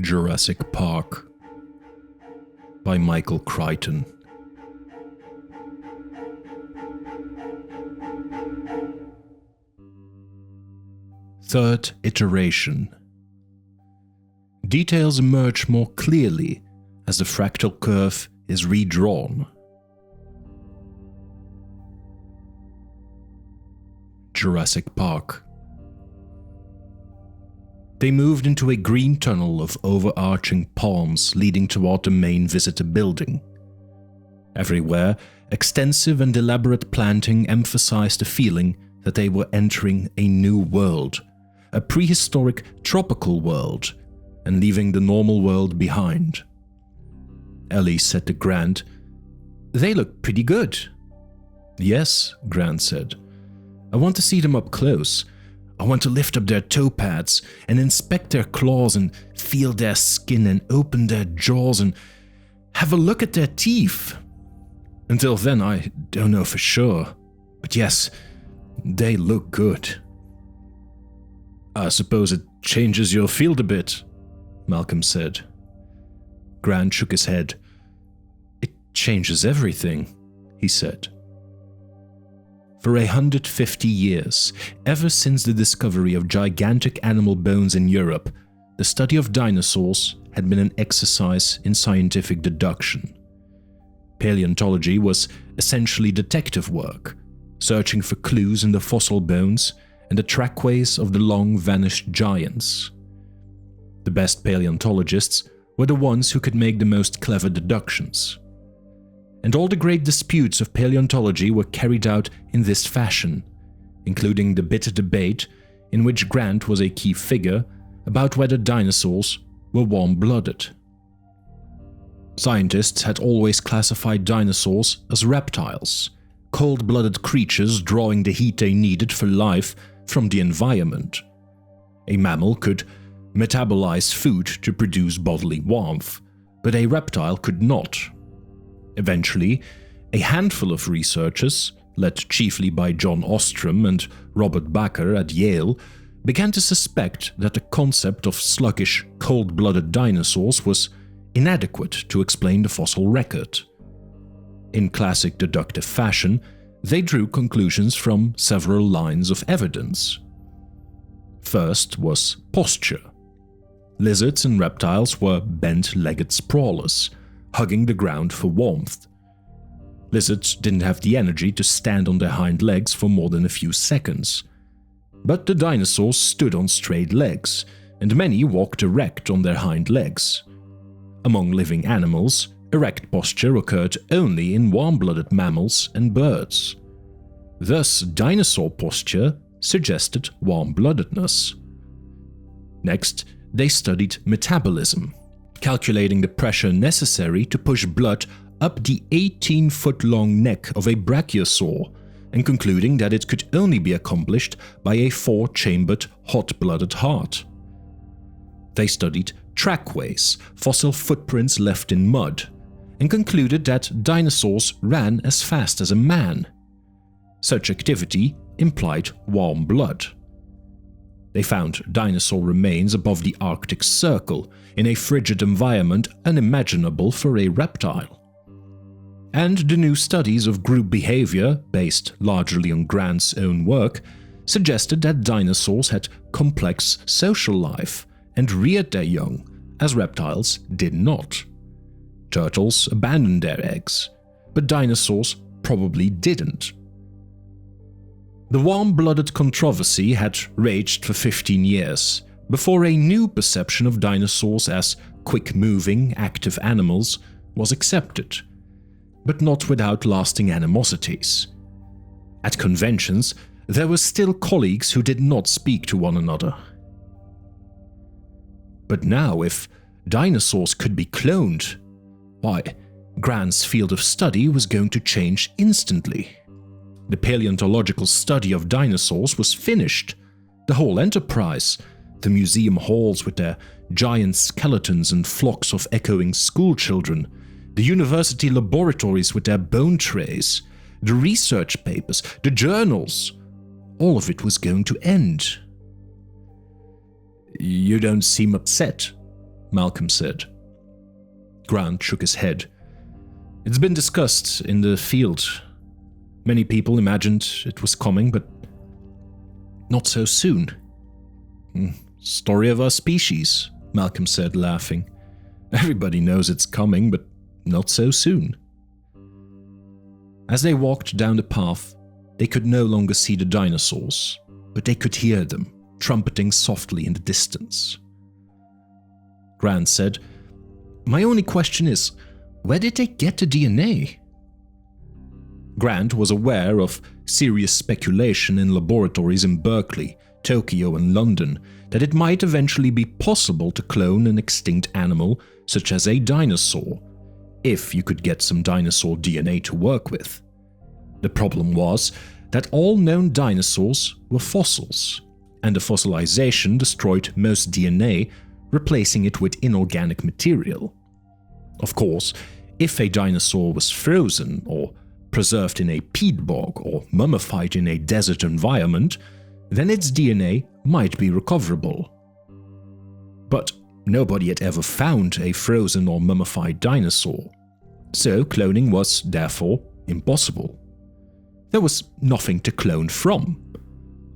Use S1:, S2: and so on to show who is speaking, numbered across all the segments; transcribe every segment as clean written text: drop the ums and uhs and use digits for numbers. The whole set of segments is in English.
S1: Jurassic Park by Michael Crichton. Third iteration. Details emerge more clearly as the fractal curve is redrawn. Jurassic Park. They moved into a green tunnel of overarching palms leading toward the main visitor building. Everywhere, extensive and elaborate planting emphasized the feeling that they were entering a new world, a prehistoric tropical world, and leaving the normal world behind. Ellie said to Grant, "They look pretty good." "Yes," Grant said. "I want to see them up close. I want to lift up their toe pads and inspect their claws and feel their skin and open their jaws and have a look at their teeth. Until then, I don't know for sure. But yes, they look good." "I suppose it changes your field a bit," Malcolm said. Grant shook his head. "It changes everything," he said. For 150 years, ever since the discovery of gigantic animal bones in Europe, the study of dinosaurs had been an exercise in scientific deduction. Paleontology was essentially detective work, searching for clues in the fossil bones and the trackways of the long-vanished giants. The best paleontologists were the ones who could make the most clever deductions. And all the great disputes of paleontology were carried out in this fashion, including the bitter debate in which Grant was a key figure about whether dinosaurs were warm-blooded. Scientists had always classified dinosaurs as reptiles, cold-blooded creatures drawing the heat they needed for life from the environment. A mammal could metabolize food to produce bodily warmth, but a reptile could not. Eventually, a handful of researchers, led chiefly by John Ostrom and Robert Bakker at Yale, began to suspect that the concept of sluggish, cold-blooded dinosaurs was inadequate to explain the fossil record. In classic deductive fashion, they drew conclusions from several lines of evidence. First was posture. Lizards and reptiles were bent-legged sprawlers, hugging the ground for warmth. Lizards didn't have the energy to stand on their hind legs for more than a few seconds. But the dinosaurs stood on straight legs, and many walked erect on their hind legs. Among living animals, erect posture occurred only in warm-blooded mammals and birds. Thus, dinosaur posture suggested warm-bloodedness. Next, they studied metabolism, calculating the pressure necessary to push blood up the 18-foot-long neck of a brachiosaur and concluding that it could only be accomplished by a 4-chambered hot-blooded heart. They studied trackways, fossil footprints left in mud, and concluded that dinosaurs ran as fast as a man. Such activity implied warm blood. They found dinosaur remains above the Arctic Circle, in a frigid environment unimaginable for a reptile. And the new studies of group behavior, based largely on Grant's own work, suggested that dinosaurs had complex social life and reared their young, as reptiles did not. Turtles abandoned their eggs, but dinosaurs probably didn't. The warm-blooded controversy had raged for 15 years, before a new perception of dinosaurs as quick-moving, active animals was accepted, but not without lasting animosities. At conventions, there were still colleagues who did not speak to one another. But now, if dinosaurs could be cloned, why, Grant's field of study was going to change instantly. The paleontological study of dinosaurs was finished. The whole enterprise, the museum halls with their giant skeletons and flocks of echoing schoolchildren, the university laboratories with their bone trays, the research papers, the journals, all of it was going to end. "You don't seem upset," Malcolm said. Grant shook his head. It's been discussed in the field. Many people imagined it was coming, but not so soon. Story of our species, Malcolm said, laughing. Everybody knows it's coming, but not so soon. As they walked down the path, they could no longer see the dinosaurs, but they could hear them, trumpeting softly in the distance. Grant said, "My only question is, where did they get the DNA?" Grant was aware of serious speculation in laboratories in Berkeley, Tokyo, and London that it might eventually be possible to clone an extinct animal such as a dinosaur, if you could get some dinosaur DNA to work with. The problem was that all known dinosaurs were fossils, and the fossilization destroyed most DNA, replacing it with inorganic material. Of course, if a dinosaur was frozen or preserved in a peat bog or mummified in a desert environment, then its DNA might be recoverable. But nobody had ever found a frozen or mummified dinosaur, so cloning was, therefore, impossible. There was nothing to clone from.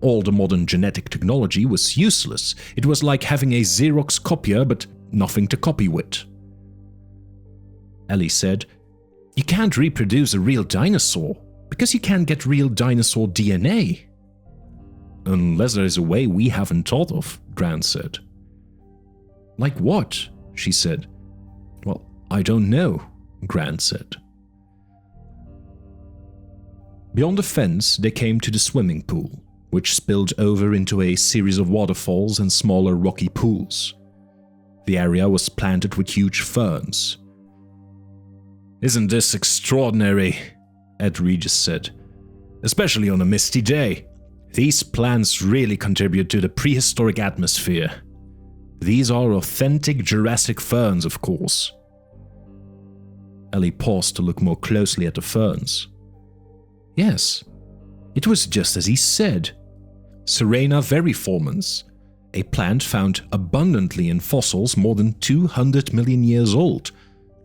S1: All the modern genetic technology was useless. It was like having a Xerox copier but nothing to copy with. Ellie said, "You can't reproduce a real dinosaur, because you can't get real dinosaur DNA." "Unless there's a way we haven't thought of," Grant said. "Like what?" she said. "Well, I don't know," Grant said. Beyond the fence, they came to the swimming pool, which spilled over into a series of waterfalls and smaller rocky pools. The area was planted with huge ferns. "Isn't this extraordinary?" Ed Regis said. "Especially on a misty day. These plants really contribute to the prehistoric atmosphere. These are authentic Jurassic ferns, of course." Ellie paused to look more closely at the ferns. Yes, it was just as he said. Serena veriformans, a plant found abundantly in fossils more than 200 million years old,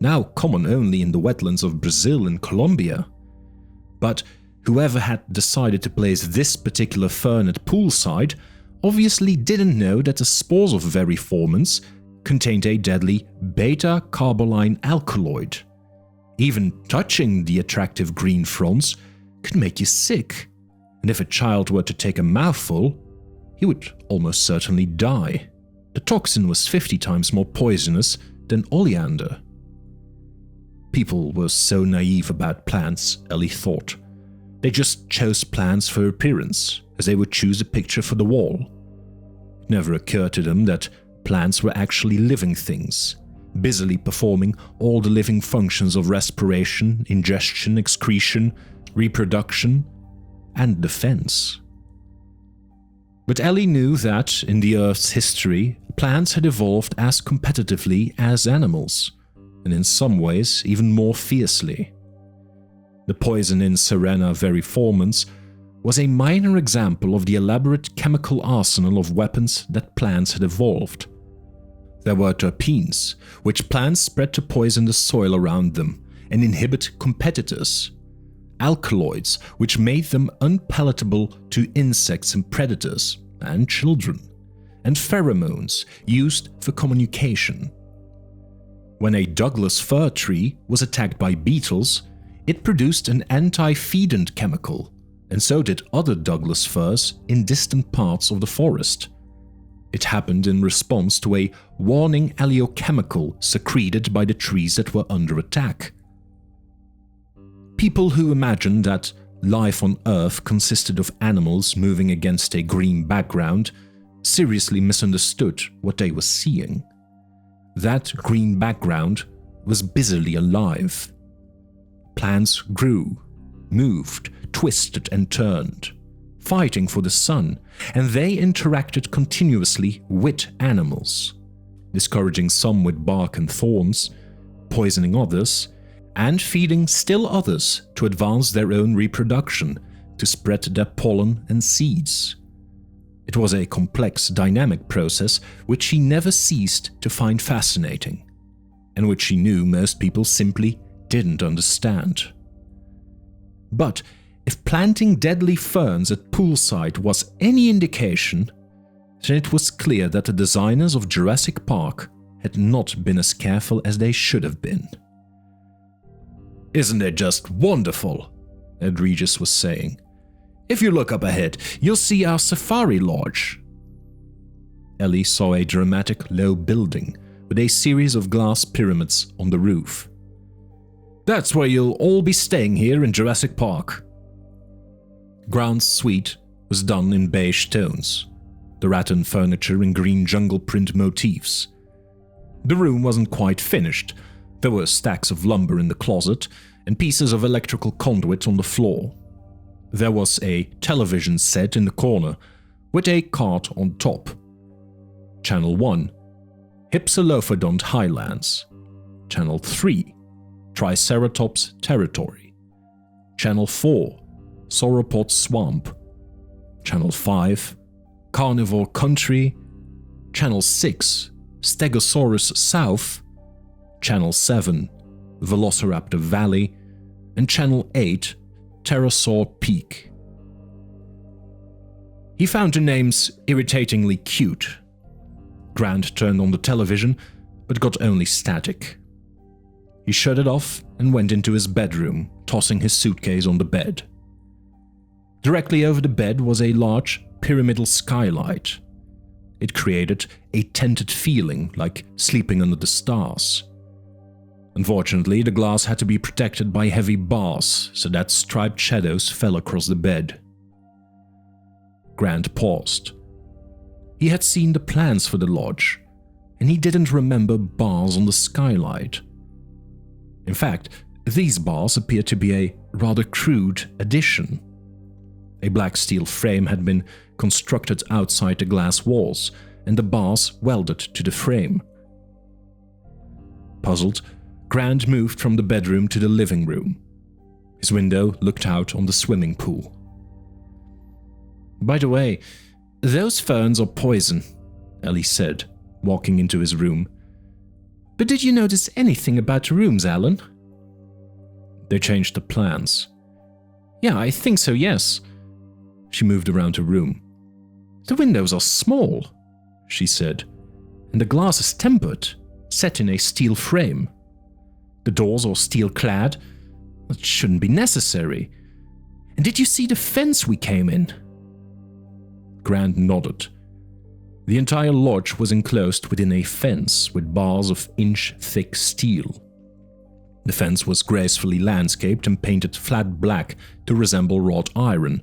S1: now common only in the wetlands of Brazil and Colombia. But whoever had decided to place this particular fern at poolside obviously didn't know that the spores of veriformans contained a deadly beta-carboline alkaloid. Even touching the attractive green fronds could make you sick, and if a child were to take a mouthful, he would almost certainly die. The toxin was 50 times more poisonous than oleander. People were so naive about plants, Ellie thought. They just chose plants for appearance, as they would choose a picture for the wall. It never occurred to them that plants were actually living things, busily performing all the living functions of respiration, ingestion, excretion, reproduction, and defense. But Ellie knew that, in the Earth's history, plants had evolved as competitively as animals, and in some ways even more fiercely. The poison in Serena veriformans was a minor example of the elaborate chemical arsenal of weapons that plants had evolved. There were terpenes, which plants spread to poison the soil around them and inhibit competitors, alkaloids, which made them unpalatable to insects and predators, and children, and pheromones used for communication. When a Douglas fir tree was attacked by beetles, it produced an anti-feedant chemical, and so did other Douglas firs in distant parts of the forest. It happened in response to a warning allochemical secreted by the trees that were under attack. People who imagined that life on Earth consisted of animals moving against a green background seriously misunderstood what they were seeing. That green background was busily alive. Plants grew, moved, twisted and turned, fighting for the sun, and they interacted continuously with animals, discouraging some with bark and thorns, poisoning others, and feeding still others to advance their own reproduction, to spread their pollen and seeds. It was a complex, dynamic process which she never ceased to find fascinating, and which she knew most people simply didn't understand. But if planting deadly ferns at poolside was any indication, then it was clear that the designers of Jurassic Park had not been as careful as they should have been. "Isn't it just wonderful?" Ed Regis was saying. "If you look up ahead, you'll see our safari lodge." Ellie saw a dramatic low building with a series of glass pyramids on the roof. "That's where you'll all be staying here in Jurassic Park." Grant's suite was done in beige tones, the rattan furniture in green jungle print motifs. The room wasn't quite finished. There were stacks of lumber in the closet and pieces of electrical conduit on the floor. There was a television set in the corner with a cart on top. Channel 1, Hypsilophodont Highlands. Channel 3, Triceratops Territory. Channel 4, Sauropod Swamp. Channel 5, Carnivore Country. Channel 6, Stegosaurus South. Channel 7, Velociraptor Valley. And Channel 8, Pterosaur Peak. He found the names irritatingly cute. Grant turned on the television, but got only static. He shut it off and went into his bedroom, tossing his suitcase on the bed. Directly over the bed was a large, pyramidal skylight. It created a tented feeling, like sleeping under the stars. Unfortunately, the glass had to be protected by heavy bars, so that striped shadows fell across the bed. Grant paused. He had seen the plans for the lodge, and he didn't remember bars on the skylight. In fact, these bars appeared to be a rather crude addition. A black steel frame had been constructed outside the glass walls, and the bars welded to the frame. Puzzled, Grant moved from the bedroom to the living room. His window looked out on the swimming pool. "By the way, those ferns are poison," Ellie said, walking into his room. "But did you notice anything about the rooms, Alan?" "They changed the plans." "Yeah, I think so, yes." She moved around the room. "The windows are small," she said, "and the glass is tempered, set in a steel frame. The doors are steel-clad. That shouldn't be necessary. And did you see the fence we came in?" Grant nodded. The entire lodge was enclosed within a fence with bars of inch-thick steel. The fence was gracefully landscaped and painted flat black to resemble wrought iron,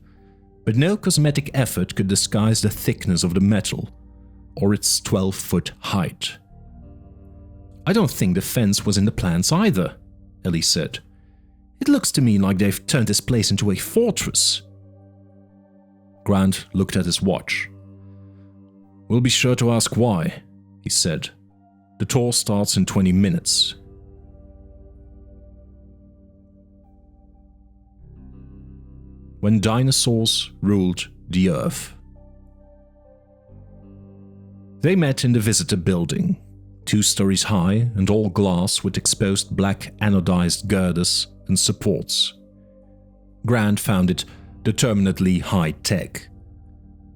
S1: but no cosmetic effort could disguise the thickness of the metal, or its 12-foot height. "I don't think the fence was in the plans either," Ellie said. "It looks to me like they've turned this place into a fortress." Grant looked at his watch. "We'll be sure to ask why," he said. "The tour starts in 20 minutes. When dinosaurs ruled the Earth. They met in the visitor building, 2 stories high and all glass with exposed black anodized girders and supports. Grant found it determinedly high-tech.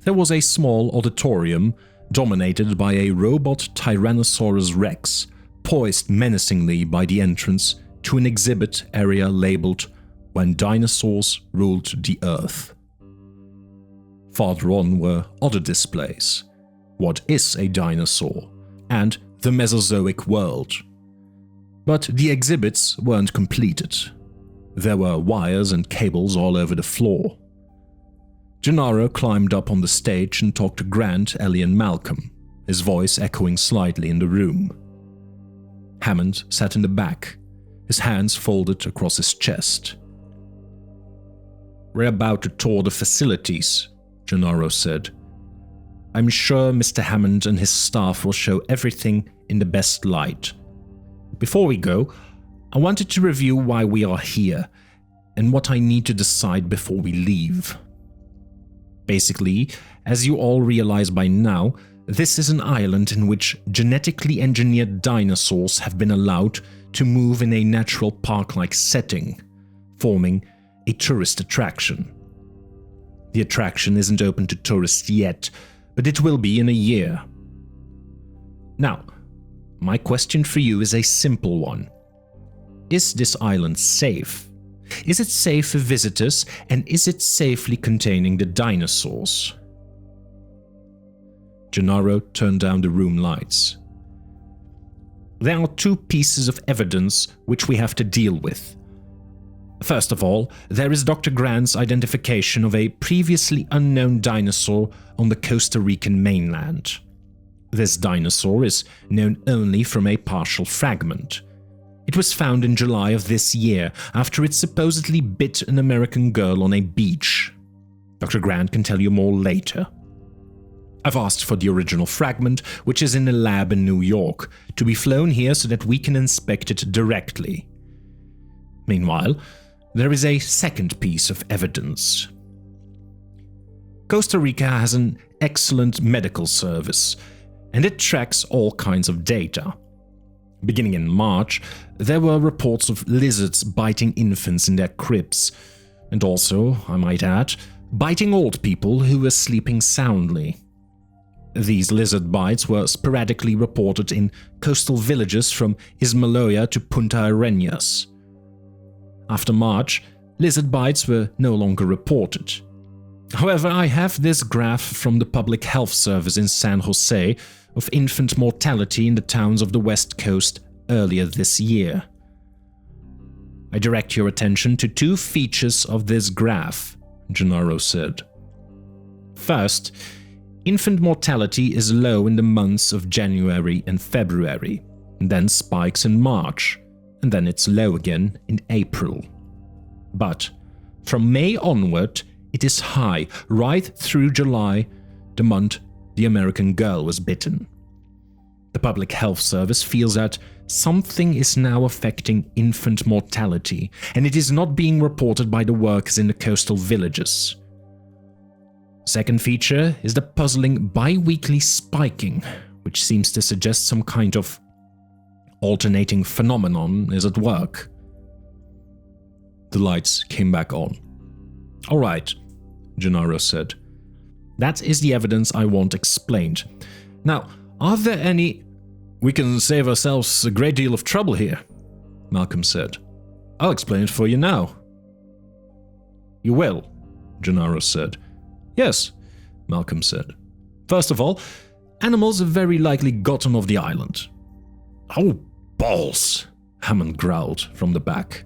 S1: There was a small auditorium dominated by a robot Tyrannosaurus Rex, poised menacingly by the entrance to an exhibit area labeled "When Dinosaurs Ruled the Earth." Farther on were other displays: "What is a dinosaur?" and "The Mesozoic World." But the exhibits weren't completed. There were wires and cables all over the floor. Gennaro climbed up on the stage and talked to Grant, Ellie, and Malcolm, his voice echoing slightly in the room. Hammond sat in the back, his hands folded across his chest. "We're about to tour the facilities," Gennaro said. "I'm sure Mr. Hammond and his staff will show everything in the best light. Before we go, I wanted to review why we are here and what I need to decide before we leave." Basically, as you all realize by now, this is an island in which genetically engineered dinosaurs have been allowed to move in a natural park-like setting, forming a tourist attraction. The attraction isn't open to tourists yet, but it will be in a year. Now, my question for you is a simple one. Is this island safe? Is it safe for visitors, and is it safely containing the dinosaurs? Gennaro turned down the room lights. There are two pieces of evidence which we have to deal with. First of all, there is Dr. Grant's identification of a previously unknown dinosaur on the Costa Rican mainland. This dinosaur is known only from a partial fragment. It was found in July of this year after it supposedly bit an American girl on a beach. Dr. Grant can tell you more later. I've asked for the original fragment, which is in a lab in New York, to be flown here so that we can inspect it directly. Meanwhile, there is a second piece of evidence. Costa Rica has an excellent medical service, and it tracks all kinds of data. Beginning in March, there were reports of lizards biting infants in their cribs, and also, I might add, biting old people who were sleeping soundly. These lizard bites were sporadically reported in coastal villages from Ismaloya to Punta Arenas. After March, lizard bites were no longer reported. However, I have this graph from the Public Health Service in San Jose of infant mortality in the towns of the West Coast earlier this year. I direct your attention to two features of this graph, Gennaro said. First, infant mortality is low in the months of January and February, and then spikes in March, and then it's low again in April. But from May onward, it is high right through July, the month the American girl was bitten. The Public Health Service feels that something is now affecting infant mortality, and it is not being reported by the workers in the coastal villages. Second feature is the puzzling bi-weekly spiking, which seems to suggest some kind of alternating phenomenon is at work. The lights came back on. All right, Gennaro said. That is the evidence I want explained. Now, are there any... We can save ourselves a great deal of trouble here, Malcolm said. I'll explain it for you now. You will, Gennaro said. Yes, Malcolm said. First of all, animals have very likely gotten off the island. Oh, balls, Hammond growled from the back.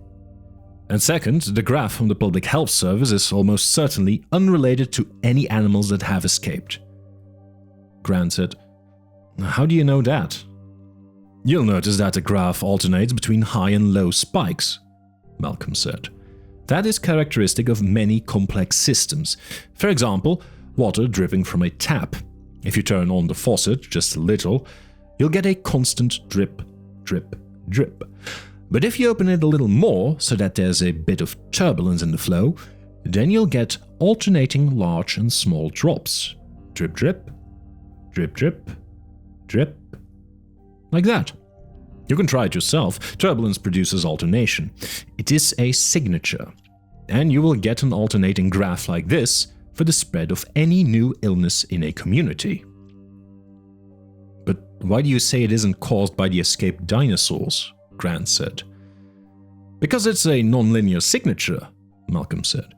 S1: And second, the graph from the Public Health Service is almost certainly unrelated to any animals that have escaped. Grant said, How do you know that? You'll notice that the graph alternates between high and low spikes, Malcolm said. That is characteristic of many complex systems. For example, water dripping from a tap. If you turn on the faucet just a little, you'll get a constant drip, drip, drip. But if you open it a little more so that there's a bit of turbulence in the flow, then you'll get alternating large and small drops. Drip, drip, drip, drip, drip. Like that. You can try it yourself. Turbulence produces alternation. It is a signature. And you will get an alternating graph like this for the spread of any new illness in a community. But why do you say it isn't caused by the escaped dinosaurs? Grant said. Because it's a non-linear signature, Malcolm said.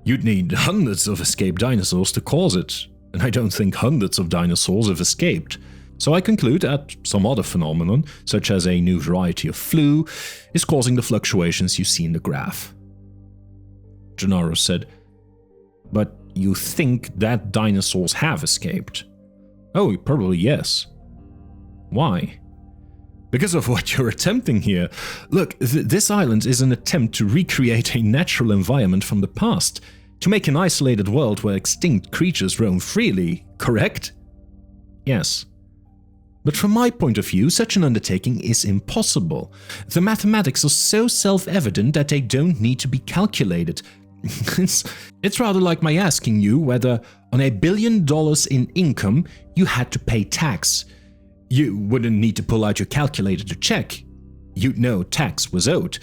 S1: You'd need hundreds of escaped dinosaurs to cause it, and I don't think hundreds of dinosaurs have escaped. So I conclude that some other phenomenon, such as a new variety of flu, is causing the fluctuations you see in the graph. Gennaro said, But you think that dinosaurs have escaped? Oh, probably yes. Why? Because of what you're attempting here. Look, this island is an attempt to recreate a natural environment from the past, to make an isolated world where extinct creatures roam freely, correct? Yes. But from my point of view, such an undertaking is impossible. The mathematics are so self-evident that they don't need to be calculated. It's rather like my asking you whether on $1 billion in income you had to pay tax. You wouldn't need to pull out your calculator to check. You'd know tax was owed.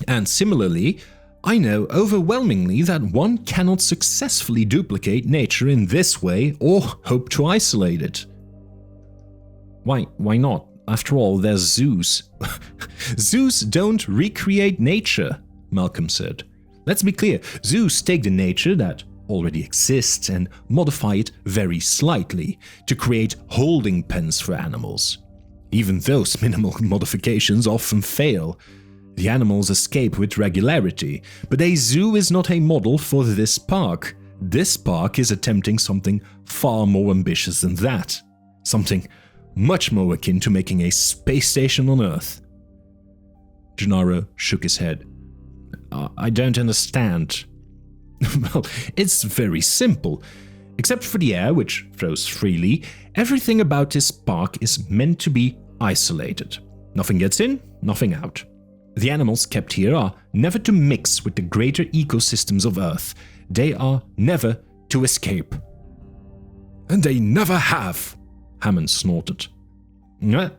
S1: And similarly, I know overwhelmingly that one cannot successfully duplicate nature in this way or hope to isolate it. Why not? After all, there's zoos. Zoos don't recreate nature, Malcolm said. Let's be clear, zoos take the nature that already exists and modify it very slightly to create holding pens for animals. Even those minimal modifications often fail. The animals escape with regularity, but a zoo is not a model for this park. This park is attempting something far more ambitious than that. Something much more akin to making a space station on Earth. Gennaro shook his head. I don't understand. Well, it's very simple. Except for the air, which flows freely, everything about this park is meant to be isolated. Nothing gets in, nothing out. The animals kept here are never to mix with the greater ecosystems of Earth. They are never to escape. And they never have, Hammond snorted.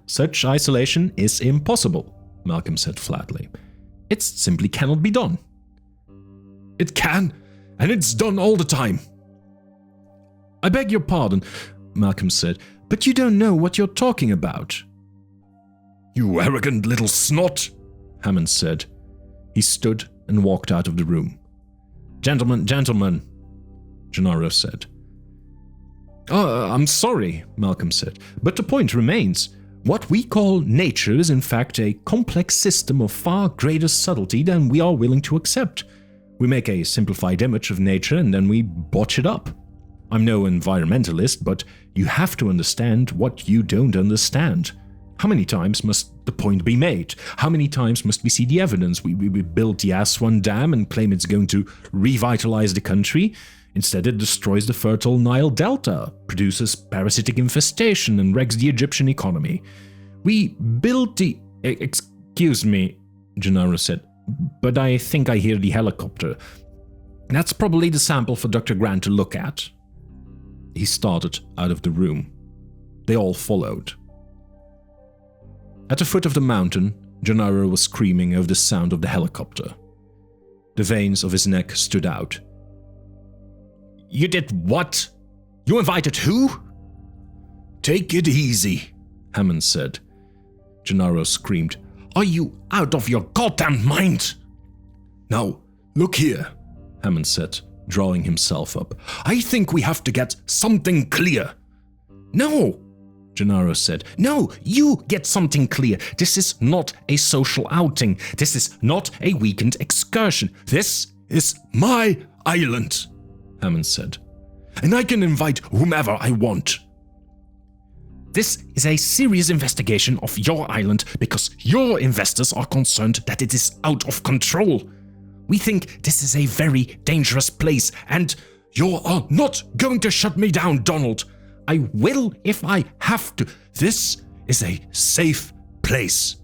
S1: Such isolation is impossible, Malcolm said flatly. It simply cannot be done. It can, and it's done all the time. I beg your pardon, Malcolm said, but you don't know what you're talking about. You arrogant little snot, Hammond said. He stood and walked out of the room. Gentlemen, Gennaro said. I'm sorry, Malcolm said, but the point remains. What we call nature is in fact a complex system of far greater subtlety than we are willing to accept. We make a simplified image of nature and then we botch it up. I'm no environmentalist, but you have to understand what you don't understand. How many times must the point be made? How many times must we see the evidence? We build the Aswan Dam and claim it's going to revitalize the country. Instead, it destroys the fertile Nile Delta, produces parasitic infestation, and wrecks the Egyptian economy. We built the... Excuse me, Gennaro said, but I think I hear the helicopter. That's probably the sample for Dr. Grant to look at. He started out of the room. They all followed. At the foot of the mountain, Gennaro was screaming over the sound of the helicopter. The veins of his neck stood out. You did what? You invited who? Take it easy, Hammond said. Gennaro screamed. Are you out of your goddamn mind? Now, look here, Hammond said, drawing himself up. I think we have to get something clear. No, Gennaro said. No, you get something clear. This is not a social outing. This is not a weekend excursion. This is my island, Hammond said. And I can invite whomever I want. This is a serious investigation of your island because your investors are concerned that it is out of control. We think this is a very dangerous place, and you are not going to shut me down, Donald. I will if I have to. This is a safe place,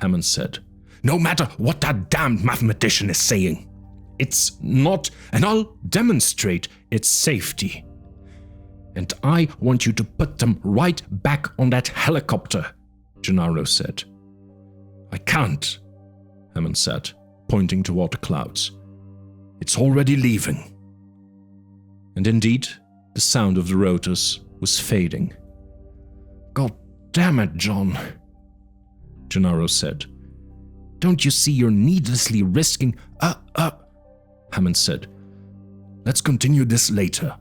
S1: Hammond said. No matter what that damned mathematician is saying. It's not, and I'll demonstrate its safety. And I want you to put them right back on that helicopter, Gennaro said. I can't, Hammond said, pointing toward the clouds. It's already leaving. And indeed, the sound of the rotors was fading. God damn it, John, Gennaro said. Don't you see you're needlessly risking... Hammond said. Let's continue this later.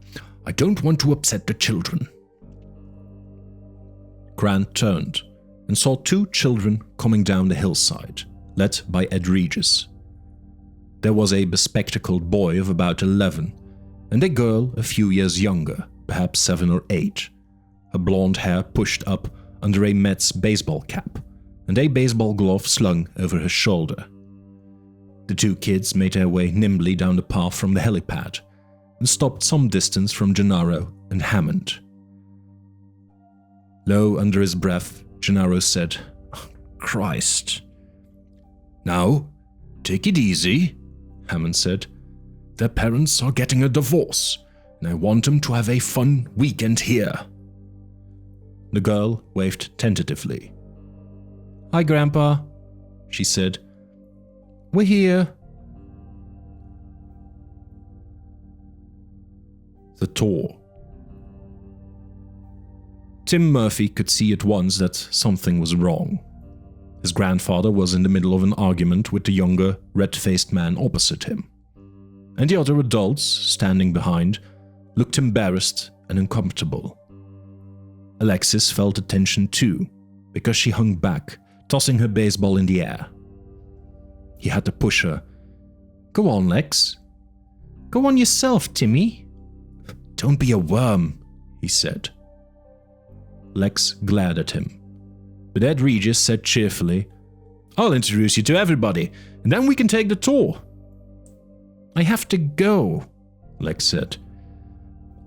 S1: I don't want to upset the children. Grant turned and saw two children coming down the hillside, led by Ed Regis. There was a bespectacled boy of about 11 and a girl a few years younger, perhaps 7 or 8. Her blonde hair pushed up under a Mets baseball cap and a baseball glove slung over her shoulder. The two kids made their way nimbly down the path from the helipad and stopped some distance from Gennaro and Hammond. Low under his breath, Gennaro said, Christ. Now, take it easy, Hammond said. Their parents are getting a divorce, and I want them to have a fun weekend here." The girl waved tentatively. "Hi, Grandpa," she said. "We're here." The tour. Tim Murphy could see at once that something was wrong. His grandfather was in the middle of an argument with the younger, red-faced man opposite him. And the other adults, standing behind, looked embarrassed and uncomfortable. Alexis felt the tension too, because she hung back, tossing her baseball in the air. He had to push her. "Go on, Lex. Go on yourself, Timmy." "Don't be a worm," he said. Lex glared at him. But Ed Regis said cheerfully, "I'll introduce you to everybody, and then we can take the tour." "I have to go," Lex said.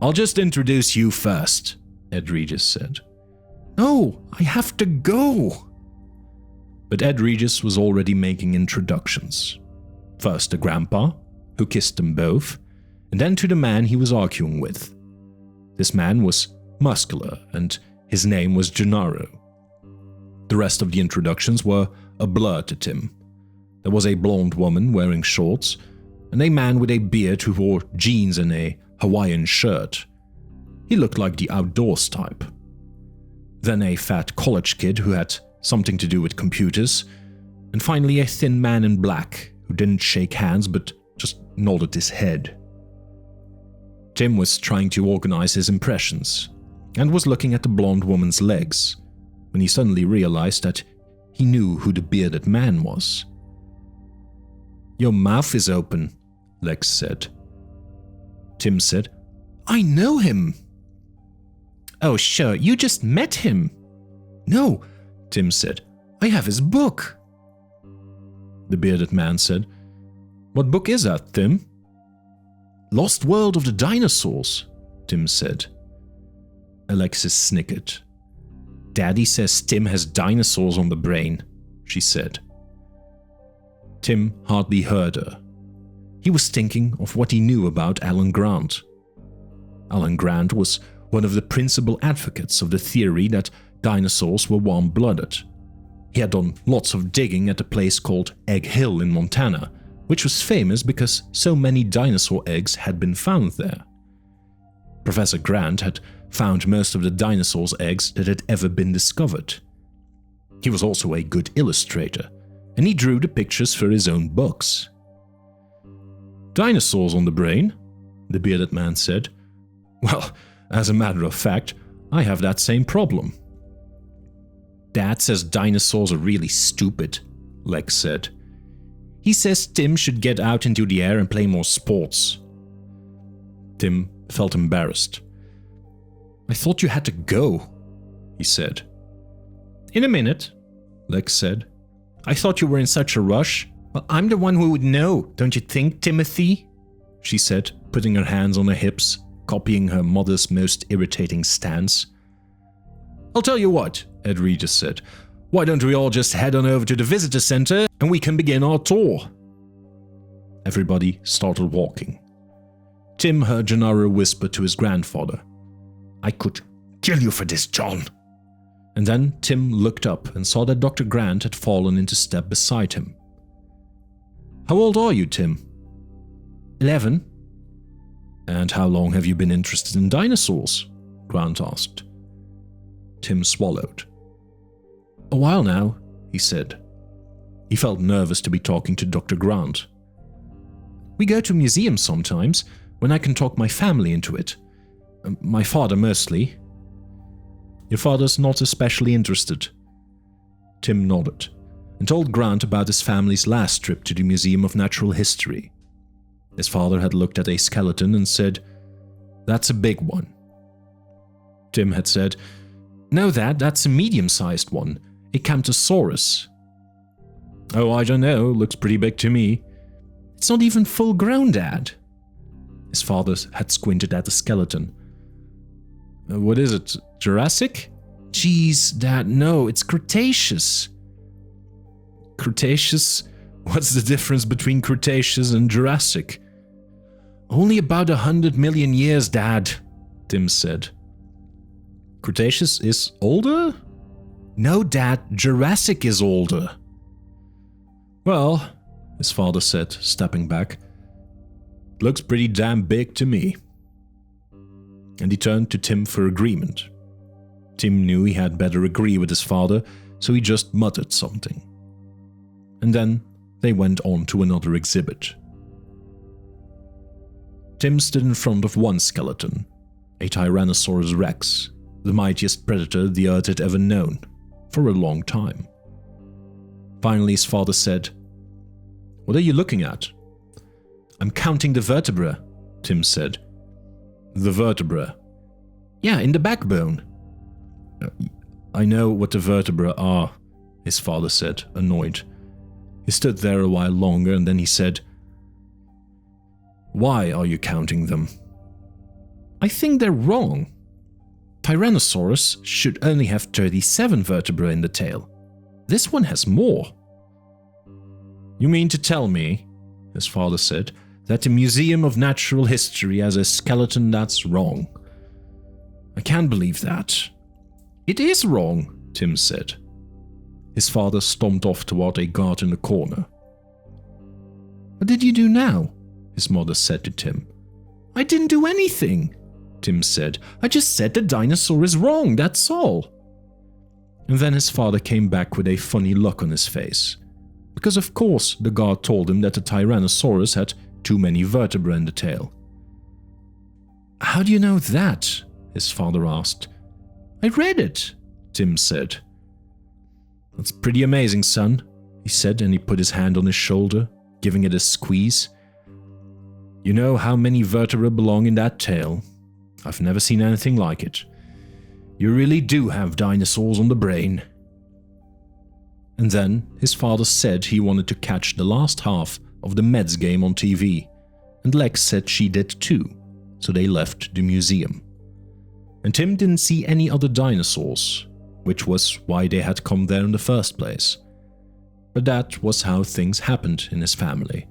S1: "I'll just introduce you first," Ed Regis said. "No, I have to go." But Ed Regis was already making introductions. First to Grandpa, who kissed them both, and then to the man he was arguing with. This man was muscular, and his name was Gennaro. The rest of the introductions were a blur to Tim. There was a blonde woman wearing shorts, and a man with a beard who wore jeans and a Hawaiian shirt. He looked like the outdoors type. Then a fat college kid who had something to do with computers, and finally a thin man in black who didn't shake hands but just nodded his head. Tim was trying to organize his impressions, and was looking at the blonde woman's legs, when he suddenly realized that he knew who the bearded man was. "Your mouth is open," Lex said. Tim said, "I know him." "Oh, sure, you just met him." "No," Tim said, "I have his book." The bearded man said, "What book is that, Tim?" "Lost World of the Dinosaurs," Tim said. Alexis snickered. "Daddy says Tim has dinosaurs on the brain," she said. Tim hardly heard her. He was thinking of what he knew about Alan Grant. Alan Grant was one of the principal advocates of the theory that dinosaurs were warm-blooded. He had done lots of digging at a place called Egg Hill in Montana, which was famous because so many dinosaur eggs had been found there. Professor Grant had found most of the dinosaurs' eggs that had ever been discovered. He was also a good illustrator, and he drew the pictures for his own books. "Dinosaurs on the brain?" the bearded man said. "Well, as a matter of fact, I have that same problem." "Dad says dinosaurs are really stupid," Lex said. "He says Tim should get out into the air and play more sports." Tim felt embarrassed. "I thought you had to go," he said. "In a minute," Lex said. "I thought you were in such a rush." "Well, I'm the one who would know, don't you think, Timothy?" she said, putting her hands on her hips, copying her mother's most irritating stance. "I'll tell you what," Ed Regis said. "Why don't we all just head on over to the visitor center and we can begin our tour?" Everybody started walking. Tim heard Gennaro whisper to his grandfather, "I could kill you for this, John." And then Tim looked up and saw that Dr. Grant had fallen into step beside him. "How old are you, Tim?" 11. "And how long have you been interested in dinosaurs?" Grant asked. Tim swallowed. "A while now," he said. He felt nervous to be talking to Dr. Grant. "We go to museums sometimes, when I can talk my family into it. My father mostly." "Your father's not especially interested." Tim nodded, and told Grant about his family's last trip to the Museum of Natural History. His father had looked at a skeleton and said, "That's a big one." Tim had said, "No, that's a medium-sized one, a Camptosaurus." "Oh, I don't know, looks pretty big to me." "It's not even full-grown, Dad." His father had squinted at the skeleton. "What is it, Jurassic?" "Geez, Dad, no, it's Cretaceous." "Cretaceous? What's the difference between Cretaceous and Jurassic?" Only about 100 million years, Dad, Tim said. Cretaceous is older? No, Dad, Jurassic is older. Well, his father said, stepping back, looks pretty damn big to me. And he turned to Tim for agreement. Tim knew he had better agree with his father, so he just muttered something. And then they went on to another exhibit. Tim stood in front of one skeleton, a Tyrannosaurus rex, the mightiest predator the Earth had ever known, for a long time. Finally, his father said, "What are you looking at?" "I'm counting the vertebrae," Tim said. "The vertebrae?" "Yeah, in the backbone." "I know what the vertebrae are," his father said, annoyed. He stood there a while longer and then he said, "Why are you counting them?" "I think they're wrong. Tyrannosaurus should only have 37 vertebrae in the tail. This one has more." "You mean to tell me," his father said, "that the Museum of Natural History has a skeleton that's wrong? I can't believe that." "It is wrong," Tim said. His father stomped off toward a guard in the corner. "What did you do now?" his mother said to Tim. "I didn't do anything," Tim said. "I just said the dinosaur is wrong, that's all." And then his father came back with a funny look on his face. Because of course the guard told him that the Tyrannosaurus had too many vertebrae in the tail. "How do you know that?" his father asked. "I read it," Tim said. "That's pretty amazing, son," he said, and he put his hand on his shoulder, giving it a squeeze. "You know how many vertebrae belong in that tail? I've never seen anything like it. You really do have dinosaurs on the brain." And then his father said he wanted to catch the last half of the Mets game on TV, and Lex said she did too, so they left the museum. And Tim didn't see any other dinosaurs, which was why they had come there in the first place. But that was how things happened in his family.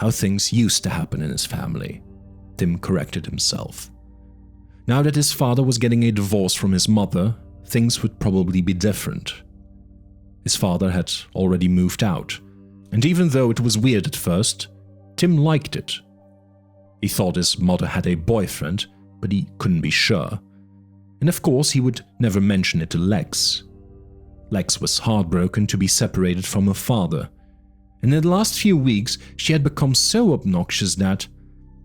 S1: How things used to happen in his family, Tim corrected himself. Now that his father was getting a divorce from his mother, things would probably be different. His father had already moved out, and even though it was weird at first, Tim liked it. He thought his mother had a boyfriend, but he couldn't be sure. And of course he would never mention it to Lex. Lex was heartbroken to be separated from her father, and in the last few weeks she had become so obnoxious that…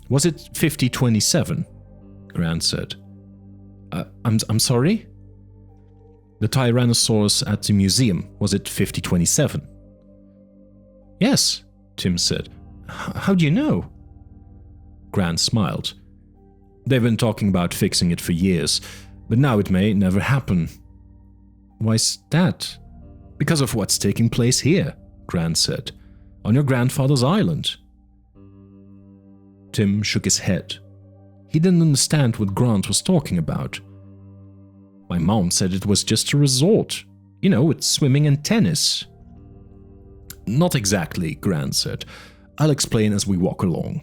S1: "Was it 5027? Grant said. I'm sorry? The Tyrannosaurus at the museum, was it 5027? Yes, Tim said. How do you know? Grant smiled. They've been talking about fixing it for years, but now it may never happen. Why's that? Because of what's taking place here, Grant said, on your grandfather's island. Tim shook his head. He didn't understand what Grant was talking about. My mom said it was just a resort, with swimming and tennis. Not exactly, Grant said. I'll explain as we walk along.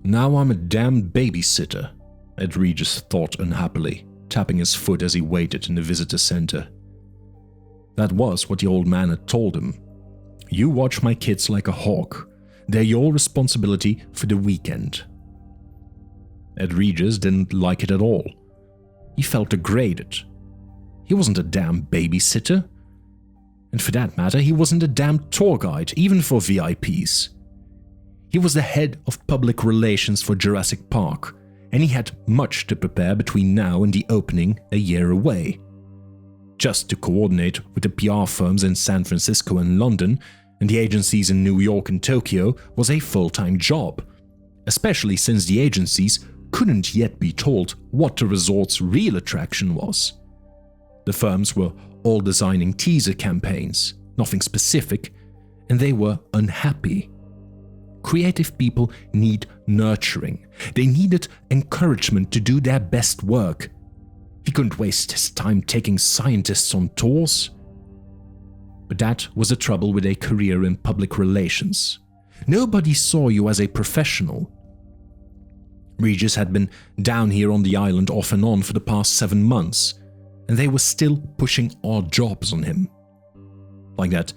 S1: Now I'm a damn babysitter, Ed Regis thought unhappily, tapping his foot as he waited in the visitor center. That was what the old man had told him. You watch my kids like a hawk. They're your responsibility for the weekend. Ed Regis didn't like it at all. He felt degraded. He wasn't a damn babysitter. And for that matter, he wasn't a damn tour guide, even for VIPs. He was the head of public relations for Jurassic Park, and he had much to prepare between now and the opening a year away. Just to coordinate with the PR firms in San Francisco and London, and the agencies in New York and Tokyo was a full-time job, especially since the agencies couldn't yet be told what the resort's real attraction was. The firms were all designing teaser campaigns, nothing specific, and they were unhappy. Creative people need nurturing. They needed encouragement to do their best work. He couldn't waste his time taking scientists on tours. But that was the trouble with a career in public relations. Nobody saw you as a professional. Regis had been down here on the island off and on for the past 7 months, and they were still pushing odd jobs on him. Like that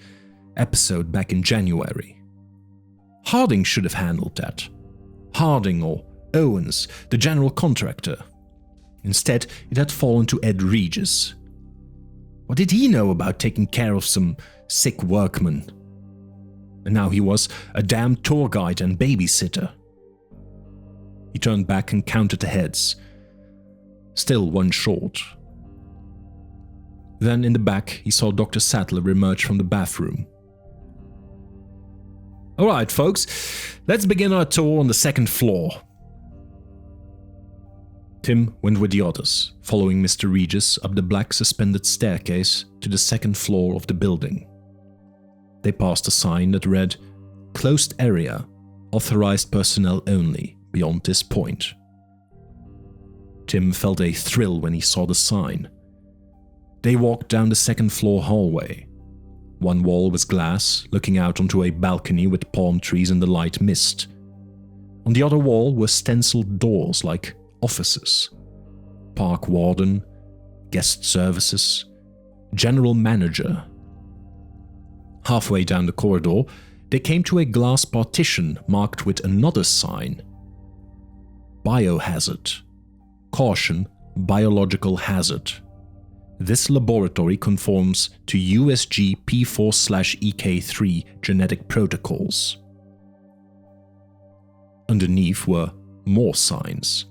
S1: episode back in January. Harding should have handled that. Harding or Owens, the general contractor. Instead, it had fallen to Ed Regis. What did he know about taking care of some sick workman? And now he was a damn tour guide and babysitter. He turned back and counted the heads. Still one short. Then in the back, he saw Dr. Sattler emerge from the bathroom. "Alright, folks, let's begin our tour on the second floor." Tim went with the others, following Mr. Regis up the black suspended staircase to the second floor of the building. They passed a sign that read, "Closed area, authorized personnel only, beyond this point." Tim felt a thrill when he saw the sign. They walked down the second floor hallway. One wall was glass, looking out onto a balcony with palm trees in the light mist. On the other wall were stenciled doors like offices. Park warden, guest services, general manager. Halfway down the corridor, they came to a glass partition marked with another sign. Biohazard. Caution, biological hazard. This laboratory conforms to USG P4/EK3 genetic protocols. Underneath were more signs.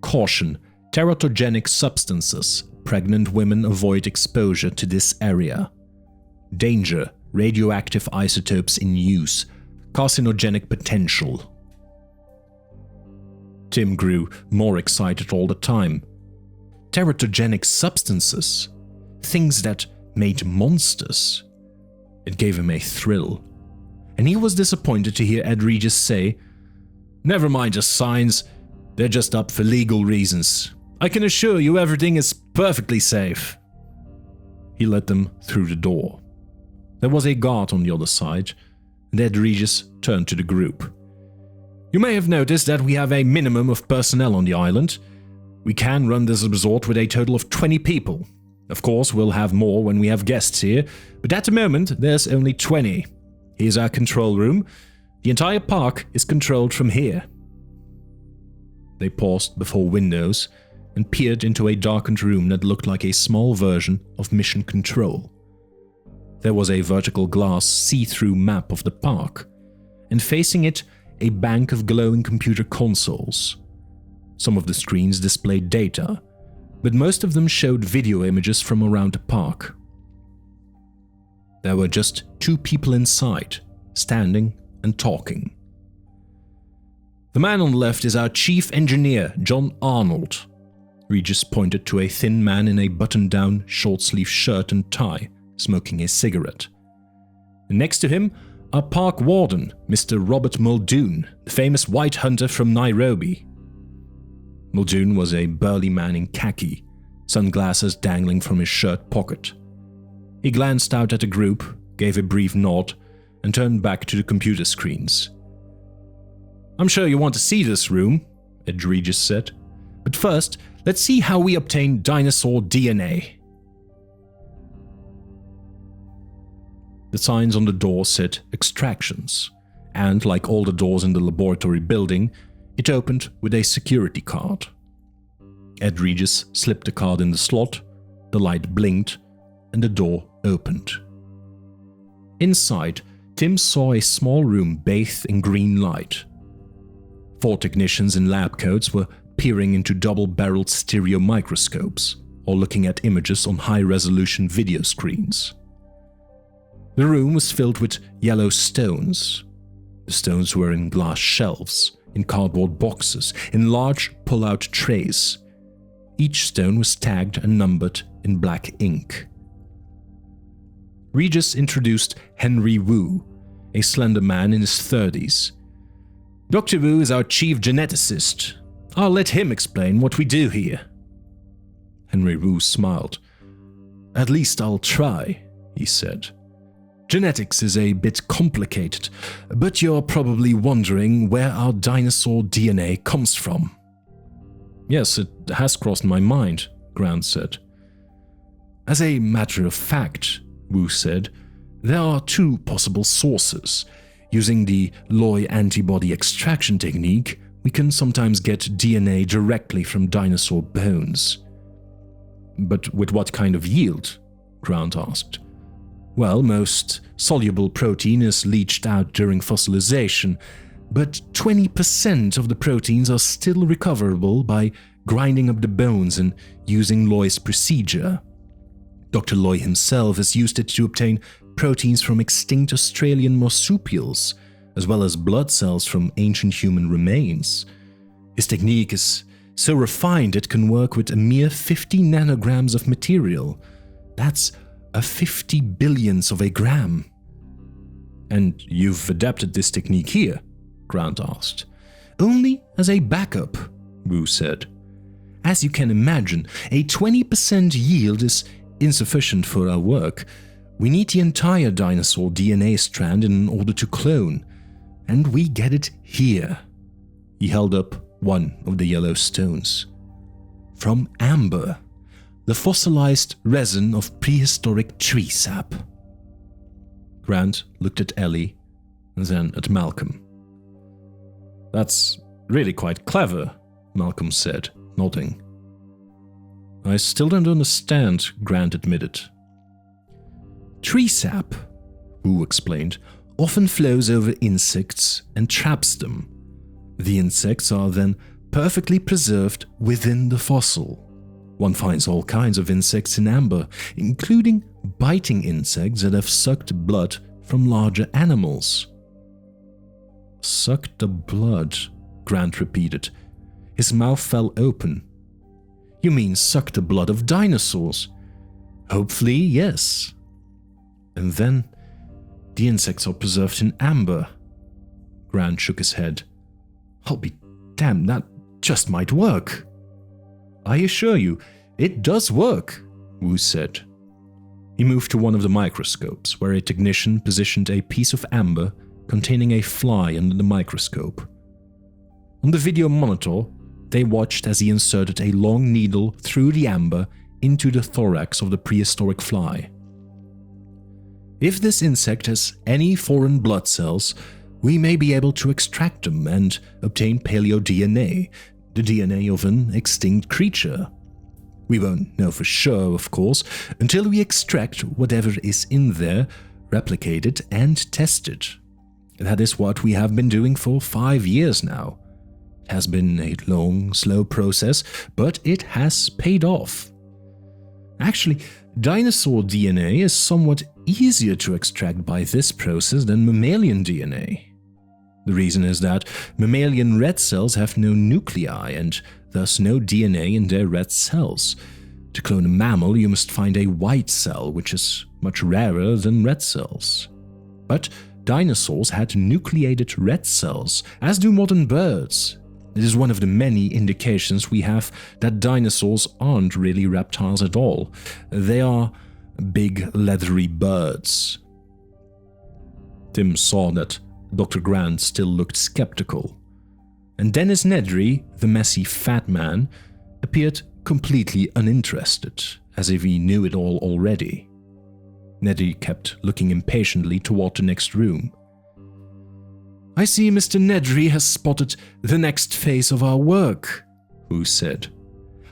S1: Caution, teratogenic substances. Pregnant women avoid exposure to this area. Danger, radioactive isotopes in use. Carcinogenic potential. Tim grew more excited all the time. Teratogenic substances. Things that made monsters. It gave him a thrill. And he was disappointed to hear Ed Regis say, "Never mind the signs. They're just up for legal reasons. I can assure you everything is perfectly safe." He led them through the door. There was a guard on the other side, and Ed Regis turned to the group. "You may have noticed that we have a minimum of personnel on the island. We can run this resort with a total of 20 people. Of course, we'll have more when we have guests here, but at the moment, there's only 20. Here's our control room. The entire park is controlled from here." They paused before windows and peered into a darkened room that looked like a small version of Mission Control. There was a vertical glass see-through map of the park, and facing it, a bank of glowing computer consoles. Some of the screens displayed data, but most of them showed video images from around the park. There were just 2 people inside, standing and talking. "The man on the left is our chief engineer, John Arnold." Regis pointed to a thin man in a button-down, short-sleeved shirt and tie, smoking a cigarette. And next to him, our park warden, Mr. Robert Muldoon, the famous white hunter from Nairobi. Muldoon was a burly man in khaki, sunglasses dangling from his shirt pocket. He glanced out at the group, gave a brief nod, and turned back to the computer screens. "I'm sure you want to see this room," Ed Regis said. "But first, let's see how we obtain dinosaur DNA." The signs on the door said extractions, and like all the doors in the laboratory building, it opened with a security card. Ed Regis slipped the card in the slot, the light blinked, and the door opened. Inside, Tim saw a small room bathed in green light. 4 technicians in lab coats were peering into double-barreled stereo microscopes or looking at images on high-resolution video screens. The room was filled with yellow stones. The stones were in glass shelves, in cardboard boxes, in large pull-out trays. Each stone was tagged and numbered in black ink. Regis introduced Henry Wu, a slender man in his 30s. "Dr. Wu is our chief geneticist. I'll let him explain what we do here." Henry Wu smiled. "At least I'll try," he said. Genetics is a bit complicated, but you're probably wondering where our dinosaur DNA comes from. Yes, it has crossed my mind, Grant said. As a matter of fact, Wu said, there are two possible sources. Using the Loy antibody extraction technique, we can sometimes get DNA directly from dinosaur bones. But with what kind of yield? Grant asked. Well, most soluble protein is leached out during fossilization, but 20% of the proteins are still recoverable by grinding up the bones and using Loy's procedure. Dr. Loy himself has used it to obtain proteins from extinct Australian marsupials, as well as blood cells from ancient human remains. His technique is so refined it can work with a mere 50 nanograms of material. That's a 50 billionth of a gram. And you've adapted this technique here? Grant asked. Only as a backup, Wu said. As you can imagine, a 20% yield is insufficient for our work. We need the entire dinosaur DNA strand in order to clone, and we get it here. He held up one of the yellow stones. From amber, the fossilized resin of prehistoric tree sap. Grant looked at Ellie and then at Malcolm. That's really quite clever, Malcolm said, nodding. I still don't understand, Grant admitted. Tree sap, Wu explained, often flows over insects and traps them. The insects are then perfectly preserved within the fossil. One finds all kinds of insects in amber, including biting insects that have sucked blood from larger animals. Sucked the blood, Grant repeated. His mouth fell open. You mean suck the blood of dinosaurs? Hopefully, yes. And then the insects are preserved in amber. Grant shook his head. I'll be damned, that just might work. I assure you, it does work, Wu said. He moved to one of the microscopes, where a technician positioned a piece of amber containing a fly under the microscope. On the video monitor, they watched as he inserted a long needle through the amber into the thorax of the prehistoric fly. If this insect has any foreign blood cells, we may be able to extract them and obtain paleo-DNA, the DNA of an extinct creature. We won't know for sure, of course, until we extract whatever is in there, replicate it, and test it. That is what we have been doing for 5 years now. It has been a long, slow process, but it has paid off. Actually, dinosaur DNA is somewhat easier to extract by this process than mammalian DNA. The reason is that mammalian red cells have no nuclei and thus no DNA in their red cells. To clone a mammal, you must find a white cell, which is much rarer than red cells. But dinosaurs had nucleated red cells, as do modern birds. It is one of the many indications we have that dinosaurs aren't really reptiles at all. They are big, leathery birds. Tim saw that Dr. Grant still looked skeptical. And Dennis Nedry, the messy fat man, appeared completely uninterested, as if he knew it all already. Nedry kept looking impatiently toward the next room. I see Mr. Nedry has spotted the next phase of our work, Wu said.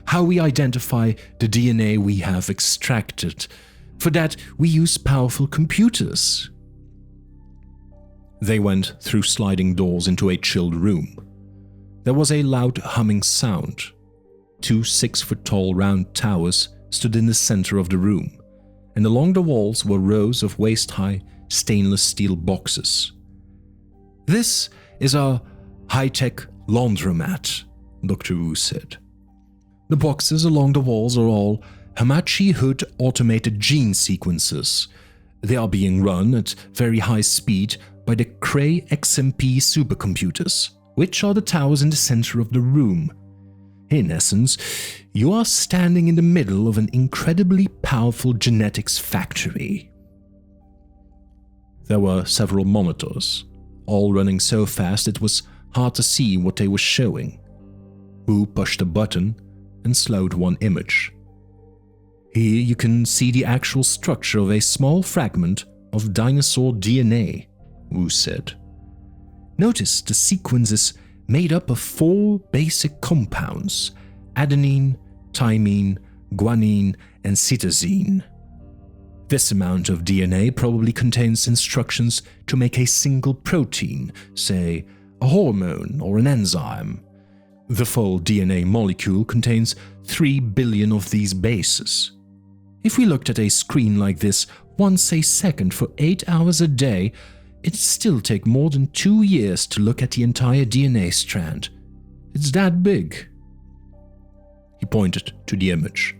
S1: How we identify the DNA we have extracted. For that, we use powerful computers. They went through sliding doors into a chilled room. There was a loud humming sound. 2 6-foot-tall round towers stood in the center of the room, and along the walls were rows of waist-high stainless steel boxes. This is our high-tech laundromat, Dr. Wu said. The boxes along the walls are all Hamachi Hood automated gene sequences. They are being run at very high speed by the Cray XMP supercomputers, which are the towers in the center of the room. In essence, you are standing in the middle of an incredibly powerful genetics factory. There were several monitors, all running so fast it was hard to see what they were showing. Wu pushed a button and slowed one image. Here you can see the actual structure of a small fragment of dinosaur DNA, Wu said. Notice the sequence is made up of 4 basic compounds: adenine, thymine, guanine, and cytosine. This amount of DNA probably contains instructions to make a single protein, say a hormone or an enzyme. The full DNA molecule contains 3 billion of these bases. If we looked at a screen like this once a second for 8 hours a day, it'd still take more than 2 years to look at the entire DNA strand. It's that big. He pointed to the image.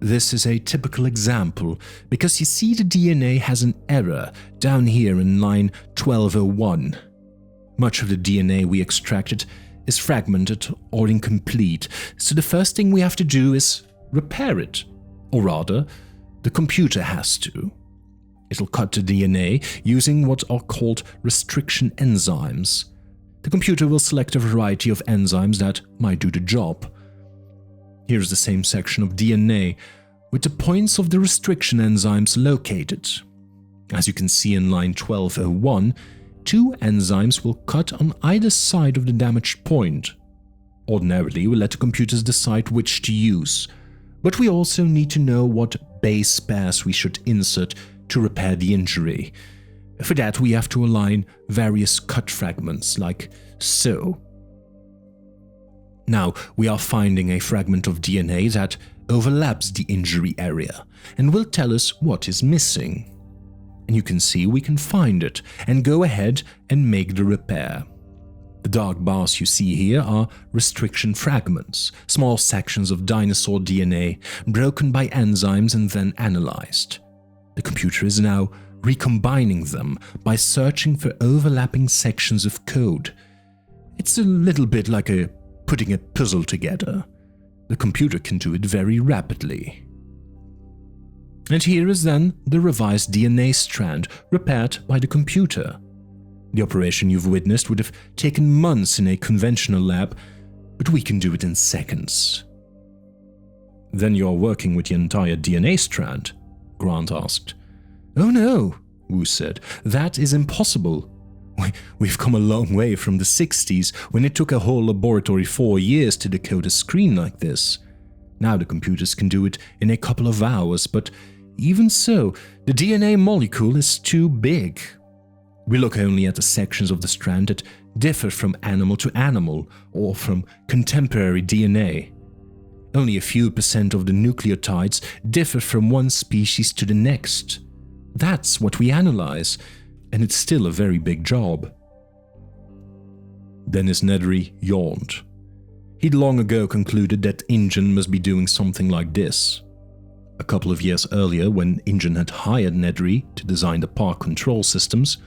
S1: This is a typical example because you see the DNA has an error down here in line 1201. Much of the DNA we extracted is fragmented or incomplete, so the first thing we have to do is repair it. Or rather, the computer has to. It'll cut the DNA using what are called restriction enzymes. The computer will select a variety of enzymes that might do the job. Here's the same section of DNA, with the points of the restriction enzymes located. As you can see in line 1201, 2 enzymes will cut on either side of the damaged point. Ordinarily, we let the computers decide which to use, but we also need to know what base pairs we should insert to repair the injury. For that, we have to align various cut fragments, like so. Now, we are finding a fragment of DNA that overlaps the injury area and will tell us what is missing. And you can see we can find it and go ahead and make the repair. The dark bars you see here are restriction fragments, small sections of dinosaur DNA broken by enzymes and then analyzed. The computer is now recombining them by searching for overlapping sections of code. It's a little bit like putting a puzzle together. The computer can do it very rapidly. And here is then the revised DNA strand repaired by the computer. The operation you've witnessed would have taken months in a conventional lab, but we can do it in seconds. Then you're working with the entire DNA strand? Grant asked. Oh no, Wu said. That is impossible. We've come a long way from the 60s, when it took a whole laboratory 4 years to decode a screen like this. Now the computers can do it in a couple of hours, but even so, the DNA molecule is too big. We look only at the sections of the strand that differ from animal to animal or from contemporary DNA. Only a few % of the nucleotides differ from one species to the next. That's what we analyze, and it's still a very big job. Dennis Nedry yawned. He'd long ago concluded that InGen must be doing something like this. A couple of years earlier, when InGen had hired Nedry to design the park control systems,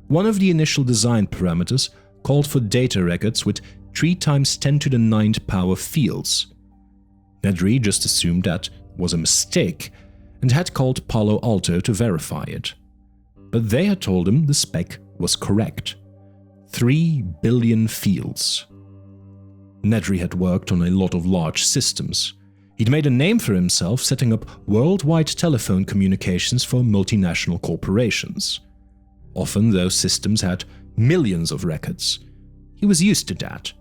S1: one of the initial design parameters called for data records with 3 × 10⁹ power fields. Nedry just assumed that was a mistake and had called Palo Alto to verify it. But they had told him the spec was correct. 3 billion fields. Nedry had worked on a lot of large systems. He'd made a name for himself setting up worldwide telephone communications for multinational corporations. Often those systems had millions of records. He was used to that.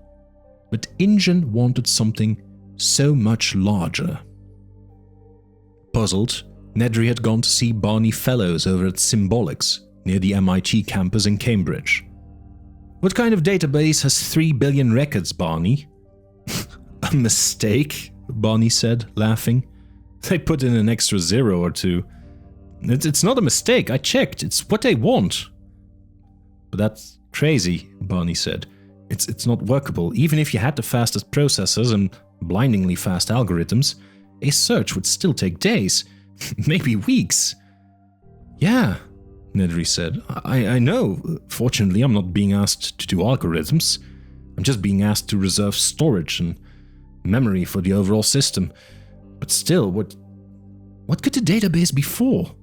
S1: But InGen wanted something so much larger. Puzzled, Nedry had gone to see Barney Fellows over at Symbolics, near the MIT campus in Cambridge. "What kind of database has 3 billion records, Barney?" "A mistake," Barney said, laughing. "They put in an extra 0 or 2. It's not a mistake, I checked, it's what they want." "But that's crazy," Barney said. It's not workable. Even if you had the fastest processors and blindingly fast algorithms, a search would still take days, maybe weeks." "Yeah," Nedry said. I know. Fortunately, I'm not being asked to do algorithms. I'm just being asked to reserve storage and memory for the overall system. But still, what could the database be for?"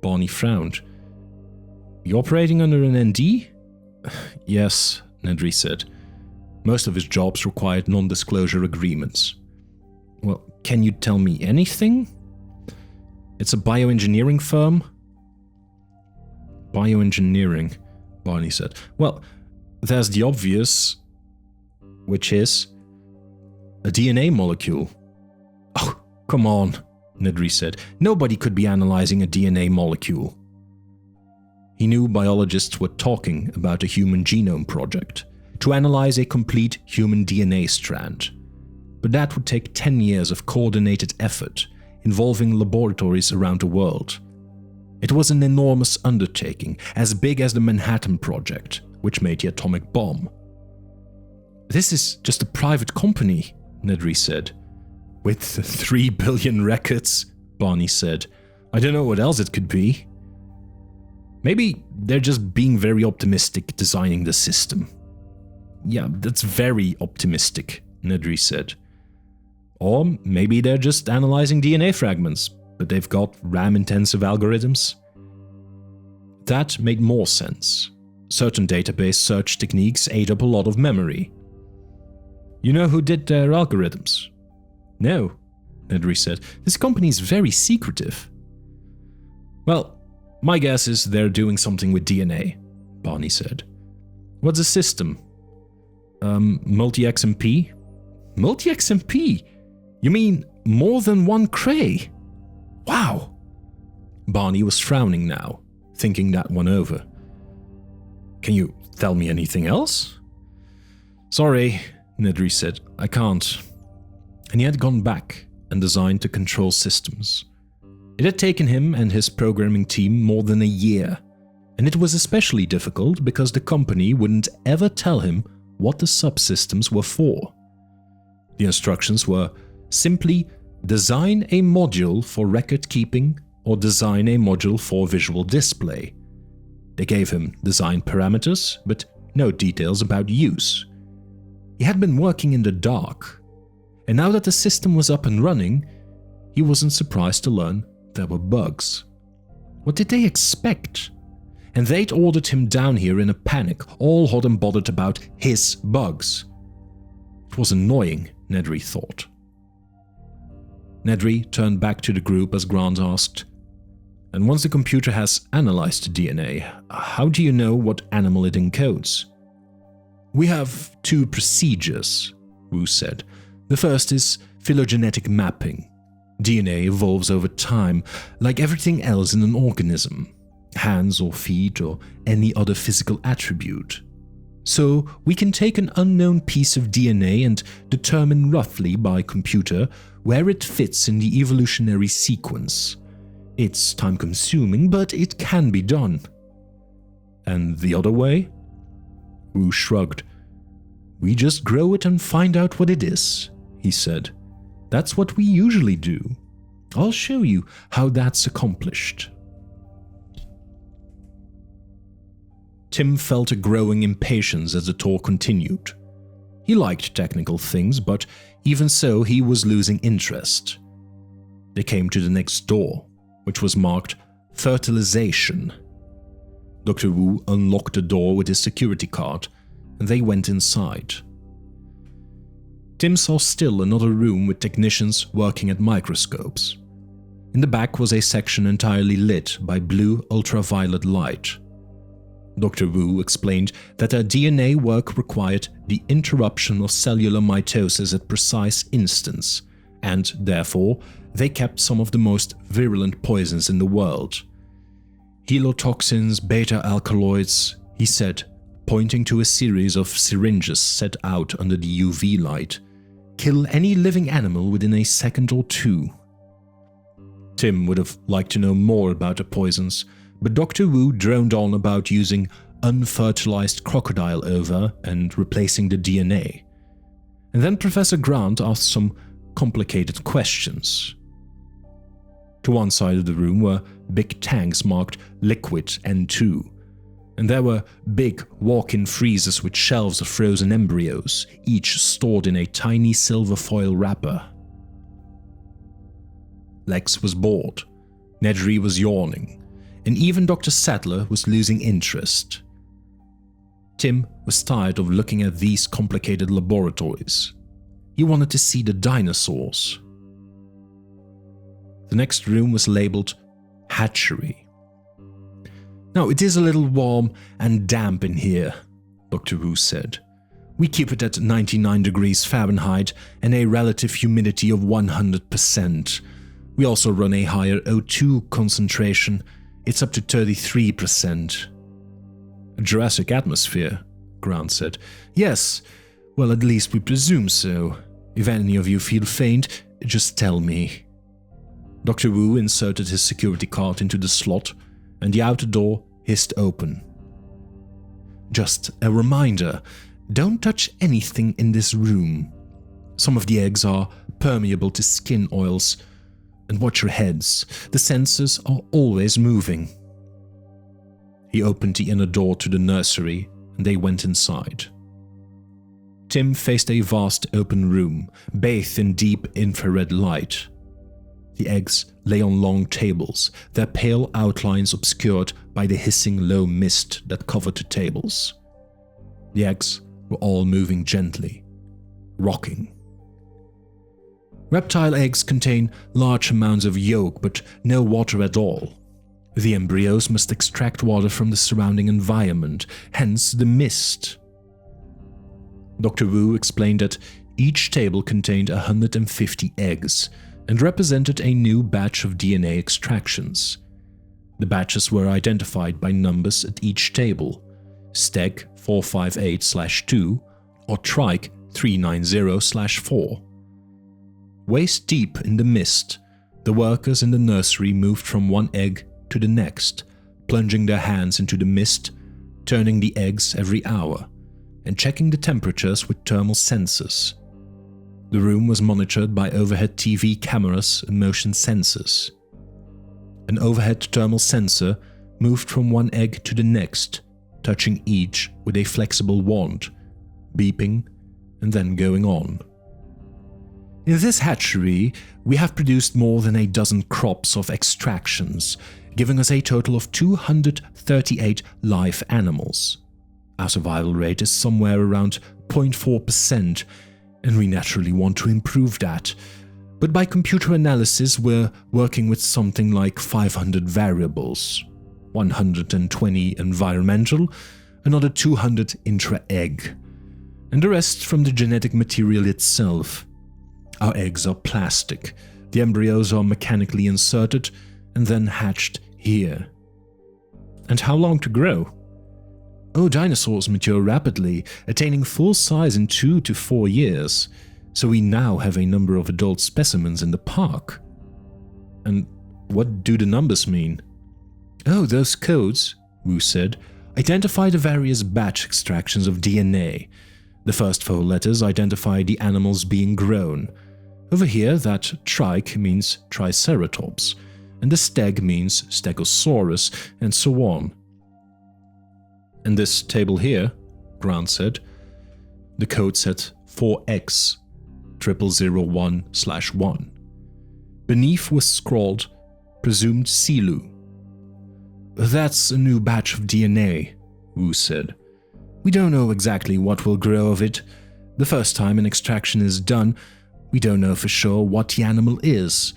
S1: Barney frowned. You operating under an ND? Yes, Nedry said. Most of his jobs required non-disclosure agreements. Well, can you tell me anything? It's a bioengineering firm? Bioengineering, Barney said. Well, there's the obvious, which is a DNA molecule. Oh, come on, Nedry said. Nobody could be analyzing a DNA molecule. He knew biologists were talking about a human genome project to analyze a complete human DNA strand. But that would take 10 years of coordinated effort involving laboratories around the world. It was an enormous undertaking, as big as the Manhattan Project, which made the atomic bomb. This is just a private company, Nedry said. With 3 billion records, Barney said. I don't know what else it could be. Maybe they're just being very optimistic designing the system. Yeah, that's very optimistic, Nedry said. Or maybe they're just analyzing DNA fragments, but they've got RAM-intensive algorithms. That made more sense. Certain database search techniques ate up a lot of memory. You know who did their algorithms? No, Nedry said. This company is very secretive. Well, my guess is they're doing something with DNA, Barney said. What's the system? Multi-XMP? Multi-XMP? You mean more than one Cray? Wow! Barney was frowning now, thinking that one over. Can you tell me anything else? Sorry, Nedry said. I can't. And he had gone back and designed the control systems. It had taken him and his programming team more than a year, and it was especially difficult because the company wouldn't ever tell him what the subsystems were for. The instructions were simply design a module for record keeping or design a module for visual display. They gave him design parameters, but no details about use. He had been working in the dark, and now that the system was up and running, he wasn't surprised to learn there were bugs. What did they expect? And they'd ordered him down here in a panic, all hot and bothered about his bugs. It was annoying, Nedry thought. Nedry turned back to the group as Grant asked, "And once the computer has analyzed the DNA, how do you know what animal it encodes?" "We have 2 procedures," Wu said. "The first is phylogenetic mapping. DNA evolves over time, like everything else in an organism, hands or feet or any other physical attribute. So we can take an unknown piece of DNA and determine roughly by computer where it fits in the evolutionary sequence. It's time-consuming, but it can be done." "And the other way?" Wu shrugged. "We just grow it and find out what it is," he said. "That's what we usually do. I'll show you how that's accomplished." Tim felt a growing impatience as the tour continued. He liked technical things, but even so, he was losing interest. They came to the next door, which was marked Fertilization. Dr. Wu unlocked the door with his security card, and they went inside. Tim saw still another room with technicians working at microscopes. In the back was a section entirely lit by blue ultraviolet light. Dr. Wu explained that their DNA work required the interruption of cellular mitosis at precise instants, and therefore they kept some of the most virulent poisons in the world. "Helotoxins, beta-alkaloids," he said, pointing to a series of syringes set out under the UV light, "kill any living animal within a second or 2. Tim would have liked to know more about the poisons, but Dr. Wu droned on about using unfertilized crocodile ova and replacing the DNA. And then Professor Grant asked some complicated questions. To one side of the room were big tanks marked Liquid N2, and there were big walk-in freezers with shelves of frozen embryos, each stored in a tiny silver foil wrapper. Lex was bored. Nedry was yawning. and even Dr. Sattler was losing interest. Tim was tired of looking at these complicated laboratories. He wanted to see the dinosaurs. The next room was labeled Hatchery. "Now, it is a little warm and damp in here," Dr. Wu said. "We keep it at 99 degrees Fahrenheit and a relative humidity of 100%. We also run a higher O2 concentration. It's up to 33%. "A Jurassic atmosphere," Grant said. "Yes, well, at least we presume so. If any of you feel faint, just tell me." Dr. Wu inserted his security card into the slot, and the outer door hissed open. "Just a reminder, don't touch anything in this room. Some of the eggs are permeable to skin oils. And watch your heads, the sensors are always moving." He opened the inner door to the nursery, and they went inside. Tim faced a vast open room, bathed in deep infrared light. The eggs lay on long tables, their pale outlines obscured by the hissing low mist that covered the tables. The eggs were all moving gently, rocking. Reptile eggs contain large amounts of yolk but no water at all. The embryos must extract water from the surrounding environment, hence the mist. Dr. Wu explained that each table contained 150 eggs and represented a new batch of DNA extractions. The batches were identified by numbers at each table: Steg 458/2 or Trike 390/4. Waist deep in the mist, the workers in the nursery moved from one egg to the next, plunging their hands into the mist, turning the eggs every hour, and checking the temperatures with thermal sensors. The room was monitored by overhead TV cameras and motion sensors. An overhead thermal sensor moved from one egg to the next, touching each with a flexible wand, beeping and then going on. "In this hatchery, we have produced more than a dozen crops of extractions, giving us a total of 238 live animals. Our survival rate is somewhere around 0.4%, and we naturally want to improve that. But by computer analysis, we're working with something like 500 variables, 120 environmental, another 200 intra-egg, and the rest from the genetic material itself. Our eggs are plastic, the embryos are mechanically inserted and then hatched here." "And how long to grow?" "Oh, dinosaurs mature rapidly, attaining full size in 2 to 4 years, so we now have a number of adult specimens in the park." "And what do the numbers mean?" "Oh, those codes," Wu said, "identify the various batch extractions of DNA. The first 4 letters identify the animals being grown. Over here, that trike means Triceratops, and the steg means Stegosaurus, and so on." "And this table here," Grant said. The code said 4X 0001/1. Beneath was scrawled "Presumed Silu." "That's a new batch of DNA," Wu said. "We don't know exactly what will grow of it. The first time an extraction is done, we don't know for sure what the animal is.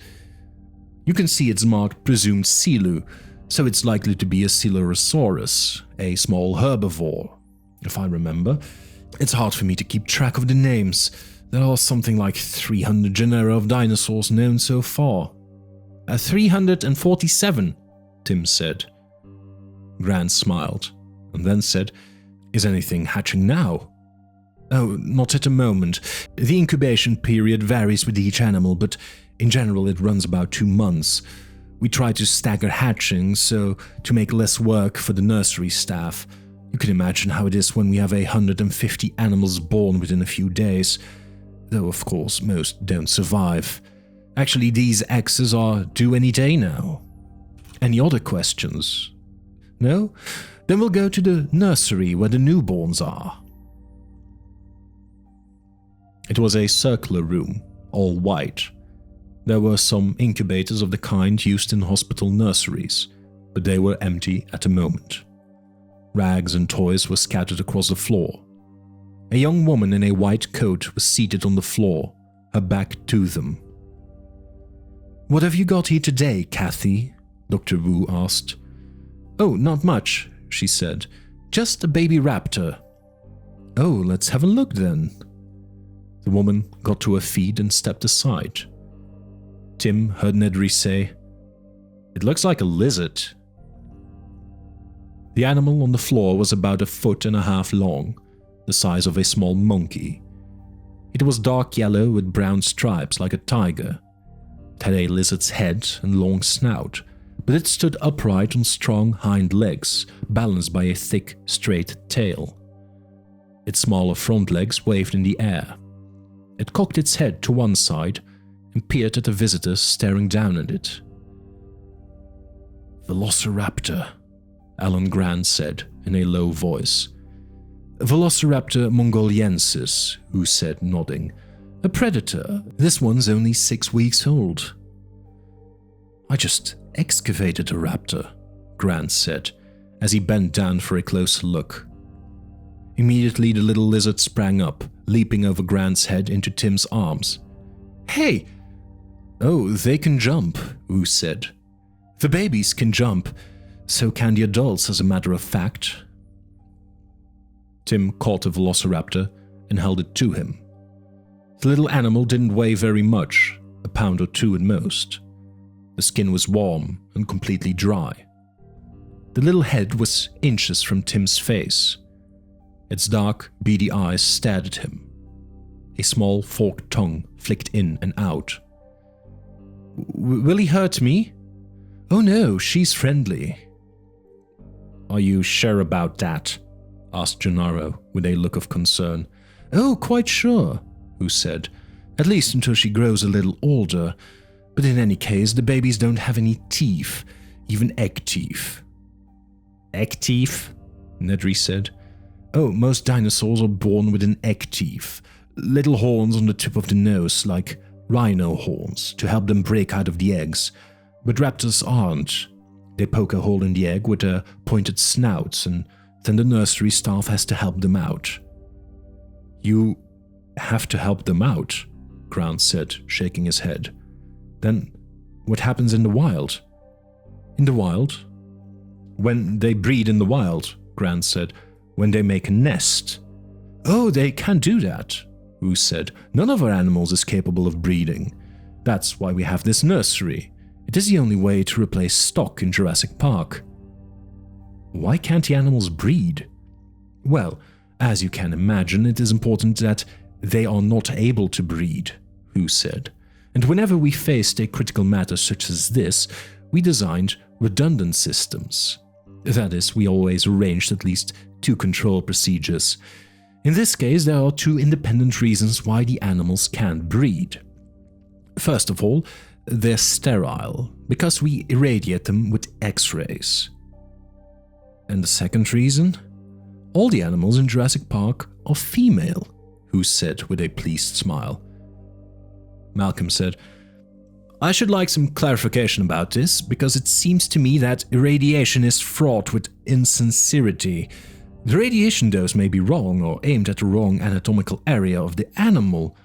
S1: You can see it's marked Presumed Silu, so it's likely to be a Coelurosaurus, a small herbivore, if I remember. It's hard for me to keep track of the names. There are something like 300 genera of dinosaurs known so far." 347, Tim said. Grant smiled, and then said, "Is anything hatching now?" "Oh, not at the moment. The incubation period varies with each animal, but in general it runs about 2 months. We try to stagger hatching, so to make less work for the nursery staff. You can imagine how it is when we have 150 animals born within a few days, though of course most don't survive. Actually, these X's are due any day now. Any other questions? No? Then we'll go to the nursery where the newborns are." It was a circular room, all white. There were some incubators of the kind used in hospital nurseries, but they were empty at the moment. Rags and toys were scattered across the floor. A young woman in a white coat was seated on the floor, her back to them. "What have you got here today, Kathy?" Dr. Wu asked. "Oh, not much," she said. "Just a baby raptor." "Oh, let's have a look then." The woman got to her feet and stepped aside. Tim heard Nedry say, "It looks like a lizard." The animal on the floor was about 1.5 feet long, the size of a small monkey. It was dark yellow with brown stripes like a tiger. It had a lizard's head and long snout, but it stood upright on strong hind legs, balanced by a thick, straight tail. Its smaller front legs waved in the air. It cocked its head to one side and peered at the visitors staring down at it. "Velociraptor," Alan Grant said in a low voice. "Velociraptor mongoliensis," Wu said, nodding. "A predator. This one's only 6 weeks old." "I just excavated a raptor," Grant said, as he bent down for a closer look. Immediately the little lizard sprang up, leaping over Grant's head into Tim's arms. "Hey!" "Oh, they can jump," Wu said. "The babies can jump. So can the adults, as a matter of fact." Tim caught the velociraptor and held it to him. The little animal didn't weigh very much, 1 pound or 2 at most. The skin was warm and completely dry. The little head was inches from Tim's face. Its dark, beady eyes stared at him. A small forked tongue flicked in and out. "Will he hurt me?" "Oh no, she's friendly." "Are you sure about that?" asked Gennaro with a look of concern. "Oh, quite sure," Wu said. "At least until she grows a little older. But in any case, the babies don't have any teeth, even egg teeth." "Egg teeth?" Nedry said. "Oh, most dinosaurs are born with an egg teeth, little horns on the tip of the nose, like rhino horns, to help them break out of the eggs. But raptors aren't. They poke a hole in the egg with their pointed snouts, and then the nursery staff has to help them out." "You have to help them out?" Grant said, shaking his head. "Then what happens in the wild?" "In the wild?" "When they breed in the wild," Grant said. "When they make a nest." "Oh, they can't do that," Wu said. "None of our animals is capable of breeding. That's why we have this nursery. It is the only way to replace stock in Jurassic Park." "Why can't the animals breed?" "Well, as you can imagine, it is important that they are not able to breed," Wu said. "And whenever we faced a critical matter such as this, we designed redundant systems. That is, we always arranged at least 2 control procedures. In this case, there are 2 independent reasons why the animals can't breed. First of all, they're sterile, because we irradiate them with X-rays. And the second reason? All the animals in Jurassic Park are female," Wu said with a pleased smile. Malcolm said, "I should like some clarification about this, because it seems to me that irradiation is fraught with insincerity. The radiation dose may be wrong or aimed at the wrong anatomical area of the animal."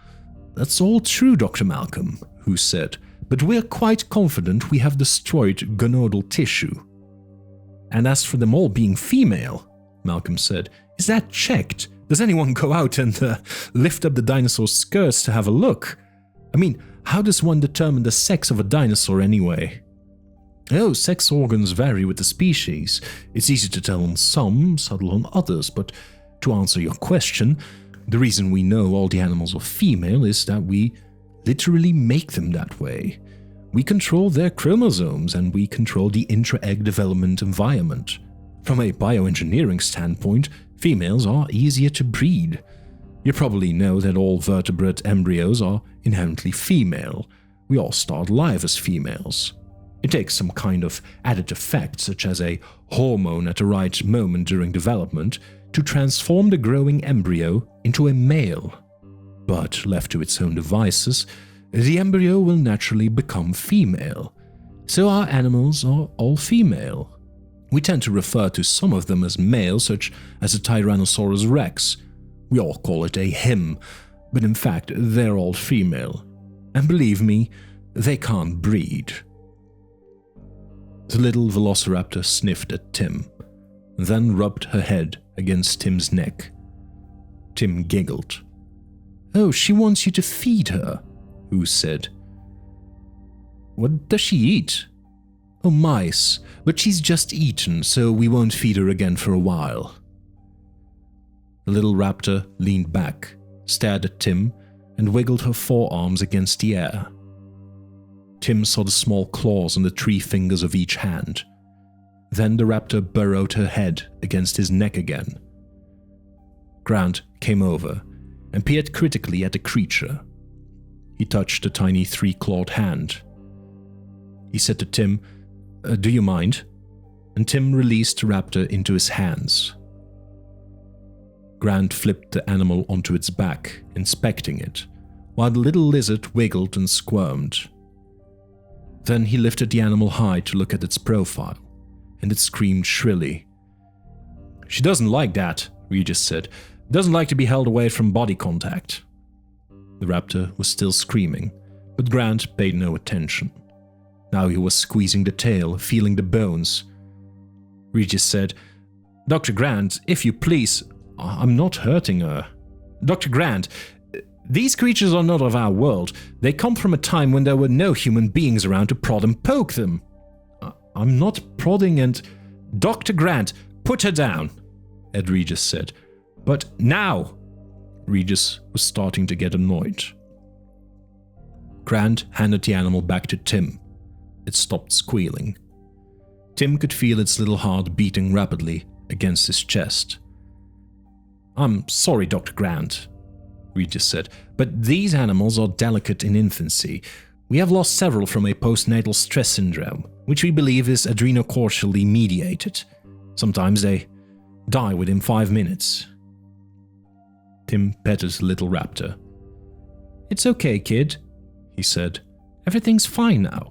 S1: "That's all true, Dr. Malcolm," Wu said, "but we're quite confident we have destroyed gonadal tissue." "And as for them all being female," Malcolm said, "is that checked? Does anyone go out and lift up the dinosaur's skirts to have a look? I mean, how does one determine the sex of a dinosaur anyway?" "Oh, sex organs vary with the species. It's easy to tell on some, subtle on others, but to answer your question, the reason we know all the animals are female is that we literally make them that way. We control their chromosomes and we control the intra-egg development environment. From a bioengineering standpoint, females are easier to breed. You probably know that all vertebrate embryos are inherently female. We all start live as females. It takes some kind of added effect, such as a hormone at the right moment during development, to transform the growing embryo into a male. But left to its own devices, the embryo will naturally become female. So our animals are all female. We tend to refer to some of them as male, such as a Tyrannosaurus rex. We all call it a him, but in fact they're all female. And believe me, they can't breed. The little velociraptor sniffed at Tim, then rubbed her head against Tim's neck. Tim giggled. "Oh, she wants you to feed her," Wu said. "What does she eat?" "Oh, mice, but she's just eaten, so we won't feed her again for a while." The little raptor leaned back, stared at Tim, and wiggled her forearms against the air. Tim saw the small claws on the 3 fingers of each hand. Then the raptor burrowed her head against his neck again. Grant came over and peered critically at the creature. He touched the tiny 3-clawed hand. He said to Tim, "Do you mind?" And Tim released the raptor into his hands. Grant flipped the animal onto its back, inspecting it, while the little lizard wiggled and squirmed. Then he lifted the animal high to look at its profile, and it screamed shrilly. "She doesn't like that," Regis said. "Doesn't like to be held away from body contact." The raptor was still screaming, but Grant paid no attention. Now he was squeezing the tail, feeling the bones. Regis said, "Dr. Grant, if you please, I'm not hurting her. Dr. Grant, these creatures are not of our world. They come from a time when there were no human beings around to prod and poke them." "I'm not prodding and—" "Dr. Grant, put her down," Ed Regis said. "But now!" Regis was starting to get annoyed. Grant handed the animal back to Tim. It stopped squealing. Tim could feel its little heart beating rapidly against his chest. "I'm sorry, Dr. Grant," Regis said, "but these animals are delicate in infancy. We have lost several from a postnatal stress syndrome, which we believe is adrenocortially mediated. Sometimes they die within 5 minutes. Tim petted the little raptor. "It's okay, kid," he said. "Everything's fine now."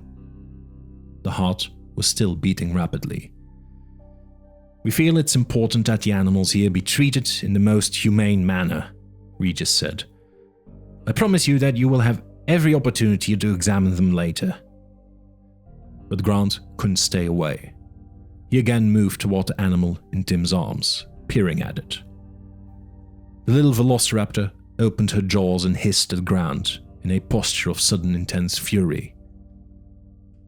S1: The heart was still beating rapidly. "We feel it's important that the animals here be treated in the most humane manner," Regis said. "I promise you that you will have every opportunity to examine them later." But Grant couldn't stay away. He again moved toward the animal in Tim's arms, peering at it. The little velociraptor opened her jaws and hissed at Grant in a posture of sudden intense fury.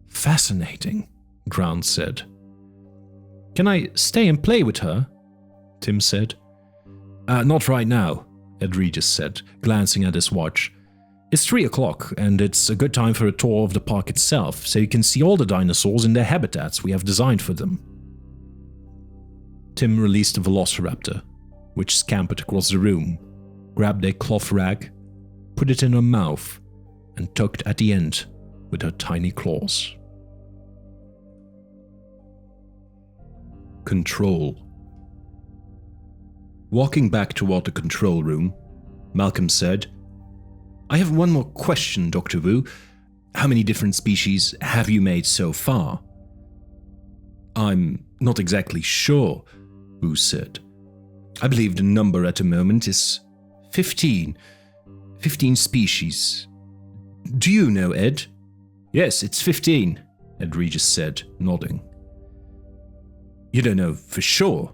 S1: "Fascinating," Grant said. "Can I stay and play with her?" Tim said. Not right now," Ed Regis said, glancing at his watch. "It's 3 o'clock, and it's a good time for a tour of the park itself, so you can see all the dinosaurs in their habitats we have designed for them." Tim released the velociraptor, which scampered across the room, grabbed a cloth rag, put it in her mouth, and tugged at the end with her tiny claws. Control. Walking back toward the control room, Malcolm said, "I have one more question, Dr. Wu. How many different species have you made so far?" "I'm not exactly sure," Wu said. "I believe the number at the moment is 15. 15 species. Do you know, Ed?" "Yes, it's 15, Ed Regis said, nodding. "You don't know for sure?"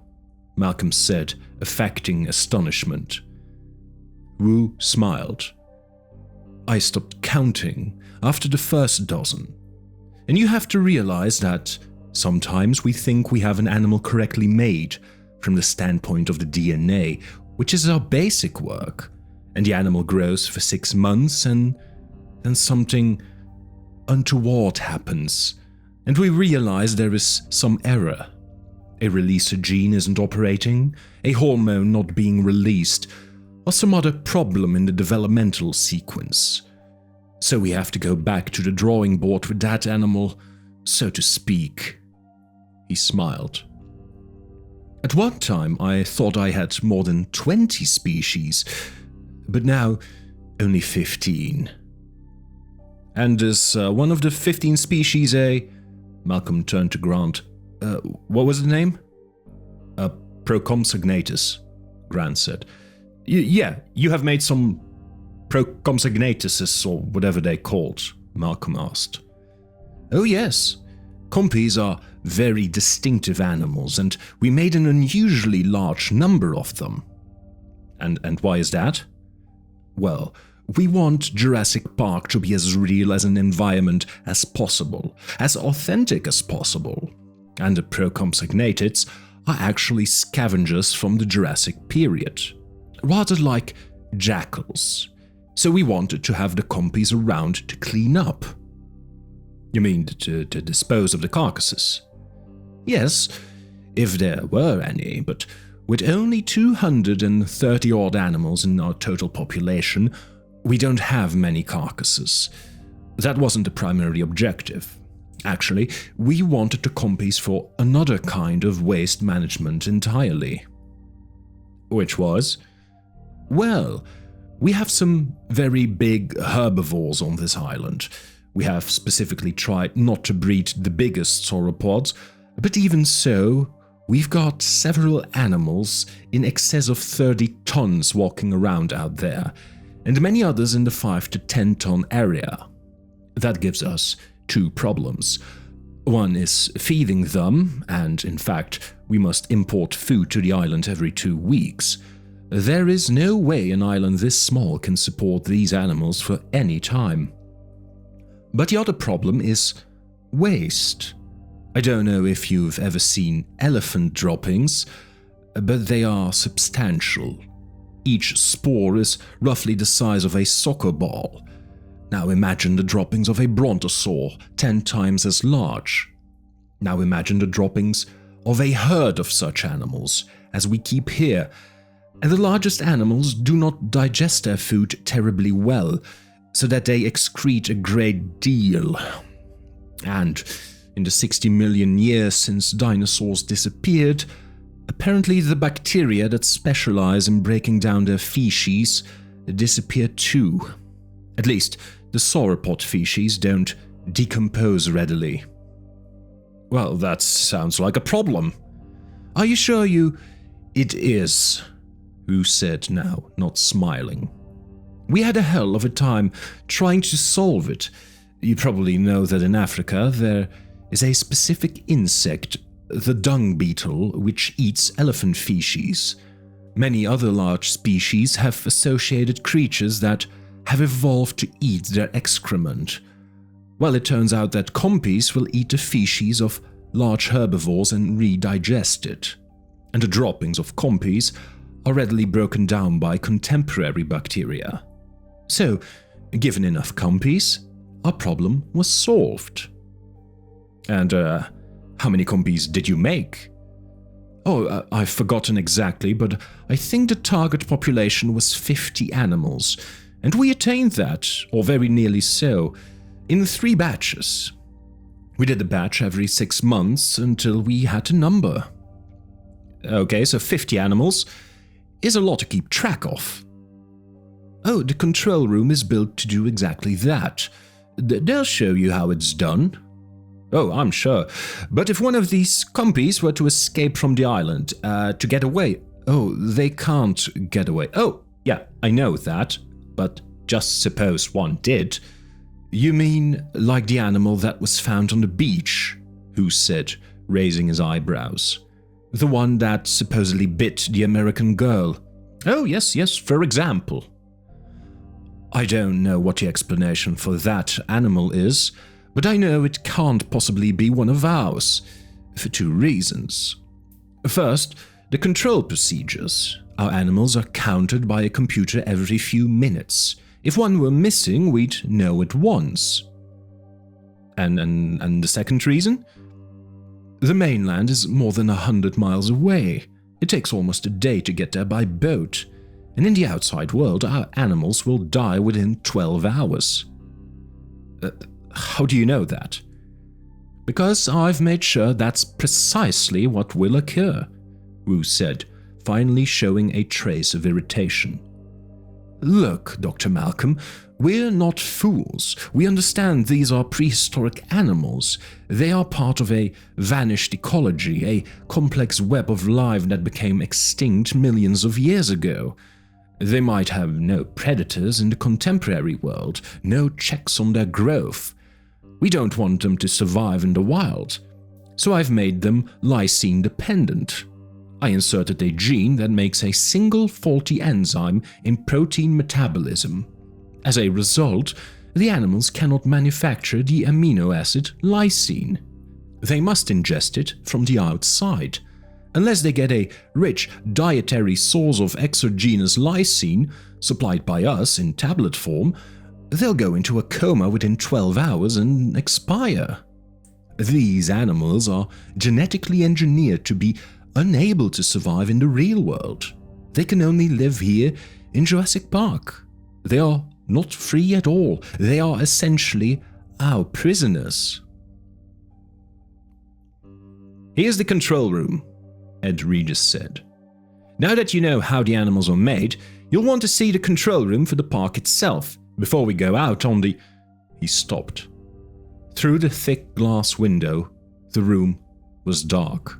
S1: Malcolm said, affecting astonishment. Wu smiled. "I stopped counting after the first dozen. And you have to realize that sometimes we think we have an animal correctly made from the standpoint of the DNA, which is our basic work, and the animal grows for 6 months and then something untoward happens, and we realize there is some error. A releaser gene isn't operating, a hormone not being released, or some other problem in the developmental sequence. So we have to go back to the drawing board with that animal, so to speak." He smiled. "At one time I thought I had more than 20 species, but now only 15. "And is one of the 15 species a—" Malcolm turned to Grant. What was the name? Proconsignatus, Grant said. Yeah, you have made some proconsignatuses or whatever they're called, Malcolm asked. Oh yes, compies are very distinctive animals, and we made an unusually large number of them. And why is that? Well, we want Jurassic Park to be as real as an environment as possible, as authentic as possible. And the proconsignateds are actually scavengers from the Jurassic period, rather like jackals. So we wanted to have the compies around to clean up. You mean to dispose of the carcasses? Yes, if there were any, but with only 230-odd animals in our total population, we don't have many carcasses. That wasn't the primary objective. Actually, we wanted the compies for another kind of waste management entirely. Which was? Well, we have some very big herbivores on this island. We have specifically tried not to breed the biggest sauropods, but even so, we've got several animals in excess of 30 tons walking around out there, and many others in the 5 to 10 ton area. That gives us two problems. One is feeding them, and in fact, we must import food to the island every 2 weeks. There is no way an island this small can support these animals for any time. But the other problem is waste. I don't know if you've ever seen elephant droppings, but they are substantial. Each spore is roughly the size of a soccer ball. Now imagine the droppings of a brontosaur 10 times as large. Now imagine the droppings of a herd of such animals, as we keep here. And the largest animals do not digest their food terribly well, so that they excrete a great deal. And in the 60 million years since dinosaurs disappeared, apparently the bacteria that specialize in breaking down their feces disappeared too. At least, the sauropod feces don't decompose readily. Well, that sounds like a problem. Are you sure It is, Wu said now, not smiling. We had a hell of a time trying to solve it. You probably know that in Africa there is a specific insect, the dung beetle, which eats elephant feces. Many other large species have associated creatures that have evolved to eat their excrement. Well, it turns out that compies will eat the feces of large herbivores and redigest it. And the droppings of compies are readily broken down by contemporary bacteria. So, given enough compies, our problem was solved. And, how many compies did you make? Oh, I've forgotten exactly, but I think the target population was 50 animals, and we attained that, or very nearly so, in 3 batches. We did a batch every 6 months until we had a number. Okay, so 50 animals is a lot to keep track of. Oh, the control room is built to do exactly that. They'll show you how it's done. Oh, I'm sure. But if one of these compies were to escape from the island, to get away... Oh, they can't get away. Oh, yeah, I know that. But just suppose one did. You mean like the animal that was found on the beach? Wu said, raising his eyebrows. The one that supposedly bit the American girl. Oh, yes, for example. I don't know what the explanation for that animal is, but I know it can't possibly be one of ours, for 2 reasons. First, the control procedures. Our animals are counted by a computer every few minutes. If one were missing, we'd know at once. And the second reason? The mainland is more than 100 miles away. It takes almost a day to get there by boat. And in the outside world, our animals will die within 12 hours. How do you know that? Because I've made sure that's precisely what will occur, Wu said, finally showing a trace of irritation. Look, Dr. Malcolm, we're not fools. We understand these are prehistoric animals. They are part of a vanished ecology, a complex web of life that became extinct millions of years ago. They might have no predators in the contemporary world, no checks on their growth. We don't want them to survive in the wild, so I've made them lysine dependent. I inserted a gene that makes a single faulty enzyme in protein metabolism. As a result, the animals cannot manufacture the amino acid lysine. They must ingest it from the outside. Unless they get a rich dietary source of exogenous lysine, supplied by us in tablet form, they'll go into a coma within 12 hours and expire. These animals are genetically engineered to be unable to survive in the real world. They can only live here in Jurassic Park. They are not free at all. They are essentially our prisoners. Here's the control room, Ed Regis said. Now that you know how the animals are made, you'll want to see the control room for the park itself before we go out on the... He stopped. Through the thick glass window, the room was dark.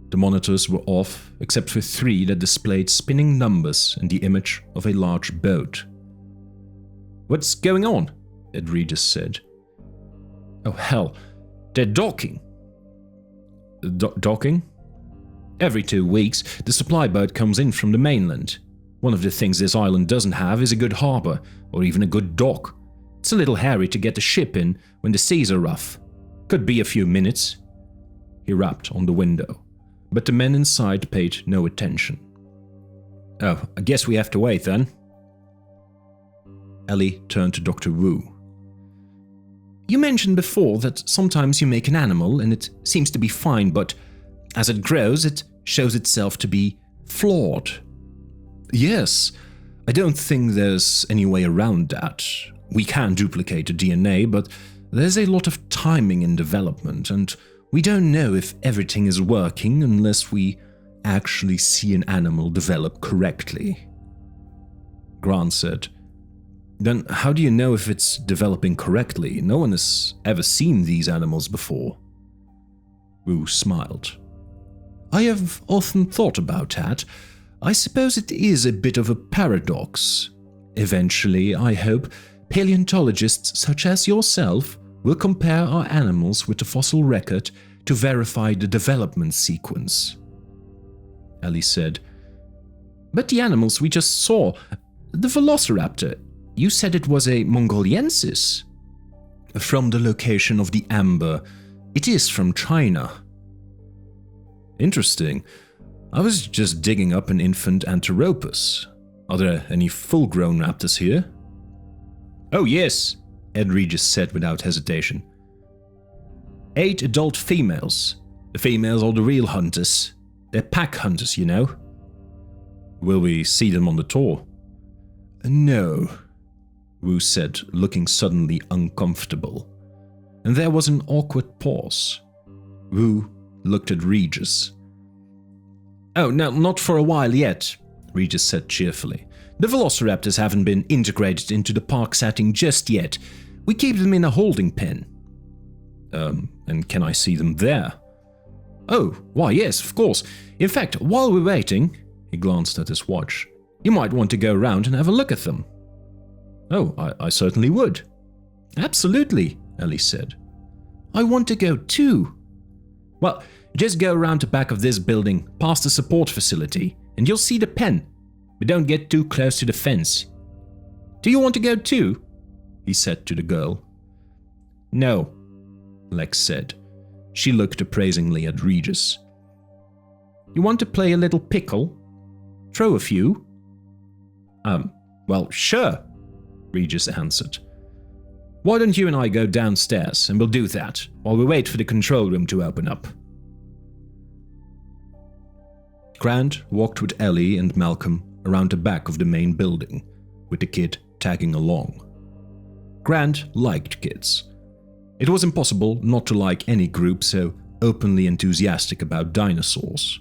S1: The monitors were off, except for 3 that displayed spinning numbers and the image of a large boat. What's going on? Ed Regis said. Oh hell, they're docking. Docking? Every 2 weeks, the supply boat comes in from the mainland. One of the things this island doesn't have is a good harbor, or even a good dock. It's a little hairy to get the ship in when the seas are rough. Could be a few minutes. He rapped on the window, but the men inside paid no attention. Oh, I guess we have to wait then. Ellie turned to Dr. Wu. You mentioned before that sometimes you make an animal and it seems to be fine, but as it grows, it shows itself to be flawed. Yes, I don't think there's any way around that. We can duplicate the DNA, but there's a lot of timing in development, and we don't know if everything is working unless we actually see an animal develop correctly. Grant said, Then how do you know if it's developing correctly? No one has ever seen these animals before. Wu smiled. I have often thought about that. I suppose it is a bit of a paradox. Eventually, I hope, paleontologists such as yourself will compare our animals with the fossil record to verify the development sequence. Ellie said, But the animals we just saw, the velociraptor, you said it was a Mongoliensis. From the location of the amber, it is from China. Interesting. I was just digging up an infant Anthropus. Are there any full-grown raptors here? Oh yes, Ed Regis said without hesitation. 8 adult females. The females are the real hunters. They're pack hunters, you know. Will we see them on the tour? No, Wu said, looking suddenly uncomfortable. And there was an awkward pause. Wu looked at Regis. Oh, no, not for a while yet, Regis said cheerfully. The velociraptors haven't been integrated into the park setting just yet. We keep them in a holding pen. And can I see them there? Oh, why yes, of course. In fact, while we're waiting, he glanced at his watch, you might want to go around and have a look at them. Oh, I certainly would. Absolutely, Ellie said. I want to go too. Well, just go around the back of this building, past the support facility, and you'll see the pen. But don't get too close to the fence. Do you want to go too? He said to the girl. No, Lex said. She looked appraisingly at Regis. You want to play a little pickle? Throw a few? Well, sure, Regis answered. Why don't you and I go downstairs, and we'll do that, while we wait for the control room to open up. Grant walked with Ellie and Malcolm around the back of the main building, with the kid tagging along. Grant liked kids. It was impossible not to like any group so openly enthusiastic about dinosaurs.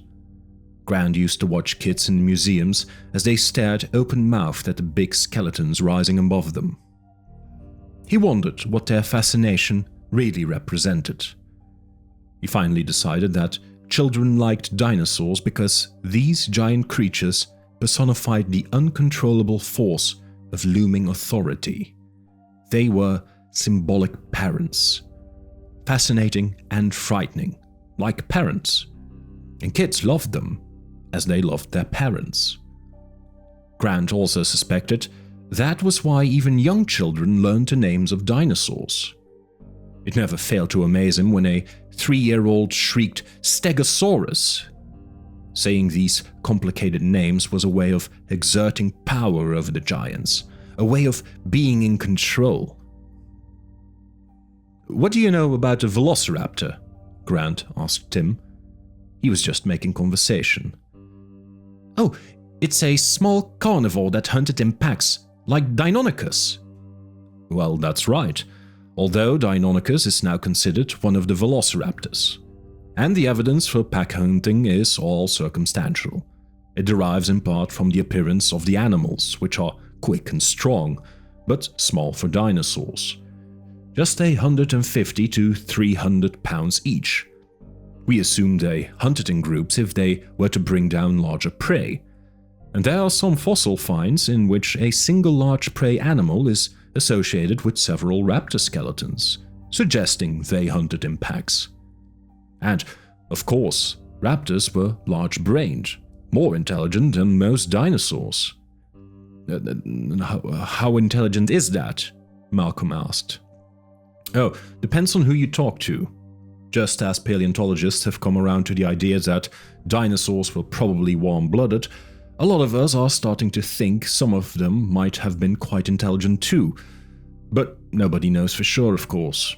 S1: Grant used to watch kids in museums as they stared open-mouthed at the big skeletons rising above them. He wondered what their fascination really represented. He finally decided that children liked dinosaurs because these giant creatures personified the uncontrollable force of looming authority. They were symbolic parents, fascinating and frightening, like parents, and kids loved them as they loved their parents. Grant also suspected that was why even young children learned the names of dinosaurs. It never failed to amaze him when a 3-year-old shrieked Stegosaurus. Saying these complicated names was a way of exerting power over the giants, a way of being in control. "What do you know about a velociraptor?" Grant asked Tim. He was just making conversation. "Oh, it's a small carnivore that hunted in packs, like Deinonychus." "Well, that's right, although Deinonychus is now considered one of the velociraptors. And the evidence for pack hunting is all circumstantial. It derives in part from the appearance of the animals, which are quick and strong, but small for dinosaurs. Just 150 to 300 pounds each. We assume they hunted in groups if they were to bring down larger prey. And there are some fossil finds in which a single large prey animal is associated with several raptor skeletons, suggesting they hunted in packs. And, of course, raptors were large-brained, more intelligent than most dinosaurs." How intelligent is that?" Malcolm asked. "Oh, depends on who you talk to. Just as paleontologists have come around to the idea that dinosaurs were probably warm-blooded, a lot of us are starting to think some of them might have been quite intelligent too. But nobody knows for sure, of course."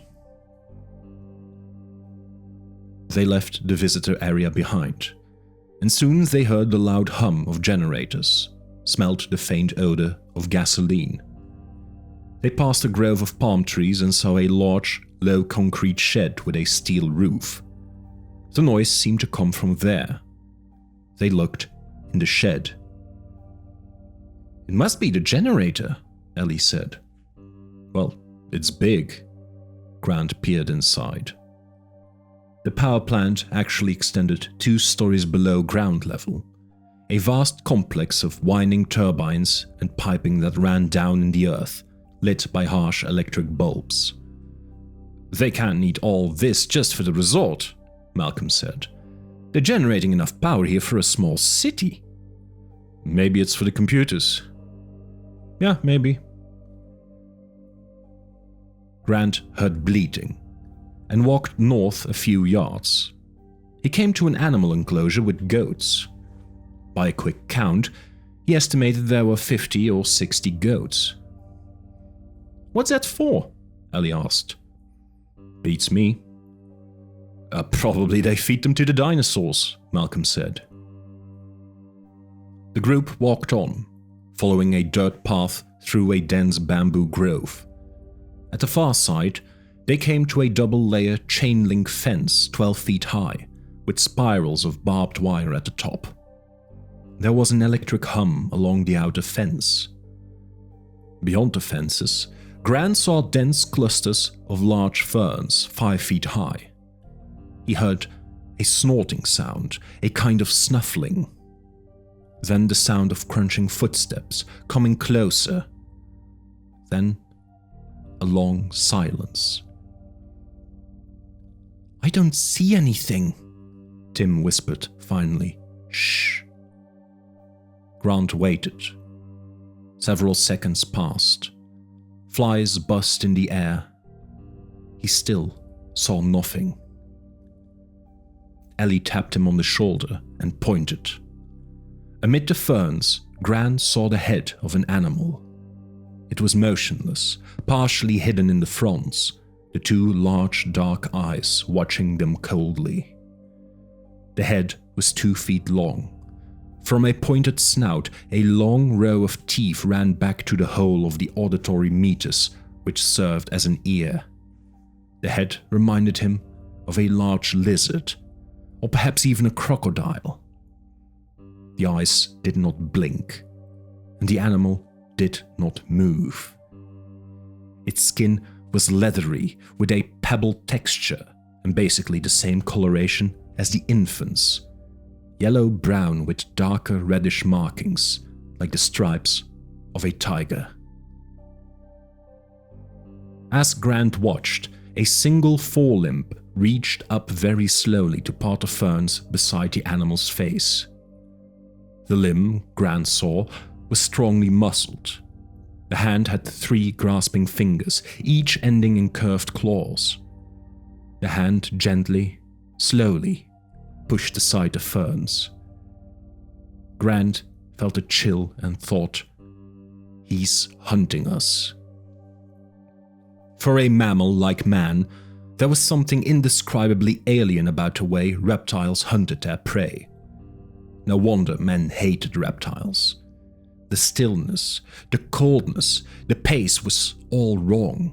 S1: They left the visitor area behind, and soon they heard the loud hum of generators, smelled the faint odor of gasoline. They passed a grove of palm trees and saw a large, low concrete shed with a steel roof. The noise seemed to come from there. They looked in the shed. "It must be the generator," Ellie said. "Well, it's big." Grant peered inside. The power plant actually extended 2 stories below ground level, a vast complex of winding turbines and piping that ran down in the earth, lit by harsh electric bulbs. "They can't need all this just for the resort," Malcolm said. "They're generating enough power here for a small city." "Maybe it's for the computers." "Yeah, maybe." Grant heard bleating and walked north a few yards. He came to an animal enclosure with goats. By a quick count, he estimated there were 50 or 60 goats. "What's that for?" Ellie asked. "Beats me." Probably they feed them to the dinosaurs," Malcolm said. The group walked on, following a dirt path through a dense bamboo grove. At the far side, they came to a double-layer chain-link fence 12 feet high, with spirals of barbed wire at the top. There was an electric hum along the outer fence. Beyond the fences, Grant saw dense clusters of large ferns 5 feet high. He heard a snorting sound, a kind of snuffling. Then the sound of crunching footsteps coming closer. Then a long silence. "I don't see anything," Tim whispered finally. "Shh." Grant waited. Several seconds passed. Flies buzzed in the air. He still saw nothing. Ellie tapped him on the shoulder and pointed. Amid the ferns, Grant saw the head of an animal. It was motionless, partially hidden in the fronds, the 2 large dark eyes watching them coldly. The head was 2 feet long. From a pointed snout, a long row of teeth ran back to the hole of the auditory meatus, which served as an ear. The head reminded him of a large lizard, or perhaps even a crocodile. The eyes did not blink, and the animal did not move. Its skin was leathery with a pebble texture and basically the same coloration as the infant's, yellow-brown with darker reddish markings like the stripes of a tiger. As Grant watched, a single forelimb reached up very slowly to part the ferns beside the animal's face. The limb, Grant saw, was strongly muscled. The hand had 3 grasping fingers, each ending in curved claws. The hand gently, slowly, pushed aside the ferns. Grant felt a chill and thought, "He's hunting us." For a mammal like man, there was something indescribably alien about the way reptiles hunted their prey. No wonder men hated reptiles. The stillness, the coldness, the pace was all wrong.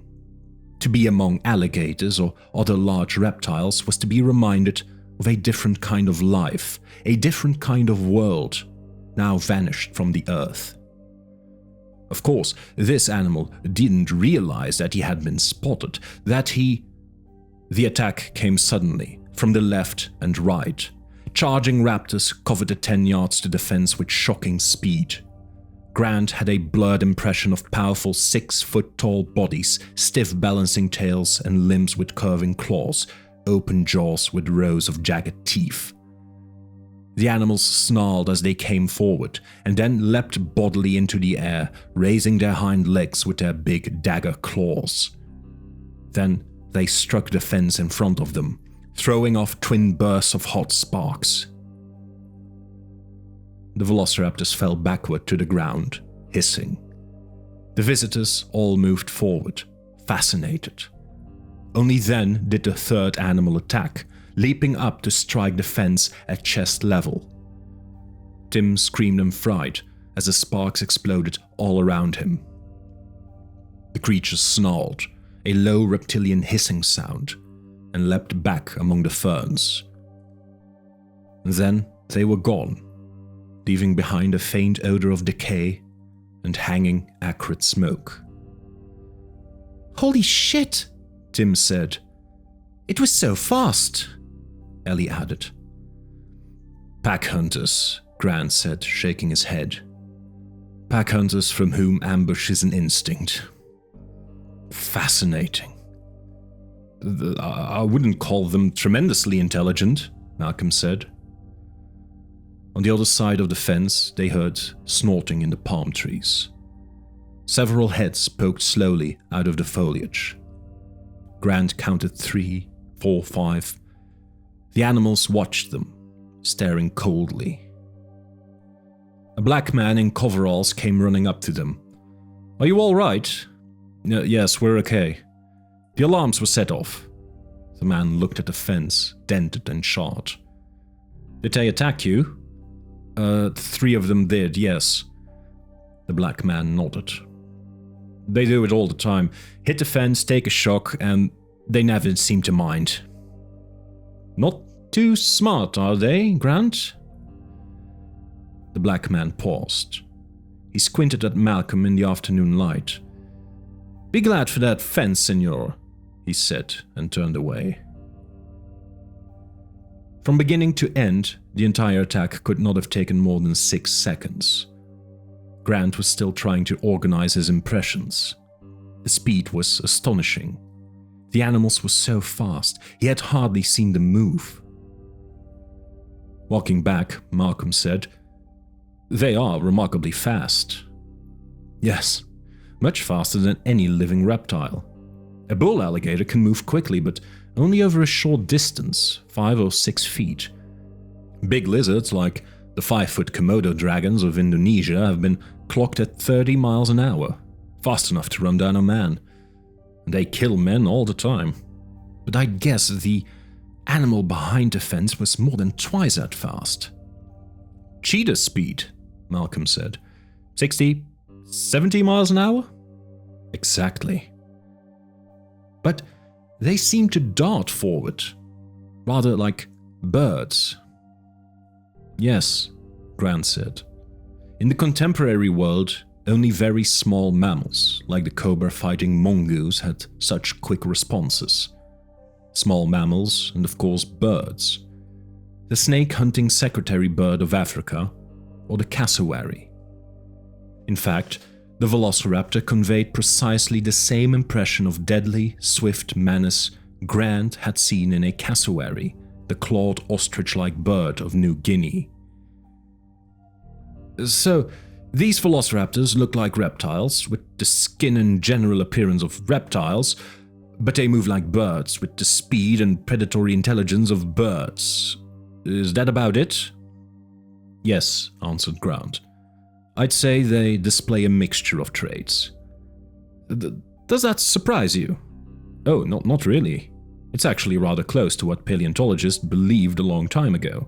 S1: To be among alligators or other large reptiles was to be reminded of a different kind of life, a different kind of world, now vanished from the earth. Of course, this animal didn't realize that he had been spotted, The attack came suddenly, from the left and right. Charging raptors covered the 10 yards to the fence with shocking speed. Grant had a blurred impression of powerful 6-foot-tall bodies, stiff balancing tails and limbs with curving claws, open jaws with rows of jagged teeth. The animals snarled as they came forward, and then leapt bodily into the air, raising their hind legs with their big dagger claws. Then they struck the fence in front of them, throwing off twin bursts of hot sparks. The velociraptors fell backward to the ground, hissing. The visitors all moved forward, fascinated. Only then did the third animal attack, leaping up to strike the fence at chest level. Tim screamed in fright as the sparks exploded all around him. The creature snarled, a low reptilian hissing sound, and leapt back among the ferns. Then they were gone, leaving behind a faint odor of decay and hanging acrid smoke.
S2: "Holy shit," Tim said. "It was so fast," Ellie added.
S1: "Pack hunters," Grant said, shaking his head. "Pack hunters from whom ambush is an instinct. Fascinating." "I wouldn't call them tremendously intelligent," Malcolm said. On the other side of the fence, they heard snorting in the palm trees. Several heads poked slowly out of the foliage. Grant counted 3, 4, 5. The animals watched them, staring coldly. A black man in coveralls came running up to them. "Are you all right?" "Yes, we're okay. The alarms were set off." The man looked at the fence, dented and charred. "Did they attack you?" 3 of them did, yes." The black man nodded. "They do it all the time. Hit the fence, take a shock, and they never seem to mind." "Not too smart, are they, Grant?" The black man paused. He squinted at Malcolm in the afternoon light. "Be glad for that fence, senor," he said, and turned away. From beginning to end, the entire attack could not have taken more than 6 seconds. Grant was still trying to organize his impressions. The speed was astonishing. The animals were so fast, he had hardly seen them move. Walking back, Malcolm said, "They are remarkably fast." "Yes, much faster than any living reptile. A bull alligator can move quickly, but only over a short distance, 5 or 6 feet. Big lizards like the 5-foot Komodo dragons of Indonesia have been clocked at 30 miles an hour, fast enough to run down a man. They kill men all the time. But I guess the animal behind the fence was more than twice that fast." "Cheetah speed," Malcolm said. 60, 70 miles an hour?" "Exactly." "But they seem to dart forward, rather like birds." "Yes, Grant said. In the contemporary world, only very small mammals, like the cobra-fighting mongoose, had such quick responses. Small mammals, and of course birds. The snake-hunting secretary bird of Africa, or the cassowary. In fact, the velociraptor conveyed precisely the same impression of deadly, swift menace Grant had seen in a cassowary, the clawed ostrich-like bird of New Guinea. So, these velociraptors look like reptiles, with the skin and general appearance of reptiles, but they move like birds, with the speed and predatory intelligence of birds. Is that about it? Yes, answered Grant. I'd say they display a mixture of traits. Does that surprise you? Oh, not really. It's actually rather close to what paleontologists believed a long time ago.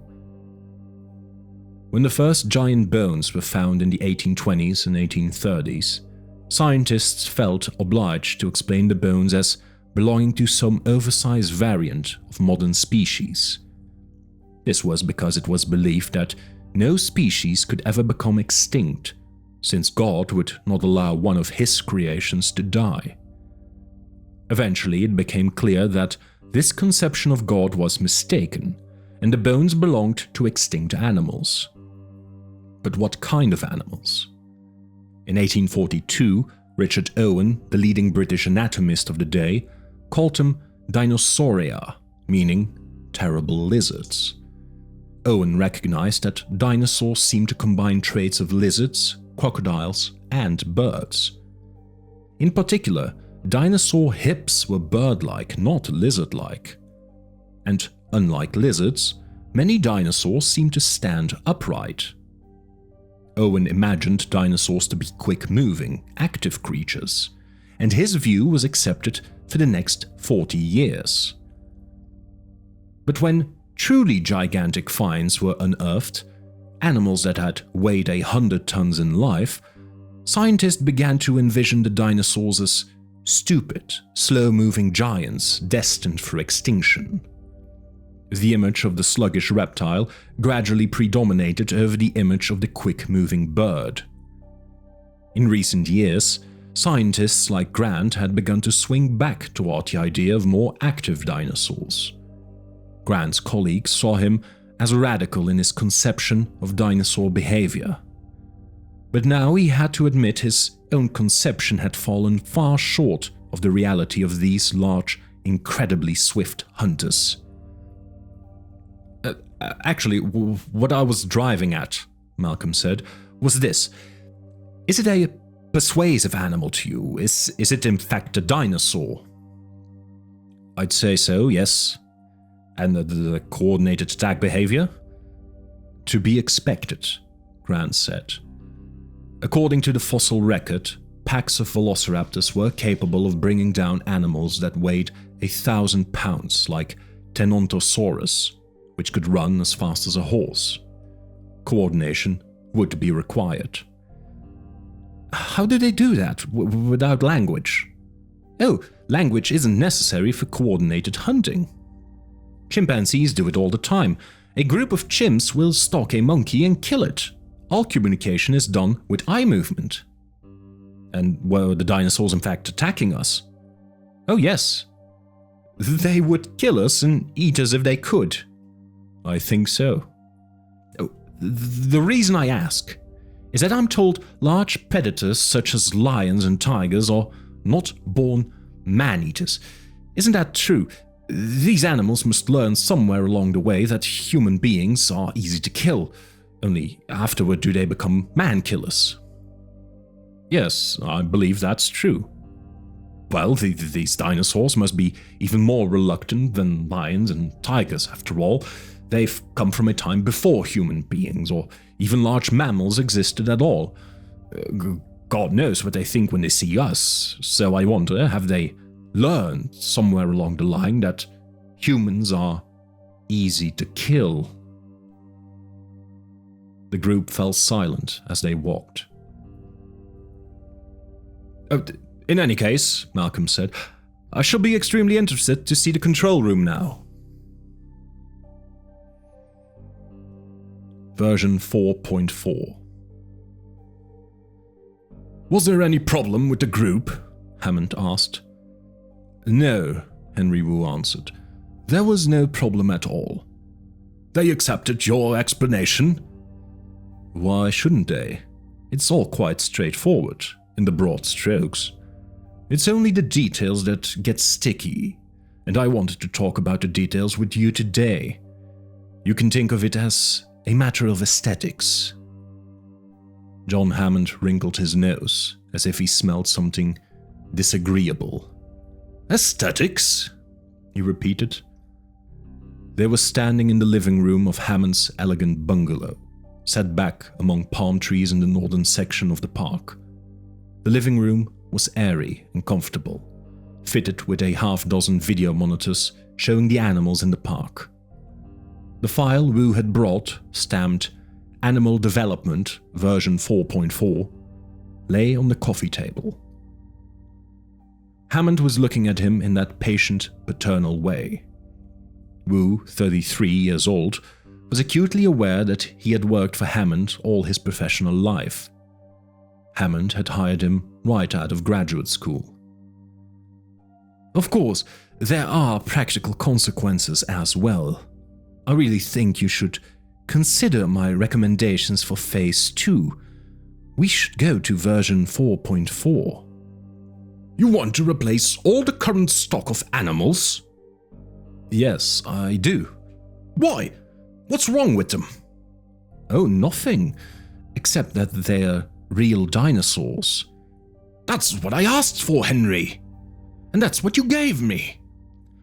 S1: When the first giant bones were found in the 1820s and 1830s, scientists felt obliged to explain the bones as belonging to some oversized variant of modern species. This was because it was believed that no species could ever become extinct, since God would not allow one of his creations to die. Eventually, it became clear that this conception of God was mistaken, and the bones belonged to extinct animals. But what kind of animals? In 1842, Richard Owen, the leading British anatomist of the day, called them dinosauria, meaning terrible lizards. Owen recognized that dinosaurs seemed to combine traits of lizards, crocodiles, and birds. In particular, dinosaur hips were bird-like, not lizard-like. And unlike lizards, many dinosaurs seemed to stand upright. Owen imagined dinosaurs to be quick-moving, active creatures, and his view was accepted for the next 40 years. But when truly gigantic finds were unearthed, animals that had weighed 100 tons in life, scientists began to envision the dinosaurs as stupid, slow-moving giants destined for extinction. The image of the sluggish reptile gradually predominated over the image of the quick-moving bird. In recent years, scientists like Grant had begun to swing back toward the idea of more active dinosaurs. Grant's colleagues saw him as radical in his conception of dinosaur behavior. But now he had to admit his own conception had fallen far short of the reality of these large, incredibly swift hunters. Actually, what I was driving at, Malcolm said, was this. Is it a persuasive animal to you? Is it in fact a dinosaur? I'd say so, yes. And the coordinated attack behavior? To be expected, Grant said. According to the fossil record, packs of velociraptors were capable of bringing down animals that weighed 1,000 pounds, like Tenontosaurus, which could run as fast as a horse. Coordination would be required. How do they do that without language? Oh, language isn't necessary for coordinated hunting. Chimpanzees do it all the time. A group of chimps will stalk a monkey and kill it. All communication is done with eye movement. And were the dinosaurs in fact attacking us? Oh yes. They would kill us and eat us if they could. I think so. Oh, the reason I ask is that I'm told large predators such as lions and tigers are not born man-eaters. Isn't that true? These animals must learn somewhere along the way that human beings are easy to kill. Only afterward do they become man-killers. Yes, I believe that's true. Well, these dinosaurs must be even more reluctant than lions and tigers, after all. They've come from a time before human beings, or even large mammals existed at all. God knows what they think when they see us, so I wonder, have they learned somewhere along the line that humans are easy to kill? The group fell silent as they walked. In any case, Malcolm said, I shall be extremely interested to see the control room now. version 4.4. Was there any problem with the group? Hammond asked. No, Henry Wu answered. There was no problem at all. They accepted your explanation? Why shouldn't they? It's all quite straightforward, in the broad strokes. It's only the details that get sticky, and I wanted to talk about the details with you today. You can think of it as a matter of aesthetics. John Hammond wrinkled his nose, as if he smelled something disagreeable. Aesthetics? He repeated. They were standing in the living room of Hammond's elegant bungalow, set back among palm trees in the northern section of the park. The living room was airy and comfortable, fitted with a half-dozen video monitors showing the animals in the park. The file Wu had brought, stamped Animal Development version 4.4, lay on the coffee table. Hammond was looking at him in that patient, paternal way. Wu, 33 years old, was acutely aware that he had worked for Hammond all his professional life. Hammond had hired him right out of graduate school. Of course, there are practical consequences as well. I really think you should consider my recommendations for Phase 2. We should go to version 4.4. You want to replace all the current stock of animals? Yes, I do. Why? What's wrong with them? Oh, nothing. Except that they're real dinosaurs. That's what I asked for, Henry. And that's what you gave me.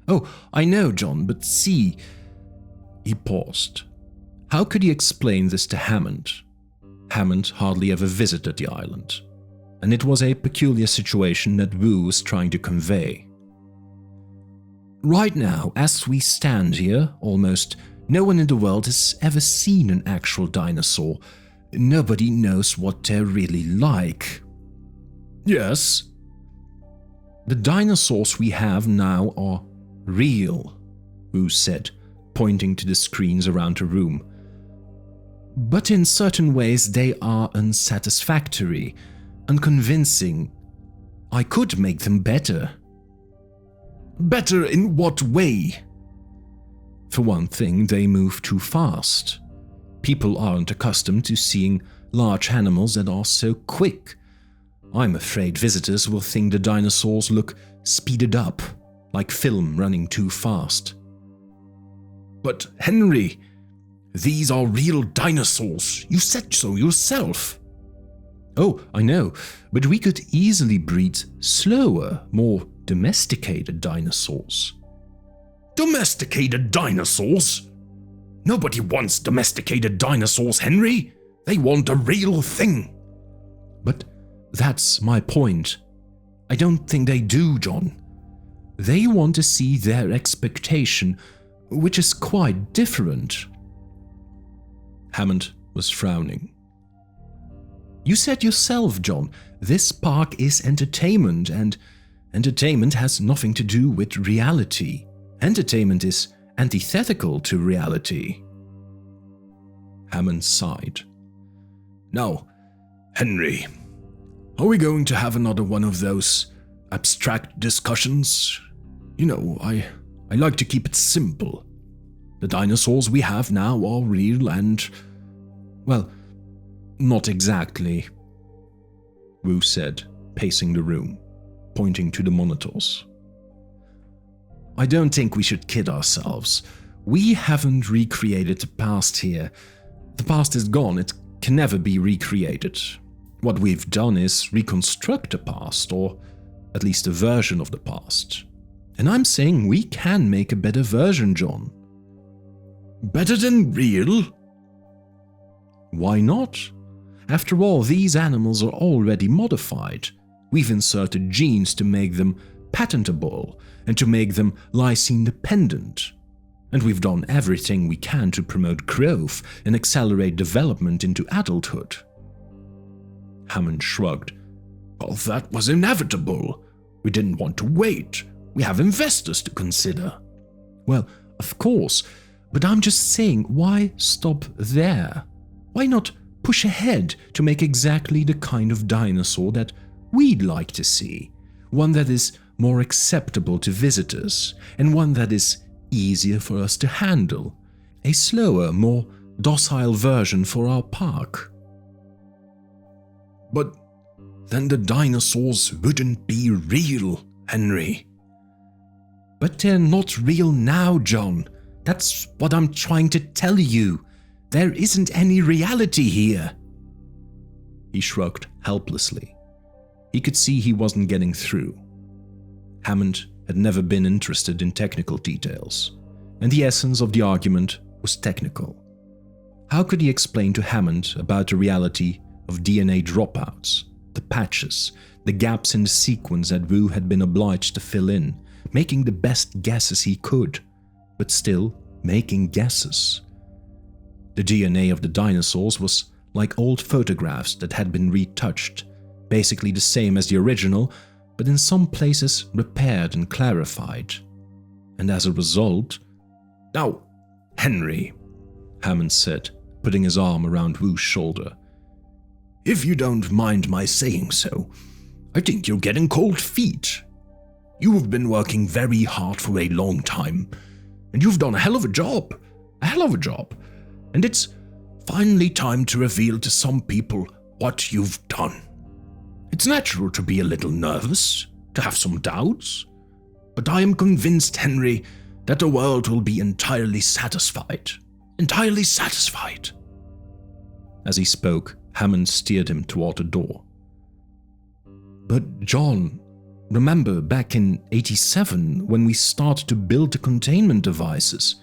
S1: Oh, I know, John, but see... He paused. How could he explain this to Hammond? Hammond hardly ever visited the island, and it was a peculiar situation that Wu was trying to convey. Right now, as we stand here, almost no one in the world has ever seen an actual dinosaur. Nobody knows what they're really like. Yes. The dinosaurs we have now are real, Wu said, pointing to the screens around the room. But in certain ways they are unsatisfactory, unconvincing. I could make them better. Better in what way? For one thing, they move too fast. People aren't accustomed to seeing large animals that are so quick. I'm afraid visitors will think the dinosaurs look speeded up, like film running too fast. But Henry, these are real dinosaurs. You said so yourself. Oh, I know, but we could easily breed slower, more domesticated dinosaurs. Domesticated dinosaurs? Nobody wants domesticated dinosaurs, Henry. They want a real thing. But that's my point. I don't think they do, John. They want to see their expectation, which is quite different. Hammond was frowning. You said yourself, John, this park is entertainment, and entertainment has nothing to do with reality. Entertainment is antithetical to reality. Hammond sighed. Now, Henry, are we going to have another one of those abstract discussions? You know, I like to keep it simple. The dinosaurs we have now are real and, well, not exactly, Wu said, pacing the room, pointing to the monitors. I don't think we should kid ourselves. We haven't recreated the past here. The past is gone, it can never be recreated. What we've done is reconstruct the past, or at least a version of the past. And I'm saying we can make a better version, John. Better than real? Why not? After all, these animals are already modified. We've inserted genes to make them patentable and to make them lysine-dependent. And we've done everything we can to promote growth and accelerate development into adulthood. Hammond shrugged. Well, that was inevitable. We didn't want to wait. We have investors to consider. Well, of course, but I'm just saying, why stop there? Why not push ahead to make exactly the kind of dinosaur that we'd like to see? One that is more acceptable to visitors, and one that is easier for us to handle. A slower, more docile version for our park.
S2: But then the dinosaurs wouldn't be real, Henry.
S1: But they're not real now, John. That's what I'm trying to tell you. There isn't any reality here.
S2: He shrugged helplessly. He could see he wasn't getting through. Hammond had never been interested in technical details, and the essence of the argument was technical. How could he explain to Hammond about the reality of DNA dropouts, the patches, the gaps in the sequence that Wu had been obliged to fill in, making the best guesses he could, but still making guesses? The DNA of the dinosaurs was like old photographs that had been retouched, basically the same as the original, but in some places repaired and clarified. And as a result...
S1: "Now, Henry," Hammond said, putting his arm around Wu's shoulder, "if you don't mind my saying so, I think you're getting cold feet. You've been working very hard for a long time, and you've done a hell of a job. And it's finally time to reveal to some people what you've done. It's natural to be a little nervous, to have some doubts, but I am convinced, Henry, that the world will be entirely satisfied. Entirely satisfied." As he spoke, Hammond steered him toward the door. "But John, remember back in '87 when we started to build the containment devices?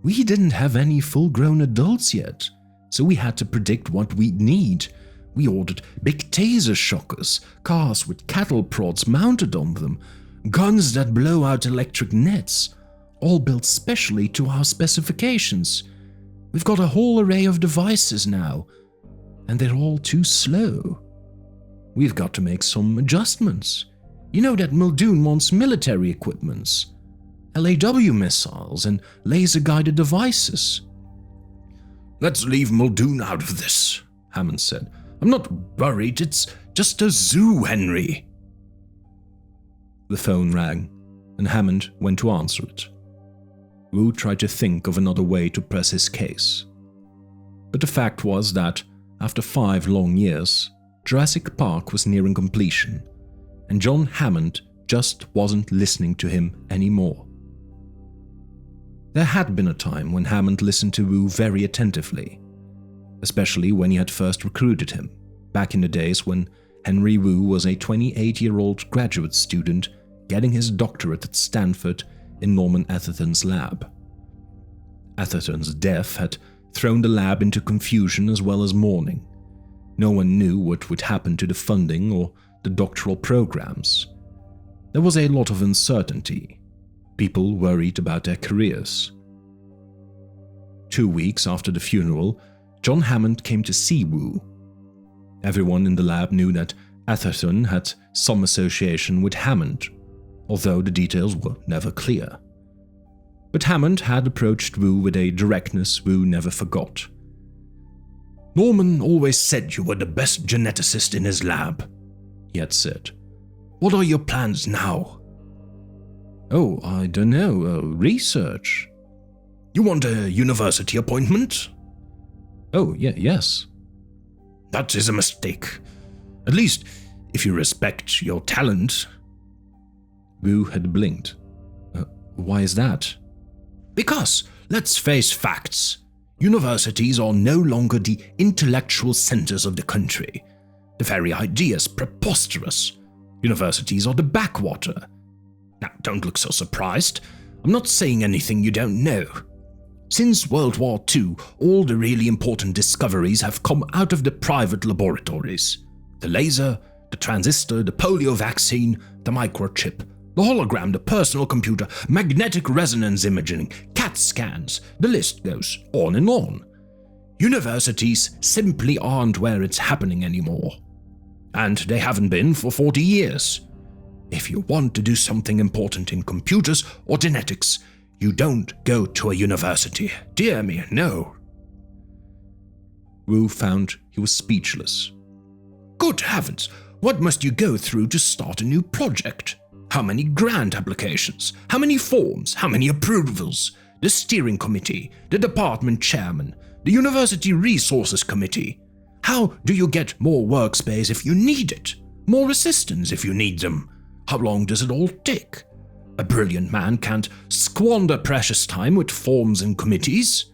S1: We didn't have any full-grown adults yet, so we had to predict what we'd need. We ordered big taser shockers, cars with cattle prods mounted on them, guns that blow out electric nets, all built specially to our specifications. We've got a whole array of devices now, and they're all too slow. We've got to make some adjustments. You know that Muldoon wants military equipments, LAW missiles and laser-guided devices." "Let's leave Muldoon out of this," Hammond said. "I'm not worried, it's just a zoo, Henry." The phone rang, and Hammond went to answer it. Wu tried to think of another way to press his case. But the fact was that, after 5 long years, Jurassic Park was nearing completion, and John Hammond just wasn't listening to him anymore. There had been a time when Hammond listened to Wu very attentively, especially when he had first recruited him, back in the days when Henry Wu was a 28-year-old graduate student getting his doctorate at Stanford in Norman Atherton's lab. Atherton's death had thrown the lab into confusion as well as mourning. No one knew what would happen to the funding or the doctoral programs. There was a lot of uncertainty. People worried about their careers. 2 weeks after the funeral, John Hammond came to see Wu. Everyone in the lab knew that Atherton had some association with Hammond, although the details were never clear. But Hammond had approached Wu with a directness Wu never forgot. "Norman always said you were the best geneticist in his lab," he had said. "What are your plans now?" "Oh, I don't know, research." "You want a university appointment?" "Oh, yes." "That is a mistake. At least, if you respect your talent." Wu had blinked. Why is that?" "Because, let's face facts. Universities are no longer the intellectual centers of the country. The very idea is preposterous. Universities are the backwater. Now, don't look so surprised. I'm not saying anything you don't know. Since World War II, all the really important discoveries have come out of the private laboratories. The laser, the transistor, the polio vaccine, the microchip, the hologram, the personal computer, magnetic resonance imaging, CAT scans, the list goes on and on. Universities simply aren't where it's happening anymore. And they haven't been for 40 years. If you want to do something important in computers or genetics, you don't go to a university. Dear me, no."
S2: Wu found he was speechless.
S1: Good heavens, what must you go through to start a new project? How many grant applications? How many forms? How many approvals? The steering committee, the department chairman, the university resources committee. How do you get more workspace if you need it? More assistants if you need them? How long does it all take? A brilliant man can't squander precious time with forms and committees.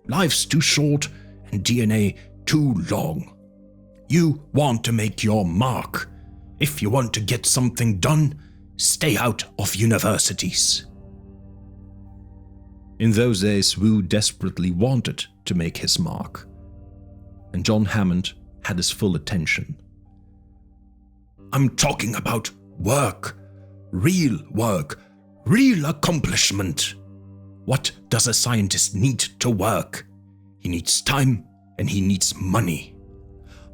S1: Life's too short and DNA too long. You want to make your mark. If you want to get something done, stay out of universities.
S2: In those days, Wu desperately wanted to make his mark, and John Hammond had his full attention.
S1: I'm talking about work, real accomplishment. What does a scientist need to work? He needs time and he needs money.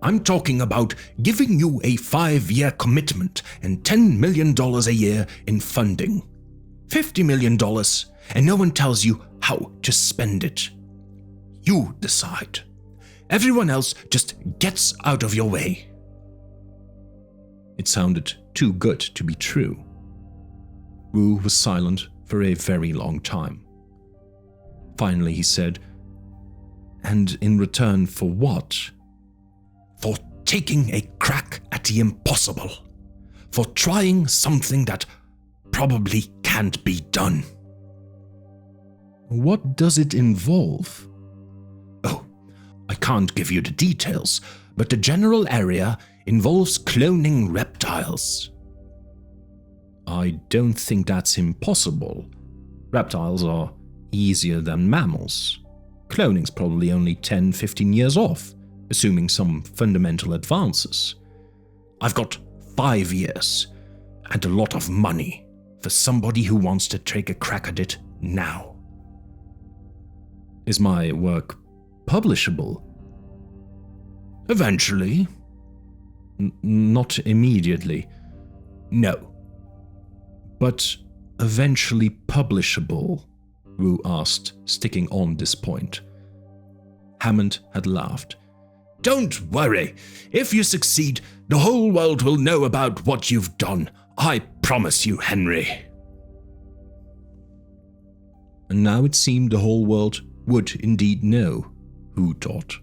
S1: I'm talking about giving you a 5-year commitment and $10 million a year in funding. $50 million, and no one tells you how to spend it. You decide. Everyone else just gets out of your way.
S2: It sounded too good to be true. Wu was silent for a very long time. Finally he said, "And in return for what?"
S1: For taking a crack at the impossible. For trying something that probably can't be done.
S2: What does it involve?
S1: Oh, I can't give you the details, but the general area involves cloning reptiles.
S2: I don't think that's impossible. Reptiles are easier than mammals. Cloning's probably only 10-15 years off, assuming some fundamental advances.
S1: I've got 5 years and a lot of money for somebody who wants to take a crack at it now.
S2: Is my work publishable?
S1: Eventually.
S2: Not immediately.
S1: No.
S2: But eventually publishable? Wu asked, sticking on this point. Hammond had laughed.
S1: Don't worry. If you succeed, the whole world will know about what you've done. I promise you, Henry.
S2: And now it seemed the whole world would indeed know, Wu thought.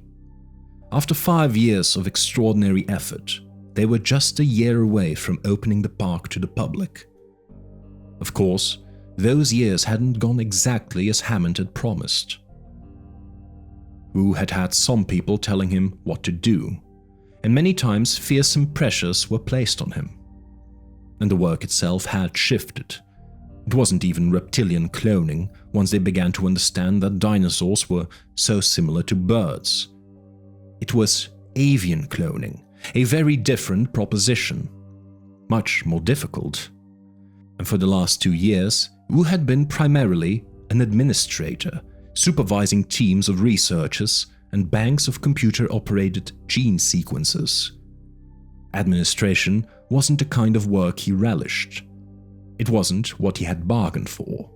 S2: After 5 years of extraordinary effort, they were just a year away from opening the park to the public. Of course, those years hadn't gone exactly as Hammond had promised. Wu had had some people telling him what to do, and many times fearsome pressures were placed on him. And the work itself had shifted. It wasn't even reptilian cloning once they began to understand that dinosaurs were so similar to birds. It was avian cloning, a very different proposition, much more difficult. And for the last 2 years, Wu had been primarily an administrator, supervising teams of researchers and banks of computer-operated gene sequences. Administration wasn't the kind of work he relished. It wasn't what he had bargained for.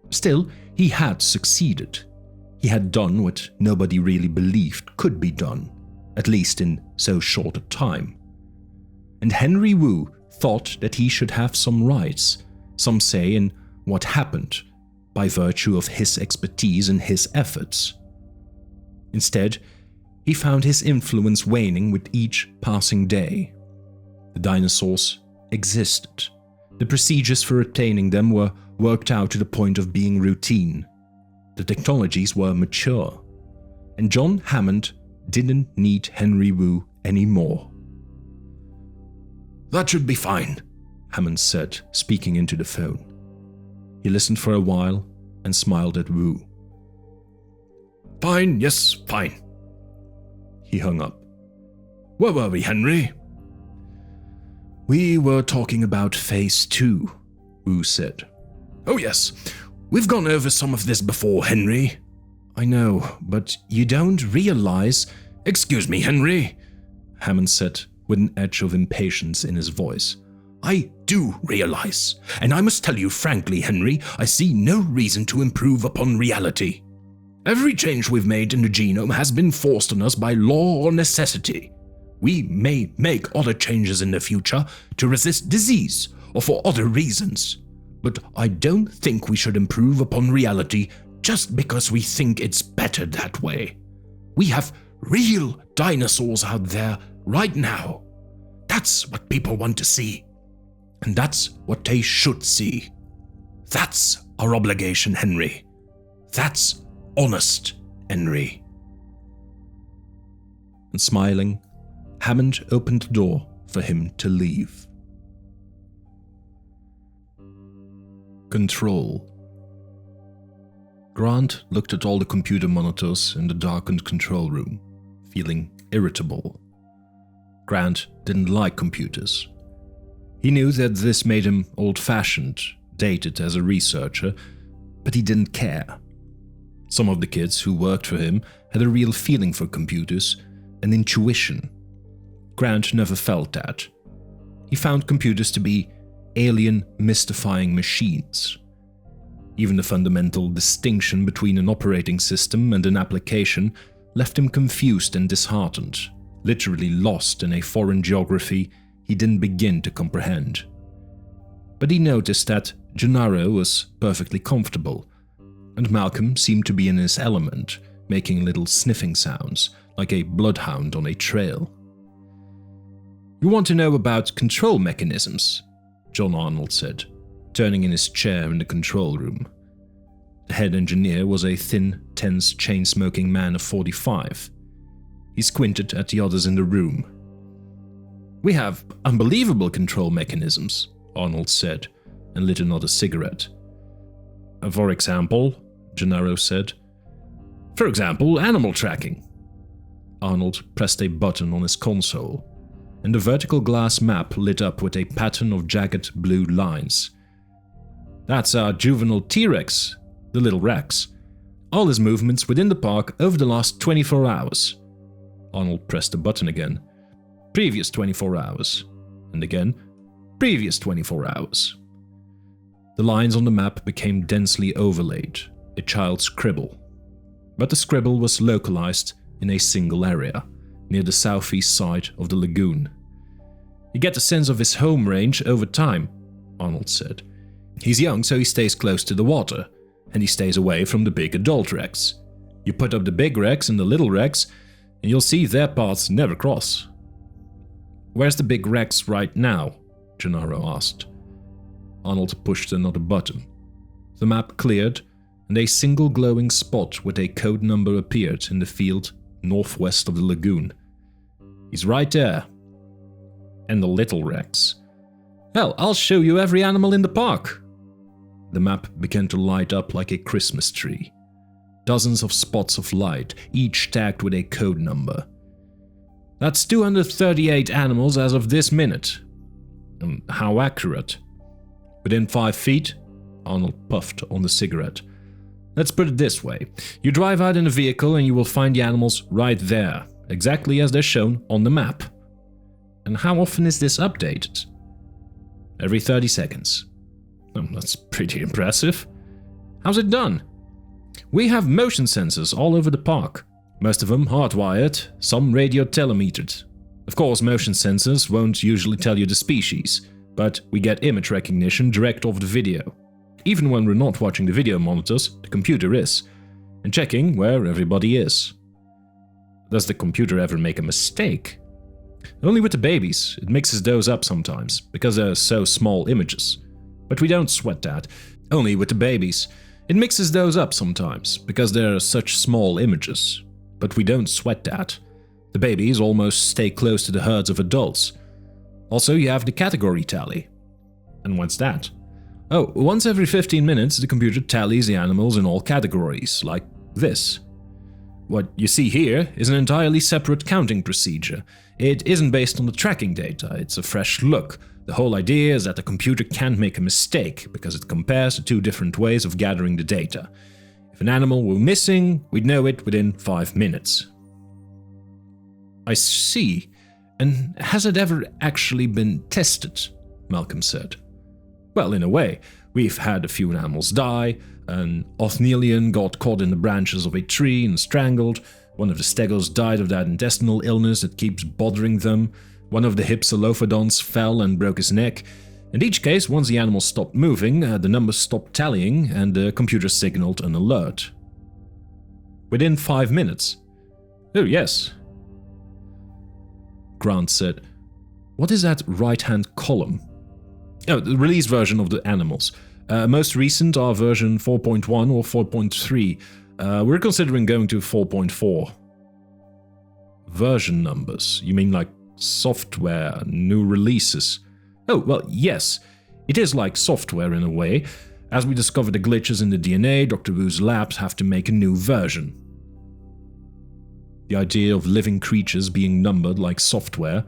S2: Still, he had succeeded. He had done what nobody really believed could be done, at least in so short a time. And Henry Wu thought that he should have some rights, some say in what happened, by virtue of his expertise and his efforts. Instead, he found his influence waning with each passing day. The dinosaurs existed. The procedures for obtaining them were worked out to the point of being routine. The technologies were mature. And John Hammond didn't need Henry Wu anymore.
S1: That should be fine,
S2: Hammond said, speaking into the phone. He listened for a while and smiled at Wu.
S1: Fine, yes, fine.
S2: He hung up.
S1: Where were we, Henry?
S2: We were talking about Phase 2, Wu said.
S1: Oh yes, we've gone over some of this before, Henry.
S2: I know, but you don't realize...
S1: Excuse me, Henry,
S2: Hammond said with an edge of impatience in his voice.
S1: I do realize, and I must tell you frankly, Henry, I see no reason to improve upon reality. Every change we've made in the genome has been forced on us by law or necessity. We may make other changes in the future to resist disease or for other reasons, but I don't think we should improve upon reality just because we think it's better that way. We have real dinosaurs out there right now. That's what people want to see. And that's what they should see. That's our obligation, Henry. That's honest, Henry.
S2: And smiling, Hammond opened the door for him to leave. Control. Grant looked at all the computer monitors in the darkened control room, feeling irritable. Grant didn't like computers. He knew that this made him old-fashioned, dated as a researcher, but he didn't care. Some of the kids who worked for him had a real feeling for computers, an intuition. Grant never felt that. He found computers to be alien, mystifying machines. Even the fundamental distinction between an operating system and an application left him confused and disheartened, literally lost in a foreign geography he didn't begin to comprehend. But he noticed that Gennaro was perfectly comfortable, and Malcolm seemed to be in his element, making little sniffing sounds, like a bloodhound on a trail. "You want to know about control mechanisms?" John Arnold said, turning in his chair in the control room. The head engineer was a thin, tense, chain-smoking man of 45. He squinted at the others in the room. "We have unbelievable control mechanisms," Arnold said, and lit another cigarette. "For example," Gennaro said. "For example, animal tracking." Arnold pressed a button on his console, and the vertical glass map lit up with a pattern of jagged blue lines. "That's our juvenile T-Rex, the little Rex. All his movements within the park over the last 24 hours. Arnold pressed the button again. "Previous 24 hours. And again, previous 24 hours. The lines on the map became densely overlaid, a child's scribble. But the scribble was localized in a single area, near the southeast side of the lagoon. "You get a sense of his home range over time," Arnold said. "He's young, so he stays close to the water, and he stays away from the big adult Rex. You put up the big Rex and the little Rex, and you'll see their paths never cross." "Where's the big Rex right now?" Gennaro asked. Arnold pushed another button. The map cleared, and a single glowing spot with a code number appeared in the field northwest of the lagoon. "He's right there." "And the little Rex?" "Hell, I'll show you every animal in the park." The map began to light up like a Christmas tree. Dozens of spots of light, each tagged with a code number. "That's 238 animals as of this minute." "How accurate?" "Within 5 feet?" Arnold puffed on the cigarette. "Let's put it this way. You drive out in a vehicle and you will find the animals right there, exactly as they're shown on the map." "And how often is this updated?" "Every 30 seconds. That's pretty impressive. How's it done?" "We have motion sensors all over the park. Most of them hardwired, some radio telemetered. Of course, motion sensors won't usually tell you the species, but we get image recognition direct off the video. Even when we're not watching the video monitors, the computer is, and checking where everybody is." "Does the computer ever make a mistake?" "Only with the babies. It mixes those up sometimes, because they're so small images. But we don't sweat that. Only with the babies. It mixes those up sometimes, because they're such small images. But we don't sweat that. The babies almost stay close to the herds of adults. Also, you have the category tally." "And what's that?" "Oh, once every 15 minutes, the computer tallies the animals in all categories, like this. What you see here is an entirely separate counting procedure. It isn't based on the tracking data, it's a fresh look. The whole idea is that the computer can't make a mistake, because it compares the two different ways of gathering the data. If an animal were missing, we'd know it within 5 minutes. "I see. And has it ever actually been tested?" Malcolm said. "Well, in a way. We've had a few animals die,
S1: An Othnelian got caught in the branches of a tree and strangled. One of the stegos died of that intestinal illness that keeps bothering them. One of the hypsilophodons fell and broke his neck. In each case, once the animal stopped moving, the numbers stopped tallying and the computer signaled an alert. Within 5 minutes. Oh, yes. Grant said, "What is that right-hand column?" Oh, the release version of the animals. Most recent are version 4.1 or 4.3. We're considering going to 4.4. Version numbers? You mean like software, new releases? Oh, well, yes. It is like software in a way. As we discover the glitches in the DNA, Dr. Wu's labs have to make a new version. The idea of living creatures being numbered like software,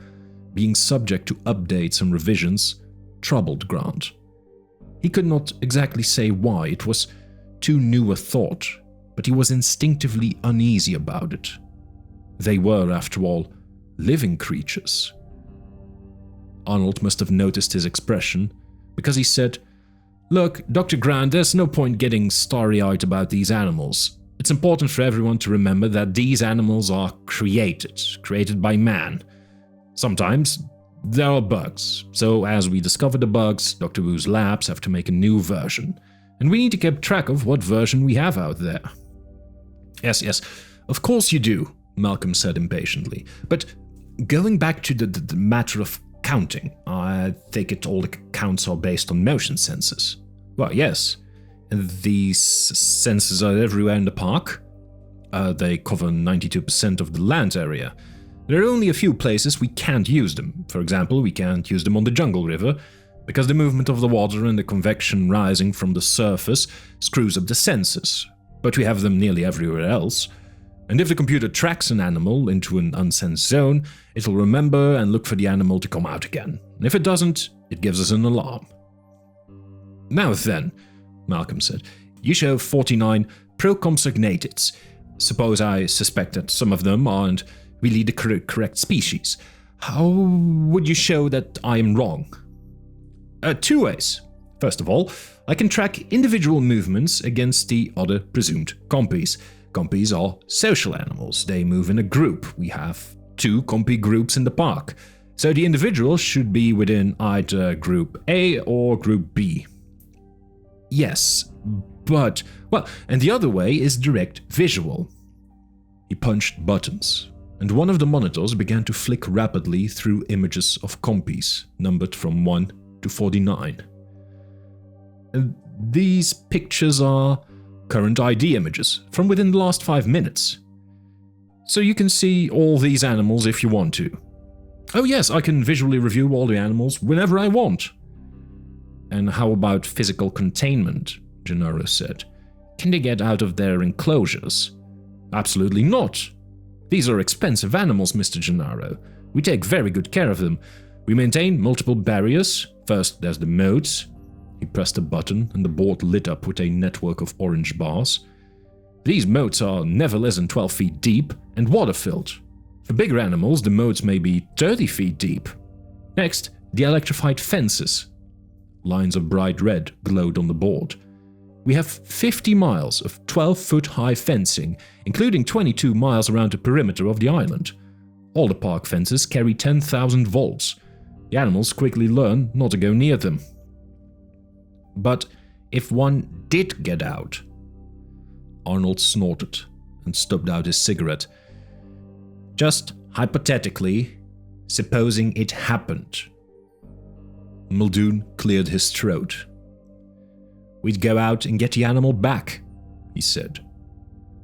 S1: being subject to updates and revisions, troubled Grant. He could not exactly say why, it was too new a thought, but he was instinctively uneasy about it. They were, after all, living creatures. Arnold must have noticed his expression, because he said, "Look, Dr. Grant, there's no point getting starry-eyed about these animals. It's important for everyone to remember that these animals are created by man. Sometimes there are bugs, so as we discover the bugs, Dr. Wu's labs have to make a new version, and we need to keep track of what version we have out there." Yes, of course you do, Malcolm said impatiently. But going back to the matter of counting, I take it all the counts are based on motion sensors. Well, yes, and these sensors are everywhere in the park. They cover 92% of the land area. There are only a few places we can't use them. For example, we can't use them on the Jungle River, because the movement of the water and the convection rising from the surface screws up the sensors. But we have them nearly everywhere else. And if the computer tracks an animal into an unsensed zone, it'll remember and look for the animal to come out again. And if it doesn't, it gives us an alarm. "Now then," Malcolm said, "you show 49 proconsignated. Suppose I suspect that some of them aren't really the correct species. How would you show that I am wrong?" 2 ways. First of all, I can track individual movements against the other presumed compies. Compies are social animals. They move in a group. We have 2 compy groups in the park. So the individual should be within either group A or group B. Yes, but... well, and the other way is direct visual. He punched buttons, and one of the monitors began to flick rapidly through images of compies, numbered from 1 to 49. And these pictures are current ID images from within the last 5 minutes. So you can see all these animals if you want to. Oh yes, I can visually review all the animals whenever I want. And how about physical containment? Gennaro said. Can they get out of their enclosures? Absolutely not. These are expensive animals, Mr. Gennaro. We take very good care of them. We maintain multiple barriers. First, there's the moats. He pressed a button and the board lit up with a network of orange bars. These moats are never less than 12 feet deep and water-filled. For bigger animals, the moats may be 30 feet deep. Next, the electrified fences. Lines of bright red glowed on the board. We have 50 miles of 12-foot-high fencing, including 22 miles around the perimeter of the island. All the park fences carry 10,000 volts. The animals quickly learn not to go near them. But if one did get out... Arnold snorted and stubbed out his cigarette. Just hypothetically, supposing it happened. Muldoon cleared his throat. We'd go out and get the animal back, he said.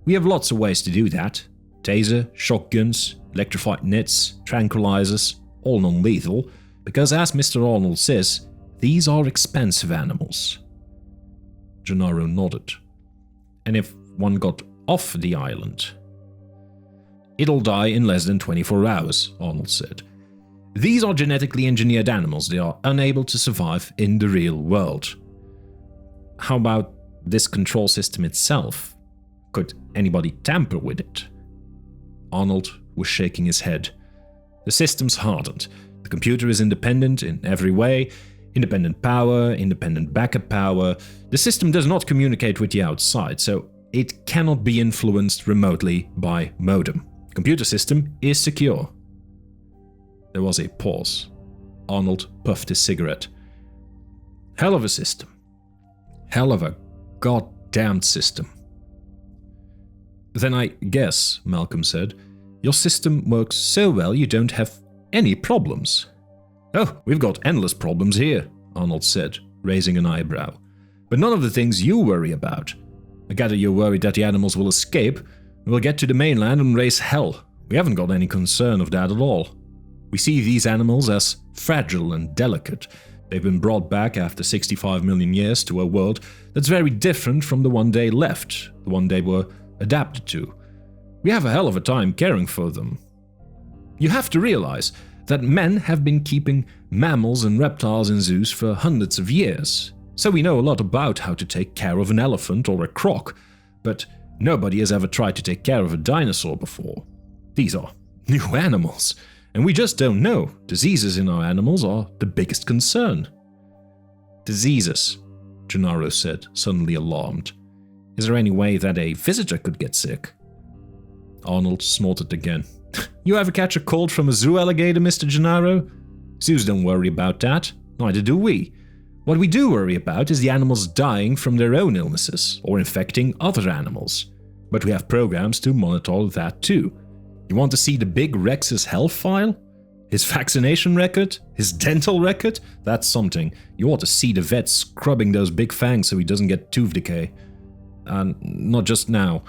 S1: We have lots of ways to do that. Taser, shotguns, electrified nets, tranquilizers, all non-lethal, because as Mr. Arnold says, these are expensive animals. Gennaro nodded. And if one got off the island? It'll die in less than 24 hours, Arnold said. These are genetically engineered animals. They are unable to survive in the real world. How about this control system itself? Could anybody tamper with it? Arnold was shaking his head. The system's hardened. The computer is independent in every way. Independent power, independent backup power. The system does not communicate with the outside, so it cannot be influenced remotely by modem. Computer system is secure. There was a pause. Arnold puffed his cigarette. Hell of a system. Hell of a goddamned system. Then I guess, Malcolm said, your system works so well you don't have any problems. Oh, we've got endless problems here, Arnold said, raising an eyebrow. But none of the things you worry about. I gather you're worried that the animals will escape and will get to the mainland and raise hell. We haven't got any concern of that at all. We see these animals as fragile and delicate. They've been brought back after 65 million years to a world that's very different from the one they left, the one they were adapted to. We have a hell of a time caring for them. You have to realize that men have been keeping mammals and reptiles in zoos for hundreds of years, so we know a lot about how to take care of an elephant or a croc, but nobody has ever tried to take care of a dinosaur before. These are new animals, and we just don't know. Diseases in our animals are the biggest concern. Diseases, Gennaro said, suddenly alarmed. Is there any way that a visitor could get sick? Arnold snorted again. You ever catch a cold from a zoo alligator, Mr. Gennaro? Zoos don't worry about that. Neither do we. What we do worry about is the animals dying from their own illnesses or infecting other animals. But we have programs to monitor that too. You want to see the big Rex's health file? His vaccination record? His dental record? That's something. You ought to see the vet scrubbing those big fangs so he doesn't get tooth decay. And not just now.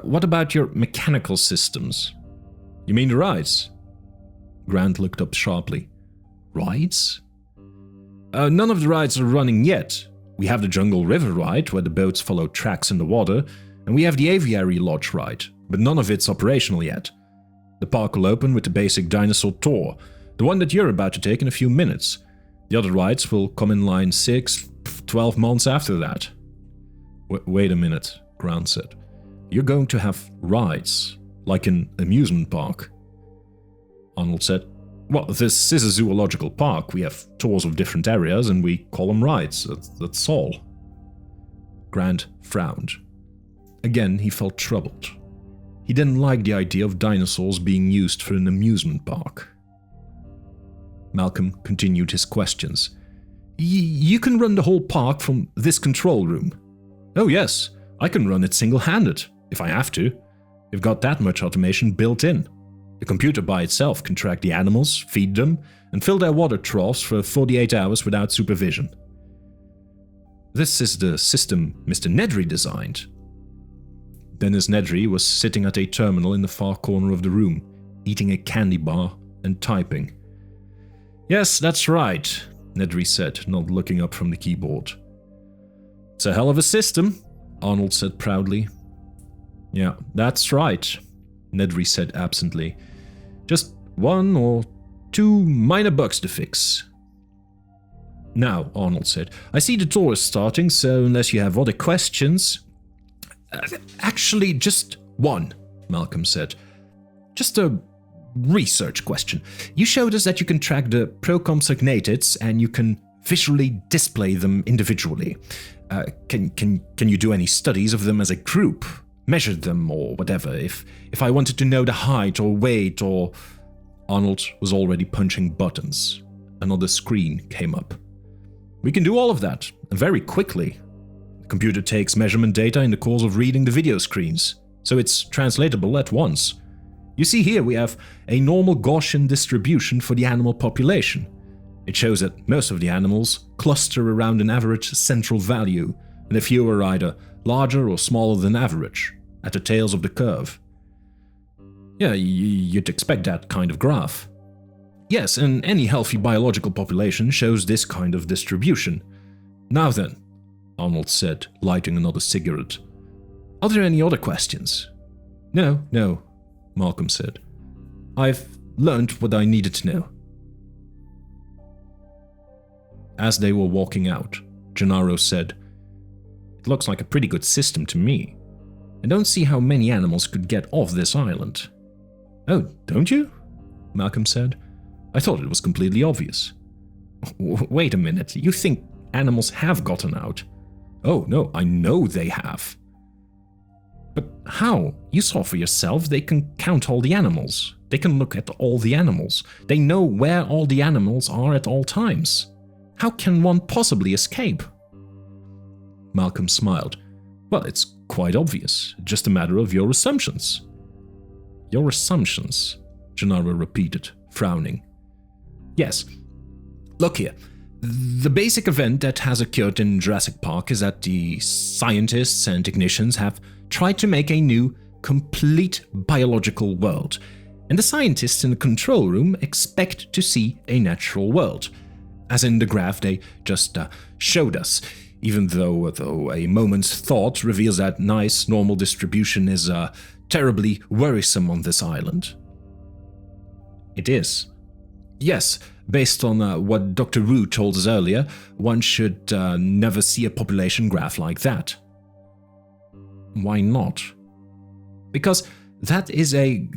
S1: What about your mechanical systems? You mean the rides? Grant looked up sharply. Rides? None of the rides are running yet. We have the Jungle River ride, where the boats follow tracks in the water, and we have the Aviary Lodge ride, but none of it's operational yet. The park will open with the basic dinosaur tour, the one that you're about to take in a few minutes. The other rides will come in line 6-12 months after that. Wait a minute, Grant said. You're going to have rides, like an amusement park. Arnold said, well, this is a zoological park. We have tours of different areas and we call them rides. That's all. Grant frowned. Again, he felt troubled. He didn't like the idea of dinosaurs being used for an amusement park. Malcolm continued his questions. You can run the whole park from this control room. Oh yes, I can run it single-handed, if I have to. We've got that much automation built in. The computer by itself can track the animals, feed them, and fill their water troughs for 48 hours without supervision. This is the system Mr. Nedry designed. Dennis Nedry was sitting at a terminal in the far corner of the room, eating a candy bar and typing. Yes, that's right, Nedry said, not looking up from the keyboard. It's a hell of a system, Arnold said proudly. Yeah, that's right, Nedry said absently. Just 1 or 2 minor bugs to fix. Now, Arnold said, I see the tour is starting, so unless you have other questions... Actually, just one, Malcolm said. Just a research question. You showed us that you can track the procompsognathids and you can visually display them individually. Can you do any studies of them as a group? Measure them or whatever, if I wanted to know the height or weight or... Arnold was already punching buttons. Another screen came up. We can do all of that, and very quickly. The computer takes measurement data in the course of reading the video screens, so it's translatable at once. You see here we have a normal Gaussian distribution for the animal population. It shows that most of the animals cluster around an average central value, and a few are either larger or smaller than average, at the tails of the curve. Yeah, you'd expect that kind of graph. Yes, and any healthy biological population shows this kind of distribution. Now then, Arnold said, lighting another cigarette. Are there any other questions? No, Malcolm said. I've learned what I needed to know. As they were walking out, Gennaro said, It looks like a pretty good system to me. I don't see how many animals could get off this island. Oh, don't you? Malcolm said. I thought it was completely obvious. Wait a minute, you think animals have gotten out? Oh no, I know they have. But how? You saw for yourself, they can count all the animals. They can look at all the animals. They know where all the animals are at all times. How can one possibly escape? Malcolm smiled. Well, it's quite obvious. Just a matter of your assumptions. Your assumptions, Gennaro repeated, frowning. Yes. Look here. The basic event that has occurred in Jurassic Park is that the scientists and technicians have tried to make a new, complete biological world, and the scientists in the control room expect to see a natural world, as in the graph they just showed us, even though a moment's thought reveals that nice, normal distribution is terribly worrisome on this island. It is. Yes, based on what Dr. Wu told us earlier, one should never see a population graph like that. Why not? Because that is a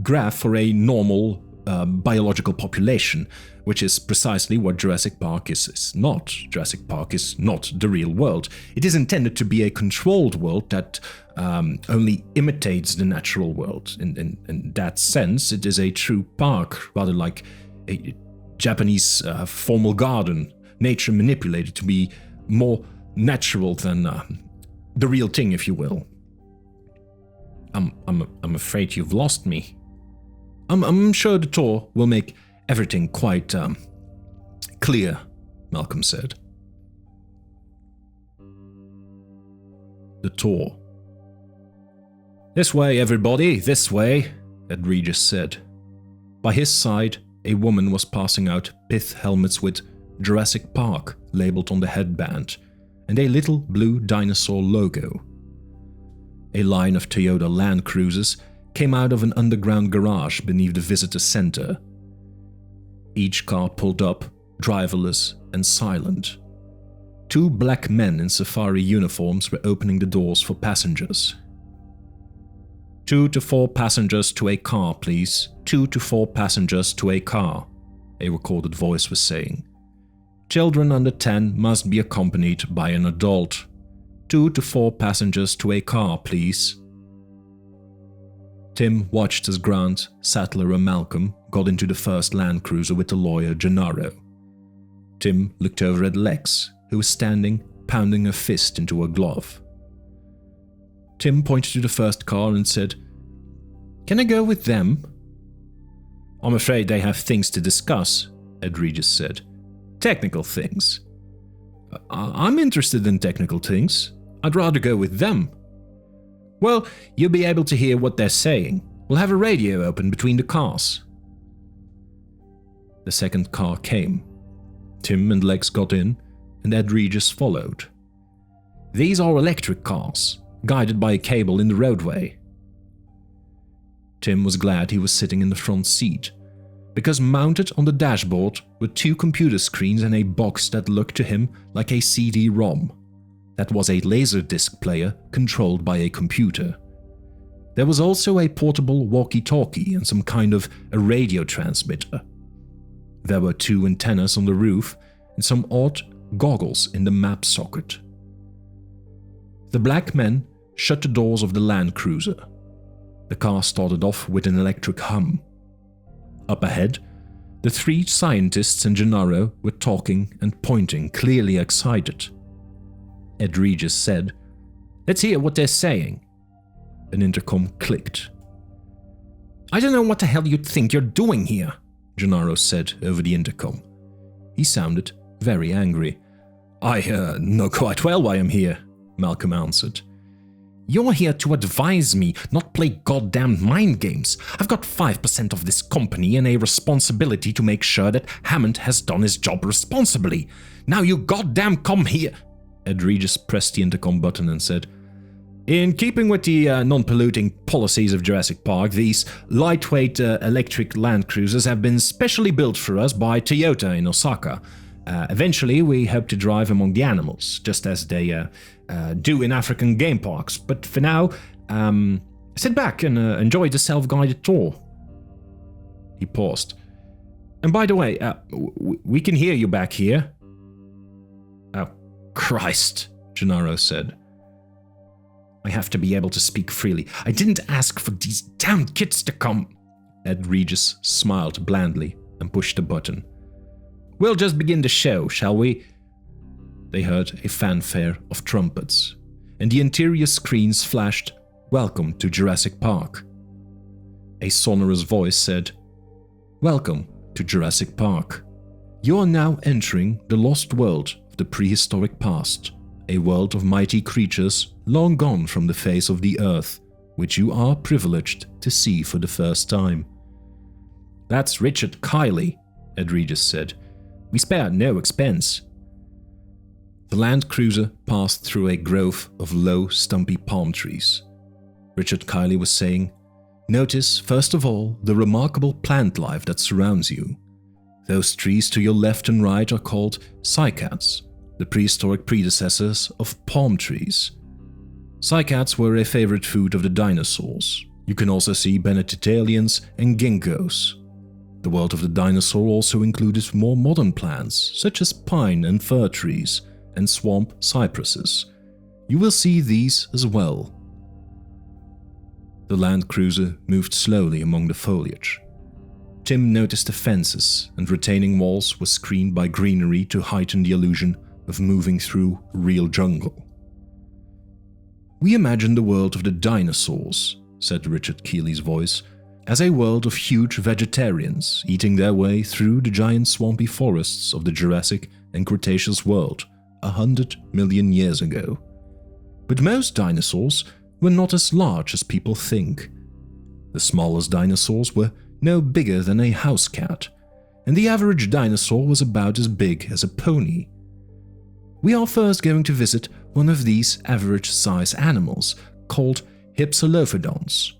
S1: graph for a normal biological population, which is precisely what Jurassic Park is not. Jurassic Park is not the real world. It is intended to be a controlled world that only imitates the natural world. In that sense, it is a true park, rather like a Japanese formal garden, nature manipulated to be more natural than the real thing, if you will. I'm afraid you've lost me. I'm sure the tour will make everything quite clear, Malcolm said. The tour. This way, everybody, this way, Ed Regis said. By his side, a woman was passing out pith helmets with Jurassic Park labeled on the headband and a little blue dinosaur logo. A line of Toyota Land Cruisers came out of an underground garage beneath the visitor center. Each car pulled up, driverless and silent. Two black men in safari uniforms were opening the doors for passengers. 2 to 4 passengers to a car, please. 2 to 4 passengers to a car, a recorded voice was saying. Children under 10 must be accompanied by an adult. 2 to 4 passengers to a car, please. Tim watched as Grant, Sattler and Malcolm got into the first Land Cruiser with the lawyer Gennaro. Tim looked over at Lex, who was standing, pounding a fist into a glove. Tim pointed to the first car and said, "Can I go with them?" "I'm afraid they have things to discuss," Ed Regis said. "Technical things." "I'm interested in technical things. I'd rather go with them." "Well, you'll be able to hear what they're saying. We'll have a radio open between the cars." The second car came. Tim and Lex got in, and Ed Regis followed. "These are electric cars, guided by a cable in the roadway." Tim was glad he was sitting in the front seat, because mounted on the dashboard were 2 computer screens and a box that looked to him like a CD-ROM. That was a laserdisc player controlled by a computer. There was also a portable walkie-talkie and some kind of a radio transmitter. There were 2 antennas on the roof and some odd goggles in the map socket. The black men shut the doors of the Land Cruiser. The car started off with an electric hum. Up ahead, the 3 scientists and Gennaro were talking and pointing, clearly excited. Ed Regis said, "Let's hear what they're saying." An intercom clicked. "I don't know what the hell you think you're doing here," Gennaro said over the intercom. He sounded very angry. I know quite well why I'm here," Malcolm answered. "You're here to advise me, not play goddamn mind games. I've got 5% of this company and a responsibility to make sure that Hammond has done his job responsibly. Now you goddamn come here." Ed Regis pressed the intercom button and said, "In keeping with the non-polluting policies of Jurassic Park, these lightweight electric Land Cruisers have been specially built for us by Toyota in Osaka. Eventually, we hope to drive among the animals, just as they do in African game parks. But for now, sit back and enjoy the self-guided tour." He paused. And by the way, we can hear you back here. Oh, Christ, Gennaro said. I have to be able to speak freely. I didn't ask for these damn kids to come. Ed Regis smiled blandly and pushed a button. We'll just begin the show, shall we? They heard a fanfare of trumpets, and the interior screens flashed, "Welcome to Jurassic Park." A sonorous voice said, "Welcome to Jurassic Park. You are now entering the lost world of the prehistoric past, a world of mighty creatures long gone from the face of the earth, which you are privileged to see for the first time." "That's Richard Kiley," Ed Regis said. "We spared no expense." The Land Cruiser passed through a grove of low, stumpy palm trees. Richard Kiley was saying, "Notice, first of all, the remarkable plant life that surrounds you. Those trees to your left and right are called cycads, the prehistoric predecessors of palm trees. Cycads were a favorite food of the dinosaurs. You can also see Bennettitalians and ginkgos. The world of the dinosaur also included more modern plants, such as pine and fir trees, and swamp cypresses. You will see these as well." The Land Cruiser moved slowly among the foliage. Tim noticed the fences and retaining walls were screened by greenery to heighten the illusion of moving through a real jungle. "We imagine the world of the dinosaurs," said Richard Keeley's voice, "as a world of huge vegetarians eating their way through the giant swampy forests of the Jurassic and Cretaceous world 100 million years ago. But most dinosaurs were not as large as people think. The smallest dinosaurs were no bigger than a house cat, and the average dinosaur was about as big as a pony. We are first going to visit one of these average-size animals, called Hypsilophodonts.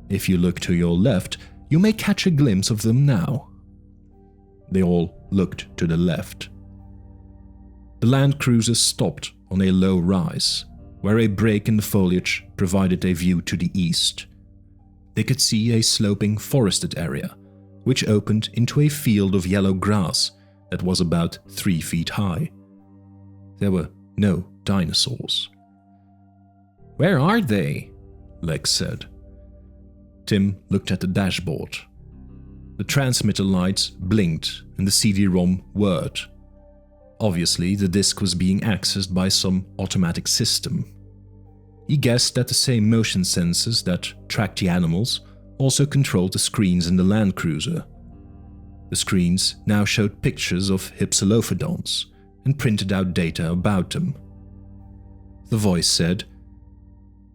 S1: If you look to your left, you may catch a glimpse of them now." They all looked to the left. The Land Cruiser stopped on a low rise, where a break in the foliage provided a view to the east. They could see a sloping forested area, which opened into a field of yellow grass that was about 3 feet high. There were no dinosaurs. "Where are they?" Lex said. Tim looked at the dashboard. The transmitter lights blinked and the CD-ROM whirred. Obviously, the disk was being accessed by some automatic system. He guessed that the same motion sensors that tracked the animals also controlled the screens in the Land Cruiser. The screens now showed pictures of Hypsilophodonts and printed out data about them. The voice said,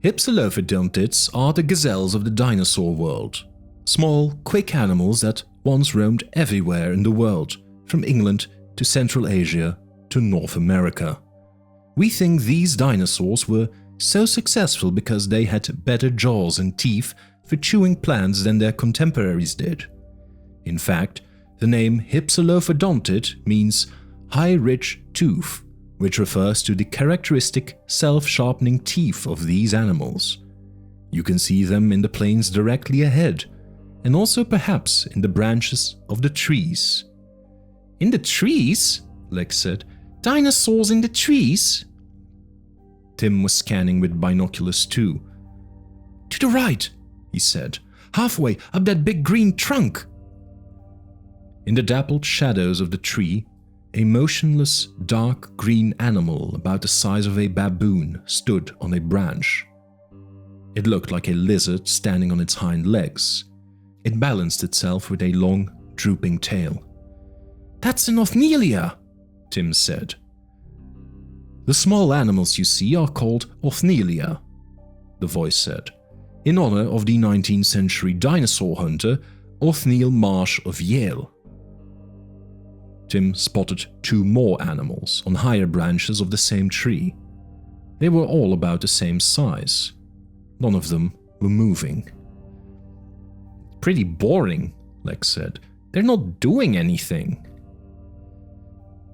S1: "Hypsilophodontids are the gazelles of the dinosaur world. Small, quick animals that once roamed everywhere in the world, from England to Central Asia to North America. We think these dinosaurs were so successful because they had better jaws and teeth for chewing plants than their contemporaries did. In fact, the name Hypsilophodontid means high ridge tooth, which refers to the characteristic self-sharpening teeth of these animals. You can see them in the plains directly ahead, and also perhaps in the branches of the trees." "In the trees?" Lex said. "Dinosaurs in the trees?" Tim was scanning with binoculars too. "To the right," he said. "Halfway up that big green trunk." In the dappled shadows of the tree, a motionless, dark green animal about the size of a baboon stood on a branch. It looked like a lizard standing on its hind legs. It balanced itself with a long, drooping tail. "That's an Othnielia," Tim said. "The small animals you see are called Othnielia," the voice said, "in honor of the 19th century dinosaur hunter Othniel Marsh of Yale." Tim spotted 2 more animals on higher branches of the same tree. They were all about the same size. None of them were moving. "Pretty boring," Lex said. "They're not doing anything."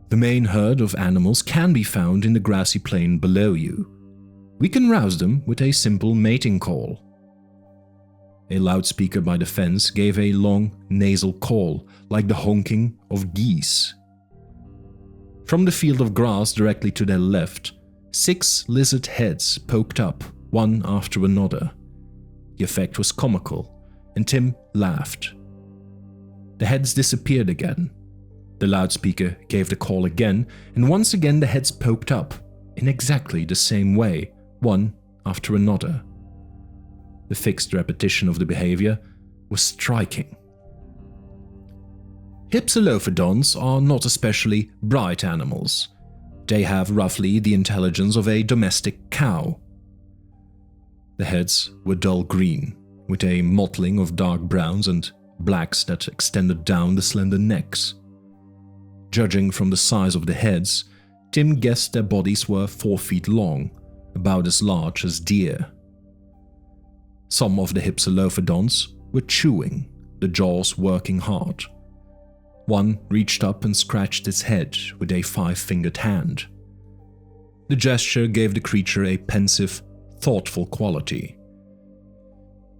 S1: "The main herd of animals can be found in the grassy plain below you. We can rouse them with a simple mating call."
S2: A loudspeaker by the fence gave a long, nasal call, like the honking of geese. From the field of grass directly to their left, 6 lizard heads poked up, one after another. The effect was comical, and Tim laughed. The heads disappeared again. The loudspeaker gave the call again, and once again the heads poked up, in exactly the same way, one after another. The fixed repetition of the behavior was striking. Hypsilophodons are not especially bright animals. They have roughly the intelligence of a domestic cow. The heads were dull green, with a mottling of dark browns and blacks that extended down the slender necks. Judging from the size of the heads, Tim guessed their bodies were 4 feet long, about as large as deer. Some of the Hypsilophodons were chewing, the jaws working hard. One reached up and scratched its head with a 5-fingered hand. The gesture gave the creature a pensive, thoughtful quality.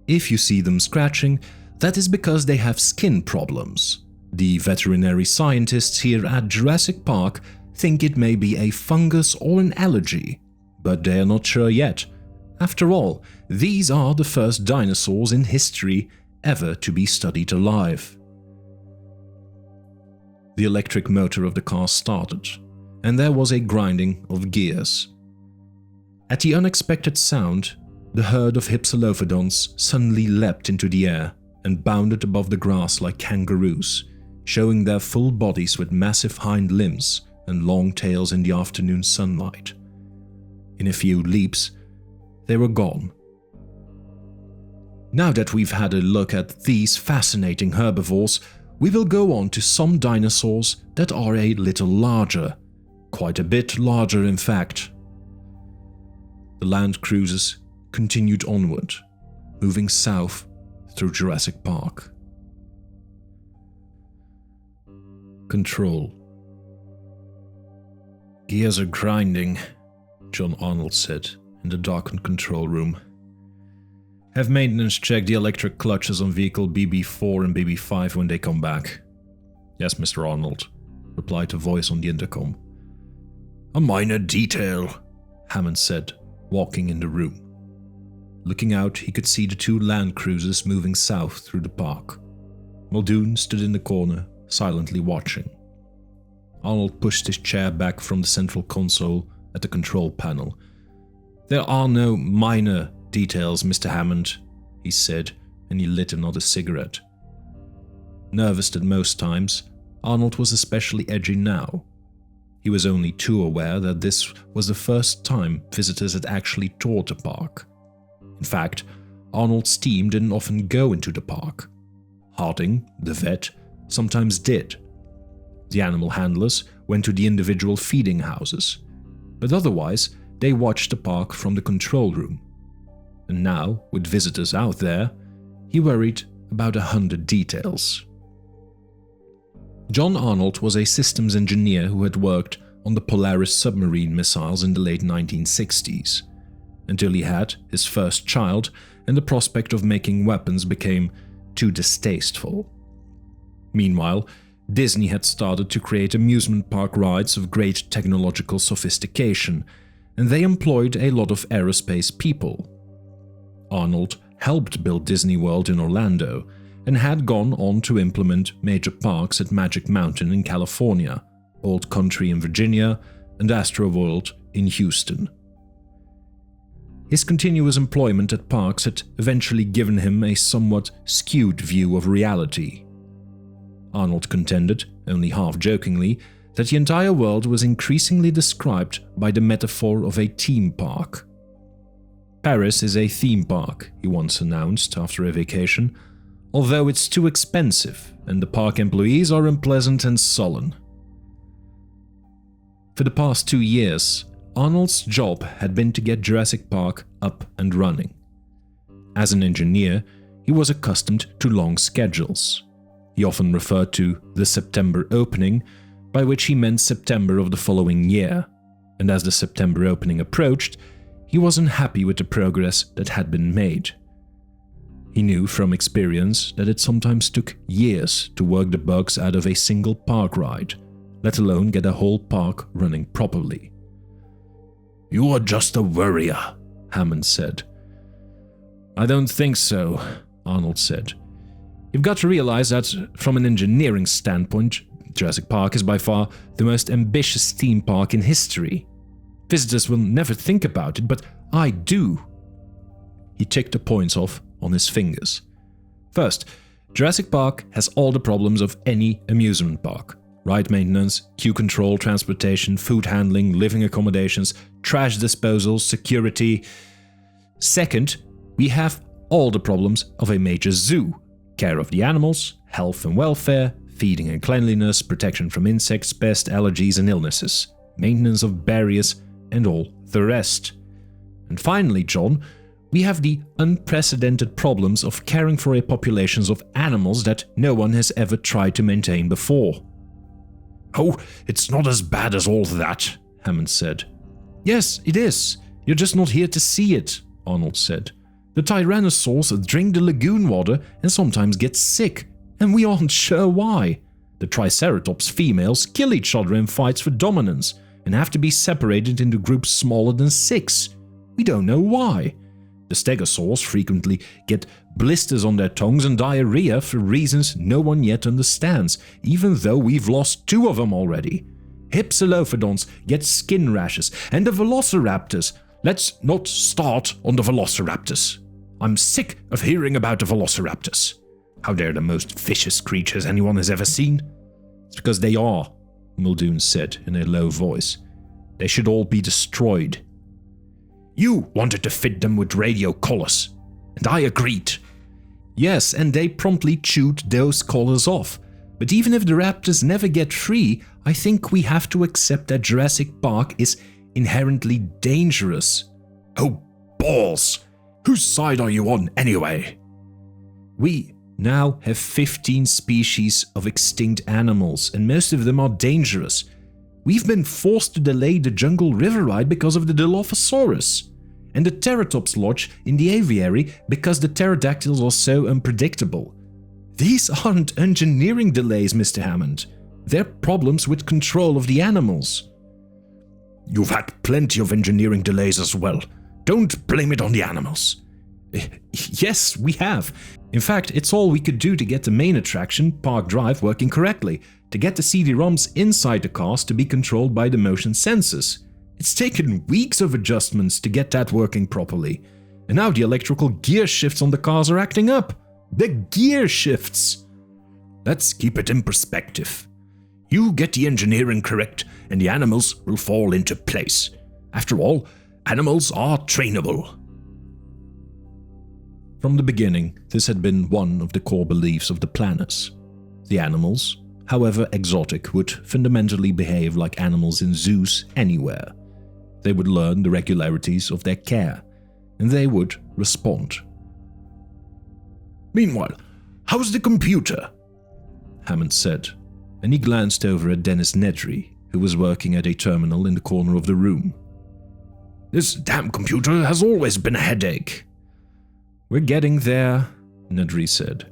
S2: If you see them scratching, that is because they have skin problems. The veterinary scientists here at Jurassic Park think it may be a fungus or an allergy, but they are not sure yet. After all, these are the first dinosaurs in history ever to be studied alive. The electric motor of the car started, and there was a grinding of gears. At the unexpected sound, the herd of Hypsilophodons suddenly leapt into the air and bounded above the grass like kangaroos, showing their full bodies with massive hind limbs and long tails in the afternoon sunlight. In a few leaps, they were gone. Now that we've had a look at these fascinating herbivores, we will go on to some dinosaurs that are a little larger, quite a bit larger in fact. The land cruisers continued onward, moving south through Jurassic Park. Control. "Gears are grinding," John Arnold said in the darkened control room. "Have maintenance check the electric clutches on vehicle BB4 and BB5 when they come back." "Yes, Mr. Arnold," replied a voice on the intercom. "A minor detail," Hammond said, walking in the room. Looking out, he could see the 2 land cruisers moving south through the park. Muldoon stood in the corner, silently watching. Arnold pushed his chair back from the central console at the control panel. "There are no minor details, Mr. Hammond," he said, and he lit another cigarette. Nervous at most times, Arnold was especially edgy now. He was only too aware that this was the first time visitors had actually toured the park. In fact, Arnold's team didn't often go into the park. Harding, the vet, sometimes did. The animal handlers went to the individual feeding houses, but otherwise they watched the park from the control room. And now, with visitors out there, he worried about 100 details. John Arnold was a systems engineer who had worked on the Polaris submarine missiles in the late 1960s, until he had his first child and the prospect of making weapons became too distasteful. Meanwhile, Disney had started to create amusement park rides of great technological sophistication, and they employed a lot of aerospace people. Arnold helped build Disney World in Orlando and had gone on to implement major parks at Magic Mountain in California, Old Country in Virginia, and Astroworld in Houston. His continuous employment at parks had eventually given him a somewhat skewed view of reality. Arnold contended, only half-jokingly, that the entire world was increasingly described by the metaphor of a theme park. "Paris is a theme park," he once announced after a vacation, "although it's too expensive and the park employees are unpleasant and sullen." For the past 2 years, Arnold's job had been to get Jurassic Park up and running. As an engineer, he was accustomed to long schedules. He often referred to the September opening, by which he meant September of the following year, and as the September opening approached, he was unhappy with the progress that had been made.
S1: He knew from experience that it sometimes took years to work the bugs out of a single park ride, let alone get a whole park running properly.
S2: "You are just a worrier," Hammond said.
S1: "I don't think so," Arnold said. "You've got to realize that, from an engineering standpoint, Jurassic Park is by far the most ambitious theme park in history. Visitors will never think about it, but I do." He ticked the points off on his fingers. First, Jurassic Park has all the problems of any amusement park. Ride maintenance, queue control, transportation, food handling, living accommodations, trash disposal, security. Second, we have all the problems of a major zoo. Care of the animals, health and welfare, feeding and cleanliness, protection from insects, pests, allergies and illnesses, maintenance of barriers, and all the rest. And finally, John, we have the unprecedented problems of caring for a populations of animals that no one has ever tried to maintain before.
S2: "Oh, it's not as bad as all that," Hammond said.
S1: "Yes, it is. You're just not here to see it," Arnold said. "The tyrannosaurs drink the lagoon water and sometimes get sick, and we aren't sure why. The triceratops females kill each other in fights for dominance and have to be separated into groups smaller than 6. We don't know why. The stegosaurs frequently get blisters on their tongues and diarrhea for reasons no one yet understands, even though we've lost 2 of them already. Hypsilophodons get skin rashes, and the velociraptors. Let's not start on the velociraptors. I'm sick of hearing about the velociraptors. How they're the most vicious creatures anyone has ever seen."
S2: "It's because they are," Muldoon said in a low voice. "They should all be destroyed." "You wanted to fit them with radio collars, and I agreed."
S1: "Yes, and they promptly chewed those collars off. But even if the raptors never get free, I think we have to accept that Jurassic Park is inherently dangerous."
S2: "Oh, balls! Whose side are you on, anyway?"
S1: "We now have 15 species of extinct animals, and most of them are dangerous. We've been forced to delay the Jungle River ride because of the Dilophosaurus, and the Teratops Lodge in the aviary because the pterodactyls are so unpredictable. These aren't engineering delays, Mr. Hammond. They're problems with control of the animals."
S2: "You've had plenty of engineering delays as well. Don't blame it on the animals."
S1: "Yes, we have. In fact, it's all we could do to get the main attraction, Park Drive, working correctly, to get the CD-ROMs inside the cars to be controlled by the motion sensors. It's taken weeks of adjustments to get that working properly. And now the electrical gear shifts on the cars are acting up. The gear shifts!"
S2: "Let's keep it in perspective. You get the engineering correct, and the animals will fall into place. After all, animals are trainable."
S1: From the beginning, this had been one of the core beliefs of the planners. The animals, however exotic, would fundamentally behave like animals in zoos anywhere. They would learn the regularities of their care, and they would respond.
S2: "Meanwhile, how's the computer?"
S1: Hammond said, and he glanced over at Dennis Nedry, who was working at a terminal in the corner of the room.
S2: "This damn computer has always been a headache."
S1: "We're getting there," Nedry said.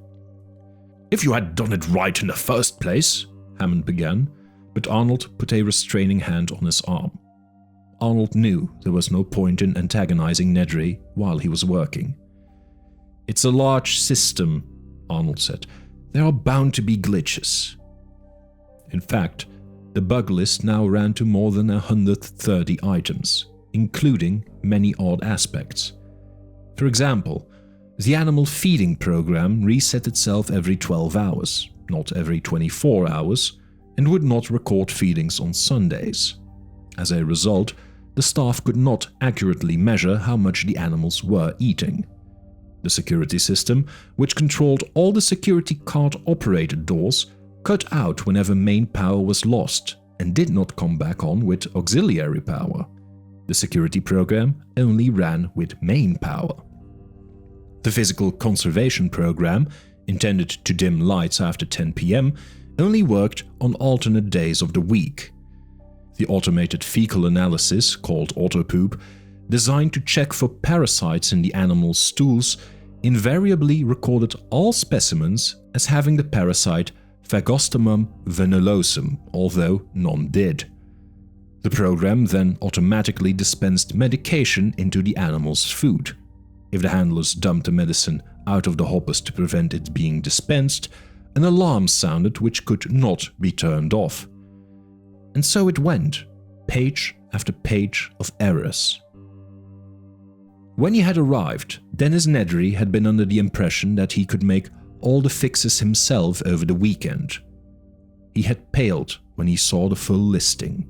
S2: "If you had done it right in the first place,"
S1: Hammond began, but Arnold put a restraining hand on his arm. Arnold knew there was no point in antagonizing Nedry while he was working. "It's a large system," Arnold said. "There are bound to be glitches." In fact, the bug list now ran to more than 130 items, including many odd aspects. For example, the animal feeding program reset itself every 12 hours, not every 24 hours, and would not record feedings on Sundays. As a result, the staff could not accurately measure how much the animals were eating. The security system, which controlled all the security card-operated doors, cut out whenever main power was lost and did not come back on with auxiliary power. The security program only ran with main power. The physical conservation program, intended to dim lights after 10 p.m., only worked on alternate days of the week. The automated fecal analysis, called autopoop, designed to check for parasites in the animals' stools, invariably recorded all specimens as having the parasite Phagostomum venulosum, although none did. The program then automatically dispensed medication into the animal's food. If the handlers dumped the medicine out of the hoppers to prevent it being dispensed, an alarm sounded which could not be turned off. And so it went, page after page of errors. When he had arrived, Dennis Nedry had been under the impression that he could make all the fixes himself over the weekend. He had paled when he saw the full listing.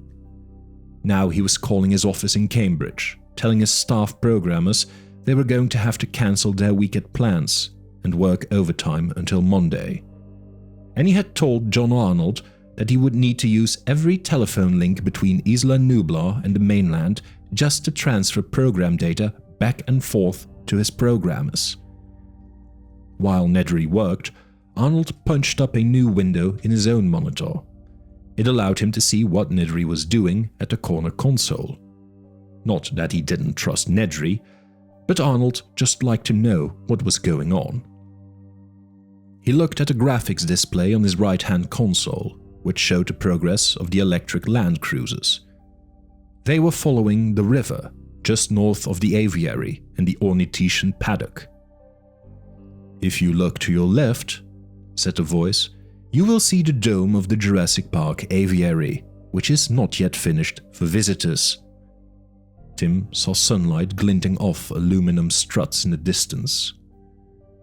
S1: Now he was calling his office in Cambridge, telling his staff programmers they were going to have to cancel their weekend plans and work overtime until Monday. And he had told John Arnold that he would need to use every telephone link between Isla Nublar and the mainland just to transfer program data back and forth to his programmers. While Nedry worked, Arnold punched up a new window in his own monitor. It allowed him to see what Nedry was doing at the corner console. Not that he didn't trust Nedry, but Arnold just liked to know what was going on. He looked at a graphics display on his right-hand console, which showed the progress of the electric land cruisers. They were following the river, just north of the aviary and the ornithischian paddock. "If you look to your left," said the voice, "you will see the dome of the Jurassic Park aviary, which is not yet finished for visitors." Tim saw sunlight glinting off aluminum struts in the distance.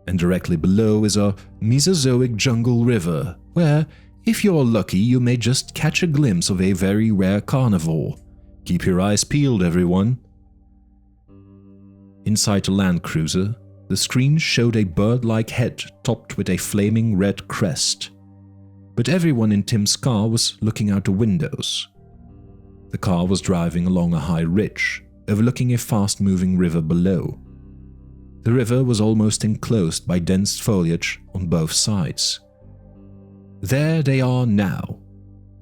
S1: "And directly below is a Mesozoic jungle river, where, if you're lucky, you may just catch a glimpse of a very rare carnivore. Keep your eyes peeled, everyone." Inside the Land Cruiser, the screen showed a bird-like head topped with a flaming red crest. But everyone in Tim's car was looking out the windows. The car was driving along a high ridge, overlooking a fast-moving river below. The river was almost enclosed by dense foliage on both sides. There they are now.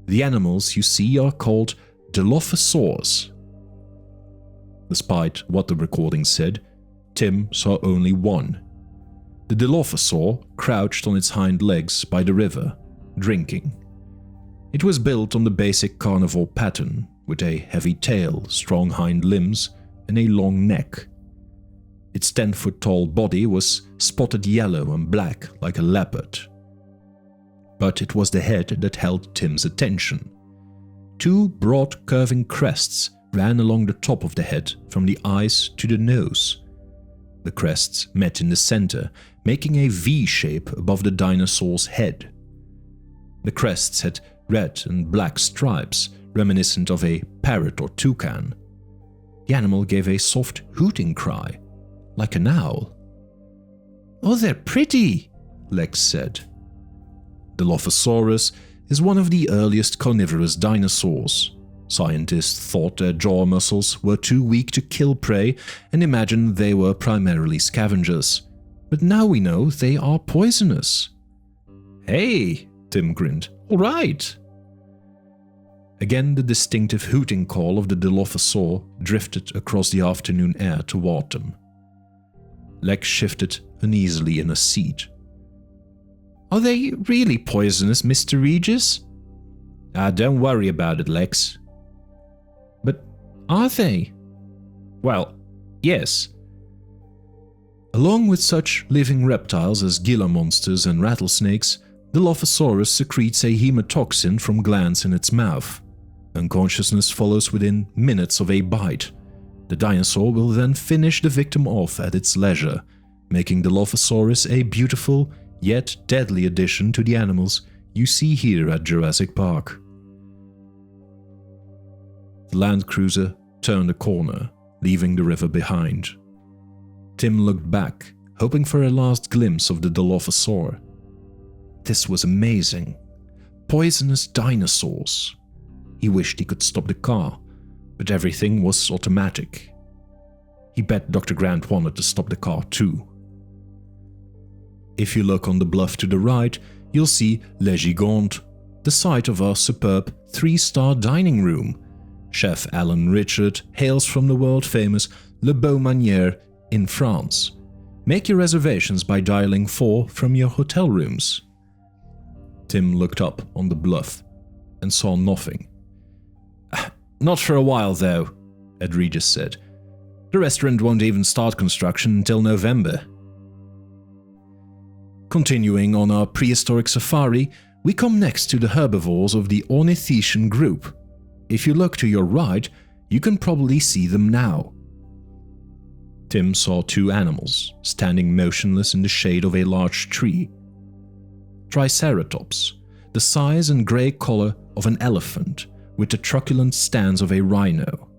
S1: The animals you see are called Dilophosaurs. Despite what the recording said, Tim saw only one. The Dilophosaur crouched on its hind legs by the river, drinking. It was built on the basic carnivore pattern, with a heavy tail, strong hind limbs, and a long neck. Its 10-foot-tall body was spotted yellow and black like a leopard. But it was the head that held Tim's attention. Two broad curving crests ran along the top of the head from the eyes to the nose. The crests met in the center, making a V shape above the dinosaur's head. The crests had red and black stripes, reminiscent of a parrot or toucan. The animal gave a soft hooting cry, like an owl. "Oh, they're pretty," Lex said. Dilophosaurus is one of the earliest carnivorous dinosaurs. Scientists thought their jaw muscles were too weak to kill prey and imagined they were primarily scavengers. But now we know they are poisonous. "Hey," Tim grinned. "All right." Again, the distinctive hooting call of the Dilophosaur drifted across the afternoon air toward them. Lex shifted uneasily in a seat. "Are they really poisonous, Mr. Regis?" Don't worry about it, Lex." "But are they?" "Well, yes." Along with such living reptiles as Gila monsters and rattlesnakes, Dilophosaurus secretes a hemotoxin from glands in its mouth. Unconsciousness follows within minutes of a bite. The dinosaur will then finish the victim off at its leisure, making Dilophosaurus a beautiful yet deadly addition to the animals you see here at Jurassic Park. The Land Cruiser turned a corner, leaving the river behind. Tim looked back, hoping for a last glimpse of the Dilophosaur. This was amazing. Poisonous dinosaurs. He wished he could stop the car, but everything was automatic. He bet Dr. Grant wanted to stop the car too. If you look on the bluff to the right, you'll see Le Gigant, the site of our superb 3-star dining room. Chef Alan Richard hails from the world-famous Le Beau Manière in France. make your reservations by dialing 4 from your hotel rooms. Tim looked up on the bluff and saw nothing. Not for a while, though, Ed Regis said. The restaurant won't even start construction until November. Continuing on our prehistoric safari, we come next to the herbivores of the ornithischian group. If you look to your right, you can probably see them now. Tim saw 2 animals standing motionless in the shade of a large tree. Triceratops, the size and grey color of an elephant, with the truculent stance of a rhino.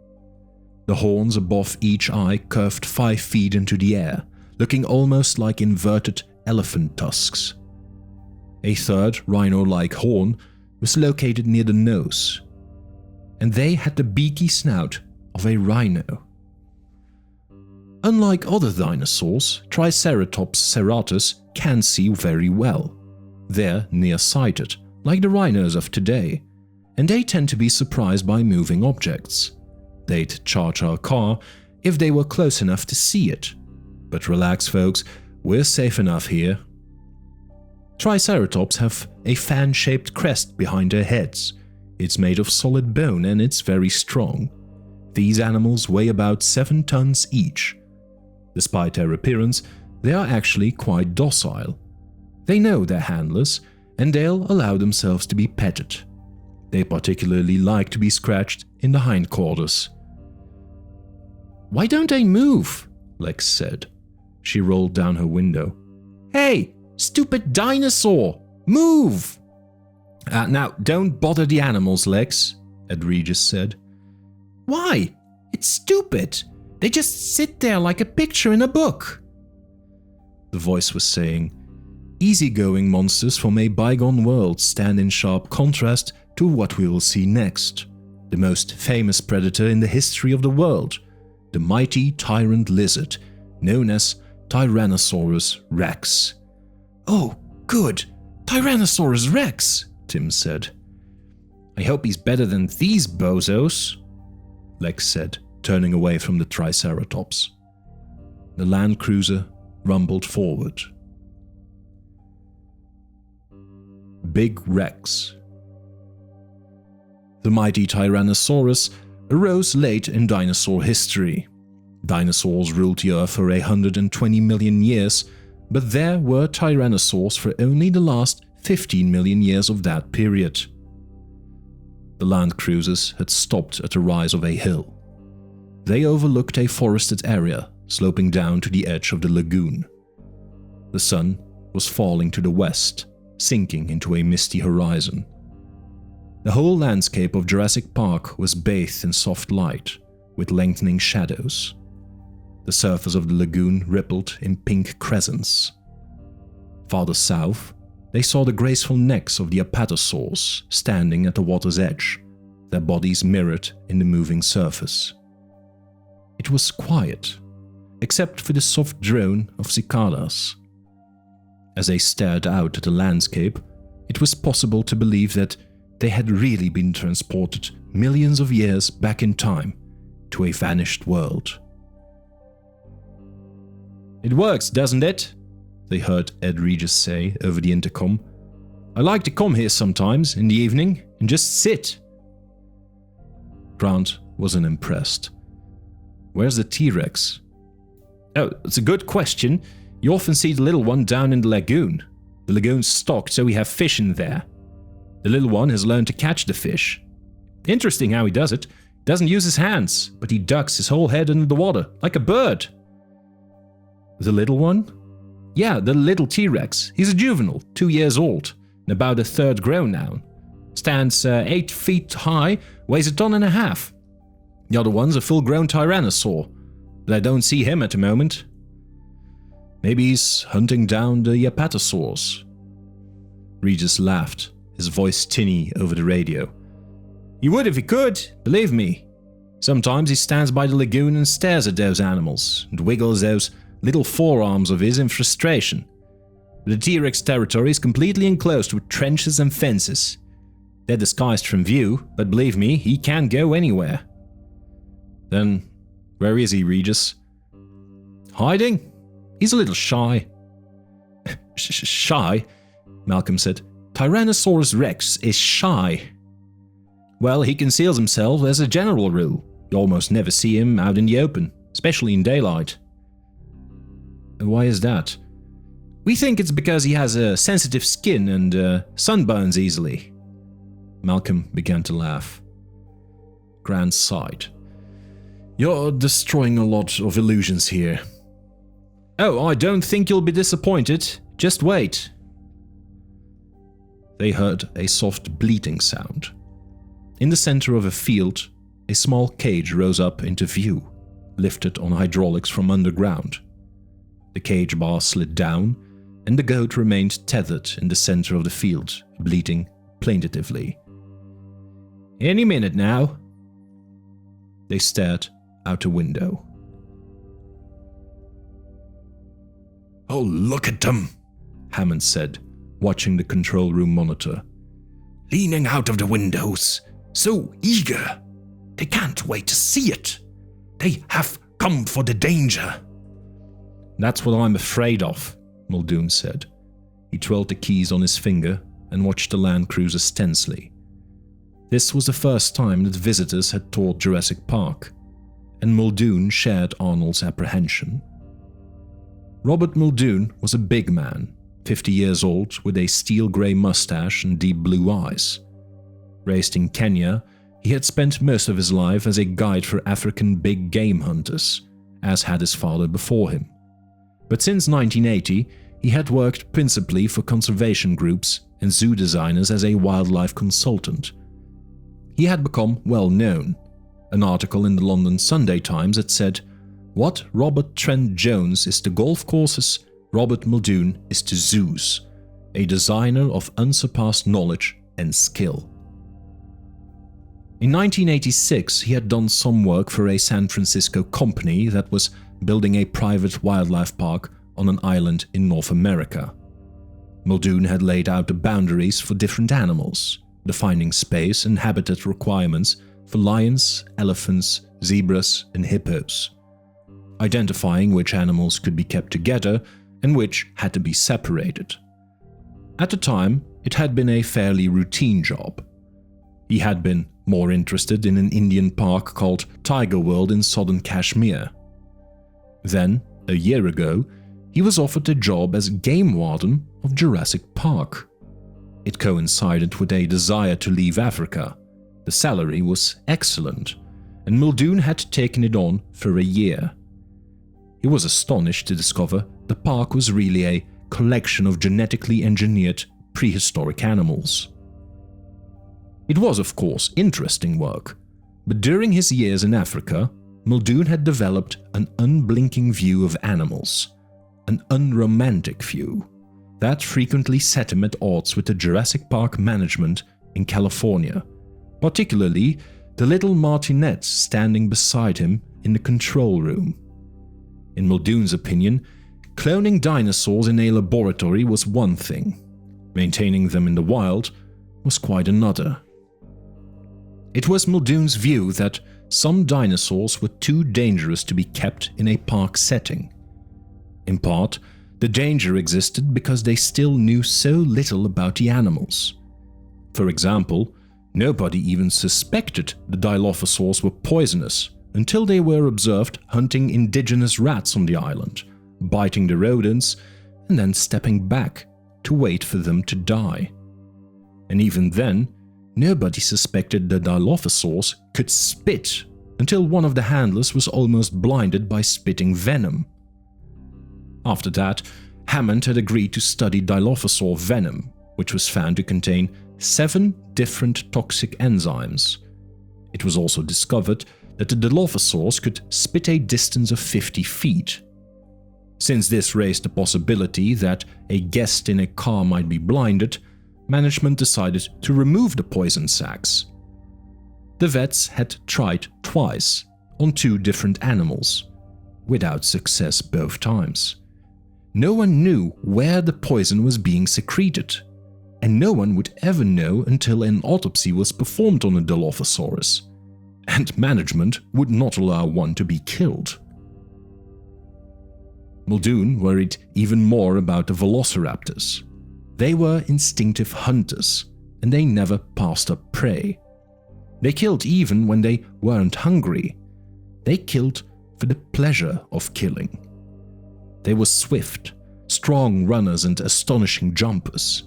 S1: The horns above each eye curved 5 feet into the air, looking almost like inverted elephant tusks. A third rhino-like horn was located near the nose, and they had the beaky snout of a rhino. Unlike other dinosaurs, Triceratops serratus can see very well. They're nearsighted, like the rhinos of today, and they tend to be surprised by moving objects. They'd charge our car if they were close enough to see it. But relax, folks, we're safe enough here. Triceratops have a fan-shaped crest behind their heads. It's made of solid bone and it's very strong. These animals weigh about 7 tons each. Despite their appearance, they are actually quite docile. They know their handlers, and they'll allow themselves to be petted. They particularly like to be scratched in the hindquarters. "Why don't they move?" Lex said. She rolled down her window. "Hey, stupid dinosaur! Move!" Now, don't bother the animals, Lex," Ed Regis said. "Why? It's stupid. They just sit there like a picture in a book." The voice was saying, "Easygoing monsters from a bygone world stand in sharp contrast to what we will see next. The most famous predator in the history of the world, the mighty tyrant lizard, known as Tyrannosaurus rex." "Oh, good! Tyrannosaurus rex!" Tim said. "I hope he's better than these bozos," Lex said, turning away from the Triceratops. The Land Cruiser rumbled forward. Big Rex. The mighty Tyrannosaurus arose late in dinosaur history. Dinosaurs ruled the Earth for 120 million years, but there were tyrannosaurs for only the last 15 million years of that period. The land cruisers had stopped at the rise of a hill. They overlooked a forested area sloping down to the edge of the lagoon. The sun was falling to the west, sinking into a misty horizon. The whole landscape of Jurassic Park was bathed in soft light, with lengthening shadows. The surface of the lagoon rippled in pink crescents. Farther south, they saw the graceful necks of the apatosaurs standing at the water's edge, their bodies mirrored in the moving surface. It was quiet, except for the soft drone of cicadas. As they stared out at the landscape, it was possible to believe that they had really been transported millions of years back in time to a vanished world. "It works, doesn't it?" they heard Ed Regis say over the intercom. "I like to come here sometimes in the evening and just sit." Grant wasn't impressed. "Where's the T-Rex?" "Oh, it's a good question. You often see the little one down in the lagoon. The lagoon's stocked, so we have fish in there. The little one has learned to catch the fish. Interesting how he does it. He doesn't use his hands, but he ducks his whole head under the water, like a bird." "The little one?" "Yeah, the little T-Rex. He's a juvenile, 2 years old, and about a third grown now. Stands 8 feet high, weighs 1.5 tons. The other one's a full-grown tyrannosaur, but I don't see him at the moment." "Maybe he's hunting down the apatosaurs." Regis laughed, his voice tinny over the radio. "He would if he could, believe me. Sometimes he stands by the lagoon and stares at those animals, and wiggles those little forearms of his in frustration. But the T-Rex territory is completely enclosed with trenches and fences. They're disguised from view, but believe me, he can't go anywhere." "Then, where is he, Regis?" "Hiding. He's a little shy." "Shy?" Malcolm said. "Tyrannosaurus Rex is shy." "Well, he conceals himself as a general rule. You almost never see him out in the open, especially in daylight." "Why is that?" "We think it's because he has a sensitive skin and sunburns easily." Malcolm began to laugh. Grant sighed. "You're destroying a lot of illusions here." "Oh, I don't think you'll be disappointed. Just wait." They heard a soft bleating sound. In the center of a field, a small cage rose up into view, lifted on hydraulics from underground. The cage bar slid down, and the goat remained tethered in the center of the field, bleating plaintively. "Any minute now." They stared out a window.
S2: "Oh, look at them," Hammond said, watching the control room monitor. "Leaning out of the windows, so eager. They can't wait to see it. They have come for the danger."
S1: "That's what I'm afraid of," Muldoon said. He twirled the keys on his finger and watched the land cruisers tensely. This was the first time that visitors had toured Jurassic Park, and Muldoon shared Arnold's apprehension. Robert Muldoon was a big man, 50 years old, with a steel-grey mustache and deep blue eyes. Raised in Kenya, he had spent most of his life as a guide for African big game hunters, as had his father before him. But since 1980, he had worked principally for conservation groups and zoo designers as a wildlife consultant. He had become well known. An article in the London Sunday Times had said, "What Robert Trent Jones is to golf courses, Robert Muldoon is to zoos, a designer of unsurpassed knowledge and skill." In 1986, he had done some work for a San Francisco company that was building a private wildlife park on an island in North America. Muldoon had laid out the boundaries for different animals, defining space and habitat requirements for lions, elephants, zebras, and hippos, identifying which animals could be kept together and which had to be separated. At the time, it had been a fairly routine job. He had been more interested in an Indian park called Tiger World in southern Kashmir. Then, a year ago, he was offered a job as game warden of Jurassic Park. It coincided with a desire to leave Africa. The salary was excellent, and Muldoon had taken it on for a year. He was astonished to discover the park was really a collection of genetically engineered prehistoric animals. It was, of course, interesting work, but during his years in Africa, Muldoon had developed an unblinking view of animals, an unromantic view, that frequently set him at odds with the Jurassic Park management in California, particularly the little martinet standing beside him in the control room. In Muldoon's opinion, cloning dinosaurs in a laboratory was one thing, maintaining them in the wild was quite another. It was Muldoon's view that some dinosaurs were too dangerous to be kept in a park setting. In part, the danger existed because they still knew so little about the animals. For example, nobody even suspected the Dilophosaurs were poisonous until they were observed hunting indigenous rats on the island, biting the rodents, and then stepping back to wait for them to die. And even then, nobody suspected the Dilophosaurs could spit until one of the handlers was almost blinded by spitting venom. After that, Hammond had agreed to study Dilophosaur venom, which was found to contain 7 different toxic enzymes. It was also discovered that the Dilophosaurs could spit a distance of 50 feet. Since this raised the possibility that a guest in a car might be blinded, management decided to remove the poison sacs. The vets had tried twice on 2 different animals, without success both times. No one knew where the poison was being secreted, and no one would ever know until an autopsy was performed on a Dilophosaurus, and management would not allow one to be killed.
S2: Muldoon worried even more about the velociraptors. They were instinctive hunters, and they never passed up prey. They killed even when they weren't hungry. They killed for the pleasure of killing. They were swift, strong runners and astonishing jumpers.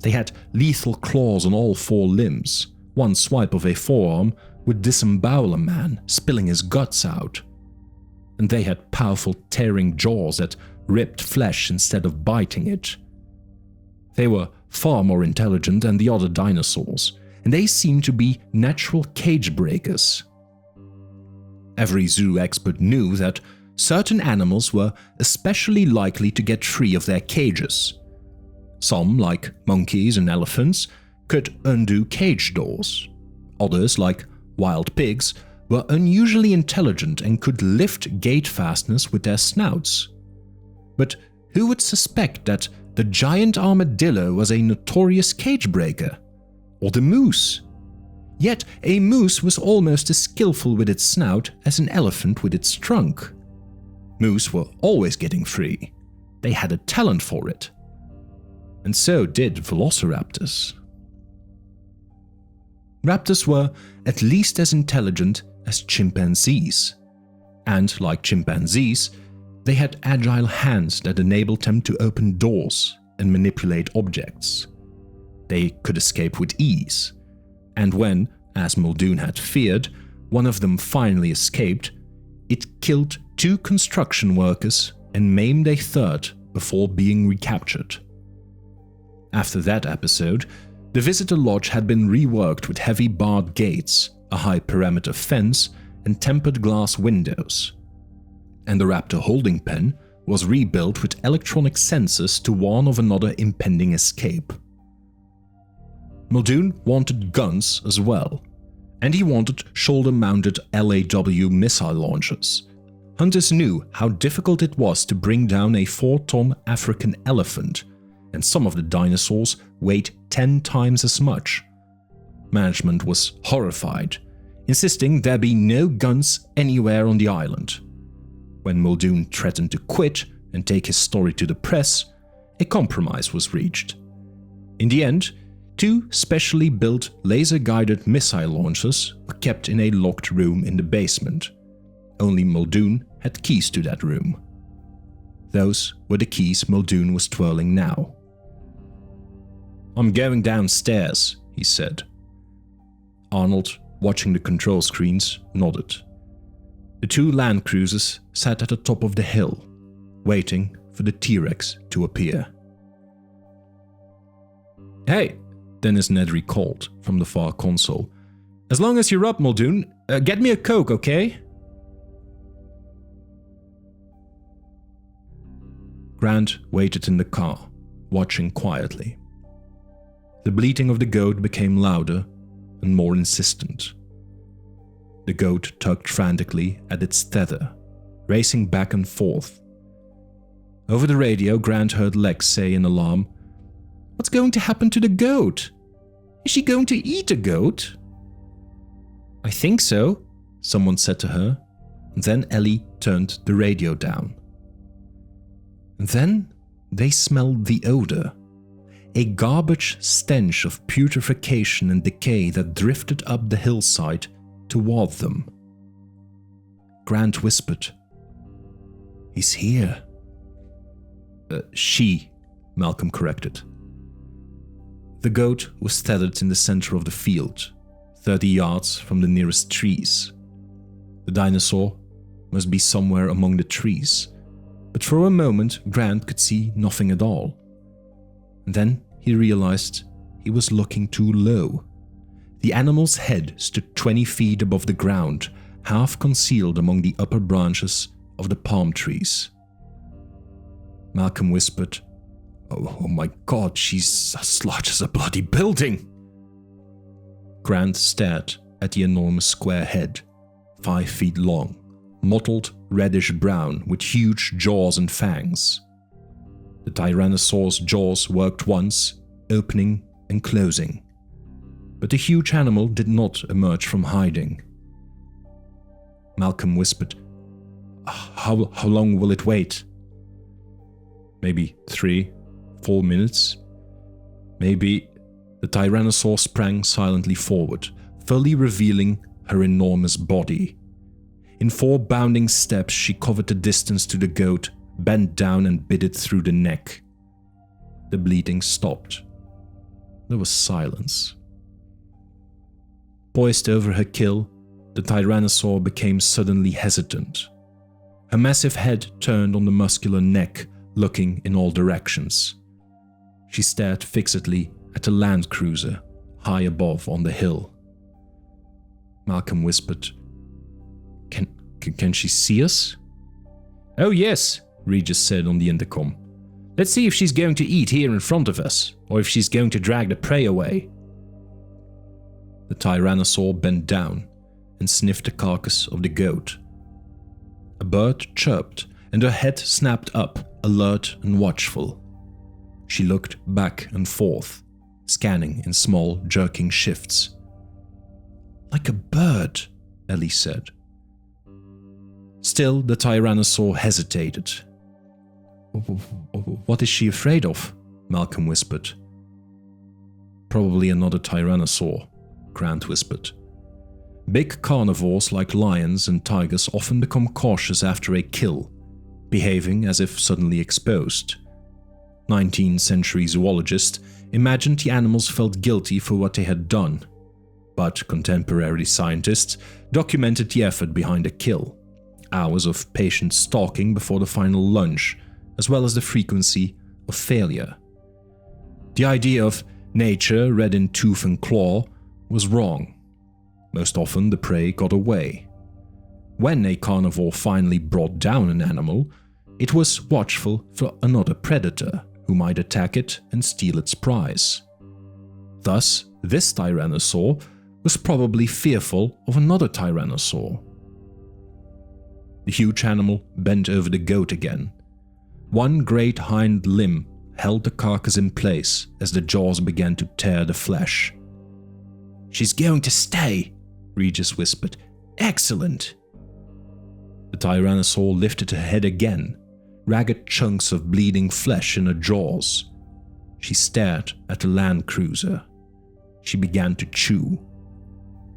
S2: They had lethal claws on all four limbs. One swipe of a forearm would disembowel a man, spilling his guts out. And they had powerful tearing jaws that ripped flesh instead of biting it. They were far more intelligent than the other dinosaurs, and they seemed to be natural cage breakers. Every zoo expert knew that certain animals were especially likely to get free of their cages. Some, like monkeys and elephants, could undo cage doors. Others, like wild pigs, were unusually intelligent and could lift gate fasteners with their snouts. But who would suspect that the giant armadillo was a notorious cage breaker? Or the moose? Yet a moose was almost as skillful with its snout as an elephant with its trunk. Moose were always getting free. They had a talent for it. And so did velociraptors. Raptors were at least as intelligent as chimpanzees. And like chimpanzees, they had agile hands that enabled them to open doors and manipulate objects. They could escape with ease. And when, as Muldoon had feared, one of them finally escaped, it killed 2 construction workers and maimed a third before being recaptured. After that episode, the visitor lodge had been reworked with heavy barred gates, a high perimeter fence, and tempered glass windows. And the raptor holding pen was rebuilt with electronic sensors to warn of another impending escape. Muldoon wanted guns as well, and he wanted shoulder-mounted LAW missile launchers. Hunters knew how difficult it was to bring down a 4-ton African elephant, and some of the dinosaurs weighed 10 times as much. Management was horrified, insisting there be no guns anywhere on the island. When Muldoon threatened to quit and take his story to the press, a compromise was reached. In the end, 2 specially built laser-guided missile launchers were kept in a locked room in the basement. Only Muldoon had keys to that room. Those were the keys Muldoon was twirling now. "I'm going downstairs," he said. Arnold, watching the control screens, nodded. The 2 land cruisers sat at the top of the hill, waiting for the T-Rex to appear. "Hey," Dennis Nedry called from the far console. "As long as you're up, Muldoon, get me a Coke, okay?" Grant waited in the car, watching quietly. The bleating of the goat became louder and more insistent. The goat tugged frantically at its tether, racing back and forth. Over the radio, Grant heard Lex say in alarm, "What's going to happen to the goat? Is she going to eat a goat?" "I think so," someone said to her, and then Ellie turned the radio down. And then they smelled the odor, a garbage stench of putrefaction and decay that drifted up the hillside toward them. Grant whispered, "He's here." She, Malcolm corrected. The goat was tethered in the center of the field, 30 yards from the nearest trees. The dinosaur must be somewhere among the trees, but for a moment Grant could see nothing at all. And then he realized he was looking too low. The animal's head stood 20 feet above the ground, half concealed among the upper branches of the palm trees. Malcolm whispered, Oh my God, she's as large as a bloody building." Grant stared at the enormous square head, 5 feet long, mottled reddish-brown with huge jaws and fangs. The Tyrannosaur's jaws worked once, opening and closing. But the huge animal did not emerge from hiding. Malcolm whispered, How long will it wait?" Maybe 3, 4 minutes. Maybe. The Tyrannosaur sprang silently forward, fully revealing her enormous body. In 4 bounding steps, she covered the distance to the goat, bent down and bit it through the neck. The bleeding stopped. There was silence. Poised over her kill, the Tyrannosaur became suddenly hesitant. Her massive head turned on the muscular neck, looking in all directions. She stared fixedly at a land cruiser high above on the hill. Malcolm whispered, Can she see us?
S1: Oh yes, Regis said on the intercom. Let's see if she's going to eat here in front of us, or if she's going to drag the prey away.
S2: The Tyrannosaur bent down and sniffed the carcass of the goat. A bird chirped and her head snapped up, alert and watchful. She looked back and forth, scanning in small, jerking shifts. Like a bird, Ellie said. Still, the Tyrannosaur hesitated. What is she afraid of? Malcolm whispered. Probably another Tyrannosaur, Grant whispered. Big carnivores like lions and tigers often become cautious after a kill, behaving as if suddenly exposed. 19th century zoologists imagined the animals felt guilty for what they had done, but contemporary scientists documented the effort behind a kill, hours of patient stalking before the final lunge, as well as the frequency of failure. The idea of nature read in tooth and claw was wrong. Most often the prey got away. When a carnivore finally brought down an animal, it was watchful for another predator who might attack it and steal its prize. Thus, this Tyrannosaur was probably fearful of another Tyrannosaur. The huge animal bent over the goat again. One great hind limb held the carcass in place as the jaws began to tear the flesh. "She's going to stay," Regis whispered. "Excellent." The Tyrannosaur lifted her head again, ragged chunks of bleeding flesh in her jaws. She stared at the land cruiser. She began to chew.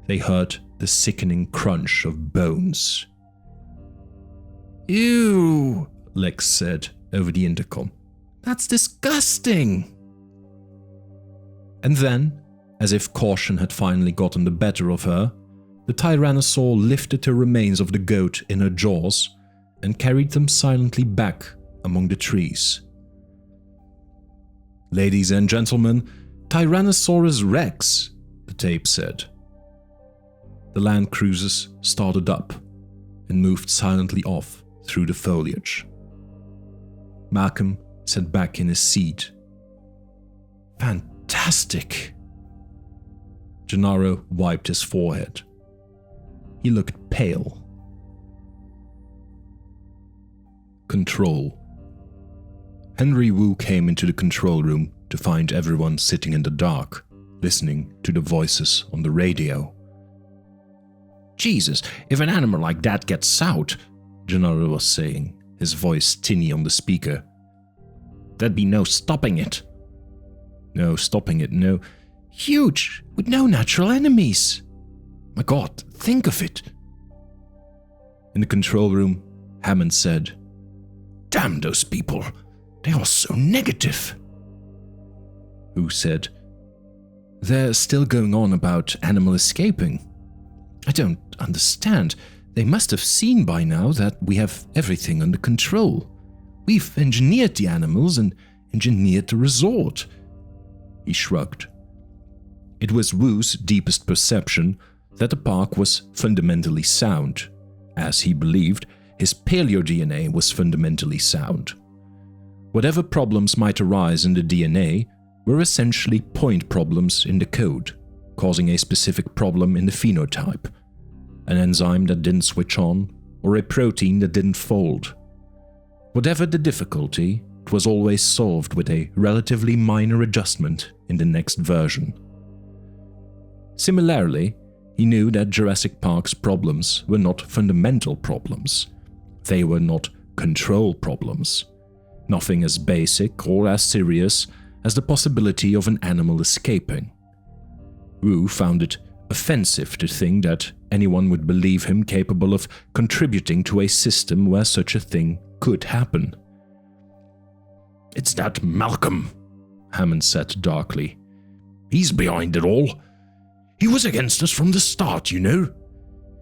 S2: They heard the sickening crunch of bones. "Ew," Lex said over the intercom. "That's disgusting." And then, as if caution had finally gotten the better of her, the Tyrannosaur lifted the remains of the goat in her jaws and carried them silently back among the trees. "Ladies and gentlemen, Tyrannosaurus Rex," the tape said. The land cruisers started up and moved silently off through the foliage. Malcolm sat back in his seat. "Fantastic." Gennaro wiped his forehead. He looked pale. Control. Henry Wu came into the control room to find everyone sitting in the dark, listening to the voices on the radio. "Jesus, if an animal like that gets out," Gennaro was saying, his voice tinny on the speaker, "there'd be no stopping it." "No stopping it, no. Huge, with no natural enemies. My God, think of it." In the control room, Hammond said, "Damn those people, they are so negative." Who said, "They're still going on about animal escaping. I don't understand. They must have seen by now that we have everything under control. We've engineered the animals and engineered the resort." He shrugged. It was Wu's deepest perception that the park was fundamentally sound. As he believed, his paleo-DNA was fundamentally sound. Whatever problems might arise in the DNA were essentially point problems in the code, causing a specific problem in the phenotype. An enzyme that didn't switch on, or a protein that didn't fold. Whatever the difficulty, it was always solved with a relatively minor adjustment in the next version. Similarly, he knew that Jurassic Park's problems were not fundamental problems. They were not control problems.
S1: Nothing as basic or as serious as the possibility of an animal escaping. Wu found it offensive to think that anyone would believe him capable of contributing to a system where such a thing could happen.
S2: "It's that Malcolm," Hammond said darkly. "He's behind it all. He was against us from the start, you know.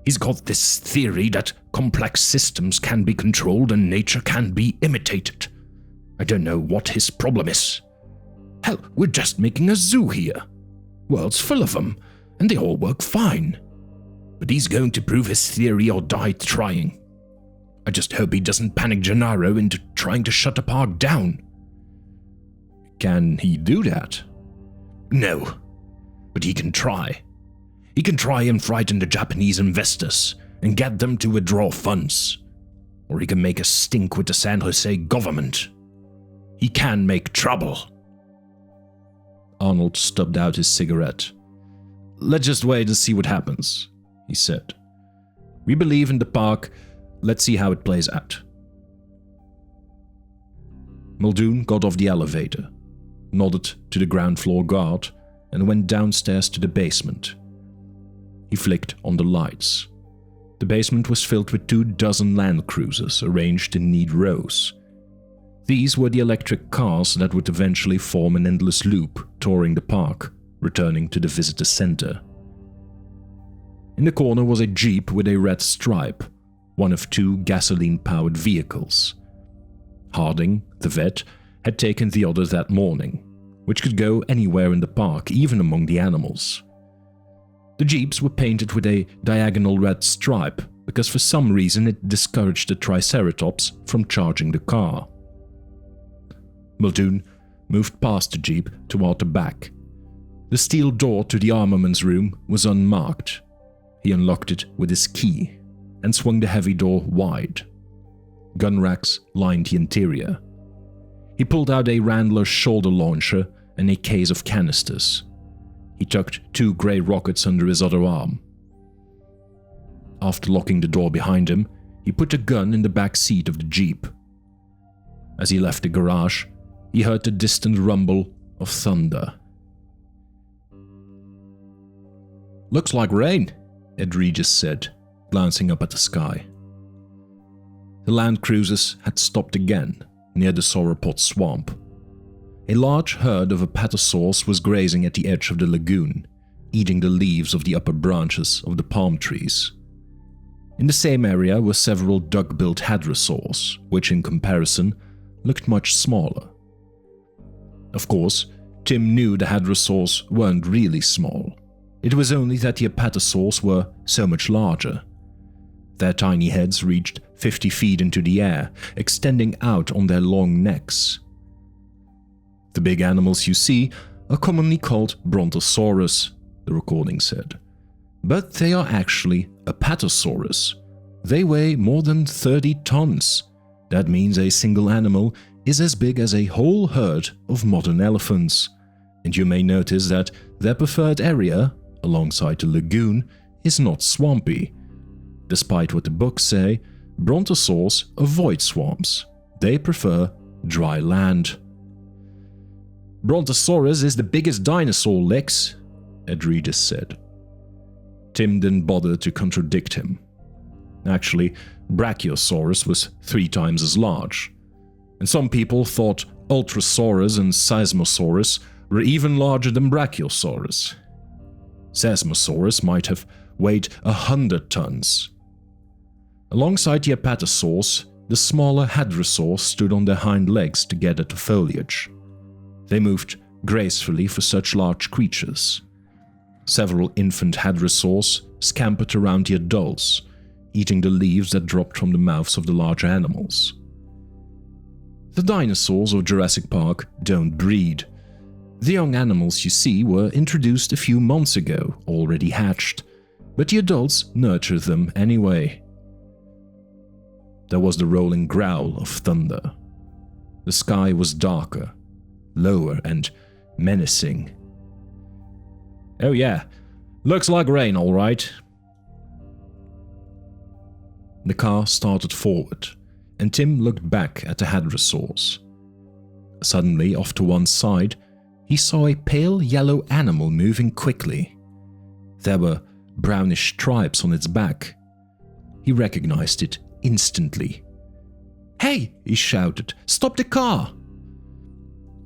S2: He's got this theory that complex systems can be controlled and nature can be imitated. I don't know what his problem is. Hell, we're just making a zoo here. World's full of them, and they all work fine. But he's going to prove his theory or die trying. I just hope he doesn't panic Gennaro into trying to shut the park down."
S1: "Can he do that?"
S2: "No, but he can try. He can try and frighten the Japanese investors and get them to withdraw funds. Or he can make a stink with the San Jose government. He can make trouble."
S1: Arnold stubbed out his cigarette. "Let's just wait and see what happens," he said. "We believe in the park. Let's see how it plays out." Muldoon got off the elevator, nodded to the ground floor guard, and went downstairs to the basement. He flicked on the lights. The basement was filled with 24 Land Cruisers arranged in neat rows. These were the electric cars that would eventually form an endless loop touring the park, returning to the visitor center. In the corner was a Jeep with a red stripe, one of 2 gasoline-powered vehicles. Harding, the vet, had taken the other that morning, which could go anywhere in the park, even among the animals. The Jeeps were painted with a diagonal red stripe because for some reason it discouraged the Triceratops from charging the car. Muldoon moved past the Jeep toward the back. The steel door to the armaments room was unmarked. He unlocked it with his key and swung the heavy door wide. Gun racks lined the interior. He pulled out a Randler shoulder launcher and a case of canisters. He tucked 2 grey rockets under his other arm. After locking the door behind him, he put the gun in the back seat of the Jeep. As he left the garage, he heard the distant rumble of thunder.
S2: "Looks like rain," Ed Regis said, glancing up at the sky.
S1: The Land Cruisers had stopped again, near the sauropod swamp. A large herd of apatosaurs was grazing at the edge of the lagoon, eating the leaves of the upper branches of the palm trees. In the same area were several duck-billed hadrosaurs, which in comparison looked much smaller. Of course, Tim knew the hadrosaurs weren't really small. It was only that the apatosaurs were so much larger. Their tiny heads reached 50 feet into the air, extending out on their long necks. "The big animals you see are commonly called Brontosaurus," the recording said. "But they are actually Apatosaurus. They weigh more than 30 tons. That means a single animal is as big as a whole herd of modern elephants. And you may notice that their preferred area, alongside the lagoon, is not swampy. Despite what the books say, Brontosaurs avoid swamps. They prefer dry land." "Brontosaurus is the biggest dinosaur, Lex," Ed Regis said. Tim didn't bother to contradict him. Actually, Brachiosaurus was 3 times as large. And some people thought Ultrasaurus and Seismosaurus were even larger than Brachiosaurus. Seismosaurus might have weighed 100 tons. Alongside the apatosaurs, the smaller hadrosaurs stood on their hind legs to get at the foliage. They moved gracefully for such large creatures. Several infant hadrosaurs scampered around the adults, eating the leaves that dropped from the mouths of the larger animals. The dinosaurs of Jurassic Park don't breed. The young animals you see were introduced a few months ago, already hatched, but the adults nurtured them anyway. There was the rolling growl of thunder. The sky was darker, lower and menacing. "Oh yeah, looks like rain, all right." The car started forward, and Tim looked back at the hadrosaurs.
S2: Suddenly, off to one side, he saw a pale yellow animal moving quickly. There were brownish stripes on its back. He recognized it instantly. "Hey!" he shouted. "Stop the car!"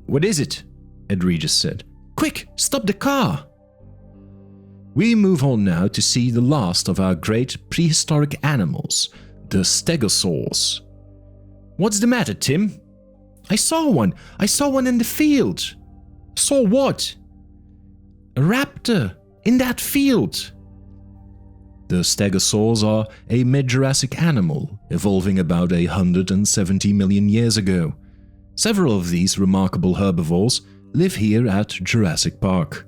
S2: "What is it?" Edregis said. "Quick, stop the car!" We move on now to see the last of our great prehistoric animals, the stegosaurs. "What's the matter, Tim?" I saw one in the field." "Saw what?" "A raptor, in that field." The stegosaurs are a mid-Jurassic animal, evolving about 170 million years ago. Several of these remarkable herbivores live here at Jurassic Park.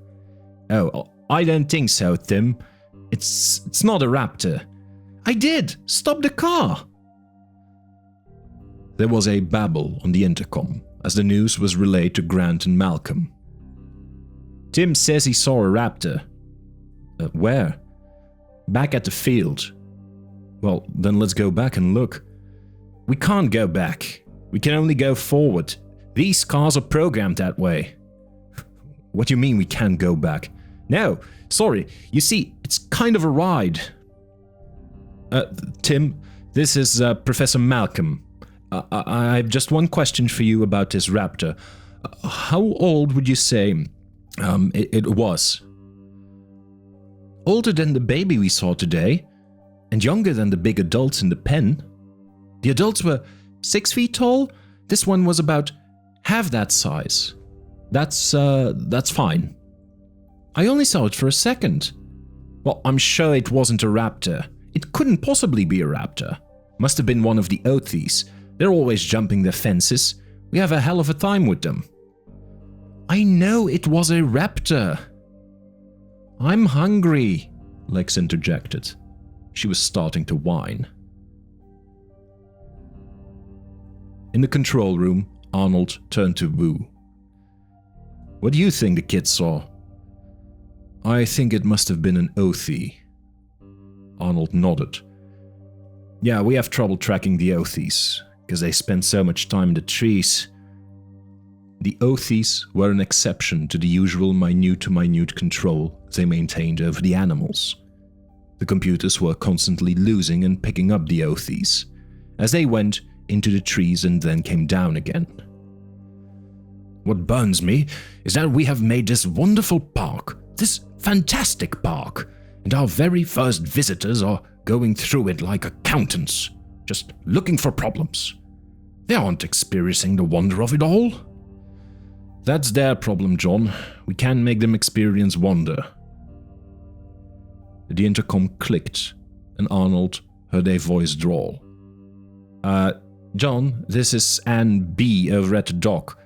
S2: "Oh, I don't think so, Tim. It's not a raptor." "I did! Stop the car!" There was a babble on the intercom as the news was relayed to Grant and Malcolm. "Tim says he saw a raptor." Where?" "Back at the field." "Well, then let's go back and look." "We can't go back. We can only go forward. These cars are programmed that way." "What do you mean we can't go back?" "No, sorry. You see, it's kind of a ride." Tim, this is Professor Malcolm. I've just one question for you about this raptor. How old would you say it was?" "Older than the baby we saw today, and younger than the big adults in the pen. The adults were 6 feet tall. This one was about half that size. That's fine." "I only saw it for a second." "Well, I'm sure it wasn't a raptor. It couldn't possibly be a raptor. Must have been one of the Othies. They're always jumping the fences. We have a hell of a time with them." "I know it was a raptor." "I'm hungry," Lex interjected. She was starting to whine. In the control room, Arnold turned to Wu. "What do you think the kid saw?" "I think it must have been an Othie." Arnold nodded. "Yeah, we have trouble tracking the Othies, because they spend so much time in the trees." The Othies were an exception to the usual minute-to-minute control they maintained over the animals. The computers were constantly losing and picking up the Othies, as they went into the trees and then came down again. "What burns me is that we have made this wonderful park, this fantastic park, and our very first visitors are going through it like accountants, just looking for problems. They aren't experiencing the wonder of it all." "That's their problem, John. We can't make them experience wonder." The intercom clicked, and Arnold heard a voice drawl. John, this is Anne B. over at the dock.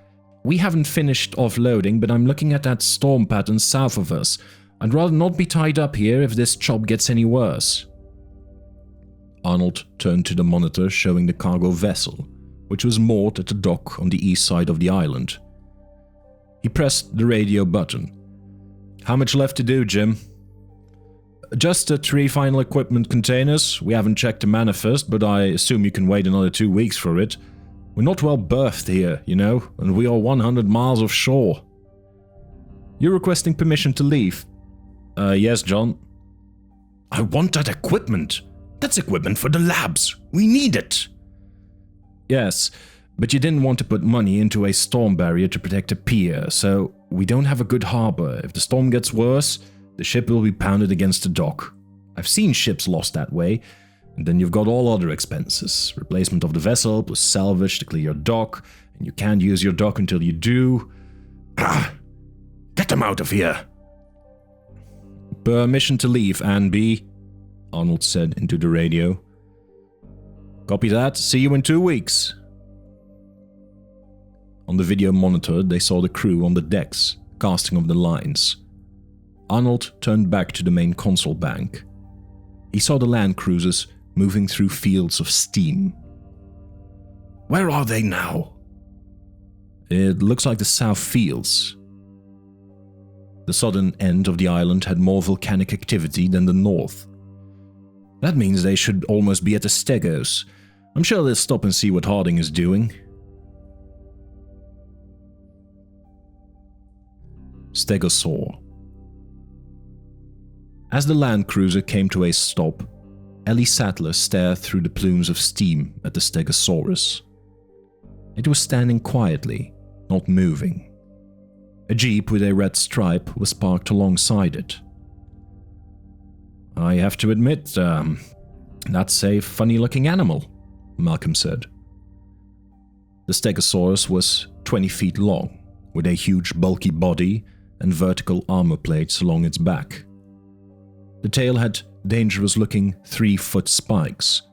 S2: We haven't finished offloading, but I'm looking at that storm pattern south of us. I'd rather not be tied up here if this job gets any worse." Arnold turned to the monitor showing the cargo vessel, which was moored at the dock on the east side of the island. He pressed the radio button. "How much left to do, Jim?" "Just the 3 final equipment containers. We haven't checked the manifest, but I assume you can wait another 2 weeks for it. We're not well berthed here, you know, and we are 100 miles offshore." "You're requesting permission to leave?" Yes, John." "I want that equipment. That's equipment for the labs. We need it." "Yes, but you didn't want to put money into a storm barrier to protect a pier, so we don't have a good harbor. If the storm gets worse, the ship will be pounded against the dock. I've seen ships lost that way, and then you've got all other expenses. Replacement of the vessel, plus salvage to clear your dock, and you can't use your dock until you do. Get them out of here." "Permission to leave, Anne B," Arnold said into the radio. "Copy that. See you in 2 weeks." On the video monitor, they saw the crew on the decks, casting off the lines. Arnold turned back to the main console bank. He saw the land cruisers moving through fields of steam. "Where are they now?" "It looks like the south fields." The southern end of the island had more volcanic activity than the north. "That means they should almost be at the Stegos. I'm sure they'll stop and see what Harding is doing." Stegosaur. As the Land Cruiser came to a stop, Ellie Sattler stared through the plumes of steam at the Stegosaurus. It was standing quietly, not moving. A jeep with a red stripe was parked alongside it. "I have to admit, that's a funny-looking animal," Malcolm said. The Stegosaurus was 20 feet long, with a huge bulky body and vertical armor plates along its back. The tail had dangerous-looking 3-foot spikes,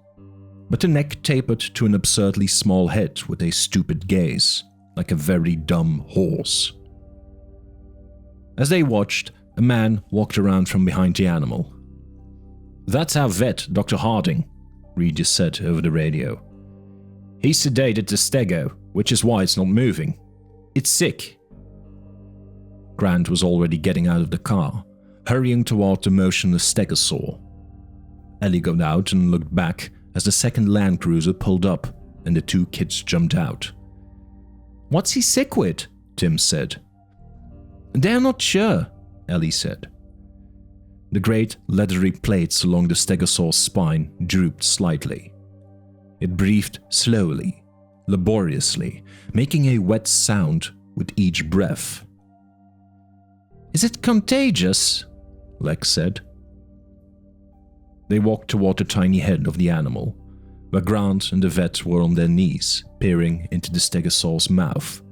S2: but the neck tapered to an absurdly small head with a stupid gaze, like a very dumb horse. As they watched, a man walked around from behind the animal. "That's our vet, Dr. Harding," Regis said over the radio. "He sedated the stego, which is why it's not moving. It's sick." Grant was already getting out of the car, hurrying toward the motionless stegosaur. Ellie got out and looked back as the second Land Cruiser pulled up and the two kids jumped out. "What's he sick with?" Tim said. "They're not sure," Ellie said. The great leathery plates along the stegosaur's spine drooped slightly. It breathed slowly, laboriously, making a wet sound with each breath. "Is it contagious?" Lex said. They walked toward the tiny head of the animal, where Grant and the vet were on their knees, peering into the stegosaur's mouth.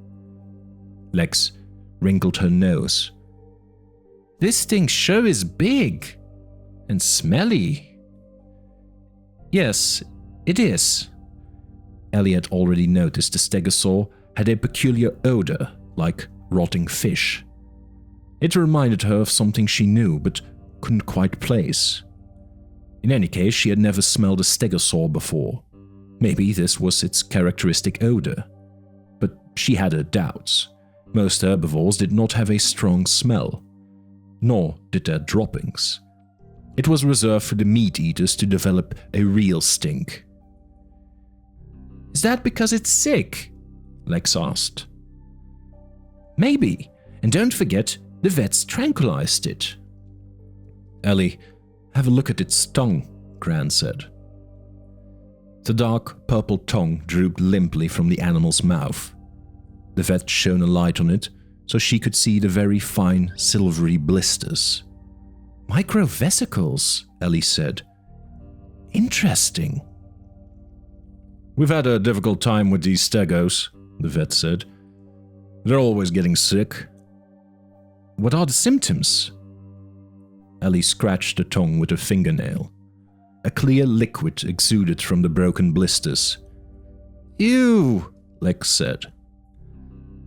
S2: Lex wrinkled her nose. "This thing sure is big and smelly." "Yes, it is." Ellie had already noticed the stegosaur had a peculiar odor, like rotting fish. It reminded her of something she knew but couldn't quite place. In any case, she had never smelled a stegosaur before. Maybe this was its characteristic odor. But she had her doubts. Most herbivores did not have a strong smell, nor did their droppings. It was reserved for the meat-eaters to develop a real stink. "Is that because it's sick?" Lex asked. "Maybe, and don't forget, the vets tranquilized it." "Ellie, have a look at its tongue," Grant said. The dark purple tongue drooped limply from the animal's mouth. The vet shone a light on it so she could see the very fine silvery blisters. "Microvesicles," Ellie said. "Interesting." "We've had a difficult time with these stegos," the vet said. "They're always getting sick." "What are the symptoms?" Ellie scratched the tongue with her fingernail. A clear liquid exuded from the broken blisters. "Ew," Lex said.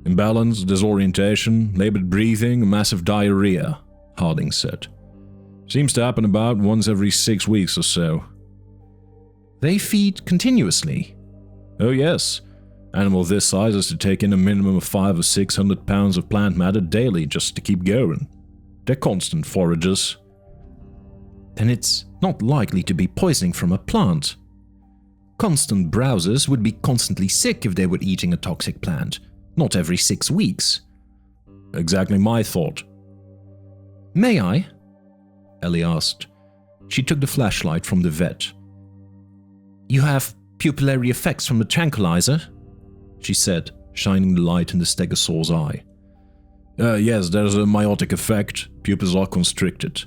S2: "Imbalance, disorientation, labored breathing, massive diarrhea," Harding said. "Seems to happen about once every 6 weeks or so." "They feed continuously?" "Oh yes. Animal this size has to take in a minimum of 500 or 600 pounds of plant matter daily just to keep going. They're constant foragers." "Then it's not likely to be poisoning from a plant. Constant browsers would be constantly sick if they were eating a toxic plant, not every 6 weeks." "Exactly my thought." "May I?" Ellie asked. She took the flashlight from the vet. "You have pupillary effects from the tranquilizer?" she said, shining the light in the stegosaur's eye. Yes, there's a myotic effect. Pupils are constricted."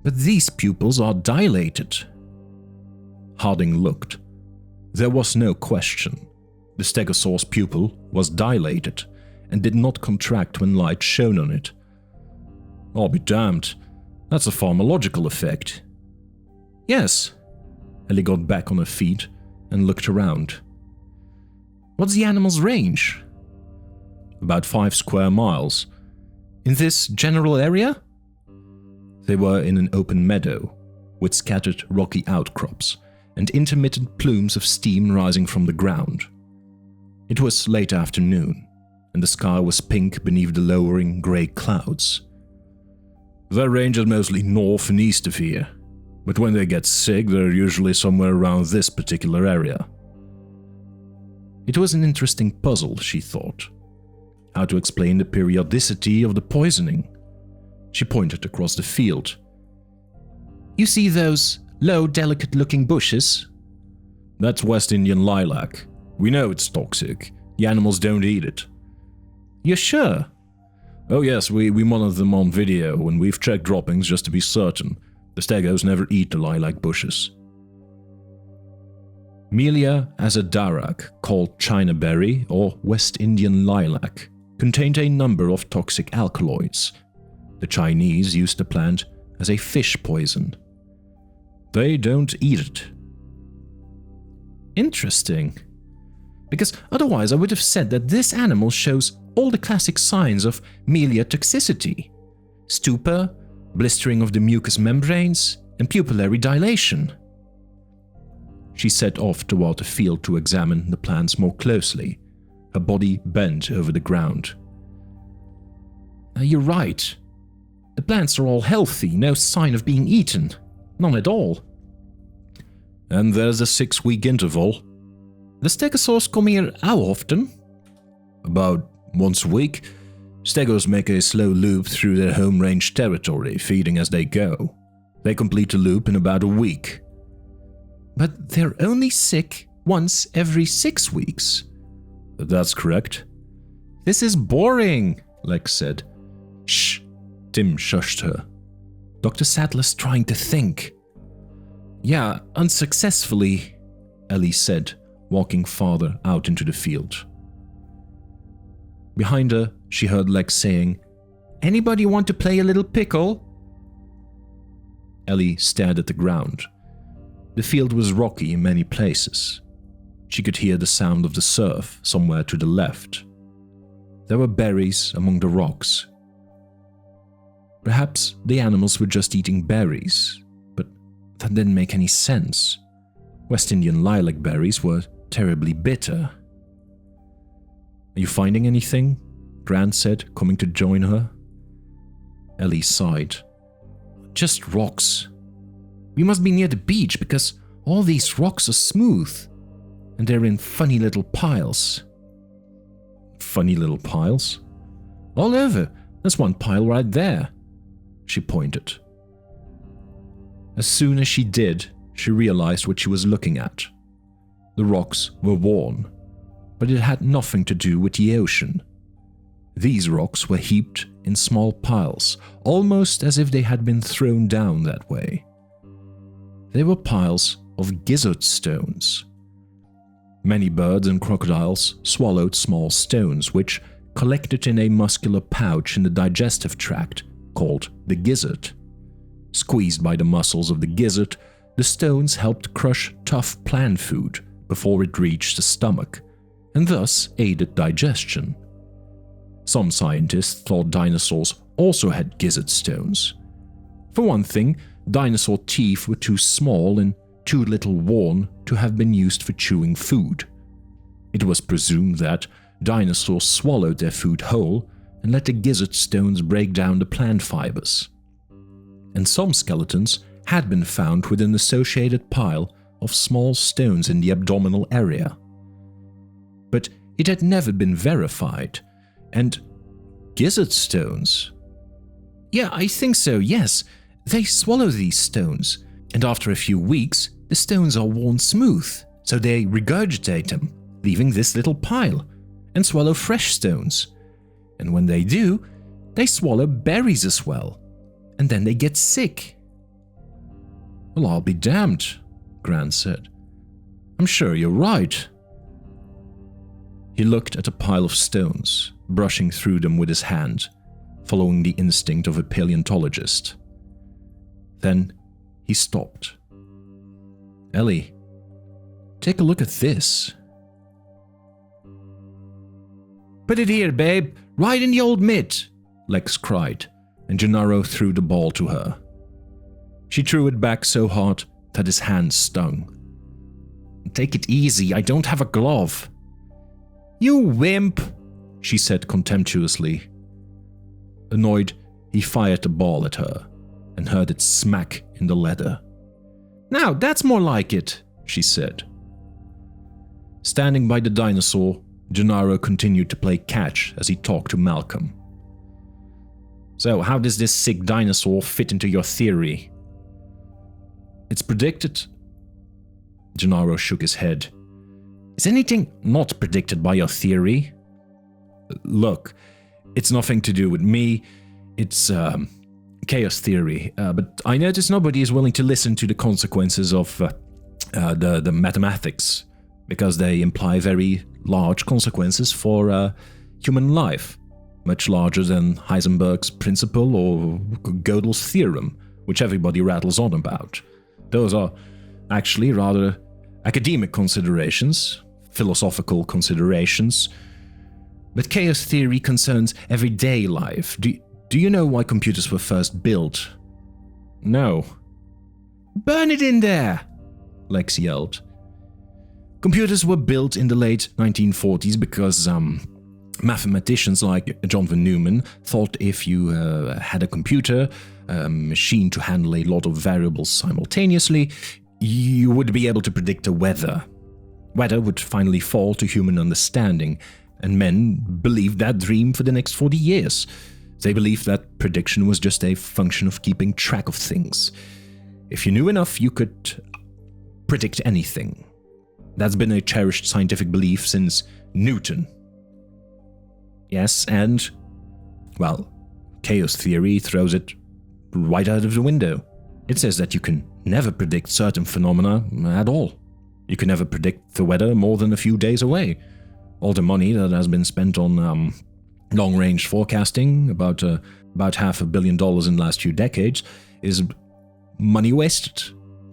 S2: "But these pupils are dilated." Harding looked. There was no question. The stegosaur's pupil was dilated and did not contract when light shone on it. "I'll be damned. That's a pharmacological effect." "Yes." Ellie got back on her feet and looked around. "What's the animal's range?" "About 5 square miles. In this general area?" They were in an open meadow, with scattered rocky outcrops and intermittent plumes of steam rising from the ground. It was late afternoon, and the sky was pink beneath the lowering grey clouds. "Their range is mostly north and east of here, but when they get sick, they're usually somewhere around this particular area." It was an interesting puzzle, she thought.
S1: how to explain the periodicity of the poisoning. She pointed across the field. You see those low, delicate-looking bushes? That's West Indian lilac. We know it's toxic. The animals don't eat it. You're sure? Oh yes, we monitor them on video, and we've checked droppings just to be certain. The stegos never eat the lilac bushes. Melia azadarak, called China berry or West Indian lilac, contained a number of toxic alkaloids. The Chinese used the plant as a fish poison. They don't eat it. Interesting. Because otherwise I would have said that this animal shows all the classic signs of Melia toxicity. Stupor, blistering of the mucous membranes, and pupillary dilation. She set off toward the field to examine the plants more closely, her body bent over the ground. You're right. The plants are all healthy, no sign of being eaten. None at all. And there's a 6-week interval. The stegosaurs come here how often? About once a week. Stegos make a slow loop through their home range territory, feeding as they go. They complete the loop in about a week. But they're only sick once every 6 weeks. That's correct. This is boring, Lex said. Shh, Tim shushed her. Dr. Sattler's trying to think. Yeah, unsuccessfully, Ellie said, walking farther out into the field. Behind her, she heard Lex saying, Anybody want to play a little pickle? Ellie stared at the ground. The field was rocky in many places. She could hear the sound of the surf somewhere to the left. There were berries among the rocks. Perhaps the animals were just eating berries, but that didn't make any sense. West Indian lilac berries were terribly bitter. Are you finding anything? Grant said, coming to join her. Ellie sighed. Just rocks. We must be near the beach because all these rocks are smooth, and they're in funny little piles. Funny little piles? All over. There's one pile right there. She pointed. As soon as she did, she realized what she was looking at. The rocks were worn, but it had nothing to do with the ocean. These rocks were heaped in small piles, almost as if they had been thrown down that way. They were piles of gizzard stones. Many birds and crocodiles swallowed small stones, which collected in a muscular pouch in the digestive tract called the gizzard. Squeezed by the muscles of the gizzard, the stones helped crush tough plant food before it reached the stomach, and thus aided digestion. Some scientists thought dinosaurs also had gizzard stones. For one thing, dinosaur teeth were too small and too little worn to have been used for chewing food. It was presumed that dinosaurs swallowed their food whole and let the gizzard stones break down the plant fibers. And some skeletons had been found with an associated pile of small stones in the abdominal area. But it had never been verified, and gizzard stones? Yeah, I think so, yes. They swallow these stones, and after a few weeks, the stones are worn smooth, so they regurgitate them, leaving this little pile, and swallow fresh stones. And when they do, they swallow berries as well, and then they get sick. Well, I'll be damned, Grant said. I'm sure you're right. He looked at a pile of stones, brushing through them with his hand, following the instinct of a paleontologist. Then he stopped. Ellie, take a look at this. Put it here, babe, right in the old mitt, Lex cried, and Gennaro threw the ball to her. She threw it back so hard that his hand stung. Take it easy, I don't have a glove. You wimp, she said contemptuously. Annoyed, he fired the ball at her and heard it smack in the leather. Now that's more like it, she said. Standing by the dinosaur,
S2: Gennaro continued to play catch as he talked to Malcolm. So, how does this sick dinosaur fit into your theory? It's predicted. Gennaro shook his head. Is anything not predicted by your theory? Look, it's nothing to do with me. It's chaos theory. But I notice nobody is willing to listen to the consequences of the mathematics, because they imply very large consequences for human life, much larger than Heisenberg's principle or Gödel's theorem, which everybody rattles on about. Those are actually rather academic considerations, philosophical considerations. But chaos theory concerns everyday life. Do you know why computers were first built? No. Burn it in there! Lex yelled. Computers were built in the late 1940s because mathematicians like John von Neumann thought if you had a computer, a machine to handle a lot of variables simultaneously, you would be able to predict the weather. Weather would finally fall to human understanding, and men believed that dream for the next 40 years. They believed that prediction was just a function of keeping track of things. If you knew enough, you could predict anything. That's been a cherished scientific belief since Newton. Yes, and, well, chaos theory throws it right out of the window. It says that you can never predict certain phenomena at all. You can never predict the weather more than a few days away. All the money that has been spent on long-range forecasting, about $500 million in the last few decades, is money wasted.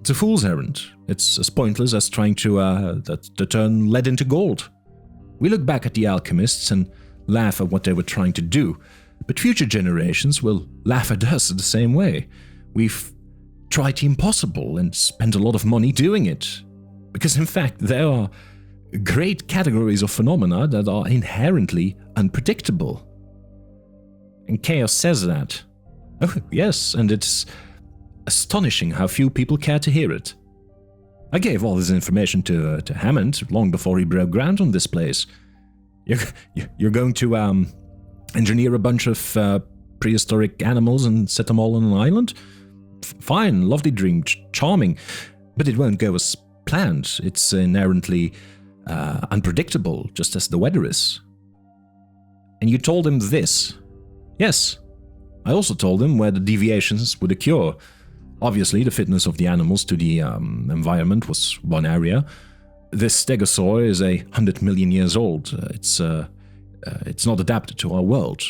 S2: It's a fool's errand. It's as pointless as trying to turn lead into gold. We look back at the alchemists and laugh at what they were trying to do, but future generations will laugh at us the same way. We've tried the impossible and spent a lot of money doing it. Because in fact, there are great categories of phenomena that are inherently unpredictable. And chaos says that. Oh, yes, and it's astonishing how few people care to hear it. I gave all this information to Hammond long before he broke ground on this place. You're going to engineer a bunch of prehistoric animals and set them all on an island? Fine, lovely dream, charming, but it won't go as planned. It's inherently unpredictable, just as the weather is. And you told him this? Yes. I also told him where the deviations would occur. Obviously, the fitness of the animals to the environment was one area. This stegosaur is 100 million years old. It's not adapted to our world.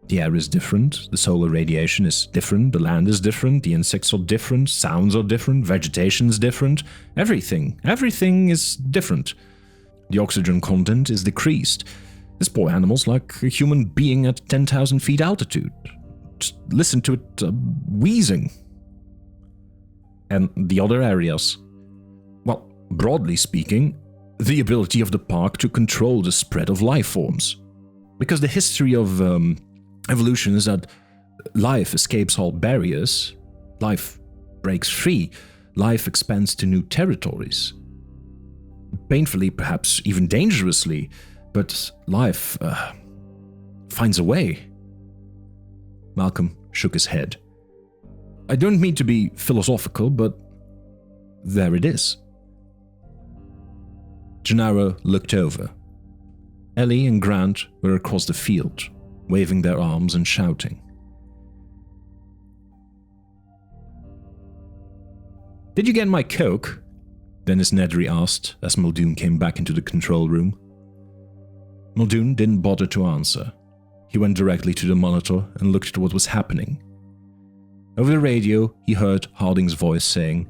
S2: The air is different, the solar radiation is different, the land is different, the insects are different, sounds are different, vegetation is different, everything is different. The oxygen content is decreased. This poor animal's like a human being at 10,000 feet altitude. Just listen to it wheezing. And the other areas? Well, broadly speaking, the ability of the park to control the spread of life forms. Because the history of evolution is that life escapes all barriers, life breaks free, life expands to new territories. Painfully, perhaps even dangerously, but life finds a way. Malcolm shook his head. I don't mean to be philosophical, but there it is. Gennaro looked over. Ellie and Grant were across the field, waving their arms and shouting. Did you get my Coke? Dennis Nedry asked as Muldoon came back into the control room. Muldoon didn't bother to answer. He went directly to the monitor and looked at what was happening. Over the radio, he heard Harding's voice saying,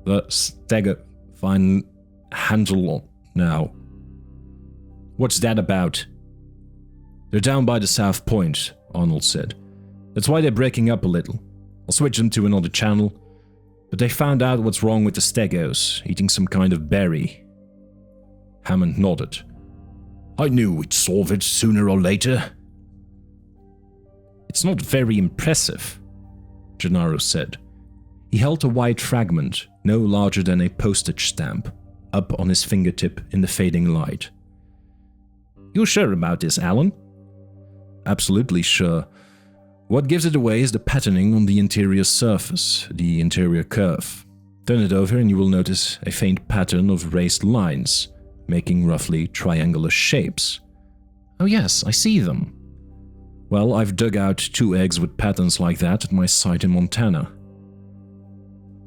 S2: "The stagger fine handle now." "What's that about?" "They're down by the south point," Arnold said. "That's why they're breaking up a little. I'll switch them to another channel. But they found out what's wrong with the stegos, eating some kind of berry." Hammond nodded. "I knew we'd solve it sooner or later." "It's not very impressive," Gennaro said. He held a white fragment, no larger than a postage stamp, up on his fingertip in the fading light.
S1: You sure about this, Alan?
S2: Absolutely sure. What gives it away is the patterning on the interior surface, the interior curve. Turn it over and you will notice a faint pattern of raised lines, making roughly triangular shapes.
S1: Oh yes, I see them.
S2: Well, I've dug out 2 eggs with patterns like that at my site in Montana.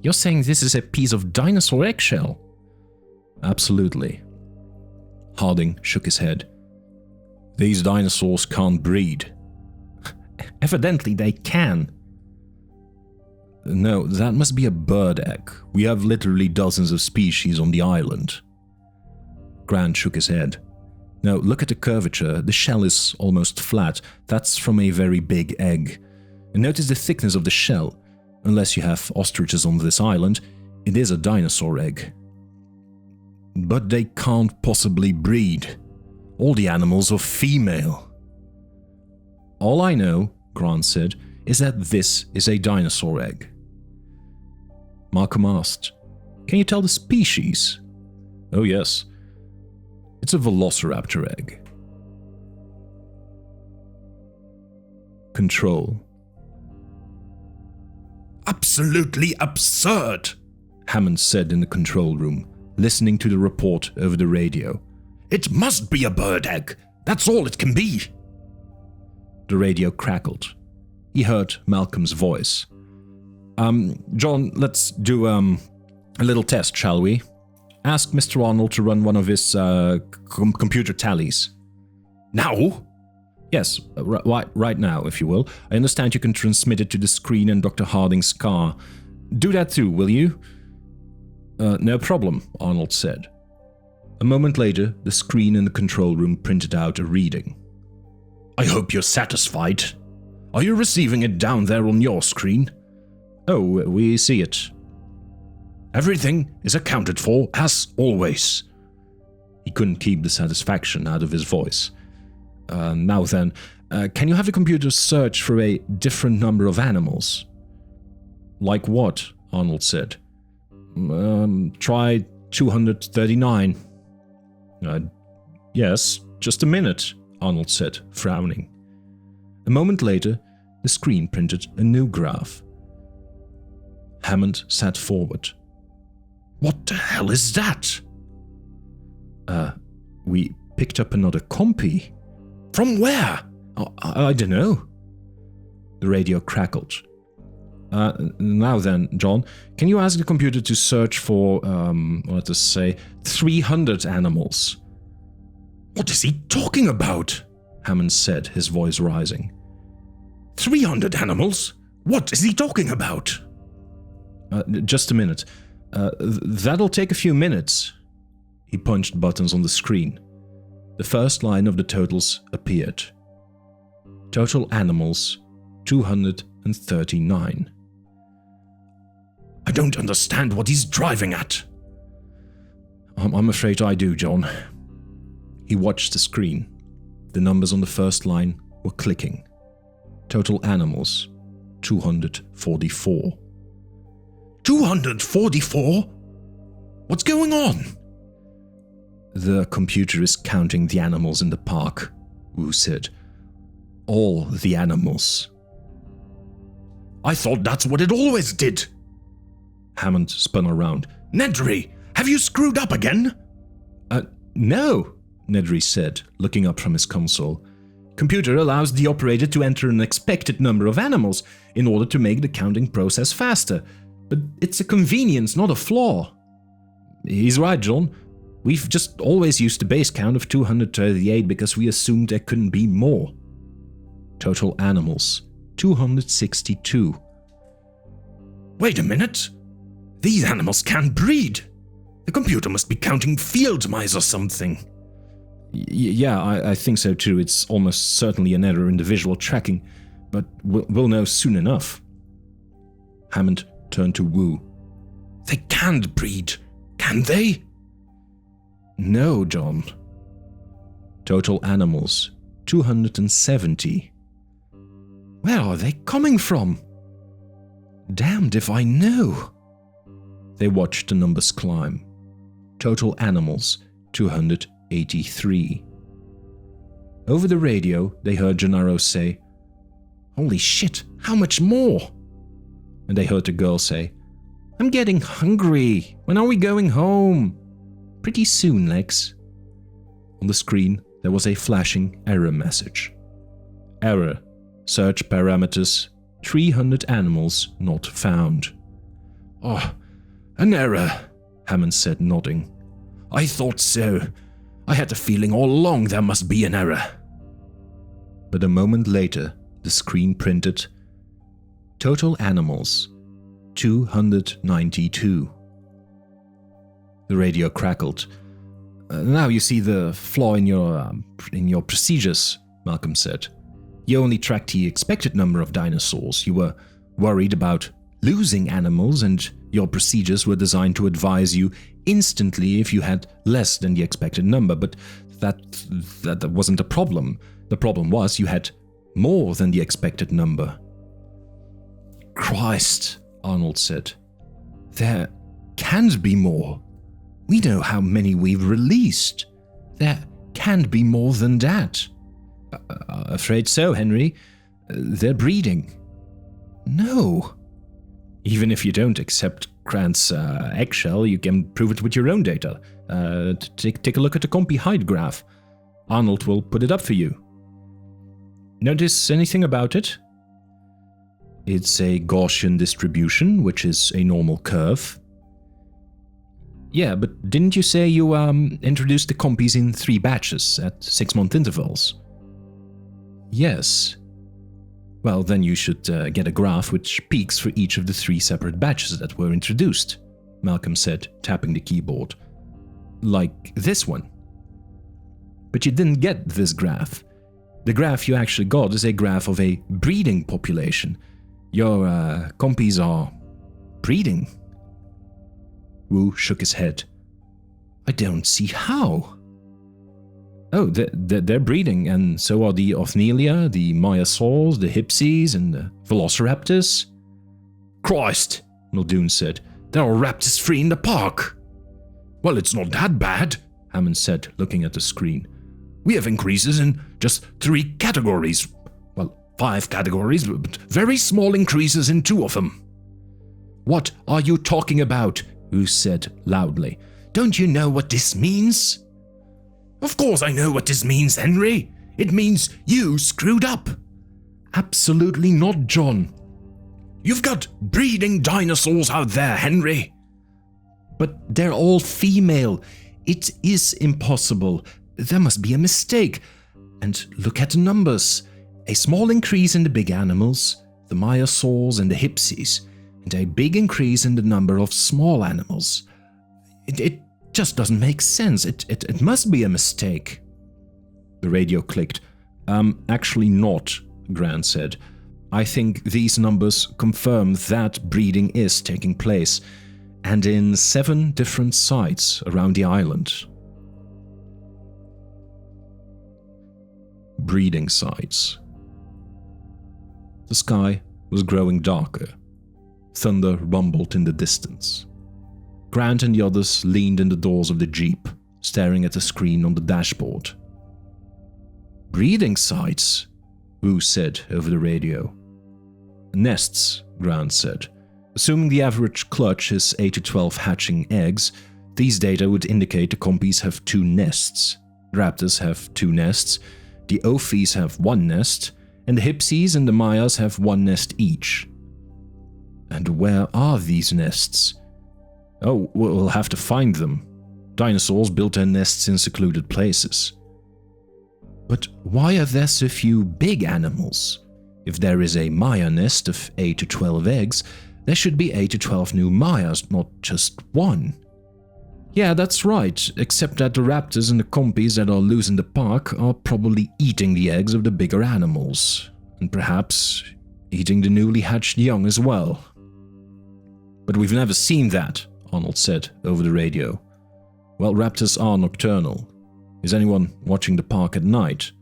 S1: You're saying this is a piece of dinosaur eggshell?
S2: Absolutely. Harding shook his head. These dinosaurs can't breed.
S1: Evidently they can.
S2: No, that must be a bird egg. We have literally dozens of species on the island. Grant shook his head. No, look at the curvature. The shell is almost flat. That's from a very big egg. And notice the thickness of the shell. Unless you have ostriches on this island, it is a dinosaur egg. But they can't possibly breed. All the animals are female. All I know, Grant said, is that this is a dinosaur egg. Markham asked, "Can you tell the species?" "Oh yes. It's a velociraptor egg." Control.
S1: Absolutely absurd,
S2: Hammond said in the control room, listening to the report over the radio.
S1: It must be a bird egg. That's all it can be.
S2: The radio crackled. He heard Malcolm's voice. John, let's do a little test, shall we? Ask Mr. Arnold to run one of his computer tallies.
S1: Now?
S2: Yes, right now, if you will. I understand you can transmit it to the screen in Dr. Harding's car. Do that too, will you? No problem, Arnold said. A moment later, the screen in the control room printed out a reading.
S1: I hope you're satisfied. Are you receiving it down there on your screen?
S2: Oh, we see it.
S1: Everything is accounted for as always.
S2: He couldn't keep the satisfaction out of his voice. Now then, can you have the computer search for a different number of animals? Like what? Arnold said. Try 239. Yes, just a minute, Arnold said, frowning. A moment later, the screen printed a new graph. Hammond sat forward.
S1: What the hell is that?
S2: We picked up another compy.
S1: From where?
S2: I don't know. The radio crackled. Now then, John, can you ask the computer to search for, let us say, 300 animals?
S1: What is he talking about?
S2: Hammond said, his voice rising.
S1: 300 animals? What is he talking about?
S2: Just a minute. That'll take a few minutes. He punched buttons on the screen. The first line of the totals appeared. Total animals, 239.
S1: I don't understand what he's driving at.
S2: I'm afraid I do, John. He watched the screen. The numbers on the first line were clicking. Total animals, 244.
S1: 244? What's going on?
S2: The computer is counting the animals in the park, Wu said. All the animals.
S1: I thought that's what it always did.
S2: Hammond spun around.
S1: Nedry, have you screwed up again?
S2: No, Nedry said, looking up from his console. Computer allows the operator to enter an expected number of animals in order to make the counting process faster. But it's a convenience, not a flaw. He's right, John. We've just always used the base count of 238 because we assumed there couldn't be more. Total animals, 262.
S1: Wait a minute. These animals can't breed. The computer must be counting field mice or something.
S2: Yeah, I think so too. It's almost certainly an error in the visual tracking, but we'll know soon enough. Hammond turned to Wu.
S1: They can't breed, can they?
S2: No, John. Total animals, 270.
S1: Where are they coming from?
S2: Damned if I know. They watched the numbers climb. Total animals, 283. Over the radio, they heard Gennaro say, "Holy shit, how much more?" And they heard the girl say, "I'm getting hungry. When are we going home?" "Pretty soon, Lex." On the screen, there was a flashing error message. "Error. Search parameters. 300 animals not found." "Oh, an error," Hammond said, nodding. "I thought so. I had a feeling all along there must be an error." But a moment later, the screen printed, "Total animals, 292. The radio crackled. "Now you see the flaw in your procedures," Malcolm said. "You only tracked the expected number of dinosaurs. You were worried about losing animals, and your procedures were designed to advise you instantly if you had less than the expected number, but that wasn't a problem. The problem was you had more than the expected number." "Christ," Arnold said. "There can't be more. We know how many we've released. There can't be more than that." "Afraid so, Henry. They're breeding." "No." "Even if you don't accept Grant's eggshell, you can prove it with your own data. Take a look at the Compy height graph. Arnold will put it up for you." "Notice anything about it?" "It's a Gaussian distribution, which is a normal curve." "Yeah, but didn't you say you introduced the Compies in 3 batches at 6-month intervals?" "Yes." "Well, then you should get a graph which peaks for each of the 3 separate batches that were introduced," Malcolm said, tapping the keyboard. "Like this one." "But you didn't get this graph. The graph you actually got is a graph of a breeding population. Your Compies are breeding." Wu shook his head. "I don't see how." "Oh, they're breeding, and so are the Othnielia, the Myosaurs, the Hypsies, and the Velociraptors." "Christ," Muldoon said. "There are raptors free in the park." "Well, it's not that bad," Hammond said, looking at the screen. "We have increases in just 3 categories. Well, 5 categories, but very small increases in 2 of them." "What are you talking about?" Wu said loudly. "Don't you know what this means?" "Of course I know what this means, Henry. It means you screwed up." "Absolutely not, John." "You've got breeding dinosaurs out there, Henry." "But they're all female. It is impossible. There must be a mistake. And look at the numbers. A small increase in the big animals, the Myosaurs and the Hypsies, and a big increase in the number of small animals. It just doesn't make sense. It must be a mistake." The radio clicked. Actually not," Grant said. "I think these numbers confirm that breeding is taking place, and in 7 different sites around the island." Breeding sites. The sky was growing darker. Thunder rumbled in the distance. Grant and the others leaned in the doors of the Jeep, staring at the screen on the dashboard. "Breeding sites," Wu said over the radio. "Nests," Grant said. "Assuming the average clutch is 8 to 12 hatching eggs, these data would indicate the Compies have 2 nests. The Raptors have 2 nests, the Ophies have 1 nest, and the Hypsies and the Mayas have 1 nest each." "And where are these nests?" "Oh, we'll have to find them. Dinosaurs built their nests in secluded places." "But why are there so few big animals? If there is a Maya nest of 8 to 12 eggs, there should be 8 to 12 new Mayas, not just 1. "Yeah, that's right, except that the raptors and the Compies that are loose in the park are probably eating the eggs of the bigger animals, and perhaps eating the newly hatched young as well." "But we've never seen that," Arnold said over the radio. "Well, raptors are nocturnal. Is anyone watching the park at night?"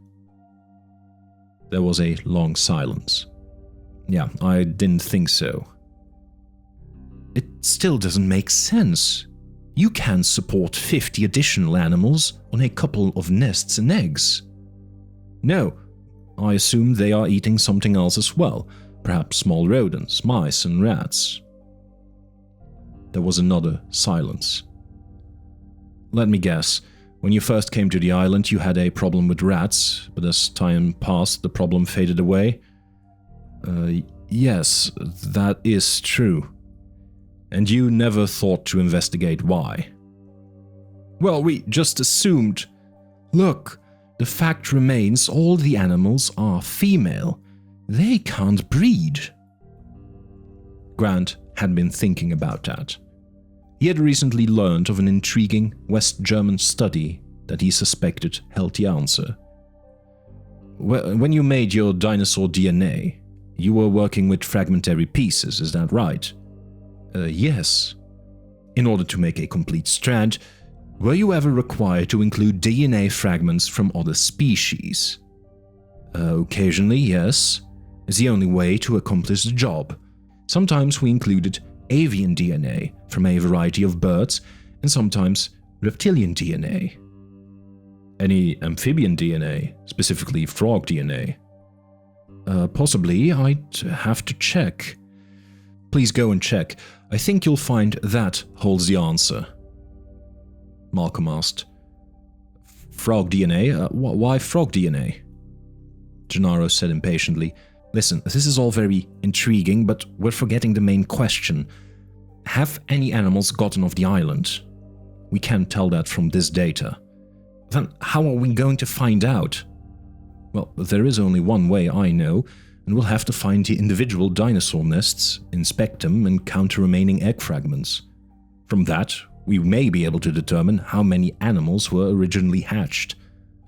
S2: There was a long silence. "Yeah, I didn't think so." "It still doesn't make sense. You can't support 50 additional animals on a couple of nests and eggs."
S1: No, I assume they are eating something else as well, perhaps small rodents, mice and rats. There was another silence. Let me guess. When you first came to the island, you had a problem with rats, but as time passed, the problem faded away? Yes, that is true. And you never thought to investigate why? Well, we just assumed. Look, the fact remains all the animals are female. They can't breed. Grant had been thinking about that. He had recently learned of an intriguing West German study that he suspected held the answer. When you made your dinosaur DNA, you were working with fragmentary pieces, is that right? Yes. In order to make a complete strand, were you ever required to include DNA fragments from other species? Occasionally, yes. It's the only way to accomplish the job. Sometimes we included avian DNA from a variety of birds, and sometimes reptilian DNA. Any amphibian DNA, specifically frog DNA? Possibly, I'd have to check. Please go and check. I think you'll find that holds the answer. Malcolm asked. Frog DNA? Why frog DNA? Gennaro said impatiently. Listen, this is all very intriguing, but we're forgetting the main question. Have any animals gotten off the island? We can't tell that from this data. Then how are we going to find out? Well, there is only one way I know, and we'll have to find the individual dinosaur nests, inspect them, and count the remaining egg fragments. From that, we may be able to determine how many animals were originally hatched,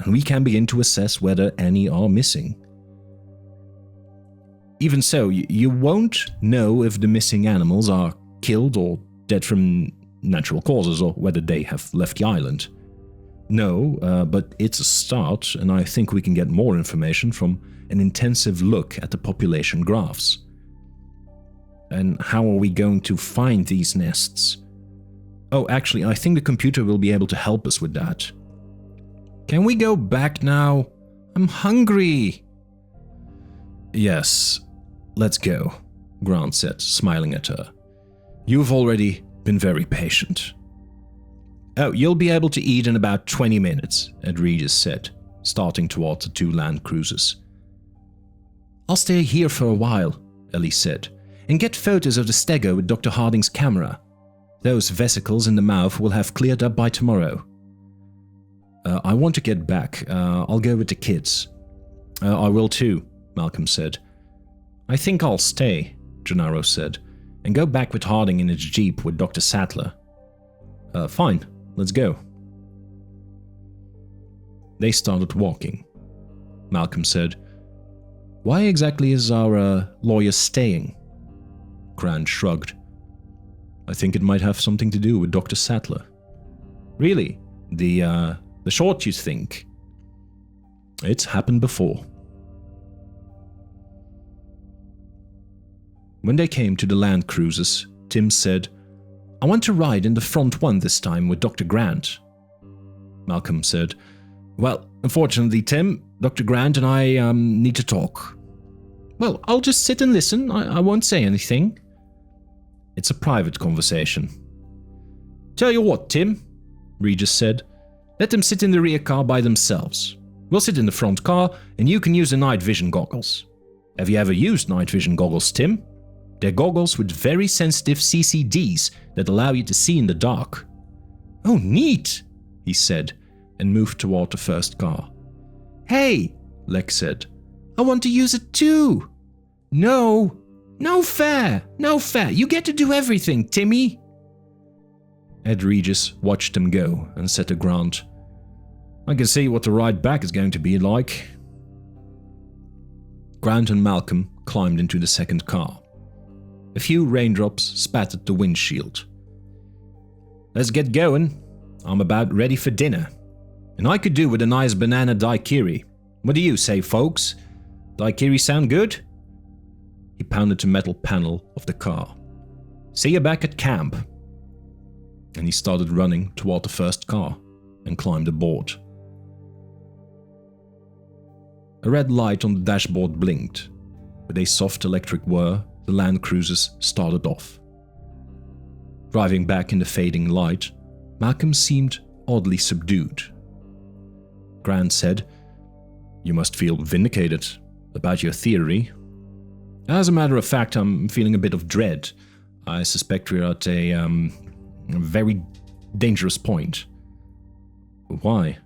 S1: and we can begin to assess whether any are missing. Even so, you won't know if the missing animals are killed or dead from natural causes, or whether they have left the island. No, but it's a start, and I think we can get more information from an intensive look at the population graphs. And how are we going to find these nests? Oh, actually, I think the computer will be able to help us with that. Can we go back now? I'm hungry. Yes, let's go, Grant said, smiling at her. You've already been very patient. Oh, you'll be able to eat in about 20 minutes, Ed Regis said, starting towards the two land cruisers. I'll stay here for a while, Ellie said, and get photos of the stego with Dr. Harding's camera. Those vesicles in the mouth will have cleared up by tomorrow. I want to get back. I'll go with the kids. I will too, Malcolm said. I think I'll stay, Gennaro said, and go back with Harding in his jeep with Dr. Sattler. Fine, let's go. They started walking. Malcolm said, Why exactly is our lawyer staying? Grant shrugged. I think it might have something to do with Dr. Sattler. Really? The short, you think? It's happened before. When they came to the land cruisers, Tim said, I want to ride in the front one this time with Dr. Grant. Malcolm said, Well, unfortunately, Tim, Dr. Grant and I need to talk. Well, I'll just sit and listen. I won't say anything. It's a private conversation. Tell you what, Tim, Regis said. Let them sit in the rear car by themselves. We'll sit in the front car, and you can use the night vision goggles. Have you ever used night vision goggles, Tim? They're goggles with very sensitive CCDs that allow you to see in the dark. Oh, neat, he said, and moved toward the first car. Hey, Lex said. I want to use it too. No fair. You get to do everything, Timmy. Ed Regis watched them go and said to Grant, I can see what the ride back is going to be like. Grant and Malcolm climbed into the second car. A few raindrops spattered the windshield. Let's get going. I'm about ready for dinner. And I could do with a nice banana daiquiri. What do you say, folks? Daiquiri sound good? He pounded the metal panel of the car. See you back at camp. And he started running toward the first car and climbed aboard.
S2: A red light on the dashboard blinked. With a soft electric whir, the Land Cruisers started off. Driving back in the fading light, Malcolm seemed oddly subdued. Grant said, "You must feel vindicated about your theory." "As a matter of fact, I'm feeling a bit of dread. I suspect we're at a very dangerous point." "Why?"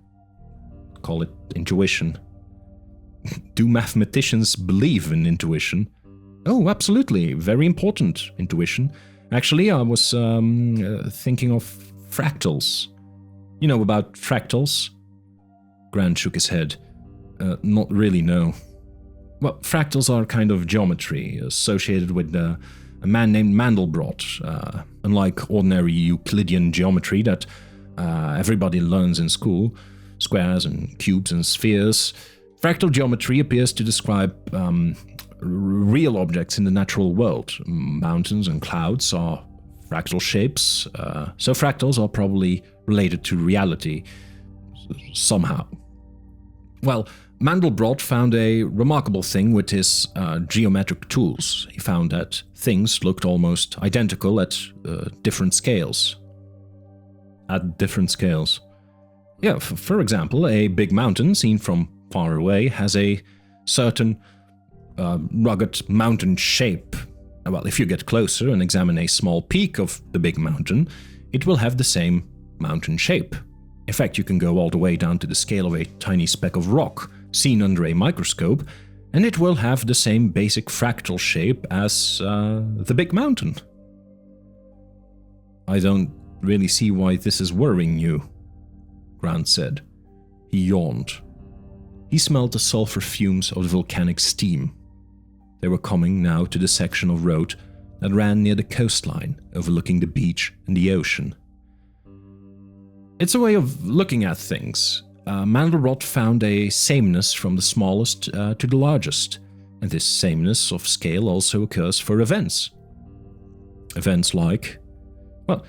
S2: "Call it intuition." "Do mathematicians believe in intuition?" "Oh, absolutely. Very important intuition. Actually, I was thinking of fractals. You know about fractals?" Grant shook his head. Not really, no." "Well, fractals are kind of geometry associated with a man named Mandelbrot. Unlike ordinary Euclidean geometry that everybody learns in school, squares and cubes and spheres, fractal geometry appears to describe real objects in the natural world. Mountains and clouds are fractal shapes, so fractals are probably related to reality somehow. Well, Mandelbrot found a remarkable thing with his geometric tools. He found that things looked almost identical at different scales. At different scales? Yeah, for example, a big mountain seen from far away has a certain rugged mountain shape. Well, if you get closer and examine a small peak of the big mountain, it will have the same mountain shape. In fact, you can go all the way down to the scale of a tiny speck of rock, seen under a microscope, and it will have the same basic fractal shape as the big mountain. "I don't really see why this is worrying you," Grant said. He yawned. He smelled the sulfur fumes of the volcanic steam. They were coming now to the section of road that ran near the coastline, overlooking the beach and the ocean. "It's a way of looking at things. Mandelbrot found a sameness from the smallest to the largest, and this sameness of scale also occurs for events." "Events like?" "Well,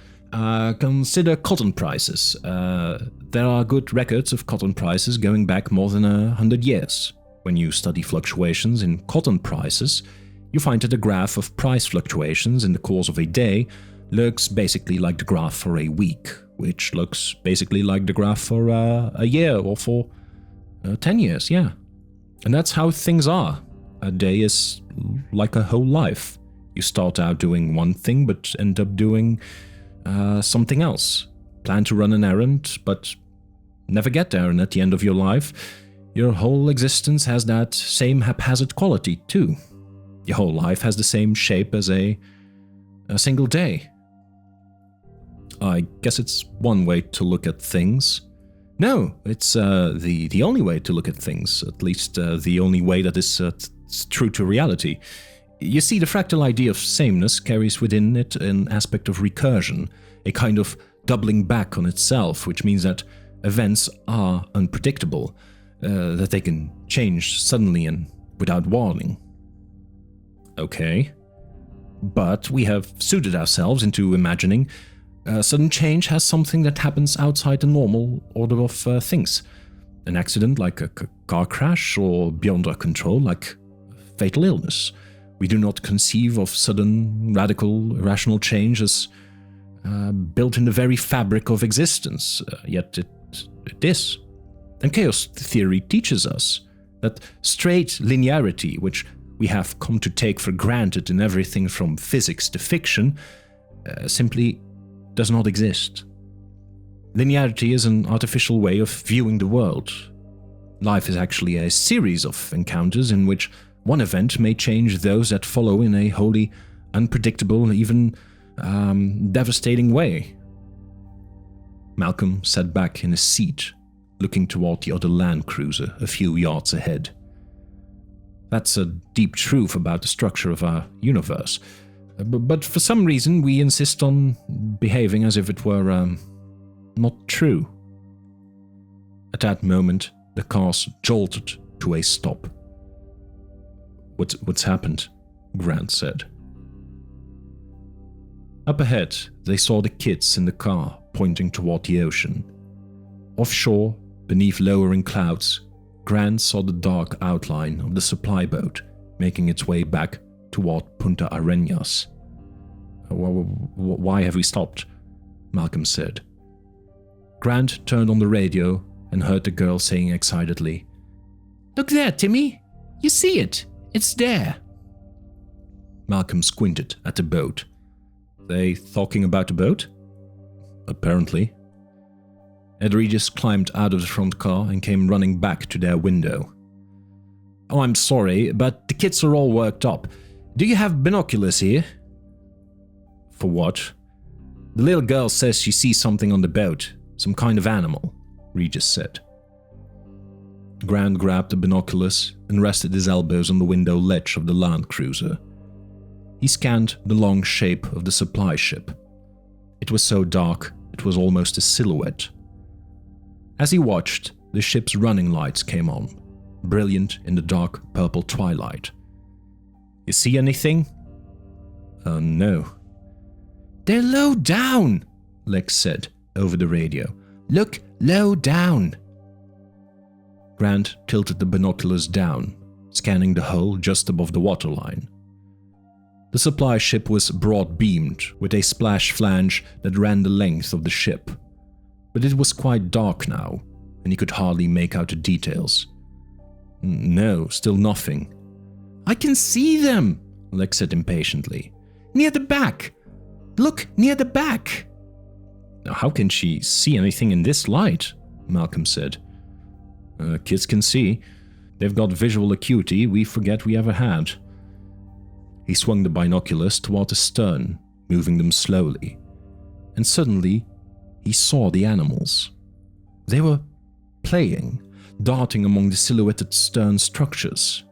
S2: consider cotton prices. There are good records of cotton prices going back more than 100 years. When you study fluctuations in cotton prices, you find that the graph of price fluctuations in the course of a day looks basically like the graph for a week, which looks basically like the graph for a year or for 10 years, yeah. And that's how things are. A day is like a whole life. You start out doing one thing but end up doing something else. Plan to run an errand but never get there, and at the end of your life, your whole existence has that same haphazard quality too. Your whole life has the same shape as a single day." "I guess it's one way to look at things." "No, it's the only way to look at things, at least the only way that is true to reality. You see, the fractal idea of sameness carries within it an aspect of recursion, a kind of doubling back on itself, which means that events are unpredictable, that they can change suddenly and without warning." "Okay. But we have suited ourselves into imagining sudden change has something that happens outside the normal order of things. An accident like a car crash, or beyond our control like fatal illness. We do not conceive of sudden, radical, irrational change as built in the very fabric of existence, yet it is. And chaos theory teaches us that straight linearity, which we have come to take for granted in everything from physics to fiction, simply does not exist. Linearity is an artificial way of viewing the world. Life is actually a series of encounters in which one event may change those that follow in a wholly unpredictable, even devastating way." Malcolm sat back in his seat, looking toward the other land cruiser a few yards ahead. "That's a deep truth about the structure of our universe. But for some reason we insist on behaving as if it were not true." At that moment, the cars jolted to a stop. What's happened?" Grant said. Up ahead, they saw the kids in the car pointing toward the ocean. Offshore, beneath lowering clouds, Grant saw the dark outline of the supply boat making its way back toward Punta Arenas.
S1: Why have we stopped?
S2: Malcolm said. Grant turned on the radio and heard the girl saying excitedly,
S3: "Look there, Timmy! You see it! It's there!"
S2: Malcolm squinted at the boat. They talking about the boat? Apparently. Ed Regis climbed out of the front car and came running back to their window.
S1: "Oh, I'm sorry, but the kids are all worked up. Do you have binoculars here?"
S2: "For what?"
S1: "The little girl says she sees something on the boat, some kind of animal," Regis said.
S2: Grant grabbed the binoculars and rested his elbows on the window ledge of the Land Cruiser. He scanned the long shape of the supply ship. It was so dark it was almost a silhouette. As he watched, the ship's running lights came on, brilliant in the dark purple twilight.
S1: "You see anything?"
S2: No.
S3: "They're low down,"
S2: Lex said over the radio.
S3: "Look low down."
S2: Grant tilted the binoculars down, scanning the hull just above the waterline. The supply ship was broad-beamed, with a splash flange that ran the length of the ship. But it was quite dark now, and he could hardly make out the details. No, still nothing.
S3: "I can see them,"
S2: Lex said impatiently.
S3: "Near the back. Look, near the back."
S1: "Now, how can she see anything in this light?"
S2: Malcolm said. Kids can see. They've got visual acuity we forget we ever had." He swung the binoculars toward the stern, moving them slowly. And suddenly, he saw the animals. They were playing, darting among the silhouetted stern structures.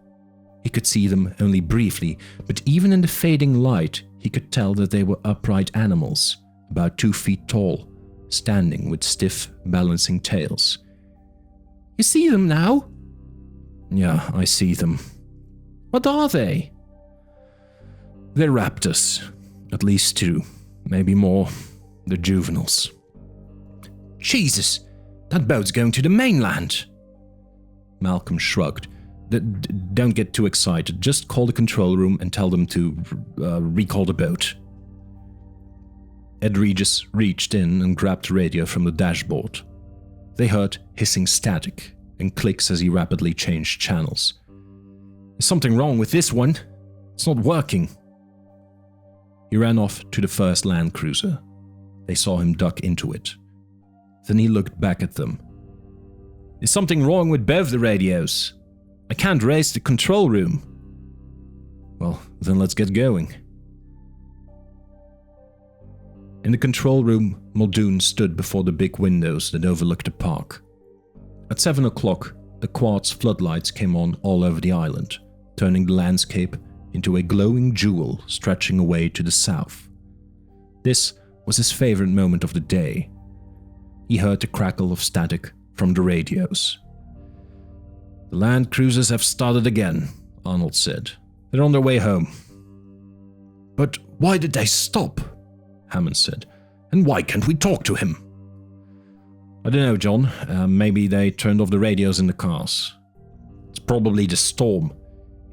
S2: He could see them only briefly, but even in the fading light, he could tell that they were upright animals, about 2 feet tall, standing with stiff, balancing tails.
S3: "You see them now?"
S2: "Yeah, I see them."
S3: "What are they?"
S2: "They're raptors. At least 2, maybe more. They're juveniles."
S3: "Jesus, that boat's going to the mainland."
S2: Malcolm shrugged. Don't get too excited. Just call the control room and tell them to recall the boat." Ed Regis reached in and grabbed the radio from the dashboard. They heard hissing static and clicks as he rapidly changed channels.
S1: "There's something wrong with this one. It's not working."
S2: He ran off to the first Land Cruiser. They saw him duck into it. Then he looked back at them.
S1: "There's something wrong with both the radios. I can't raise the control room."
S2: "Well, then let's get going." In the control room, Muldoon stood before the big windows that overlooked the park. At 7 o'clock, the quartz floodlights came on all over the island, turning the landscape into a glowing jewel stretching away to the south. This was his favorite moment of the day. He heard the crackle of static from the radios.
S1: "The land cruisers have started again," Arnold said. "They're on their way home."
S3: "But why did they stop?" Hammond said. "And why can't we talk to him?"
S1: "I don't know, John. Maybe they turned off the radios in the cars. It's probably the storm.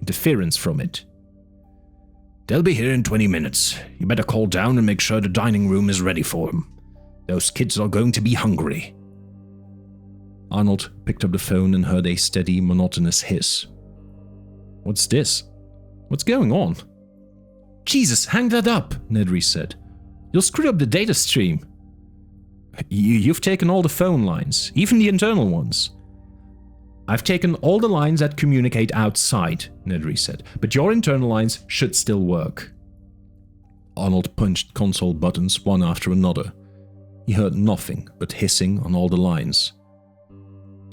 S1: Interference from it."
S3: "They'll be here in 20 minutes. You better call down and make sure the dining room is ready for them. Those kids are going to be hungry."
S2: Arnold picked up the phone and heard a steady, monotonous hiss.
S1: "What's this? What's going on?"
S3: "Jesus, hang that up," Nedry said. "You'll screw up the data stream."
S1: You've taken all the phone lines, even the internal ones." "I've taken all the lines that communicate outside," Nedry said, "but your internal lines should still work."
S2: Arnold punched console buttons one after another. He heard nothing but hissing on all the lines.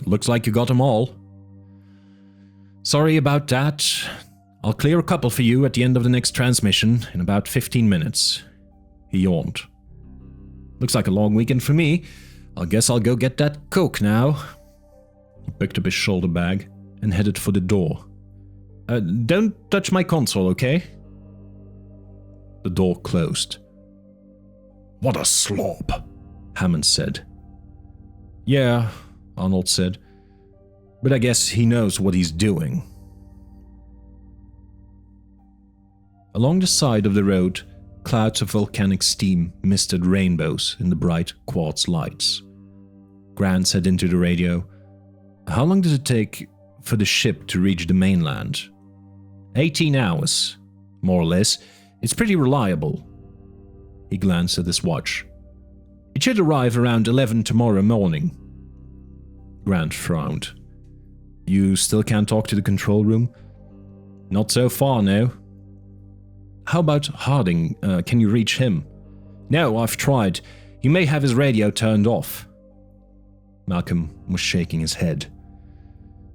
S1: "Looks like you got them all." "Sorry about that. I'll clear a couple for you at the end of the next transmission in about 15 minutes. He yawned. "Looks like a long weekend for me. I guess I'll go get that Coke now."
S2: He picked up his shoulder bag and headed for the door.
S1: Don't touch my console, okay?"
S2: The door closed.
S3: "What a slob," Hammond said.
S2: "Yeah," Arnold said. but I guess he knows what he's doing. Along the side of the road, clouds of volcanic steam misted rainbows in the bright quartz lights. Grant said into the radio, "How long does it take for the ship to reach the mainland?" 18 hours, more or less. It's pretty reliable." He glanced at his watch. "It should arrive around 11 tomorrow morning." Grant frowned. "You still can't talk to the control room?" "Not so far, no." "How about Harding? Can you reach him?" "No, I've tried. He may have his radio turned off." Malcolm was shaking his head.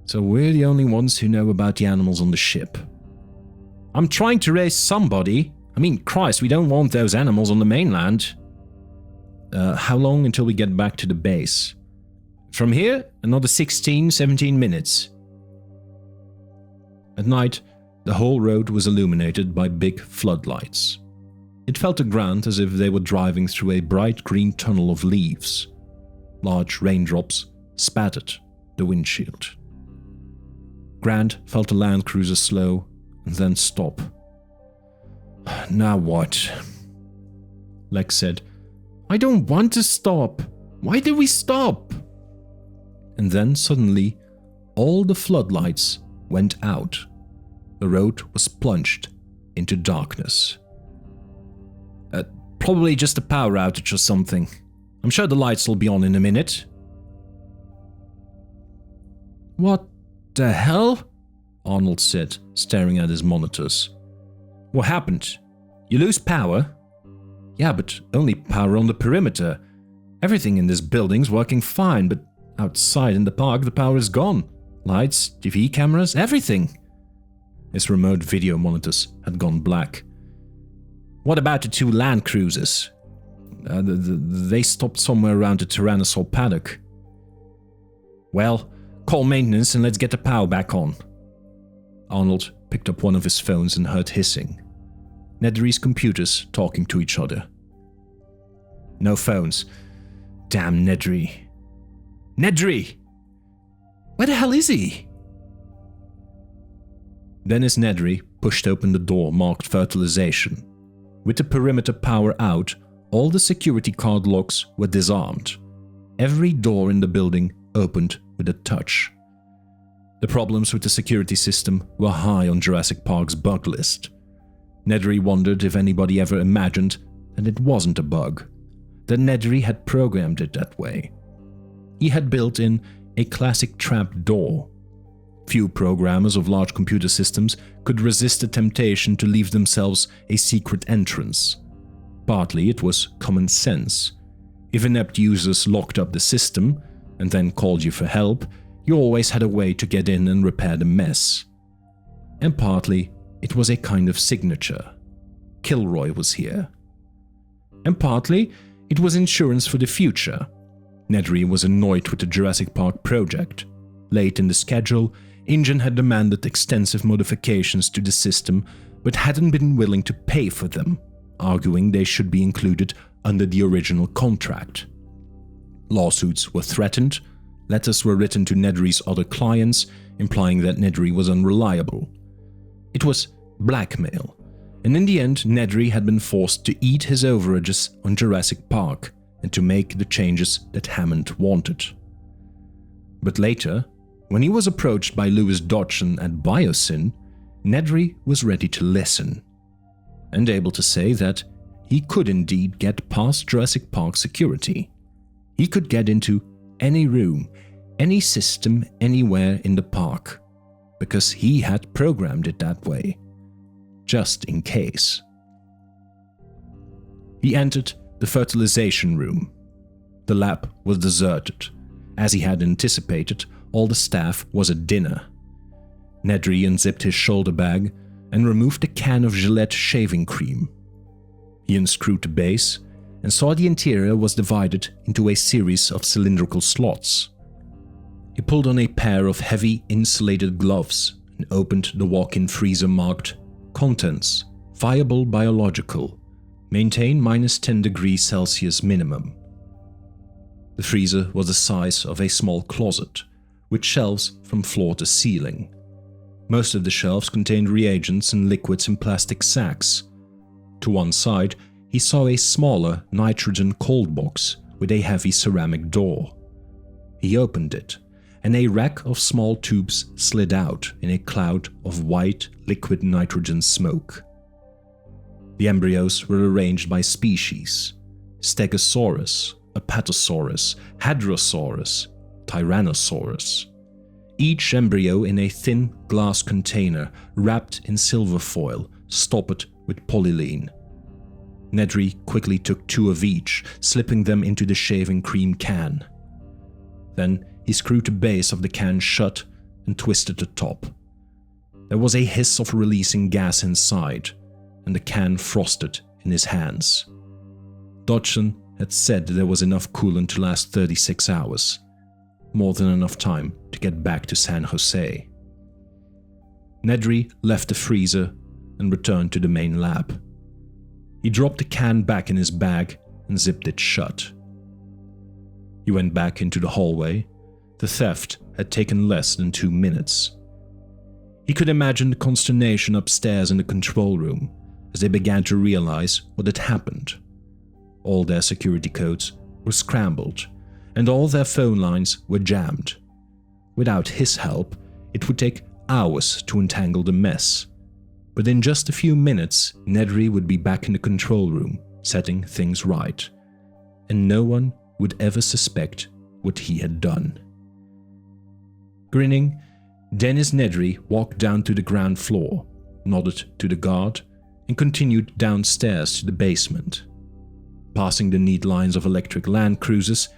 S2: "So we're the only ones who know about the animals on the ship." "I'm trying to raise somebody. I mean, Christ, we don't want those animals on the mainland." How long until we get back to the base?" "From here, another 17 minutes." At night, the whole road was illuminated by big floodlights. It felt to Grant as if they were driving through a bright green tunnel of leaves. Large raindrops spattered the windshield. Grant felt the Land Cruiser slow and then stop. "Now what?" Lex said, "I don't want to stop. Why did we stop?" And then suddenly, all the floodlights went out. The road was plunged into darkness. Probably just a power outage or something. I'm sure the lights will be on in a minute." "What the hell?" Arnold said, staring at his monitors. "What happened? You lose power?" "Yeah, but only power on the perimeter. Everything in this building's working fine, but outside in the park the power is gone. Lights, TV cameras, everything." His remote video monitors had gone black. "What about the 2 land cruisers?" They stopped somewhere around the Tyrannosaur paddock." "Well, call maintenance and let's get the power back on." Arnold picked up one of his phones and heard hissing. Nedry's computers talking to each other. "No phones. Damn Nedry. Nedry! Where the hell is he?" Dennis Nedry pushed open the door marked fertilization. With the perimeter power out, all the security card locks were disarmed. Every door in the building opened with a touch. The problems with the security system were high on Jurassic Park's bug list. Nedry wondered if anybody ever imagined that it wasn't a bug, that Nedry had programmed it that way. He had built in a classic trap door. Few programmers of large computer systems could resist the temptation to leave themselves a secret entrance. Partly it was common sense. If inept users locked up the system and then called you for help, you always had a way to get in and repair the mess. And partly it was a kind of signature. Kilroy was here. And partly it was insurance for the future. Nedry was annoyed with the Jurassic Park project. Late in the schedule, InGen had demanded extensive modifications to the system, but hadn't been willing to pay for them, arguing they should be included under the original contract. Lawsuits were threatened, letters were written to Nedry's other clients, implying that Nedry was unreliable. It was blackmail, and in the end Nedry had been forced to eat his overages on Jurassic Park and to make the changes that Hammond wanted. But later, when he was approached by Lewis Dodgson at Biosyn, Nedry was ready to listen, and able to say that he could indeed get past Jurassic Park security. He could get into any room, any system, anywhere in the park, because he had programmed it that way, just in case. He entered the fertilization room. The lab was deserted. As he had anticipated, all the staff was at dinner. Nedry unzipped his shoulder bag and removed a can of Gillette shaving cream. He unscrewed the base and saw the interior was divided into a series of cylindrical slots. He pulled on a pair of heavy insulated gloves and opened the walk-in freezer marked "Contents, Viable Biological, Maintain -10 degrees Celsius minimum." The freezer was the size of a small closet, with shelves from floor to ceiling. Most of the shelves contained reagents and liquids in plastic sacks. To one side, he saw a smaller nitrogen cold box with a heavy ceramic door. He opened it, and a rack of small tubes slid out in a cloud of white liquid nitrogen smoke. The embryos were arranged by species: Stegosaurus, Apatosaurus, Hadrosaurus, Tyrannosaurus. Each embryo in a thin glass container wrapped in silver foil, stoppered with polyline. Nedry quickly took 2 of each, slipping them into the shaving cream can. Then he screwed the base of the can shut and twisted the top. There was a hiss of releasing gas inside, and the can frosted in his hands. Dodgson had said there was enough coolant to last 36 hours, more than enough time to get back to San Jose. Nedry left the freezer and returned to the main lab. He dropped the can back in his bag and zipped it shut. He went back into the hallway. The theft had taken less than 2 minutes. He could imagine the consternation upstairs in the control room as they began to realize what had happened. All their security codes were scrambled, and all their phone lines were jammed. Without his help, it would take hours to untangle the mess. But in just a few minutes, Nedry would be back in the control room, setting things right. And no one would ever suspect what he had done. Grinning, Dennis Nedry walked down to the ground floor, nodded to the guard, and continued downstairs to the basement. Passing the neat lines of electric Land Cruisers,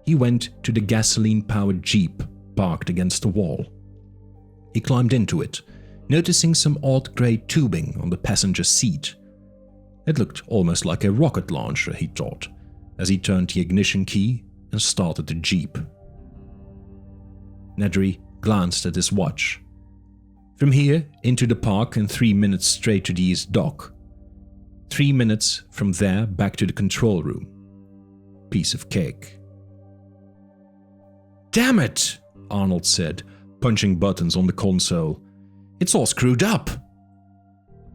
S2: he went to the gasoline-powered Jeep parked against the wall. He climbed into it, noticing some odd grey tubing on the passenger seat. It looked almost like a rocket launcher, he thought, as he turned the ignition key and started the Jeep. Nedry glanced at his watch. From here into the park and 3 minutes straight to the East Dock. 3 minutes from there back to the control room. Piece of cake. "Damn it!" Arnold said, punching buttons on the console. "It's all screwed up!"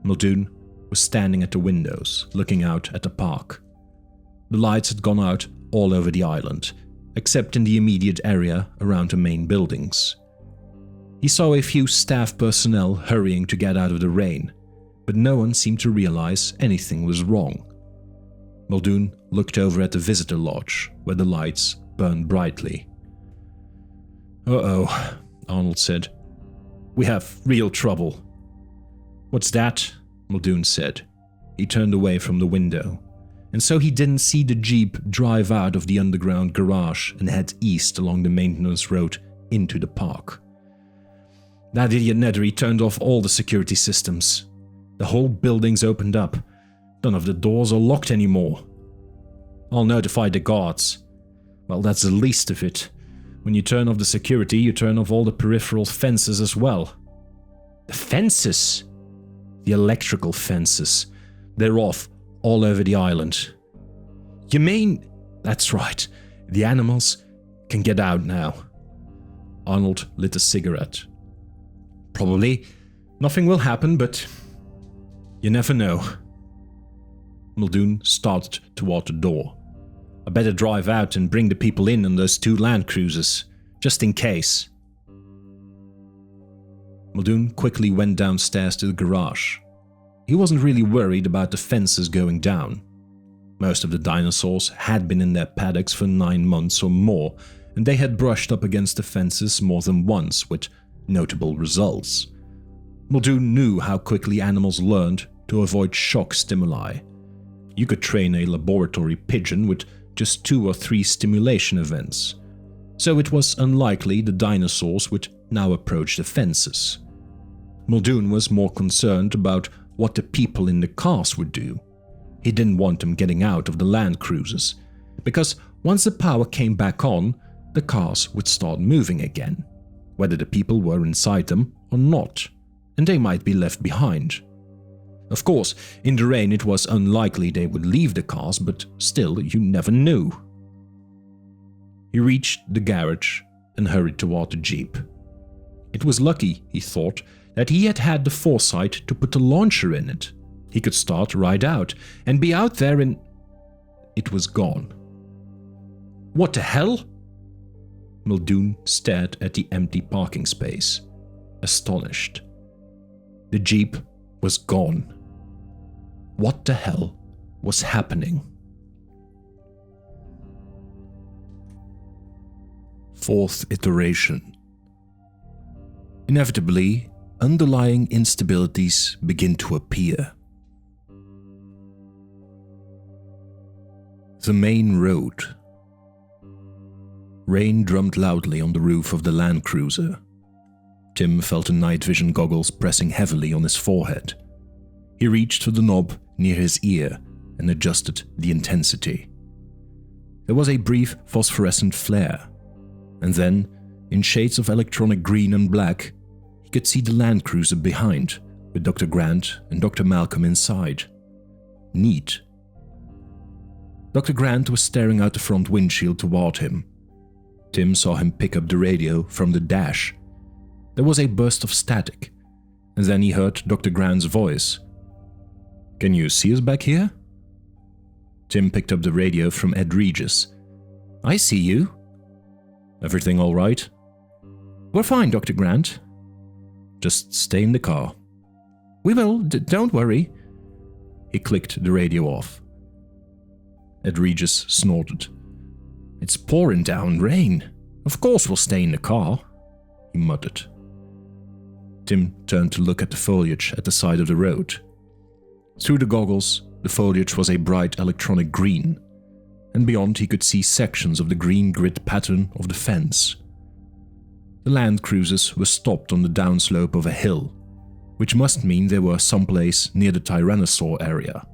S2: Muldoon was standing at the windows, looking out at the park. The lights had gone out all over the island, except in the immediate area around the main buildings. He saw a few staff personnel hurrying to get out of the rain, but no one seemed to realize anything was wrong. Muldoon looked over at the visitor lodge, where the lights burned brightly. "Uh-oh," Arnold said. "We have real trouble." "What's that?" Muldoon said. He turned away from the window, and so he didn't see the Jeep drive out of the underground garage and head east along the maintenance road into the park. "That idiot Nedry turned off all the security systems. The whole building's opened up. None of the doors are locked anymore. I'll notify the guards. Well, that's the least of it. When you turn off the security, you turn off all the peripheral fences as well." "The fences?" "The electrical fences. They're off all over the island." "You mean—" "That's right. The animals can get out now." Arnold lit a cigarette. "Probably nothing will happen, but you never know." Muldoon started toward the door. "I better drive out and bring the people in on those 2 Land Cruisers, just in case." Muldoon quickly went downstairs to the garage. He wasn't really worried about the fences going down. Most of the dinosaurs had been in their paddocks for 9 months or more, and they had brushed up against the fences more than once with notable results. Muldoon knew how quickly animals learned to avoid shock stimuli. You could train a laboratory pigeon with just 2 or 3 stimulation events, so it was unlikely the dinosaurs would now approach the fences. Muldoon was more concerned about what the people in the cars would do. He didn't want them getting out of the Land Cruisers, because once the power came back on, the cars would start moving again, whether the people were inside them or not, and they might be left behind. Of course, in the rain it was unlikely they would leave the cars, but still, you never knew. He reached the garage and hurried toward the jeep. It was lucky, he thought, that he had had the foresight to put a launcher in it. He could start right out and be out there in... It was gone. What the hell? Muldoon stared at the empty parking space, astonished. The jeep was gone. What the hell was happening? Fourth iteration. Inevitably, underlying instabilities begin to appear. The main road. Rain drummed loudly on the roof of the Land Cruiser. Tim felt the night vision goggles pressing heavily on his forehead. He reached for the knob near his ear and adjusted the intensity. There was a brief phosphorescent flare, and then, in shades of electronic green and black, he could see the Land Cruiser behind, with Dr. Grant and Dr. Malcolm inside. Neat. Dr. Grant was staring out the front windshield toward him. Tim saw him pick up the radio from the dash. There was a burst of static, and then he heard Dr. Grant's voice. "Can you see us back here?" Tim picked up the radio from Ed Regis. "I see you." "Everything all right?" "We're fine, Dr. Grant." "Just stay in the car." "We will, don't worry." He clicked the radio off. Ed Regis snorted. "It's pouring down rain. Of course we'll stay in the car," he muttered. Tim turned to look at the foliage at the side of the road. Through the goggles, the foliage was a bright electronic green, and beyond he could see sections of the green grid pattern of the fence. The Land Cruisers were stopped on the downslope of a hill, which must mean they were someplace near the Tyrannosaur area.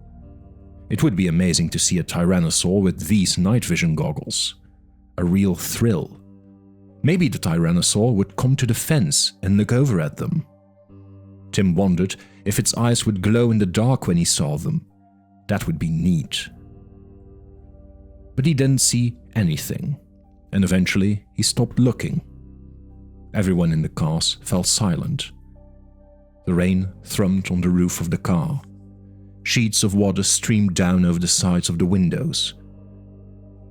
S2: It would be amazing to see a Tyrannosaur with these night vision goggles. A real thrill. Maybe the Tyrannosaur would come to the fence and look over at them. Tim wondered if its eyes would glow in the dark when he saw them. That would be neat. But he didn't see anything, and eventually he stopped looking. Everyone in the cars fell silent. The rain thrummed on the roof of the car. Sheets of water streamed down over the sides of the windows.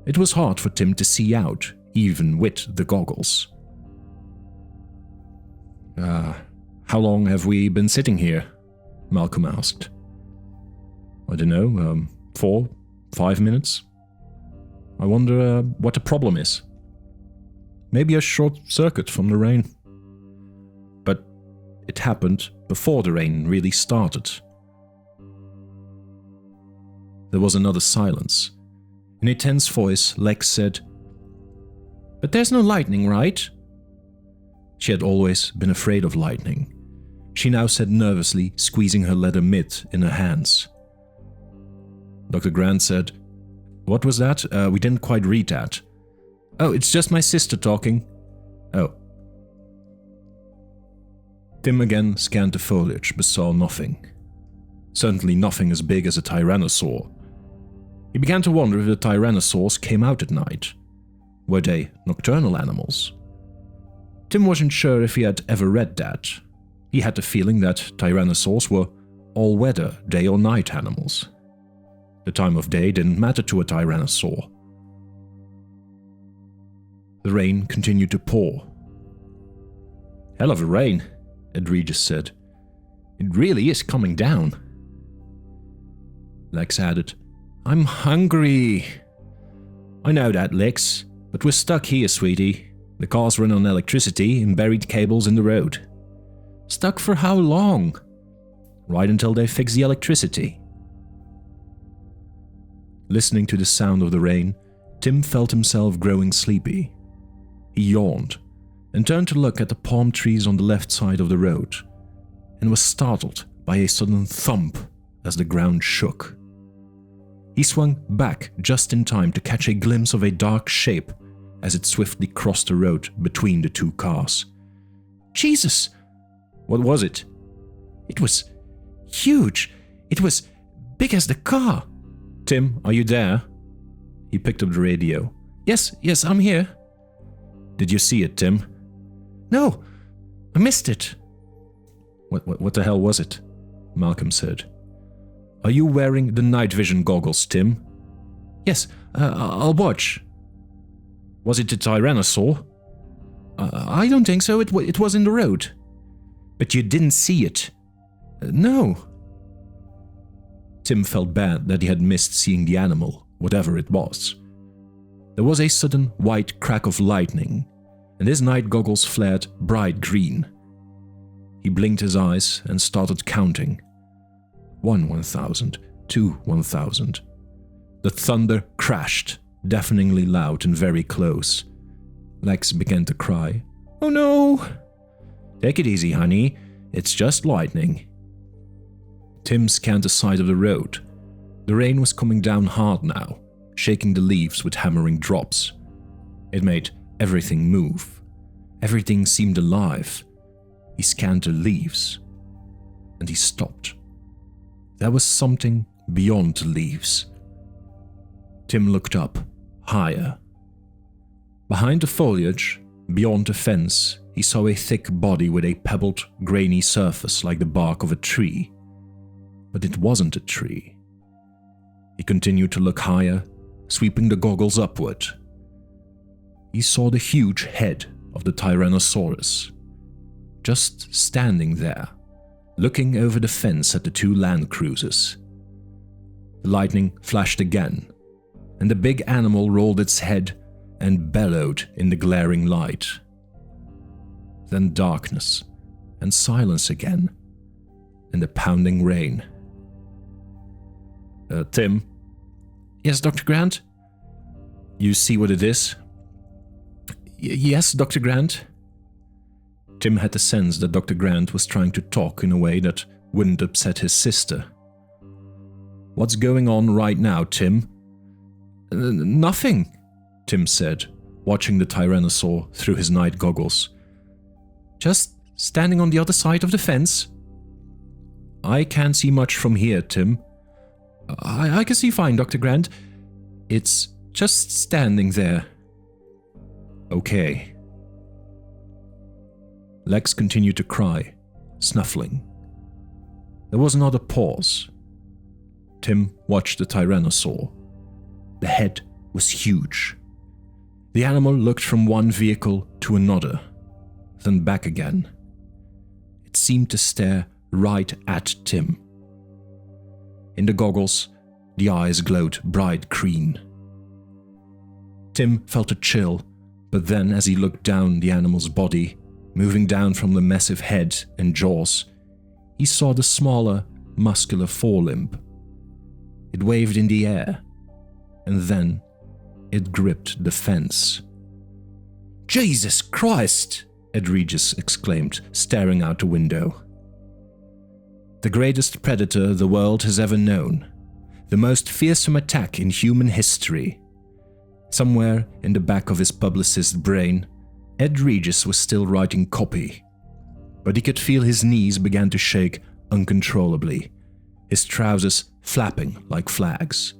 S2: It was hard for Tim to see out, even with the goggles. How long have we been sitting here?" Malcolm asked. "I don't know, 4, 5 minutes? I wonder what the problem is. Maybe a short circuit from the rain." But it happened before the rain really started. There was another silence. In a tense voice, Lex said, "But there's no lightning, right?" She had always been afraid of lightning. She now said nervously, squeezing her leather mitt in her hands. Dr. Grant said, "What was that? We didn't quite read that." "Oh, it's just my sister talking." "Oh." Tim again scanned the foliage but saw nothing. Certainly nothing as big as a tyrannosaur. He began to wonder if the tyrannosaurs came out at night. Were they nocturnal animals? Tim wasn't sure if he had ever read that. He had the feeling that tyrannosaurs were all-weather, day or night animals. The time of day didn't matter to a tyrannosaur. The rain continued to pour. "Hell of a rain," Ed Regis said. "It really is coming down." Lex added, "I'm hungry." "I know that, Lex, but we're stuck here, sweetie. The cars run on electricity and buried cables in the road." "Stuck for how long?" "Right until they fix the electricity." Listening to the sound of the rain, Tim felt himself growing sleepy. He yawned and turned to look at the palm trees on the left side of the road, and was startled by a sudden thump as the ground shook. He swung back just in time to catch a glimpse of a dark shape as it swiftly crossed the road between the two cars. "Jesus!" "What was it?" "It was huge. It was big as the car." "Tim, are you there?" He picked up the radio. Yes, I'm here." Did you see it, Tim?
S1: No, I missed it.
S2: What the hell was it? Malcolm said. Are you wearing the night vision goggles, Tim?
S1: Yes, I'll watch.
S2: Was it a tyrannosaur?
S1: I don't think so. It was in the road.
S2: But you didn't see it?
S1: No.
S2: Tim felt bad that he had missed seeing the animal, whatever it was. There was a sudden white crack of lightning, and his night goggles flared bright green. He blinked his eyes and started counting. 1,000, 2,000. The thunder crashed, deafeningly loud and very close. Lex began to cry.
S1: Oh no!
S2: Take it easy, honey. It's just lightning. Tim scanned the side of the road. The rain was coming down hard now, shaking the leaves with hammering drops. It made everything move. Everything seemed alive. He scanned the leaves, and he stopped. There was something beyond the leaves. Tim looked up, higher. Behind the foliage, beyond the fence, he saw a thick body with a pebbled, grainy surface like the bark of a tree. But it wasn't a tree. He continued to look higher, sweeping the goggles upward. He saw the huge head of the Tyrannosaurus, just standing there, looking over the fence at the two land cruisers. The lightning flashed again, and the big animal rolled its head and bellowed in the glaring light. Then darkness, and silence again, and the pounding rain. Tim?
S1: Yes, Dr. Grant?
S2: You see what it is?
S1: Yes, Dr. Grant.
S2: Tim had the sense that Dr. Grant was trying to talk in a way that wouldn't upset his sister. What's going on right now, Tim?
S1: Nothing,
S2: Tim said, watching the Tyrannosaur through his night goggles.
S1: Just standing on the other side of the fence.
S2: I can't see much from here, Tim.
S1: I can see fine, Dr. Grant. It's just standing there.
S2: Okay. Lex continued to cry, snuffling. There was another pause. Tim watched the Tyrannosaur. The head was huge. The animal looked from one vehicle to another, then back again. It seemed to stare right at Tim. In the goggles, the eyes glowed bright green. Tim felt a chill, but then as he looked down the animal's body, moving down from the massive head and jaws, he saw the smaller, muscular forelimb. It waved in the air, and then it gripped the fence.
S1: Jesus Christ!
S2: Edregis exclaimed, staring out the window. The greatest predator the world has ever known. The most fearsome attack in human history. Somewhere in the back of his publicist's brain, Edregis was still writing copy. But he could feel his knees began to shake uncontrollably, his trousers flapping like flags.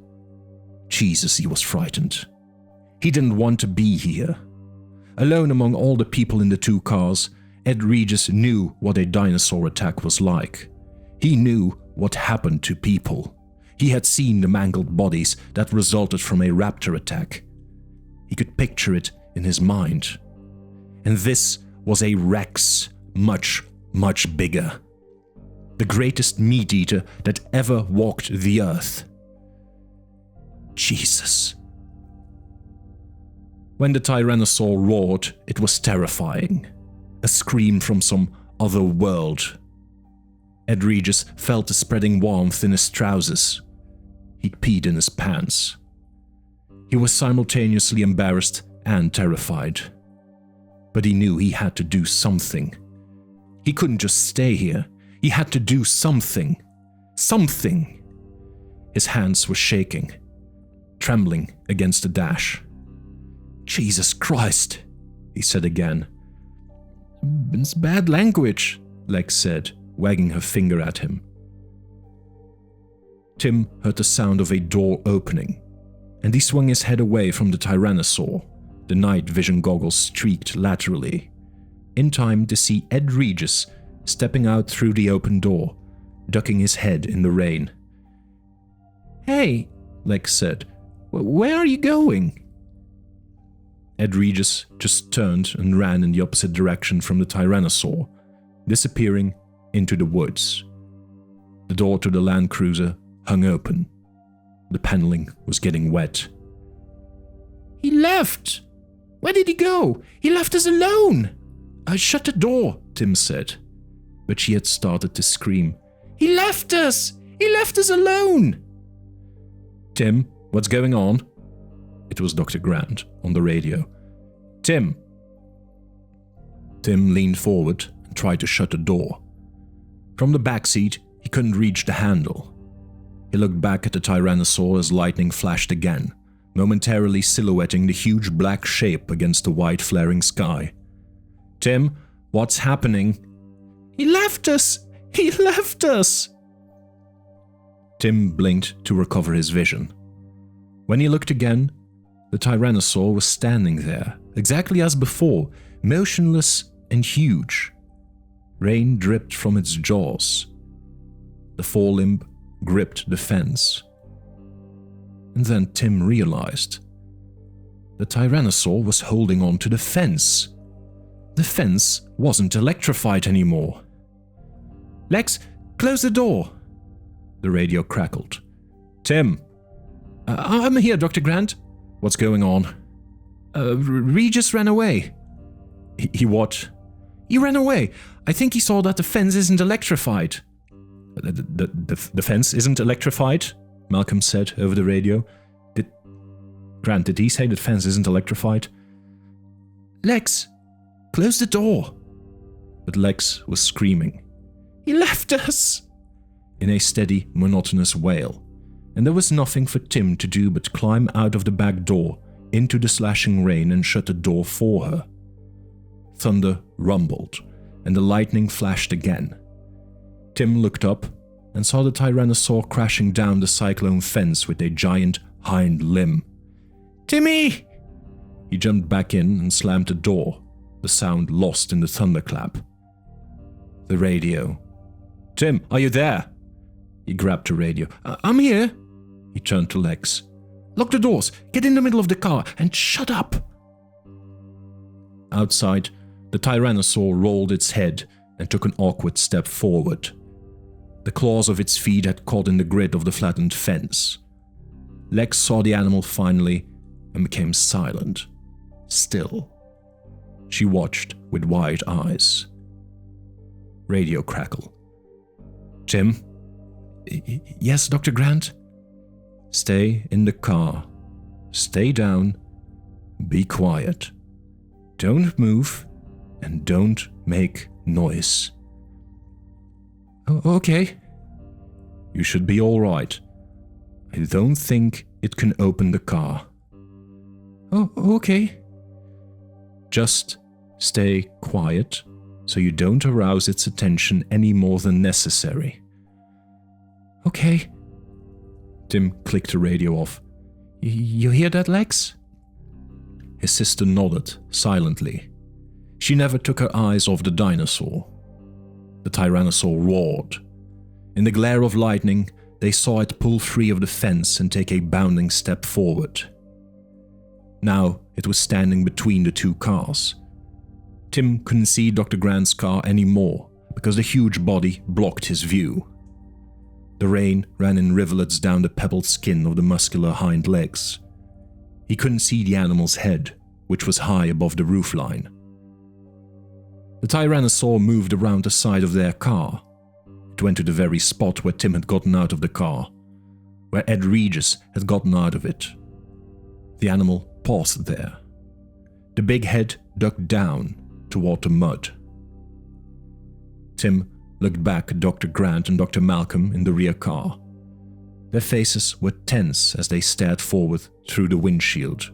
S2: Jesus, he was frightened. He didn't want to be here. Alone among all the people in the two cars, Edregis knew what a dinosaur attack was like. He knew what happened to people. He had seen the mangled bodies that resulted from a raptor attack. He could picture it in his mind. And this was a Rex, much, much bigger. The greatest meat-eater that ever walked the earth. Jesus. When the Tyrannosaur roared, it was terrifying. A scream from some other world. Edregis felt the spreading warmth in his trousers. He'd peed in his pants. He was simultaneously embarrassed and terrified. But he knew he had to do something. He couldn't just stay here. He had to do something. Something. His hands were shaking, trembling against the dash. Jesus Christ, he said again.
S1: It's bad language,
S2: Lex said, wagging her finger at him. Tim heard the sound of a door opening, and he swung his head away from the Tyrannosaur, The night vision goggles streaked laterally, in time to see Ed Regis stepping out through the open door, ducking his head in the rain.
S1: "Hey," Lex said, "where are you going?"
S2: Ed Regis just turned and ran in the opposite direction from the Tyrannosaur, disappearing into the woods. The door to the Land Cruiser hung open. The paneling was getting wet.
S1: "He left! Where did he go? He left us alone!"
S2: "I shut the door," Tim said, but she had started to scream.
S1: "He left us! He left us alone!"
S2: "Tim, what's going on?" It was Dr. Grant on the radio. "Tim!" Tim leaned forward and tried to shut the door. From the back seat, he couldn't reach the handle. He looked back at the Tyrannosaur as lightning flashed again, momentarily silhouetting the huge black shape against the white flaring sky. "Tim, what's happening?"
S1: "He left us! He left us!"
S2: Tim blinked to recover his vision. When he looked again, the Tyrannosaur was standing there, exactly as before, motionless and huge. Rain dripped from its jaws. The forelimb gripped the fence. And then Tim realized. The Tyrannosaur was holding on to the fence. The fence wasn't electrified anymore.
S1: "Lex, close the door!"
S2: The radio crackled. "Tim!"
S1: I'm here, Dr. Grant."
S2: "What's going on?"
S1: Regis ran away."
S2: He what?"
S1: "He ran away. I think he saw that the fence isn't electrified."
S2: The fence isn't electrified?" Malcolm said over the radio. Grant, did he say the fence isn't electrified?"
S1: "Lex, close the door."
S2: But Lex was screaming.
S1: "He left us!"
S2: in a steady, monotonous wail, and there was nothing for Tim to do but climb out of the back door into the slashing rain and shut the door for her. Thunder rumbled, and the lightning flashed again. Tim looked up and saw the Tyrannosaur crashing down the cyclone fence with a giant hind limb.
S1: "Timmy!"
S2: He jumped back in and slammed the door, the sound lost in the thunderclap. The radio. "Tim, are you there?" He grabbed the radio.
S1: I'm here."
S2: He turned to Lex.
S1: "Lock the doors, get in the middle of the car, and shut up."
S2: Outside, the Tyrannosaur rolled its head and took an awkward step forward. The claws of its feet had caught in the grid of the flattened fence. Lex saw the animal finally and became silent, still. She watched with wide eyes. Radio crackle. "Tim?"
S1: "Yes, Dr. Grant?"
S2: "Stay in the car. Stay down. Be quiet. Don't move and don't make noise."
S1: Okay."
S2: "You should be all right. I don't think it can open the car."
S1: "Oh, okay."
S2: "Just stay quiet so you don't arouse its attention any more than necessary."
S1: "Okay."
S2: Tim clicked the radio off.
S1: You hear that, Lex?"
S2: His sister nodded, silently. She never took her eyes off the dinosaur. The Tyrannosaur roared. In the glare of lightning, they saw it pull free of the fence and take a bounding step forward. Now it was standing between the two cars. Tim couldn't see Dr. Grant's car anymore because the huge body blocked his view. The rain ran in rivulets down the pebbled skin of the muscular hind legs. He couldn't see the animal's head, which was high above the roofline. The Tyrannosaur moved around the side of their car. It went to the very spot where Tim had gotten out of the car, where Ed Regis had gotten out of it. The animal paused there. The big head ducked down toward the mud. Tim looked back at Dr. Grant and Dr. Malcolm in the rear car. Their faces were tense as they stared forward through the windshield.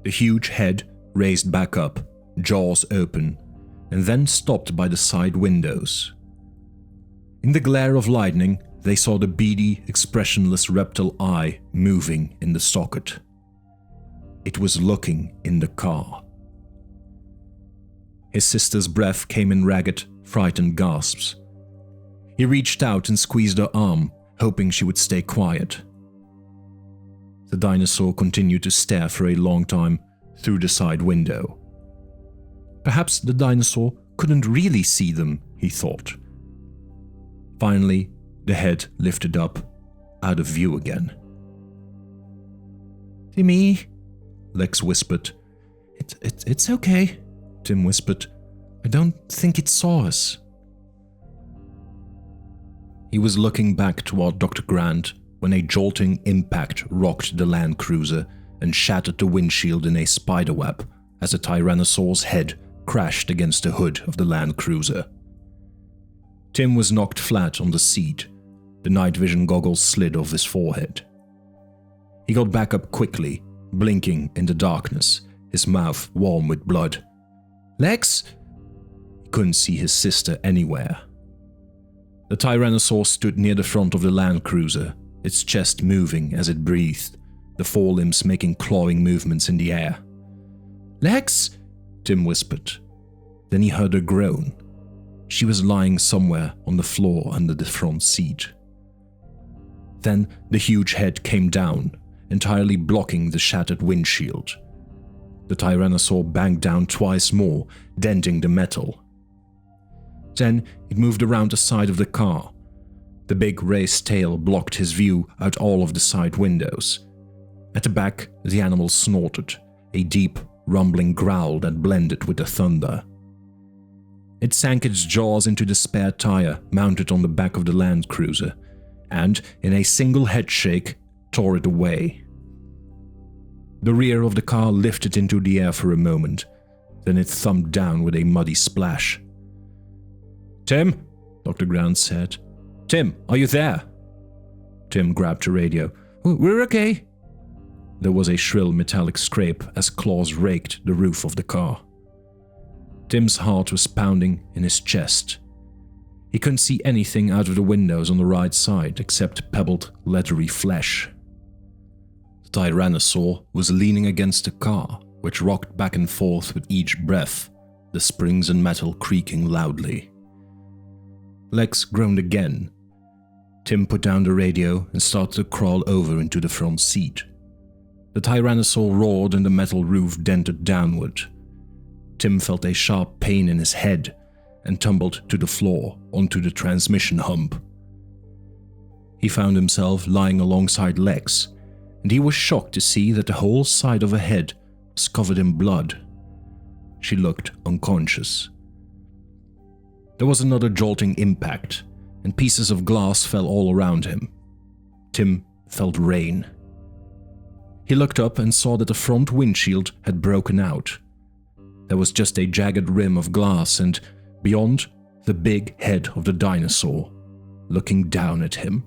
S2: The huge head raised back up, jaws open, and then stopped by the side windows. In the glare of lightning, they saw the beady, expressionless reptile eye moving in the socket. It was looking in the car. His sister's breath came in ragged, frightened gasps. He reached out and squeezed her arm, hoping she would stay quiet. The dinosaur continued to stare for a long time through the side window. Perhaps the dinosaur couldn't really see them, he thought. Finally, the head lifted up, out of view again.
S1: "Timmy,"
S2: Lex whispered.
S1: It's okay,"
S2: Tim whispered.
S1: "I don't think it saw us."
S2: He was looking back toward Dr. Grant when a jolting impact rocked the Land Cruiser and shattered the windshield in a spiderweb as the Tyrannosaur's head crashed against the hood of the Land Cruiser. Tim was knocked flat on the seat. The night vision goggles slid off his forehead. He got back up quickly, blinking in the darkness, his mouth warm with blood.
S1: "Lex?"
S2: He couldn't see his sister anywhere. The Tyrannosaur stood near the front of the Land Cruiser, its chest moving as it breathed, the forelimbs making clawing movements in the air.
S1: "Lex?"
S2: Tim whispered. Then he heard her groan. She was lying somewhere on the floor under the front seat. Then the huge head came down, entirely blocking the shattered windshield. The Tyrannosaur banged down twice more, denting the metal. Then it moved around the side of the car. The big raised tail blocked his view out all of the side windows. At the back, the animal snorted, a deep, rumbling growl that blended with the thunder. It sank its jaws into the spare tire mounted on the back of the Land Cruiser, and, in a single head shake, tore it away. The rear of the car lifted into the air for a moment, then it thumped down with a muddy splash.
S1: "Tim,"
S2: Dr. Grant said.
S1: "Tim, are you there?"
S2: Tim grabbed the radio.
S1: "We're okay."
S2: There was a shrill metallic scrape as claws raked the roof of the car. Tim's heart was pounding in his chest. He couldn't see anything out of the windows on the right side except pebbled, leathery flesh. The Tyrannosaur was leaning against the car, which rocked back and forth with each breath, the springs and metal creaking loudly. Lex groaned again. Tim put down the radio and started to crawl over into the front seat. The Tyrannosaur roared and the metal roof dented downward. Tim felt a sharp pain in his head and tumbled to the floor onto the transmission hump. He found himself lying alongside Lex, and he was shocked to see that the whole side of her head was covered in blood. She looked unconscious. There was another jolting impact, and pieces of glass fell all around him. Tim felt rain. He looked up and saw that the front windshield had broken out. There was just a jagged rim of glass and, beyond, the big head of the dinosaur, looking down at him.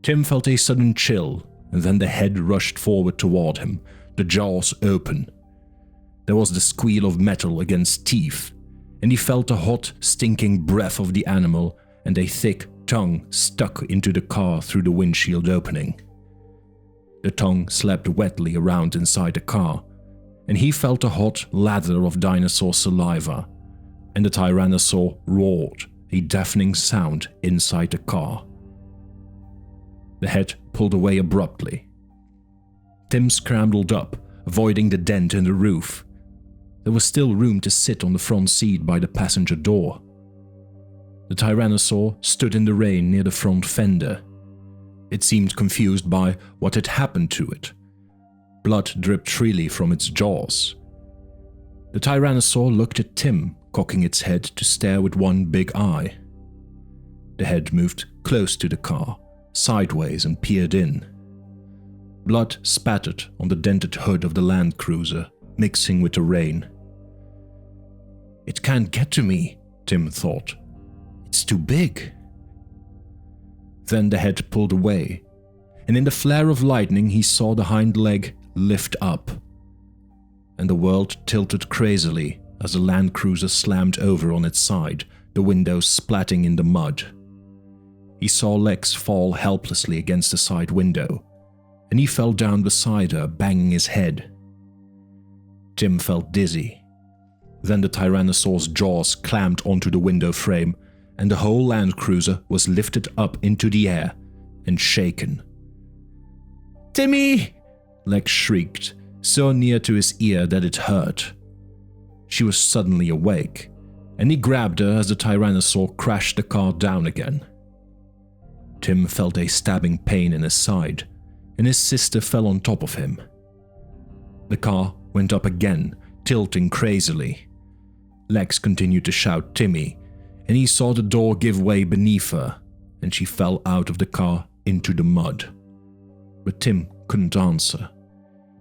S2: Tim felt a sudden chill, and then the head rushed forward toward him, the jaws open. There was the squeal of metal against teeth, and he felt the hot, stinking breath of the animal and a thick tongue stuck into the car through the windshield opening. The tongue slapped wetly around inside the car, and he felt a hot lather of dinosaur saliva, and the Tyrannosaur roared, a deafening sound inside the car. The head pulled away abruptly. Tim scrambled up, avoiding the dent in the roof. There was still room to sit on the front seat by the passenger door. The Tyrannosaur stood in the rain near the front fender. It seemed confused by what had happened to it. Blood dripped freely from its jaws. The Tyrannosaur looked at Tim, cocking its head to stare with one big eye. The head moved close to the car, sideways, and peered in. Blood spattered on the dented hood of the Land Cruiser, mixing with the rain. "It can't get to me," Tim thought. "It's too big." Then the head pulled away, and in the flare of lightning he saw the hind leg lift up, and the world tilted crazily as the Land Cruiser slammed over on its side, the windows splatting in the mud. He saw Lex fall helplessly against the side window. and he fell down beside her, banging his head. Tim felt dizzy. Then the Tyrannosaur's jaws clamped onto the window frame, and the whole Land Cruiser was lifted up into the air and shaken. "Timmy!" Lex shrieked, so near to his ear that it hurt. She was suddenly awake, and he grabbed her as the Tyrannosaur crashed the car down again. Tim felt a stabbing pain in his side, and his sister fell on top of him. The car went up again, tilting crazily. Lex continued to shout Timmy, and he saw the door give way beneath her, and she fell out of the car into the mud. But Tim couldn't answer,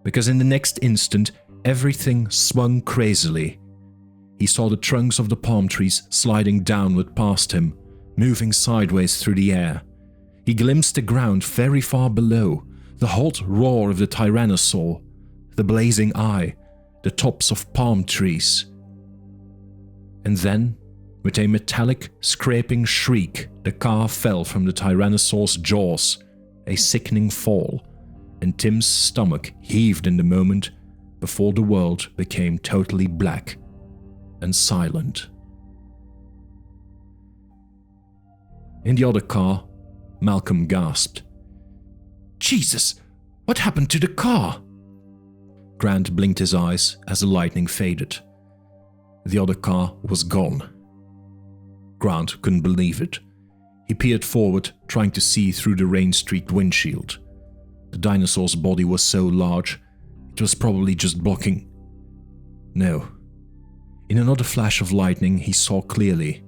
S2: because in the next instant, everything swung crazily. He saw the trunks of the palm trees sliding downward past him, moving sideways through the air. He glimpsed the ground very far below, the hot roar of the Tyrannosaur, the blazing eye, the tops of palm trees. And then, with a metallic, scraping shriek, the car fell from the Tyrannosaur's jaws, a sickening fall, and Tim's stomach heaved in the moment before the world became totally black and silent. In the other car, Malcolm gasped. "Jesus, what happened to the car?" Grant blinked his eyes as the lightning faded. The other car was gone. Grant couldn't believe it. He peered forward, trying to see through the rain-streaked windshield. The dinosaur's body was so large, it was probably just blocking. No. In another flash of lightning, he saw clearly.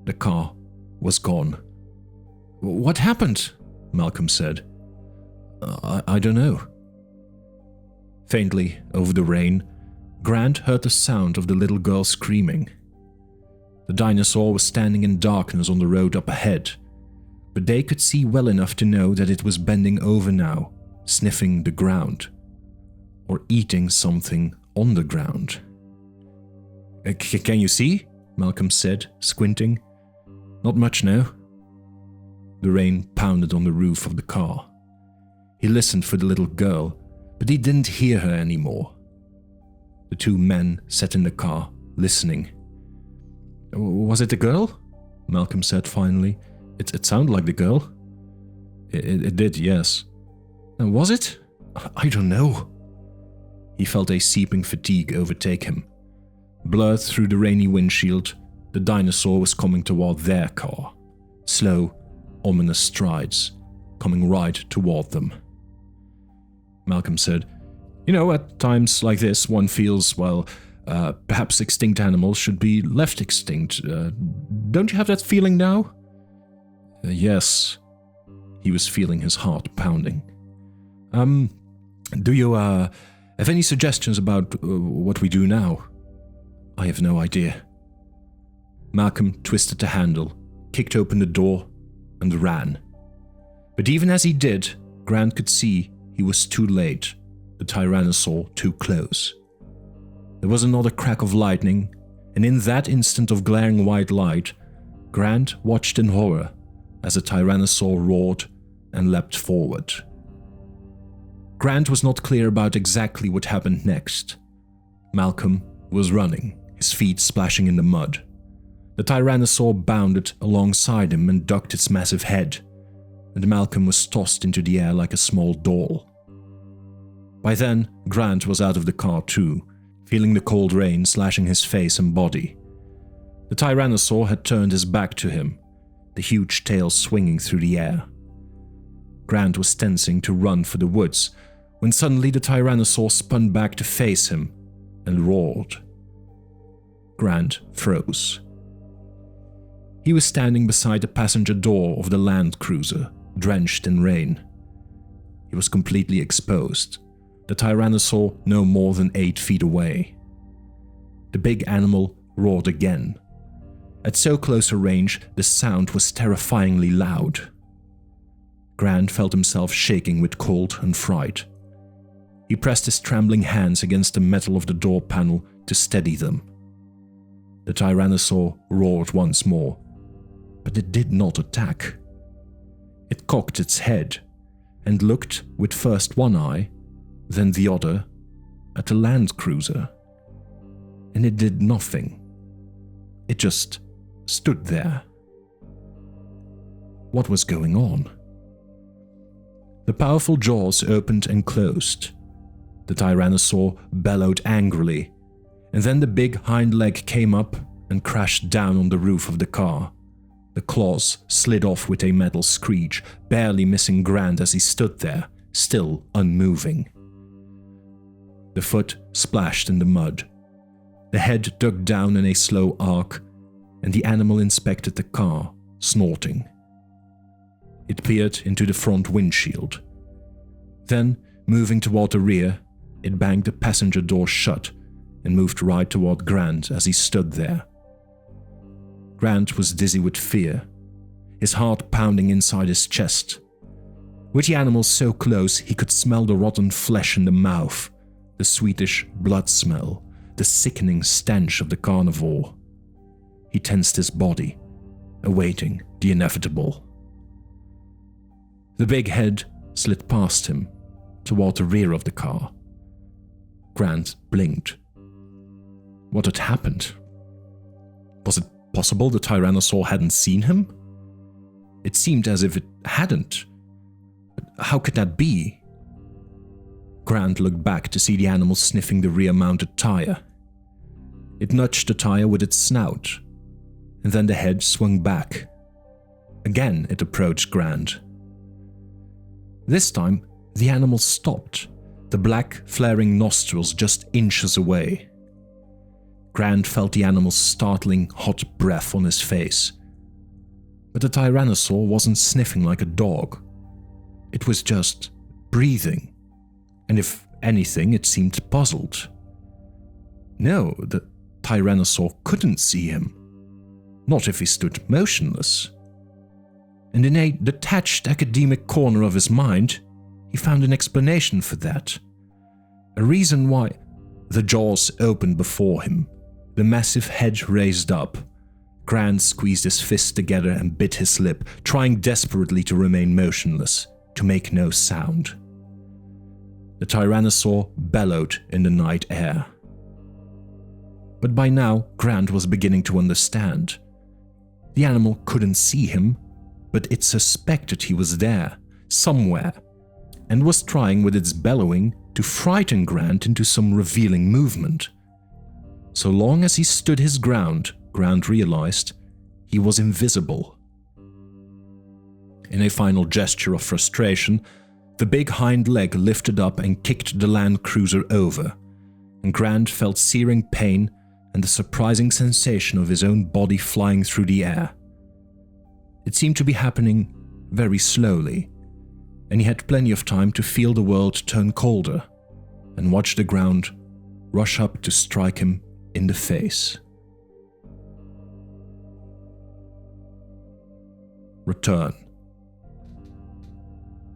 S2: The car was gone. "What happened?" Malcolm said. I don't know." Faintly, over the rain, Grant heard the sound of the little girl screaming. The dinosaur was standing in darkness on the road up ahead, but they could see well enough to know that it was bending over now, sniffing the ground, or eating something on the ground. Can you see?" Malcolm said, squinting. "Not much now." The rain pounded on the roof of the car. He listened for the little girl, but he didn't hear her anymore. The two men sat in the car, listening. "Was it the girl?" Malcolm said finally. It sounded like the girl." It did, yes." "Was it? I don't know." He felt a seeping fatigue overtake him. Blurred through the rainy windshield, the dinosaur was coming toward their car. Slow, ominous strides, coming right toward them. Malcolm said, "At times like this, one feels, perhaps extinct animals should be left extinct. Don't you have that feeling now?" Yes. He was feeling his heart pounding. Do you, have any suggestions about what we do now?" "I have no idea." Malcolm twisted the handle, kicked open the door, and ran. But even as he did, Grant could see he was too late, the Tyrannosaur too close. There was another crack of lightning, and in that instant of glaring white light, Grant watched in horror as the Tyrannosaur roared and leapt forward. Grant was not clear about exactly what happened next. Malcolm was running, his feet splashing in the mud. The Tyrannosaur bounded alongside him and ducked its massive head, and Malcolm was tossed into the air like a small doll. By then, Grant was out of the car too, feeling the cold rain slashing his face and body. The Tyrannosaur had turned his back to him, the huge tail swinging through the air. Grant was tensing to run for the woods, when suddenly the Tyrannosaur spun back to face him and roared. Grant froze. He was standing beside the passenger door of the Land Cruiser, drenched in rain. He was completely exposed, the Tyrannosaur no more than 8 feet away. The big animal roared again. At so close a range, the sound was terrifyingly loud. Grant felt himself shaking with cold and fright. He pressed his trembling hands against the metal of the door panel to steady them. The Tyrannosaur roared once more, but it did not attack. It cocked its head, and looked with first one eye, then the other, at the land cruiser. And it did nothing. It just stood there. What was going on? The powerful jaws opened and closed. The tyrannosaur bellowed angrily, and then the big hind leg came up and crashed down on the roof of the car. The claws slid off with a metal screech, barely missing Grant as he stood there, still unmoving. The foot splashed in the mud. The head dug down in a slow arc, and the animal inspected the car, snorting. It peered into the front windshield. Then, moving toward the rear, it banged the passenger door shut and moved right toward Grant as he stood there. Grant was dizzy with fear, his heart pounding inside his chest. With the animal so close, he could smell the rotten flesh in the mouth, the sweetish blood smell, the sickening stench of the carnivore. He tensed his body, awaiting the inevitable. The big head slid past him, toward the rear of the car. Grant blinked. What had happened? Was it possible the Tyrannosaur hadn't seen him? It seemed as if it hadn't. But how could that be? Grant looked back to see the animal sniffing the rear-mounted tire. It nudged the tire with its snout, and then the head swung back. Again it approached Grant. This time, the animal stopped, the black, flaring nostrils just inches away. Grant felt the animal's startling, hot breath on his face. But the Tyrannosaur wasn't sniffing like a dog. It was just breathing. And if anything, it seemed puzzled. No, the Tyrannosaur couldn't see him. Not if he stood motionless. And in a detached academic corner of his mind, he found an explanation for that. A reason why the jaws opened before him, the massive head raised up. Grant squeezed his fists together and bit his lip, trying desperately to remain motionless, to make no sound. The Tyrannosaur bellowed in the night air. But by now, Grant was beginning to understand. The animal couldn't see him, but it suspected he was there, somewhere, and was trying with its bellowing to frighten Grant into some revealing movement. So long as he stood his ground, Grant realized he was invisible. In a final gesture of frustration, the big hind leg lifted up and kicked the land cruiser over, and Grant felt searing pain and the surprising sensation of his own body flying through the air. It seemed to be happening very slowly, and he had plenty of time to feel the world turn colder and watch the ground rush up to strike him in the face. Return.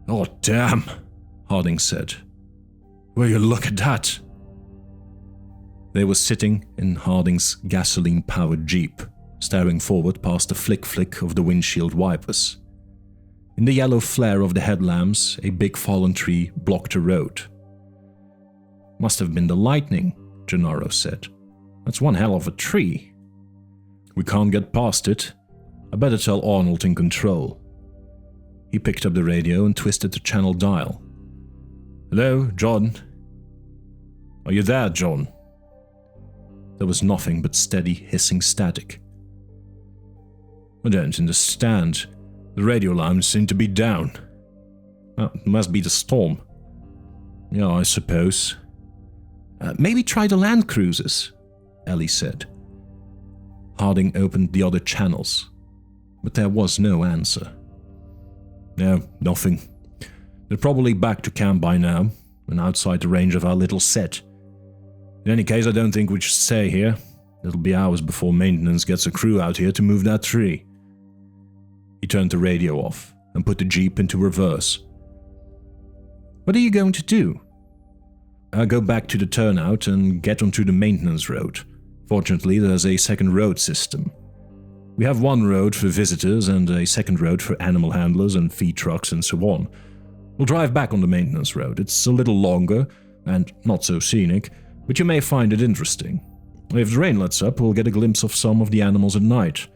S3: "Oh, damn,"
S2: Harding said.
S3: "Will you look at that?"
S2: They were sitting in Harding's gasoline-powered Jeep, staring forward past the flick-flick of the windshield wipers. In the yellow flare of the headlamps, a big fallen tree blocked the road. "Must have been the lightning," Gennaro said. "That's one hell of a tree." "We can't get past it. I better tell Arnold in control." He picked up the radio and twisted the channel dial. "Hello, John? Are you there, John?" There was nothing but steady, hissing static. "I don't understand. The radio lines seem to be down." "It must be the storm." "Yeah, I suppose." Maybe try the land cruisers," Ellie said. Harding opened the other channels, but there was no answer. "No, nothing. They're probably back to camp by now, and outside the range of our little set. In any case, I don't think we should stay here. It'll be hours before maintenance gets a crew out here to move that tree." He turned the radio off and put the Jeep into reverse. "What are you going to do?" "I'll go back to the turnout and get onto the maintenance road. Fortunately, there's a second road system. We have one road for visitors and a second road for animal handlers and feed trucks and so on.
S1: We'll drive back on the maintenance road. It's a little longer and not so scenic, but you may find it interesting. If the rain lets up, we'll get a glimpse of some of the animals at night.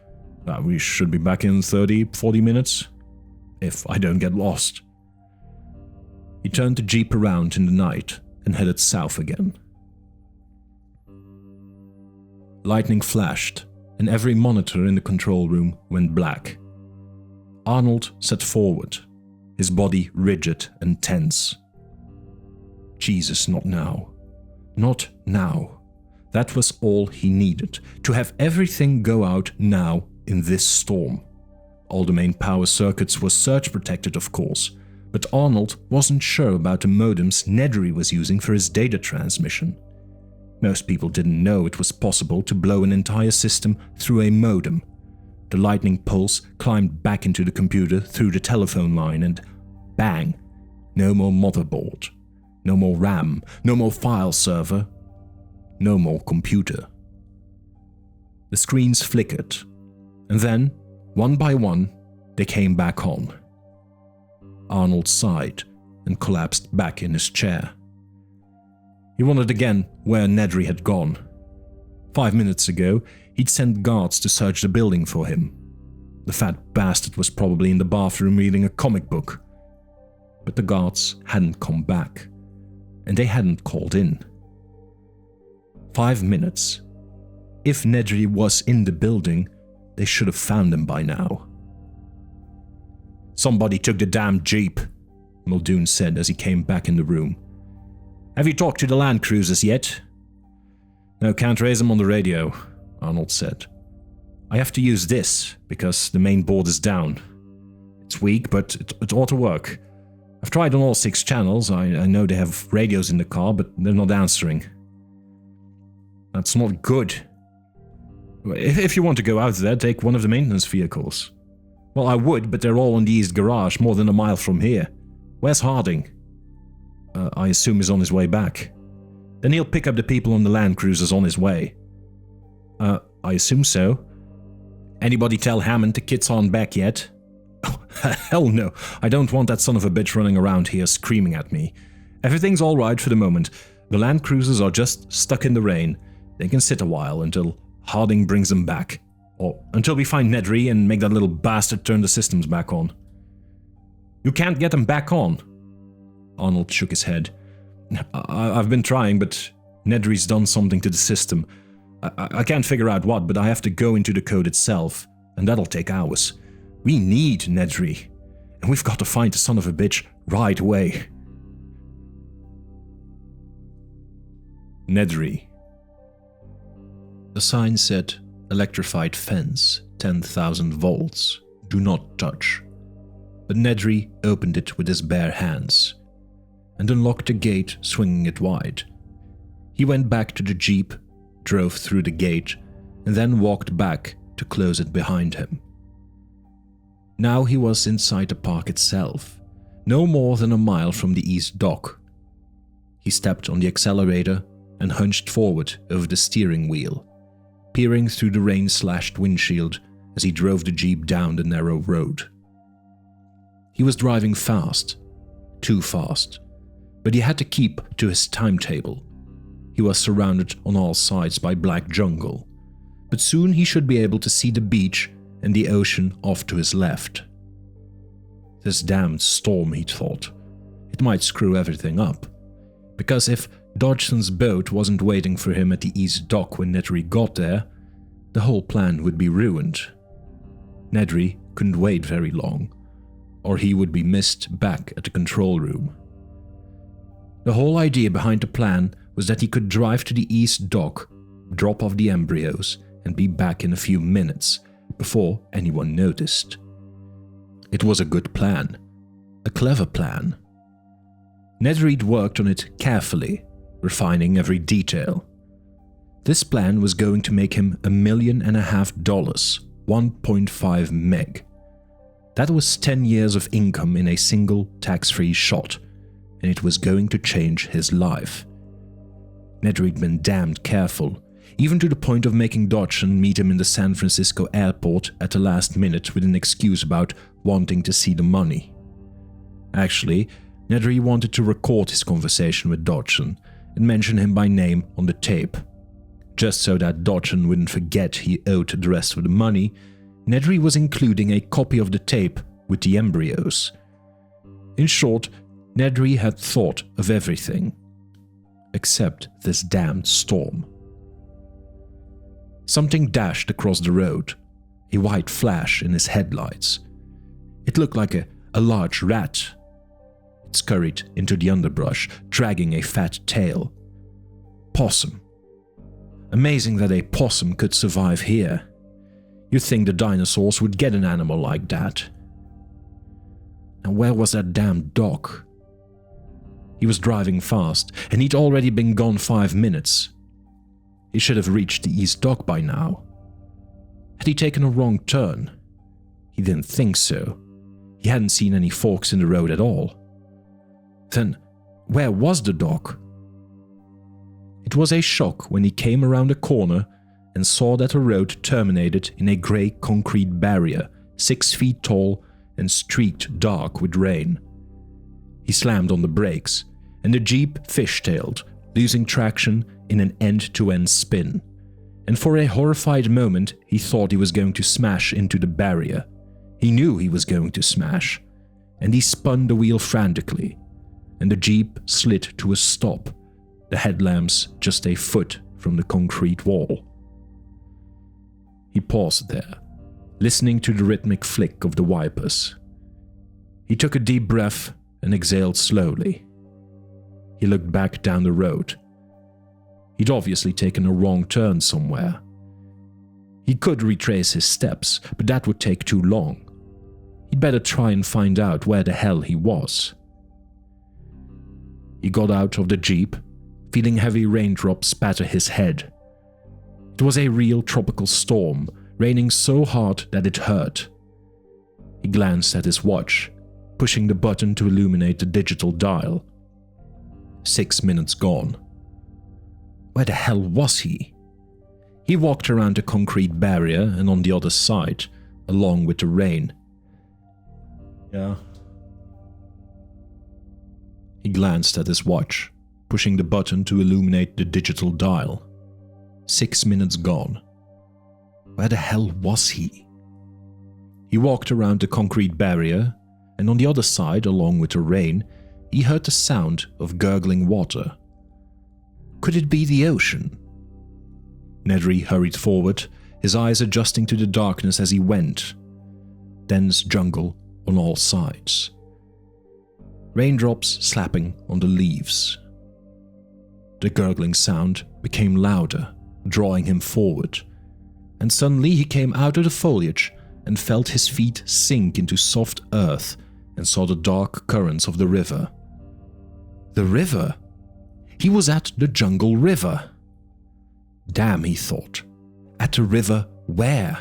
S1: We should be back in 30-40 minutes, if I don't get lost." He turned the jeep around in the night and headed south again. Lightning flashed, and every monitor in the control room went black. Arnold sat forward, his body rigid and tense. Jesus, not now. Not now. That was all he needed, to have everything go out now in this storm. All the main power circuits were surge protected, of course, but Arnold wasn't sure about the modems Nedry was using for his data transmission. Most people didn't know it was possible to blow an entire system through a modem. The lightning pulse climbed back into the computer through the telephone line and bang! No more motherboard, no more RAM, no more file server, no more computer. The screens flickered, and then, one by one, they came back on. Arnold sighed and collapsed back in his chair. He wondered again where Nedry had gone. 5 minutes ago, he'd sent guards to search the building for him. The fat bastard was probably in the bathroom reading a comic book. But the guards hadn't come back, and they hadn't called in. 5 minutes. If Nedry was in the building, they should have found him by now. "Somebody took the damn jeep," Muldoon said as he came back in the room. "Have you talked to the land cruisers yet?" "No, can't raise them on the radio," Arnold said. "I have to use this, because the main board is down. It's weak, but it ought to work. I've tried on all 6 channels. I know they have radios in the car, but they're not answering." "That's not good. If you want to go out there, take one of the maintenance vehicles." "Well, I would, but they're all in the east garage, more than a mile from here. Where's Harding?" I assume he's on his way back." "Then he'll pick up the people on the land cruisers on his way." I assume so." "Anybody tell Hammond the kids aren't back yet?" "Oh, hell no. I don't want that son of a bitch running around here screaming at me. Everything's all right for the moment. The land cruisers are just stuck in the rain. They can sit a while until Harding brings them back. Or until we find Nedry and make that little bastard turn the systems back on." "You can't get them back on." Arnold shook his head. I've been trying, but Nedry's done something to the system. I can't figure out what, but I have to go into the code itself, and that'll take hours. We need Nedry, and we've got to find the son of a bitch right away." Nedry. The sign said, "Electrified fence, 10,000 volts, do not touch." But Nedry opened it with his bare hands and unlocked the gate, swinging it wide. He went back to the jeep, drove through the gate, and then walked back to close it behind him. Now he was inside the park itself, no more than a mile from the east dock. He stepped on the accelerator and hunched forward over the steering wheel, peering through the rain-slashed windshield as he drove the jeep down the narrow road. He was driving fast, too fast, but he had to keep to his timetable. He was surrounded on all sides by black jungle, but soon he should be able to see the beach and the ocean off to his left. This damned storm, he thought. It might screw everything up, because if Dodgson's boat wasn't waiting for him at the east dock when Nedry got there, the whole plan would be ruined. Nedry couldn't wait very long, or he would be missed back at the control room. The whole idea behind the plan was that he could drive to the east dock, drop off the embryos, and be back in a few minutes, before anyone noticed. It was a good plan. A clever plan. Nedry'd worked on it carefully, refining every detail. This plan was going to make him $1.5 million, 1.5 meg. That was 10 years of income in a single tax-free shot, and it was going to change his life. Nedry'd been damned careful, even to the point of making Dodgson meet him in the San Francisco airport at the last minute with an excuse about wanting to see the money. Actually,
S2: Nedry wanted to record his conversation with Dodgson and mention him by name on the tape. Just so that Dodgson wouldn't forget he owed the rest of the money, Nedry was including a copy of the tape with the embryos. In short, Nedry had thought of everything. Except this damned storm. Something dashed across the road, a white flash in his headlights. It looked like a large rat. It scurried into the underbrush, dragging a fat tail. Possum. Amazing that a possum could survive here. You'd think the dinosaurs would get an animal like that. Now where was that damn dog? He was driving fast, and he'd already been gone 5 minutes. He should have reached the East Dock by now. Had he taken a wrong turn? He didn't think so. He hadn't seen any forks in the road at all. Then, where was the dock? It was a shock when he came around a corner and saw that the road terminated in a grey concrete barrier, 6 feet tall and streaked dark with rain. He slammed on the brakes, and the Jeep fishtailed, losing traction in an end-to-end spin. And for a horrified moment, he thought he was going to smash into the barrier. He knew he was going to smash, and he spun the wheel frantically, and the Jeep slid to a stop, the headlamps just a foot from the concrete wall. He paused there, listening to the rhythmic flick of the wipers. He took a deep breath and exhaled slowly. He looked back down the road. He'd obviously taken a wrong turn somewhere. He could retrace his steps, but that would take too long. He'd better try and find out where the hell he was. He got out of the Jeep, feeling heavy raindrops spatter his head. It was a real tropical storm, raining so hard that it hurt. He glanced at his watch, pushing the button to illuminate the digital dial. 6 minutes gone. Where the hell was he? He walked around the concrete barrier and on the other side, along with the rain. Yeah. He glanced at his watch, pushing the button to illuminate the digital dial. 6 minutes gone. Where the hell was he? He walked around the concrete barrier, and on the other side, along with the rain, he heard the sound of gurgling water. Could it be the ocean? Nedry hurried forward, his eyes adjusting to the darkness as he went. Dense jungle on all sides. Raindrops slapping on the leaves. The gurgling sound became louder, drawing him forward, and suddenly he came out of the foliage and felt his feet sink into soft earth and saw the dark currents of the river. The river? He was at the jungle river. Damn, he thought. At the river where?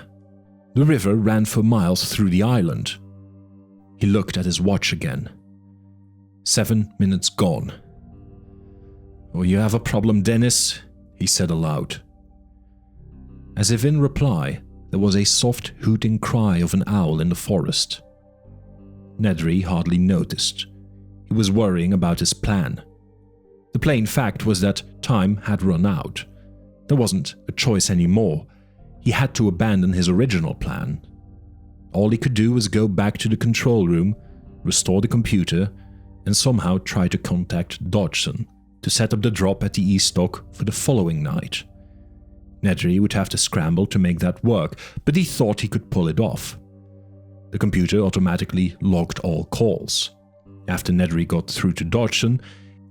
S2: The river ran for miles through the island. He looked at his watch again. 7 minutes gone. "Oh, you have a problem, Dennis," he said aloud. As if in reply, there was a soft hooting cry of an owl in the forest. Nedry hardly noticed. He was worrying about his plan. The plain fact was that time had run out. There wasn't a choice anymore. He had to abandon his original plan. All he could do was go back to the control room, restore the computer, and somehow try to contact Dodgson to set up the drop at the East Dock for the following night. Nedry would have to scramble to make that work, but he thought he could pull it off. The computer automatically logged all calls. After Nedry got through to Dodgson,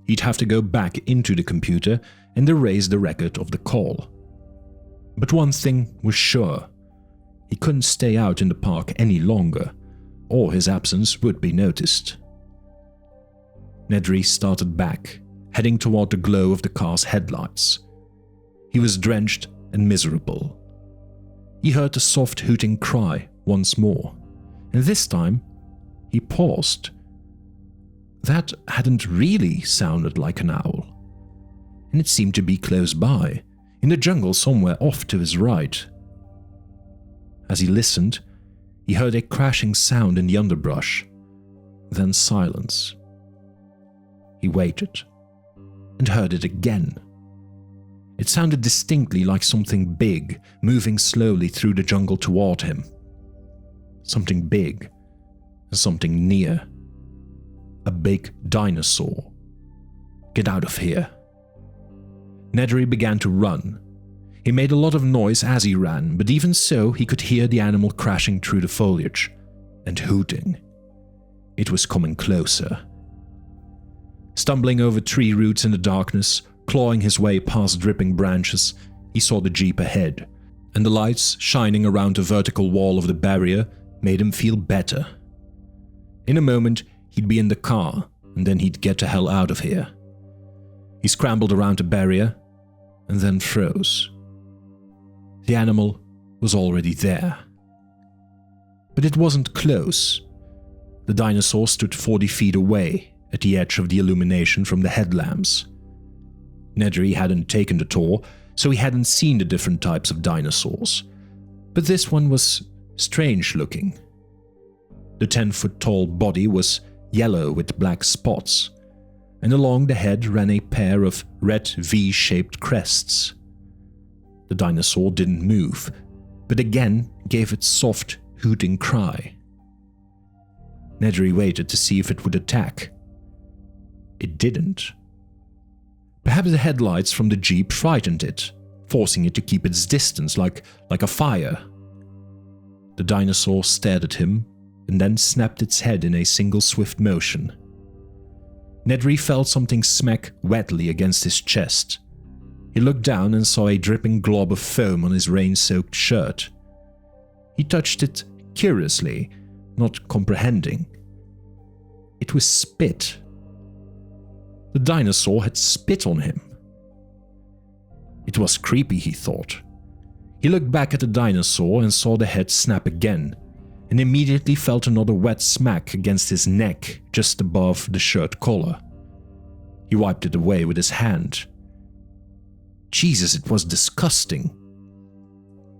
S2: he'd have to go back into the computer and erase the record of the call. But one thing was sure. He couldn't stay out in the park any longer, or his absence would be noticed. Nedry started back, heading toward the glow of the car's headlights. He was drenched and miserable. He heard the soft hooting cry once more, and this time he paused. That hadn't really sounded like an owl, and it seemed to be close by, in the jungle somewhere off to his right. As he listened, he heard a crashing sound in the underbrush, then silence.
S1: He waited, and heard it again. It sounded distinctly like something big moving slowly through the jungle toward him. Something big and something near. A big dinosaur. Get out of here. Nedry began to run. He made a lot of noise as he ran, but even so, he could hear the animal crashing through the foliage and hooting. It was coming closer. Stumbling over tree roots in the darkness, clawing his way past dripping branches, he saw the jeep ahead, and the lights shining around the vertical wall of the barrier made him feel better. In a moment, he'd be in the car, and then he'd get the hell out of here. He scrambled around the barrier, and then froze. The animal was already there. But it wasn't close. The dinosaur stood 40 feet away, at the edge of the illumination from the headlamps. Nedry hadn't taken the tour, so he hadn't seen the different types of dinosaurs. But this one was strange looking. The 10-foot-tall body was yellow with black spots, and along the head ran a pair of red V-shaped crests. The dinosaur didn't move, but again gave its soft, hooting cry. Nedry waited to see if it would attack. It didn't. Perhaps the headlights from the jeep frightened it, forcing it to keep its distance like a fire. The dinosaur stared at him and then snapped its head in a single swift motion. Nedry felt something smack wetly against his chest. He looked down and saw a dripping glob of foam on his rain-soaked shirt. He touched it curiously, not comprehending. It was spit. The dinosaur had spit on him. It was creepy, he thought. He looked back at the dinosaur and saw the head snap again, and immediately felt another wet smack against his neck just above the shirt collar. He wiped it away with his hand. Jesus, it was disgusting.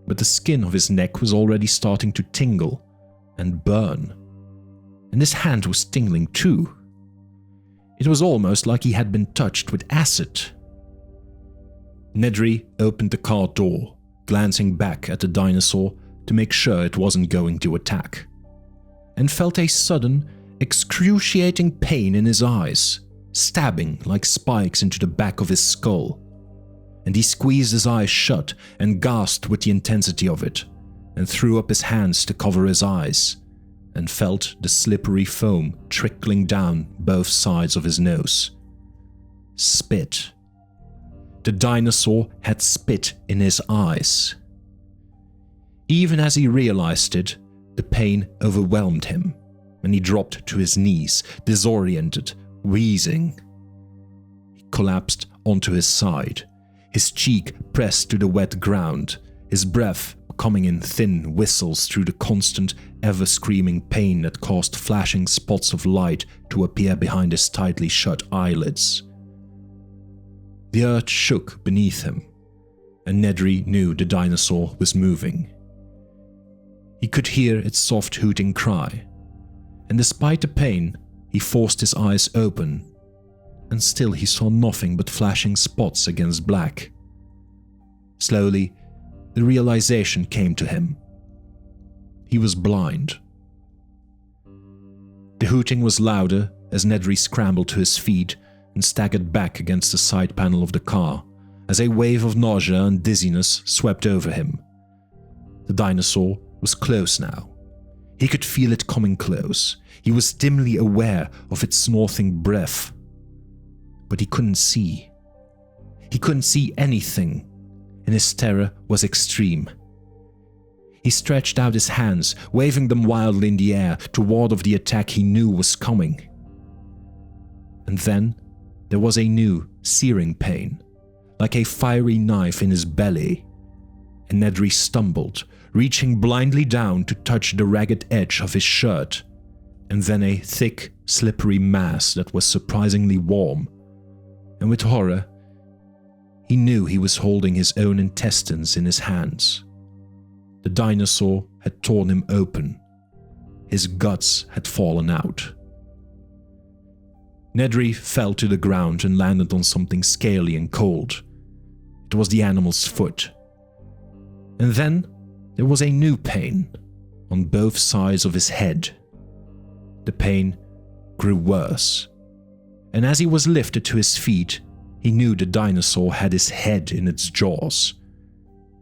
S1: But the skin of his neck was already starting to tingle and burn, and his hand was tingling too. It was almost like he had been touched with acid. Nedry opened the car door, glancing back at the dinosaur to make sure it wasn't going to attack, and felt a sudden, excruciating pain in his eyes, stabbing like spikes into the back of his skull. And he squeezed his eyes shut and gasped with the intensity of it, and threw up his hands to cover his eyes, and felt the slippery foam trickling down both sides of his nose. Spit. The dinosaur had spit in his eyes. Even as he realized it, the pain overwhelmed him, and he dropped to his knees, disoriented, wheezing. He collapsed onto his side, his cheek pressed to the wet ground, his breath coming in thin whistles through the constant, ever-screaming pain that caused flashing spots of light to appear behind his tightly shut eyelids. The earth shook beneath him, and Nedry knew the dinosaur was moving. He could hear its soft hooting cry, and despite the pain, he forced his eyes open, and still he saw nothing but flashing spots against black. Slowly, the realization came to him. He was blind. The hooting was louder as Nedry scrambled to his feet and staggered back against the side panel of the car as a wave of nausea and dizziness swept over him. The dinosaur was close now. He could feel it coming close. He was dimly aware of its snorting breath. But he couldn't see. He couldn't see anything, and his terror was extreme. He stretched out his hands, waving them wildly in the air to ward off the attack he knew was coming. And then there was a new, searing pain, like a fiery knife in his belly, and Nedry stumbled, reaching blindly down to touch the ragged edge of his shirt, and then a thick, slippery mass that was surprisingly warm. And with horror, he knew he was holding his own intestines in his hands. The dinosaur had torn him open. His guts had fallen out.
S2: Nedry fell to the ground and landed on something scaly and cold. It was the animal's foot. And then there was a new pain on both sides of his head. The pain grew worse, and as he was lifted to his feet, he knew the dinosaur had his head in its jaws.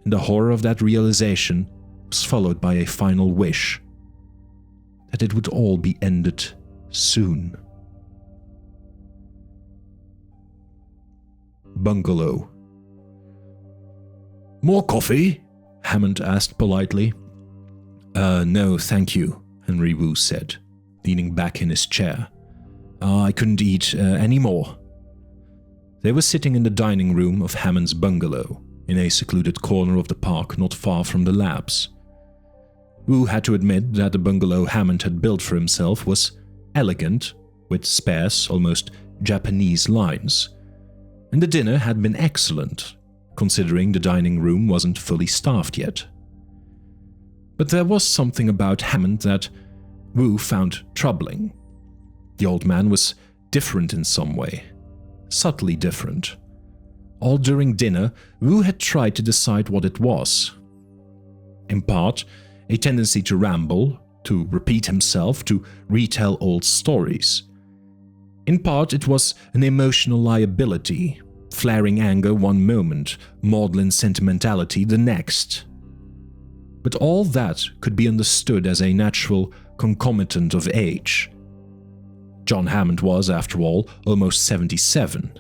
S2: And the horror of that realization was followed by a final wish that it would all be ended soon. Bungalow.
S3: More coffee?
S2: Hammond asked politely. No, thank you, Henry Wu said, leaning back in his chair. I couldn't eat any more. They were sitting in the dining room of Hammond's bungalow, in a secluded corner of the park not far from the labs. Wu had to admit that the bungalow Hammond had built for himself was elegant, with sparse, almost Japanese lines, and the dinner had been excellent, considering the dining room wasn't fully staffed yet. But there was something about Hammond that Wu found troubling. The old man was different in some way, subtly different. All during dinner, Wu had tried to decide what it was. In part, a tendency to ramble, to repeat himself, to retell old stories. In part, it was an emotional liability, flaring anger one moment, maudlin sentimentality the next. But all that could be understood as a natural concomitant of age. John Hammond was, after all, almost 77.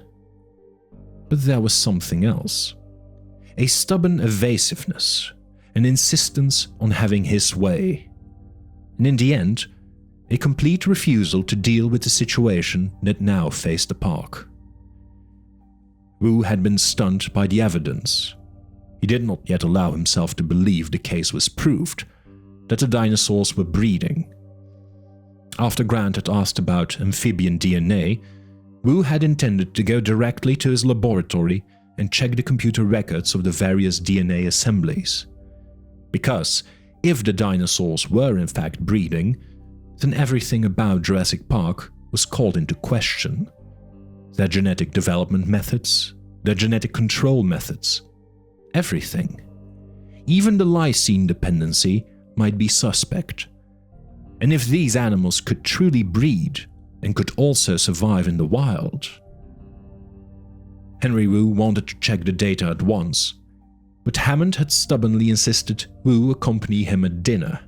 S2: But there was something else. A stubborn evasiveness, an insistence on having his way. And in the end, a complete refusal to deal with the situation that now faced the park. Wu had been stunned by the evidence. He did not yet allow himself to believe the case was proved, that the dinosaurs were breeding. After Grant had asked about amphibian DNA, Wu had intended to go directly to his laboratory and check the computer records of the various DNA assemblies. Because if the dinosaurs were in fact breeding, then everything about Jurassic Park was called into question. Their genetic development methods, their genetic control methods, everything. Even the lysine dependency might be suspect. And if these animals could truly breed and could also survive in the wild. Henry Wu wanted to check the data at once, but Hammond had stubbornly insisted Wu accompany him at dinner.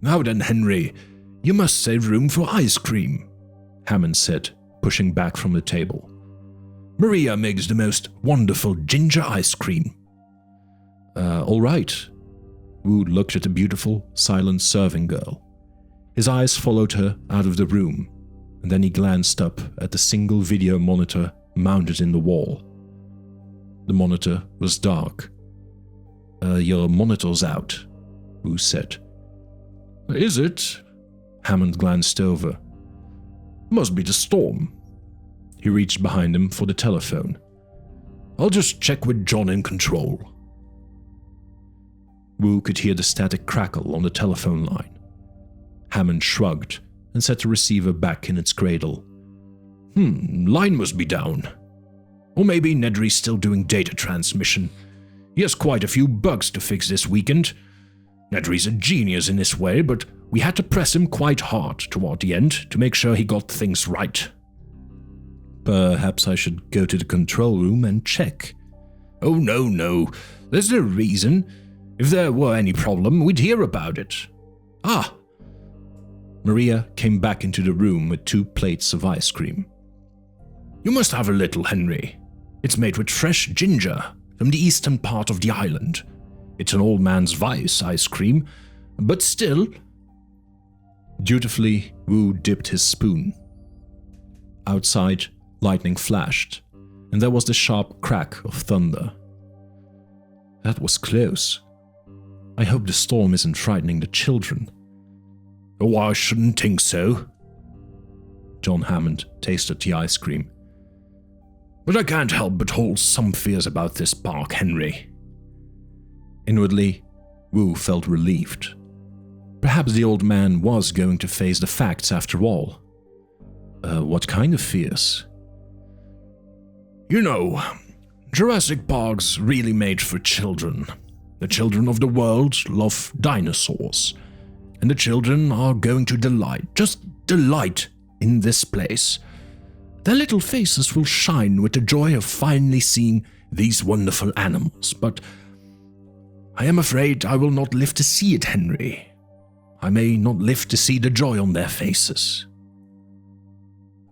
S3: Now then, Henry, you must save room for ice cream, Hammond said, pushing back from the table. Maria makes the most wonderful ginger ice cream.
S2: All right. Wu looked at the beautiful, silent serving girl. His eyes followed her out of the room, and then he glanced up at the single video monitor mounted in the wall. The monitor was dark. Your monitor's out, Wu said.
S3: Is it?
S2: Hammond glanced over.
S3: Must be the storm.
S2: He reached behind him for the telephone.
S3: I'll just check with John in control.
S2: Wu could hear the static crackle on the telephone line. Hammond shrugged and set the receiver back in its cradle.
S3: Line must be down. Or maybe Nedry's still doing data transmission. He has quite a few bugs to fix this weekend. Nedry's a genius in this way, but we had to press him quite hard toward the end to make sure he got things right.
S2: Perhaps I should go to the control room and check.
S3: Oh, no. There's no reason. If there were any problem, we'd hear about it. Ah!
S2: Maria came back into the room with 2 plates of ice cream.
S3: You must have a little, Henry. It's made with fresh ginger from the eastern part of the island. It's an old man's vice ice cream, but still.
S2: Dutifully, Wu dipped his spoon. Outside, lightning flashed, and there was the sharp crack of thunder. That was close. I hope the storm isn't frightening the children.
S3: Oh, I shouldn't think so.
S2: John Hammond tasted the ice cream.
S3: But I can't help but hold some fears about this park, Henry.
S2: Inwardly, Wu felt relieved. Perhaps the old man was going to face the facts after all. What kind of fears?
S3: You know, Jurassic Park's really made for children. The children of the world love dinosaurs. And the children are going to just delight in this place. Their little faces will shine with the joy of finally seeing these wonderful animals, but I am afraid I will not live to see it, Henry. I may not live to see the joy on their faces.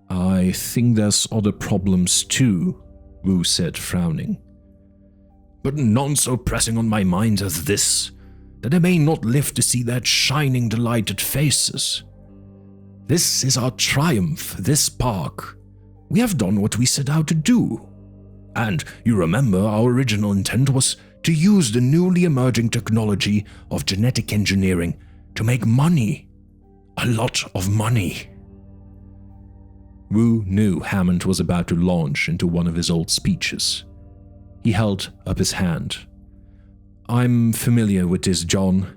S2: I think there's other problems too, Wu said, frowning.
S3: But none so pressing on my mind as this, that I may not live to see their shining, delighted faces. This is our triumph, this park. We have done what we set out to do. And you remember our original intent was to use the newly emerging technology of genetic engineering to make money. A lot of money.
S2: Wu knew Hammond was about to launch into one of his old speeches. He held up his hand. I'm familiar with this, John.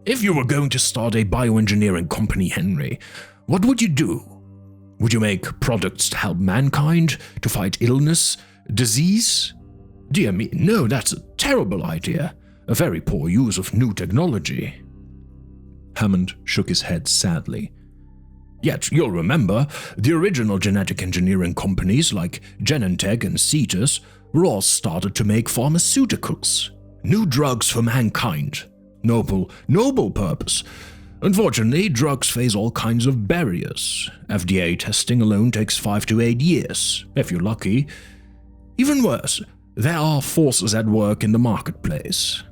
S3: If you were going to start a bioengineering company, Henry, what would you do? Would you make products to help mankind, to fight illness, disease? Dear me, no, that's a terrible idea. A very poor use of new technology.
S2: Hammond shook his head sadly.
S3: Yet, you'll remember, the original genetic engineering companies like Genentech and Cetus were all started to make pharmaceuticals. New drugs for mankind. Noble purpose. Unfortunately, drugs face all kinds of barriers. FDA testing alone takes 5 to 8 years, if you're lucky. Even worse, there are forces at work in the marketplace.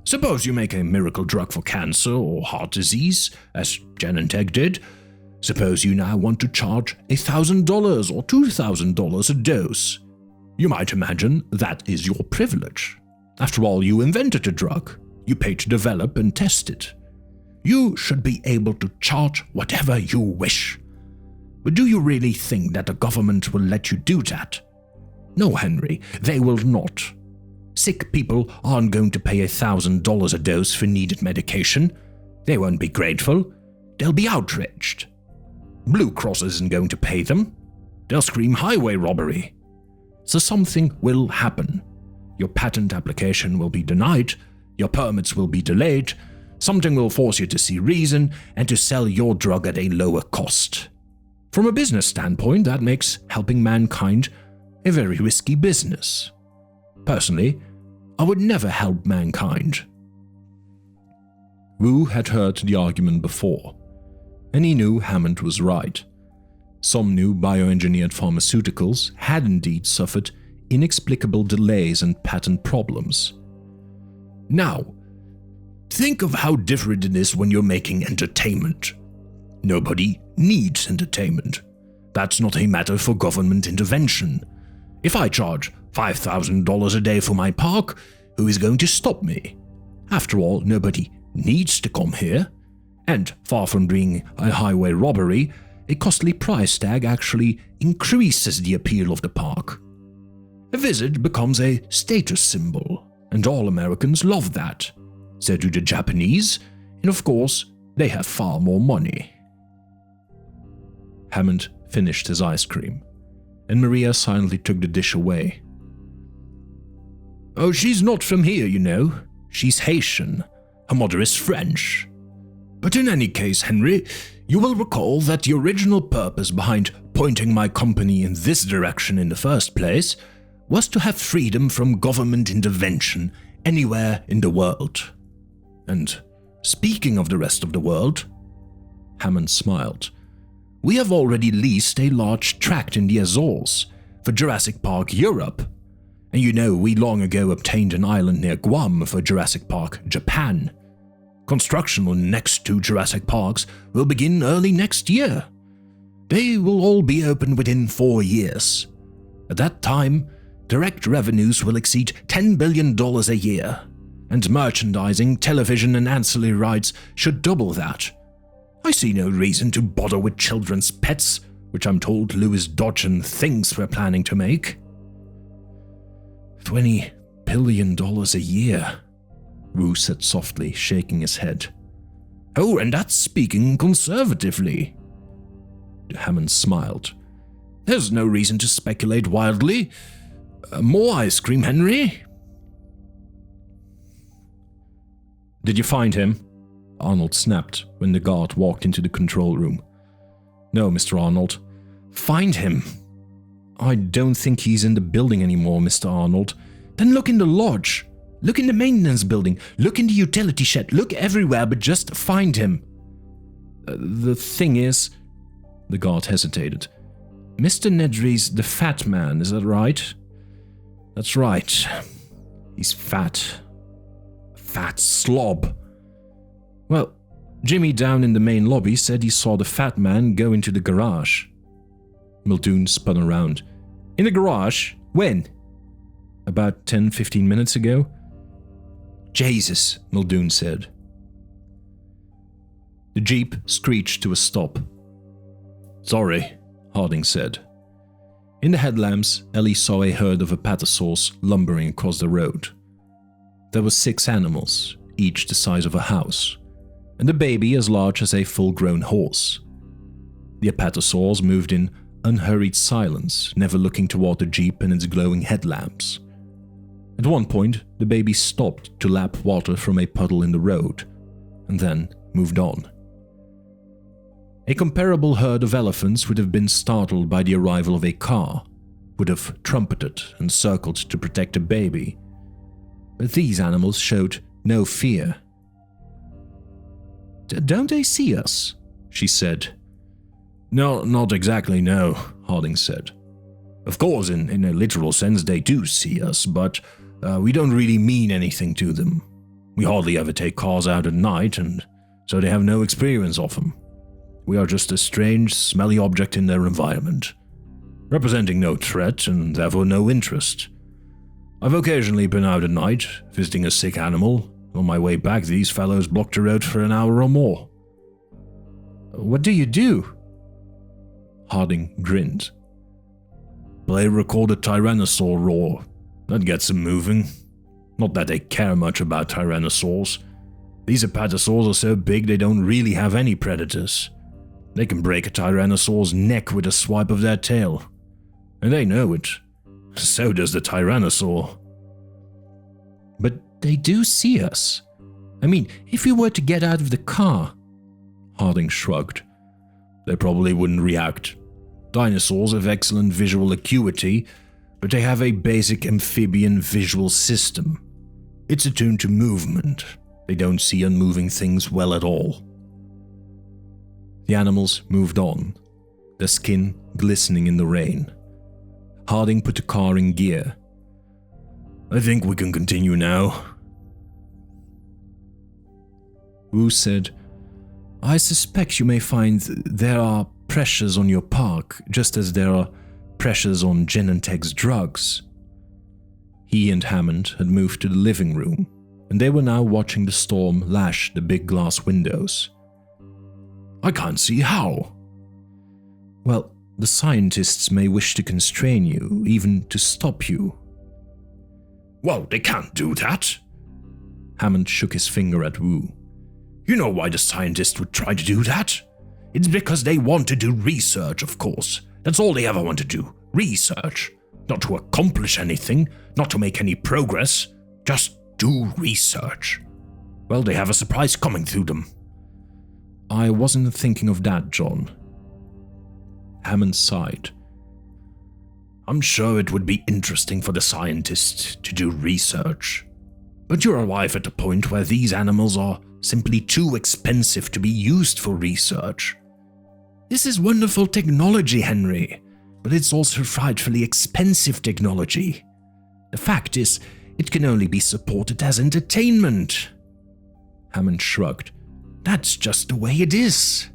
S3: Suppose you make a miracle drug for cancer or heart disease, as Genentech did. Suppose you now want to charge $1,000 or $2,000 a dose. You might imagine that is your privilege. After all, you invented a drug. You paid to develop and test it. You should be able to charge whatever you wish. But do you really think that the government will let you do that? No, Henry, they will not. Sick people aren't going to pay $1,000 a dose for needed medication. They won't be grateful. They'll be outraged. Blue Cross isn't going to pay them. They'll scream highway robbery. So something will happen. Your patent application will be denied. Your permits will be delayed. Something will force you to see reason and to sell your drug at a lower cost. From a business standpoint, that makes helping mankind a very risky business. Personally, I would never help mankind.
S2: Wu had heard the argument before, and he knew Hammond was right. Some new bioengineered pharmaceuticals had indeed suffered inexplicable delays and patent problems.
S3: Now, think of how different it is when you're making entertainment. Nobody needs entertainment. That's not a matter for government intervention. If I charge $5,000 a day for my park, who is going to stop me? After all, nobody needs to come here. And far from being a highway robbery, a costly price tag actually increases the appeal of the park. A visit becomes a status symbol, and all Americans love that. So do the Japanese, and of course, they have far more money.
S2: Hammond finished his ice cream, and Maria silently took the dish away.
S3: Oh, she's not from here, you know. She's Haitian. Her mother is French. But in any case, Henry, you will recall that the original purpose behind pointing my company in this direction in the first place was to have freedom from government intervention anywhere in the world. And speaking of the rest of the world,
S2: Hammond smiled.
S3: We have already leased a large tract in the Azores for Jurassic Park Europe. And you know we long ago obtained an island near Guam for Jurassic Park Japan. Construction on the next 2 Jurassic Parks will begin early next year. They will all be open within 4 years. At that time, direct revenues will exceed $10 billion a year, and merchandising, television, and ancillary rights should double that. I see no reason to bother with children's pets, which I'm told Louis Dodgen thinks we're planning to make. $20 billion a year, Wu said softly, shaking his head. Oh, and that's speaking conservatively.
S2: Hammond smiled.
S3: There's no reason to speculate wildly. More ice cream, Henry?
S2: Did you find him? Arnold snapped when the guard walked into the control room. No, Mr. Arnold.
S3: Find him?
S2: I don't think he's in the building anymore, Mr. Arnold.
S3: Then look in the lodge. Look in the maintenance building. Look in the utility shed. Look everywhere, but just find him.
S2: The thing is... The guard hesitated. Mr. Nedry's the fat man, is that right?
S3: That's right.
S2: He's fat.
S3: Fat slob.
S2: Well, Jimmy down in the main lobby said he saw the fat man go into the garage. Muldoon spun around.
S3: In the garage? When?
S2: About 10-15 minutes ago.
S3: Jesus, Muldoon said.
S2: The jeep screeched to a stop.
S3: Sorry,
S2: Harding said. In the headlamps, Ellie saw a herd of apatosaurs lumbering across the road. There were 6 animals, each the size of a house, and a baby as large as a full-grown horse. The apatosaurs moved in unhurried silence, never looking toward the jeep and its glowing headlamps. At one point, the baby stopped to lap water from a puddle in the road, and then moved on. A comparable herd of elephants would have been startled by the arrival of a car, would have trumpeted and circled to protect a baby. But these animals showed no fear.
S3: Don't they see us? She said.
S2: No, not exactly, no, Harding said.
S3: Of course, in a literal sense, they do see us, but we don't really mean anything to them. We hardly ever take cars out at night, and so they have no experience of them. We are just a strange, smelly object in their environment, representing no threat and therefore no interest. I've occasionally been out at night, visiting a sick animal. On my way back, these fellows blocked the road for an hour or more.
S2: What do you do? Harding grinned.
S3: Play recorded tyrannosaur roar. That gets them moving. Not that they care much about tyrannosaurs. These apatosaurs are so big they don't really have any predators. They can break a tyrannosaur's neck with a swipe of their tail. And they know it. So does the tyrannosaur.
S2: But they do see us. I mean, if we were to get out of the car...
S3: Harding shrugged. They probably wouldn't react. Dinosaurs have excellent visual acuity, but they have a basic amphibian visual system. It's attuned to movement. They don't see unmoving things well at all.
S2: The animals moved on, their skin glistening in the rain. Harding put the car in gear.
S3: I think we can continue now.
S2: Wu said, I suspect you may find there are pressures on your park, just as there are pressures on Genentech's drugs. He and Hammond had moved to the living room, and they were now watching the storm lash the big glass windows.
S3: I can't see how.
S2: Well, the scientists may wish to constrain you, even to stop you.
S3: Well, they can't do that.
S2: Hammond shook his finger at Wu.
S3: You know why the scientists would try to do that? It's because they want to do research, of course. That's all they ever want to do. Research. Not to accomplish anything, not to make any progress. Just do research. Well, they have a surprise coming through them.
S2: I wasn't thinking of that, John. Hammond sighed.
S3: I'm sure it would be interesting for the scientists to do research. But you arrive at a point where these animals are simply too expensive to be used for research. This is wonderful technology, Henry, but it's also frightfully expensive technology. The fact is, it can only be supported as entertainment.
S2: Hammond shrugged.
S3: That's just the way it is.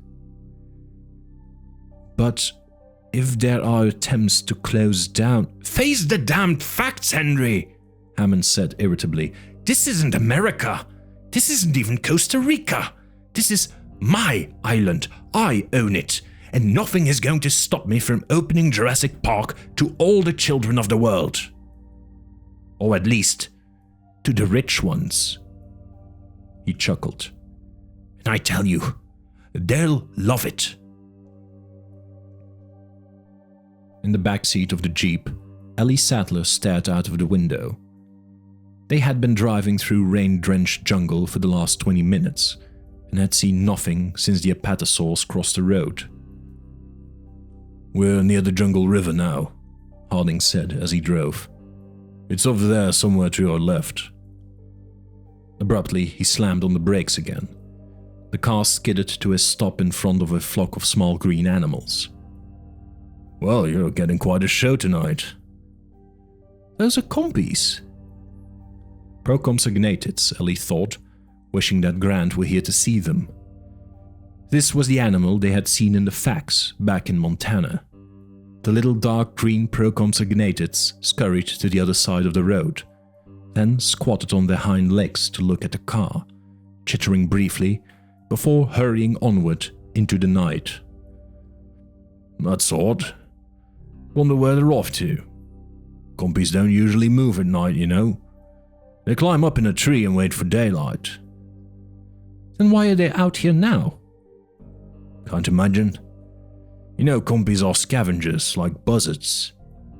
S2: But if there are attempts to close down...
S3: Face the damned facts, Henry, Hammond said irritably. This isn't America. This isn't even Costa Rica. This is my island. I own it. And nothing is going to stop me from opening Jurassic Park to all the children of the world. Or at least, to the rich ones.
S2: He chuckled.
S3: And I tell you, they'll love it.
S2: In the back seat of the Jeep, Ellie Sattler stared out of the window. They had been driving through rain-drenched jungle for the last 20 minutes and had seen nothing since the apatosaurs crossed the road. "We're near the Jungle River now," Harding said as he drove. "It's over there somewhere to your left." Abruptly, he slammed on the brakes again. The car skidded to a stop in front of a flock of small green animals. "Well, you're getting quite a show tonight." "Those are compies." Procompsognathids, Ellie thought, wishing that Grant were here to see them. This was the animal they had seen in the facts back in Montana. The little dark green Procompsognathids scurried to the other side of the road, then squatted on their hind legs to look at the car, chittering briefly before hurrying onward into the night. "That's odd. Wonder where they're off to. Compies don't usually move at night, you know. They climb up in a tree and wait for daylight."
S1: "Then why are they out here now?"
S2: "Can't imagine. You know, compies are scavengers, like buzzards.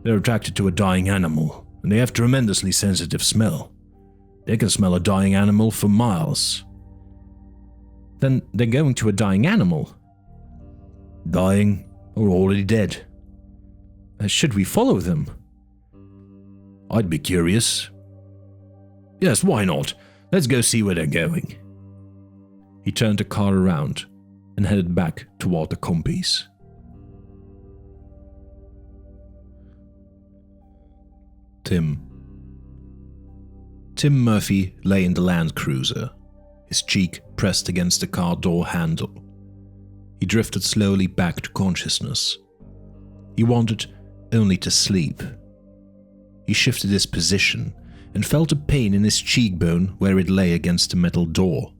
S2: They're attracted to a dying animal, and they have tremendously sensitive smell. They can smell a dying animal for miles."
S1: "Then they're going to a dying animal."
S2: "Dying or already dead."
S1: Should we follow them?"
S2: "I'd be curious." "Yes, why not? Let's go see where they're going." He turned the car around and headed back toward the compies. Tim Murphy lay in the Land Cruiser, his cheek pressed against the car door handle. He drifted slowly back to consciousness. He wanted only to sleep. He shifted his position and felt a pain in his cheekbone where it lay against the metal door.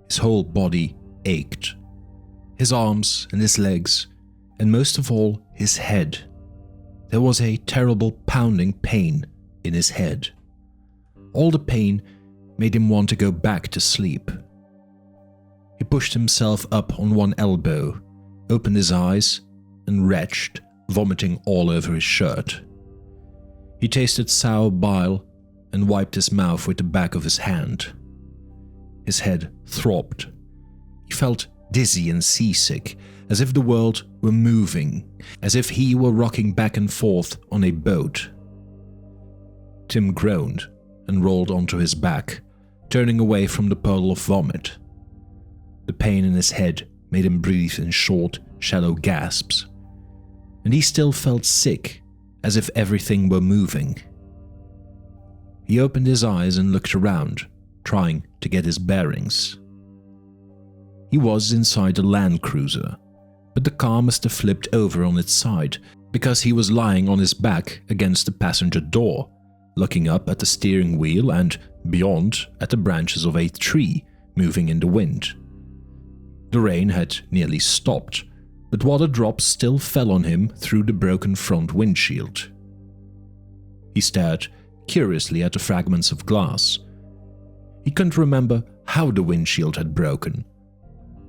S2: His whole body ached. His arms and his legs, and most of all, his head. There was a terrible pounding pain in his head. All the pain made him want to go back to sleep. He pushed himself up on one elbow, opened his eyes, and retched, vomiting all over his shirt. He tasted sour bile and wiped his mouth with the back of his hand. His head throbbed. He felt dizzy and seasick, as if the world were moving, as if he were rocking back and forth on a boat. Tim groaned and rolled onto his back, turning away from the puddle of vomit. The pain in his head made him breathe in short, shallow gasps, and he still felt sick, as if everything were moving. He opened his eyes and looked around, trying to get his bearings. He was inside a Land Cruiser, but the car must have flipped over on its side because he was lying on his back against the passenger door, looking up at the steering wheel and, beyond, at the branches of a tree moving in the wind. The rain had nearly stopped, but water drops still fell on him through the broken front windshield. He stared curiously at the fragments of glass. He couldn't remember how the windshield had broken.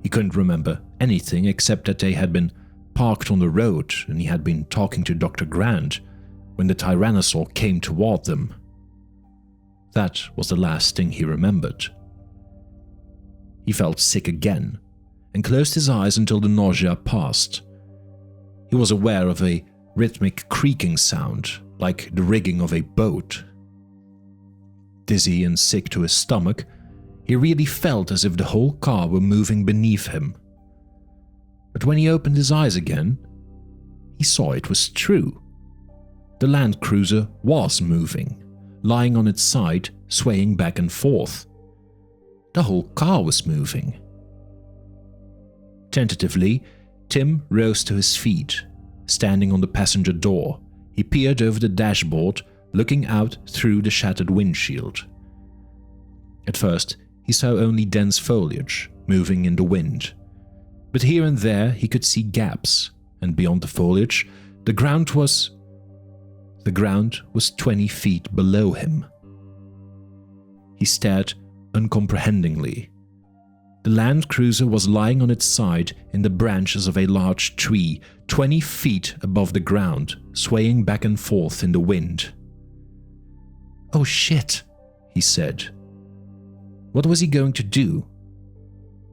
S2: He couldn't remember anything except that they had been parked on the road and he had been talking to Dr. Grant when the tyrannosaur came toward them. That was the last thing he remembered. He felt sick again and closed his eyes until the nausea passed. He was aware of a rhythmic creaking sound, like the rigging of a boat. Dizzy and sick to his stomach, he really felt as if the whole car were moving beneath him. But when he opened his eyes again, he saw it was true. The Land Cruiser was moving, lying on its side, swaying back and forth. The whole car was moving. Tentatively, Tim rose to his feet. Standing on the passenger door, he peered over the dashboard, looking out through the shattered windshield. At first, he saw only dense foliage moving in the wind, but here and there he could see gaps, and beyond the foliage, the ground was 20 feet below him. He stared uncomprehendingly.
S1: The land cruiser was lying on its side in the branches of a large tree 20 feet above the ground, swaying back and forth in the wind. "Oh shit," he said. What was he going to do?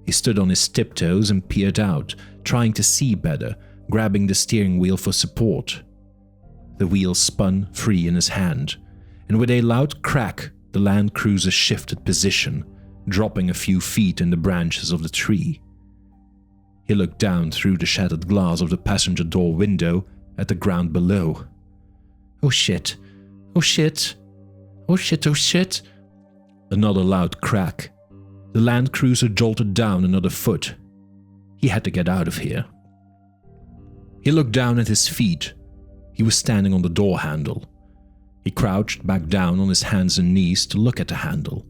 S1: He stood on his tiptoes and peered out, trying to see better, grabbing the steering wheel for support. The wheel spun free in his hand, and with a loud crack, the land cruiser shifted position, dropping a few feet in the branches of the tree. He looked down through the shattered glass of the passenger door window at the ground below. "Oh shit! Oh shit! Oh shit! Oh shit!" Another loud crack. The land cruiser jolted down another foot. He had to get out of here. He looked down at his feet. He was standing on the door handle. He crouched back down on his hands and knees to look at the handle.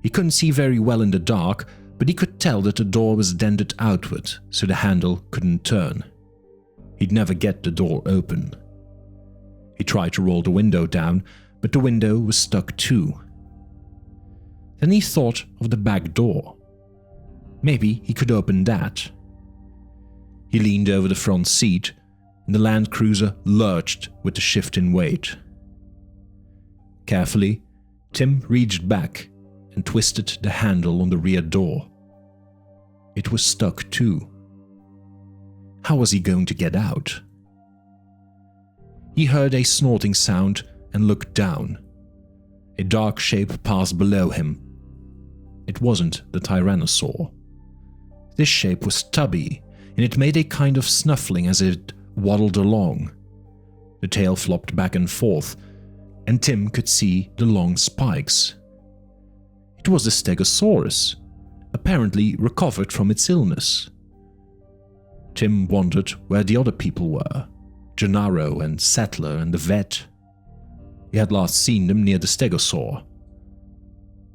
S1: He couldn't see very well in the dark, but he could tell that the door was dented outward, so the handle couldn't turn. He'd never get the door open. He tried to roll the window down, but the window was stuck too. Then he thought of the back door. Maybe he could open that. He leaned over the front seat, and the land cruiser lurched with the shift in weight. Carefully, Tim reached back and twisted the handle on the rear door. It was stuck too. How was he going to get out? He heard a snorting sound and looked down. A dark shape passed below him. It wasn't the tyrannosaur. This shape was stubby, and it made a kind of snuffling as it waddled along. The tail flopped back and forth, and Tim could see the long spikes. It was the Stegosaurus, apparently recovered from its illness. Tim wondered where the other people were, Gennaro and Sattler and the vet. He had last seen them near the Stegosaur.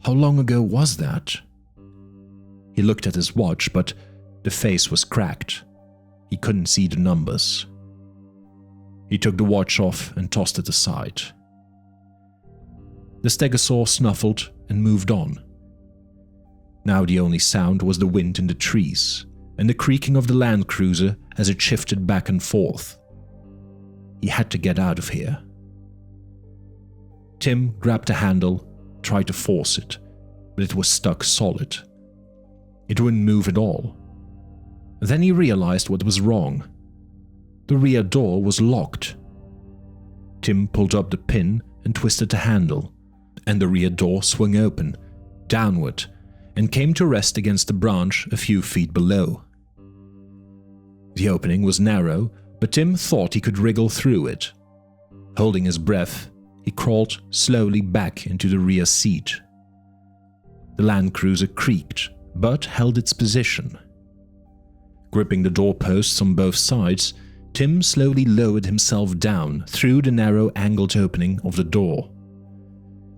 S1: How long ago was that? He looked at his watch, but the face was cracked. He couldn't see the numbers. He took the watch off and tossed it aside. The Stegosaur snuffled and moved on. Now the only sound was the wind in the trees and the creaking of the land cruiser as it shifted back and forth. He had to get out of here. Tim grabbed the handle, tried to force it, but it was stuck solid. It wouldn't move at all. Then he realized what was wrong. The rear door was locked. Tim pulled up the pin and twisted the handle, and the rear door swung open, downward, and came to rest against a branch a few feet below. The opening was narrow, but Tim thought he could wriggle through it. Holding his breath, he crawled slowly back into the rear seat. The land cruiser creaked, but held its position. Gripping the doorposts on both sides, Tim slowly lowered himself down through the narrow angled opening of the door.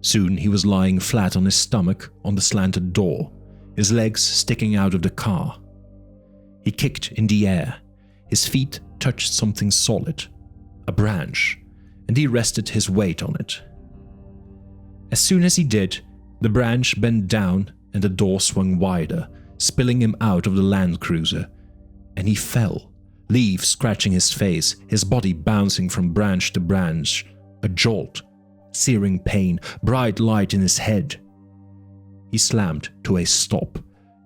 S1: Soon he was lying flat on his stomach on the slanted door, his legs sticking out of the car. He kicked in the air. His feet touched something solid, a branch, and he rested his weight on it. As soon as he did, the branch bent down and the door swung wider, spilling him out of the land cruiser, and he fell, leaves scratching his face, his body bouncing from branch to branch, a jolt, searing pain, bright light in his head. He slammed to a stop,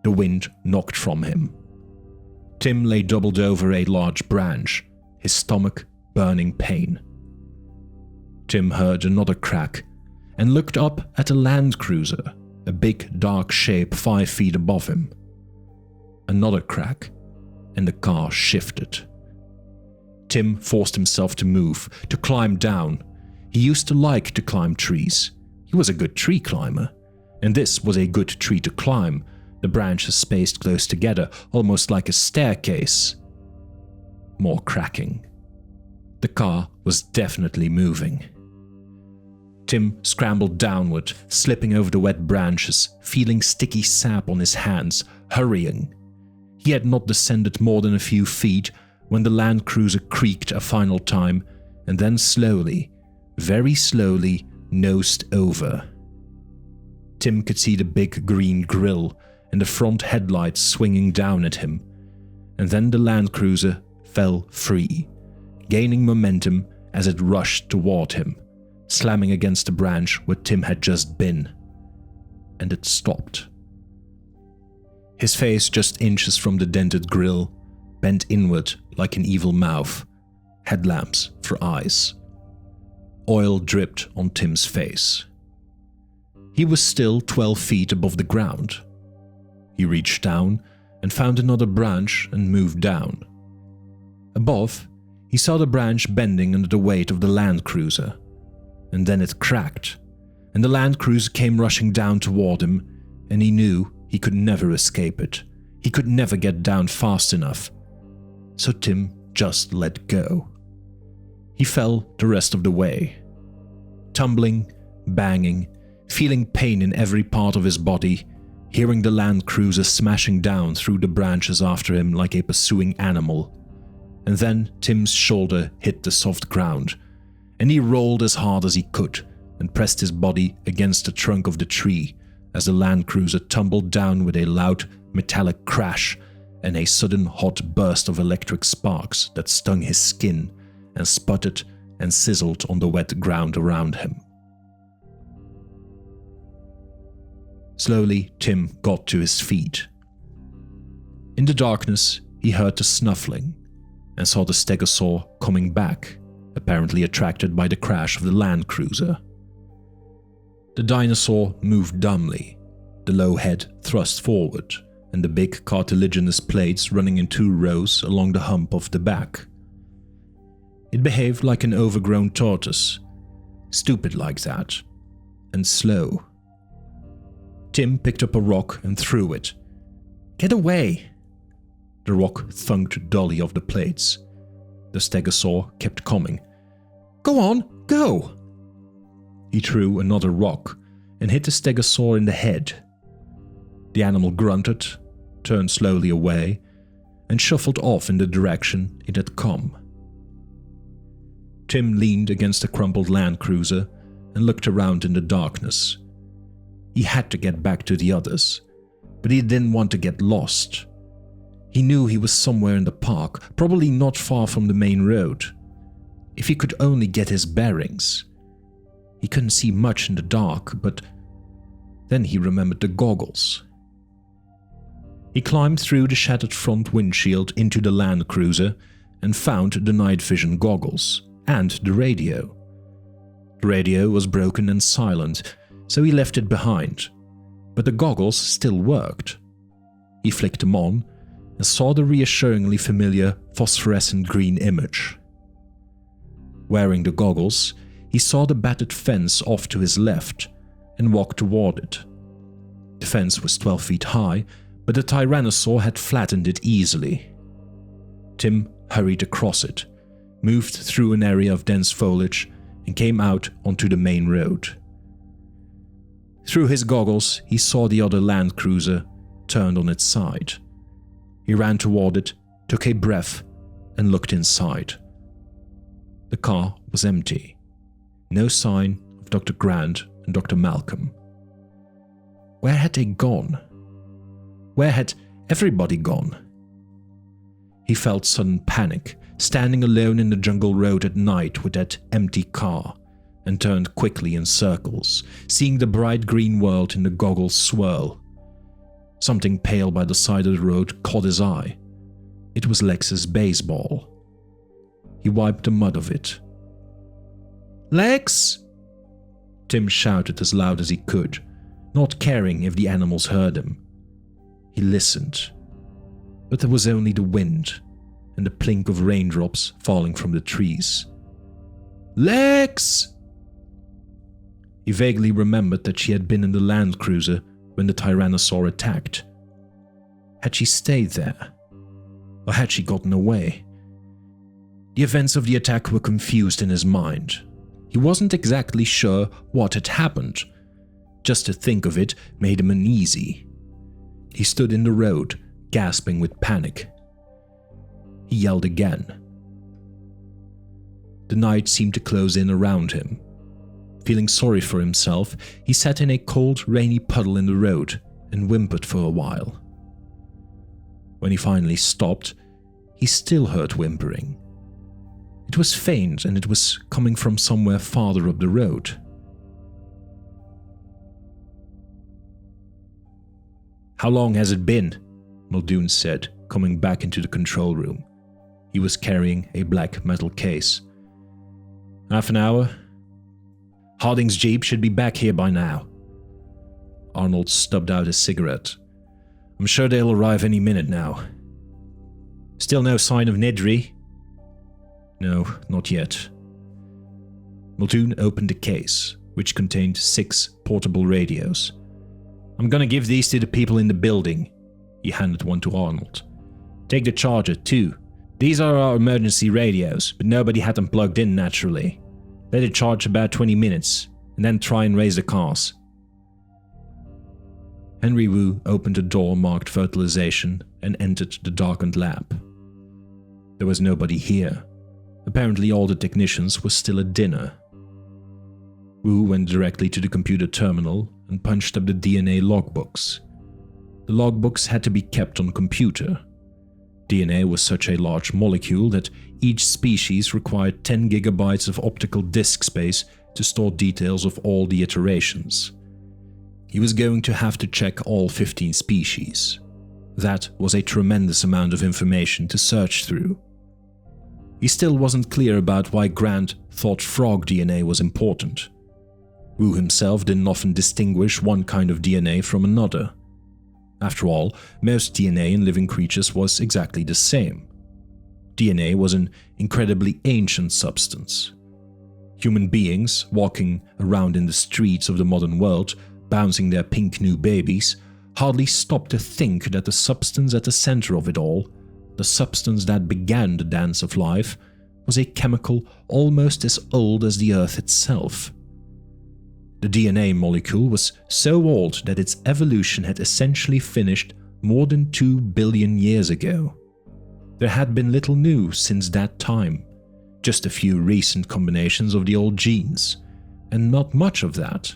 S1: the wind knocked from him. Tim lay doubled over a large branch, his stomach burning pain. Tim heard another crack and looked up at a land cruiser, a big dark shape 5 feet above him. Another crack, and the car shifted. Tim forced himself to move, to climb down. He used to like to climb trees. He was a good tree climber, and this was a good tree to climb, the branches spaced close together, almost like a staircase. More cracking. The car was definitely moving. Tim scrambled downward, slipping over the wet branches, feeling sticky sap on his hands, hurrying. He had not descended more than a few feet when the land cruiser creaked a final time, and then slowly, very slowly, nosed over. Tim could see the big green grill
S2: and the front headlights swinging down at him, and then the Land Cruiser fell free, gaining momentum as it rushed toward him, slamming against the branch where Tim had just been. And it stopped. His face just inches from the dented grille, bent inward like an evil mouth, headlamps for eyes. Oil dripped on Tim's face. He was still 12 feet above the ground. He reached down and found another branch and moved down. Above, he saw the branch bending under the weight of the Land Cruiser, and then it cracked, and the Land Cruiser came rushing down toward him, and he knew he could never escape it. He could never get down fast enough. So Tim just let go. He fell the rest of the way, tumbling, banging, feeling pain in every part of his body, hearing the Land Cruiser smashing down through the branches after him like a pursuing animal. And then Tim's shoulder hit the soft ground, and he rolled as hard as he could and pressed his body against the trunk of the tree as the Land Cruiser tumbled down with a loud metallic crash and a sudden hot burst of electric sparks that stung his skin and sputtered and sizzled on the wet ground around him. Slowly, Tim got to his feet. In the darkness, he heard the snuffling and saw the stegosaur coming back, apparently attracted by the crash of the Land Cruiser. The dinosaur moved dumbly, the low head thrust forward, and the big cartilaginous plates running in 2 rows along the hump of the back. It behaved like an overgrown tortoise, stupid like that, and slow. Tim picked up a rock and threw it. "Get away!" The rock thunked dully off the plates. The stegosaur kept coming. "Go on, go!" He threw another rock and hit the stegosaur in the head. The animal grunted, turned slowly away, and shuffled off in the direction it had come. Tim leaned against the crumpled Land Cruiser and looked around in the darkness. He had to get back to the others, but he didn't want to get lost. He knew he was somewhere in the park, probably not far from the main road. If he could only get his bearings. He couldn't see much in the dark, but then he remembered the goggles. He climbed through the shattered front windshield into the Land Cruiser and found the night vision goggles and the radio. The radio was broken and silent, so he left it behind, but the goggles still worked. He flicked them on and saw the reassuringly familiar phosphorescent green image. Wearing the goggles, he saw the battered fence off to his left and walked toward it. The fence was 12 feet high, but the tyrannosaur had flattened it easily. Tim hurried across it, moved through an area of dense foliage, and came out onto the main road. Through his goggles, he saw the other Land Cruiser turned on its side. He ran toward it, took a breath, and looked inside. The car was empty. No sign of Dr. Grant and Dr. Malcolm. Where had they gone? Where had everybody gone? He felt sudden panic, standing alone in the jungle road at night with that empty car, and turned quickly in circles, seeing the bright green world in the goggles swirl. Something pale by the side of the road caught his eye. It was Lex's baseball. He wiped the mud of it. "Lex!" Tim shouted as loud as he could, not caring if the animals heard him. He listened, but there was only the wind and the plink of raindrops falling from the trees. "Lex!" He vaguely remembered that she had been in the Land Cruiser when the Tyrannosaur attacked. Had she stayed there? Or had she gotten away? The events of the attack were confused in his mind. He wasn't exactly sure what had happened. Just to think of it made him uneasy. He stood in the road, gasping with panic. He yelled again. The night seemed to close in around him. Feeling sorry for himself, he sat in a cold, rainy puddle in the road and whimpered for a while. When he finally stopped, he still heard whimpering. It was faint and it was coming from somewhere farther up the road.
S3: "How long has it been?"
S2: Muldoon said, coming back into the control room. He was carrying a black metal case.
S3: "Half an hour. Harding's jeep should be back here by now."
S2: Arnold stubbed out a cigarette.
S3: "I'm sure they'll arrive any minute now." "Still no sign of Nedry?"
S2: "No, not yet." Muldoon opened the case, which contained 6 portable radios.
S3: "I'm gonna give these to the people in the building." He handed one to Arnold. "Take the charger, too. These are our emergency radios, but nobody had them plugged in naturally. Let it charge about 20 minutes, and then try and raise the cars."
S2: Henry Wu opened a door marked fertilization and entered the darkened lab. There was nobody here. Apparently all the technicians were still at dinner. Wu went directly to the computer terminal and punched up the DNA logbooks. The logbooks had to be kept on computer. DNA was such a large molecule that each species required 10 gigabytes of optical disk space to store details of all the iterations. He was going to have to check all 15 species. That was a tremendous amount of information to search through. He still wasn't clear about why Grant thought frog DNA was important. Wu himself didn't often distinguish one kind of DNA from another. After all, most DNA in living creatures was exactly the same. DNA was an incredibly ancient substance. Human beings, walking around in the streets of the modern world, bouncing their pink new babies, hardly stopped to think that the substance at the center of it all, the substance that began the dance of life, was a chemical almost as old as the Earth itself. The DNA molecule was so old that its evolution had essentially finished more than 2 billion years ago. There had been little new since that time, just a few recent combinations of the old genes, and not much of that.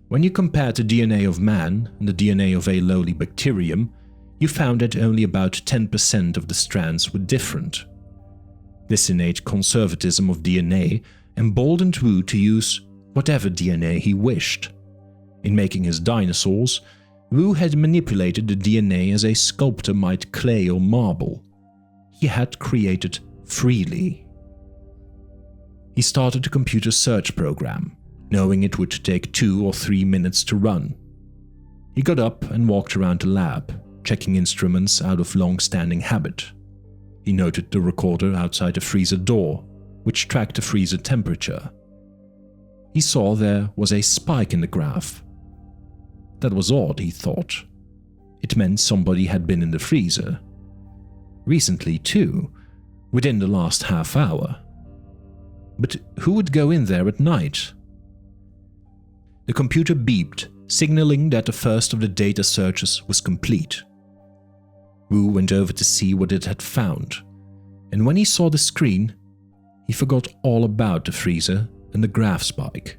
S2: When you compared the DNA of man and the DNA of a lowly bacterium, you found that only about 10% of the strands were different. This innate conservatism of DNA emboldened Wu to use whatever DNA he wished. In making his dinosaurs, Wu had manipulated the DNA as a sculptor might clay or marble. He had created freely. He started a computer search program, knowing it would take 2 or 3 minutes to run. He got up and walked around the lab, checking instruments out of long-standing habit. He noted the recorder outside the freezer door, which tracked the freezer temperature. He saw there was a spike in the graph. That was odd, he thought. It meant somebody had been in the freezer. Recently, too, within the last half hour. But who would go in there at night? The computer beeped, signaling that the first of the data searches was complete. Wu went over to see what it had found, and when he saw the screen, he forgot all about the freezer and the graph spike.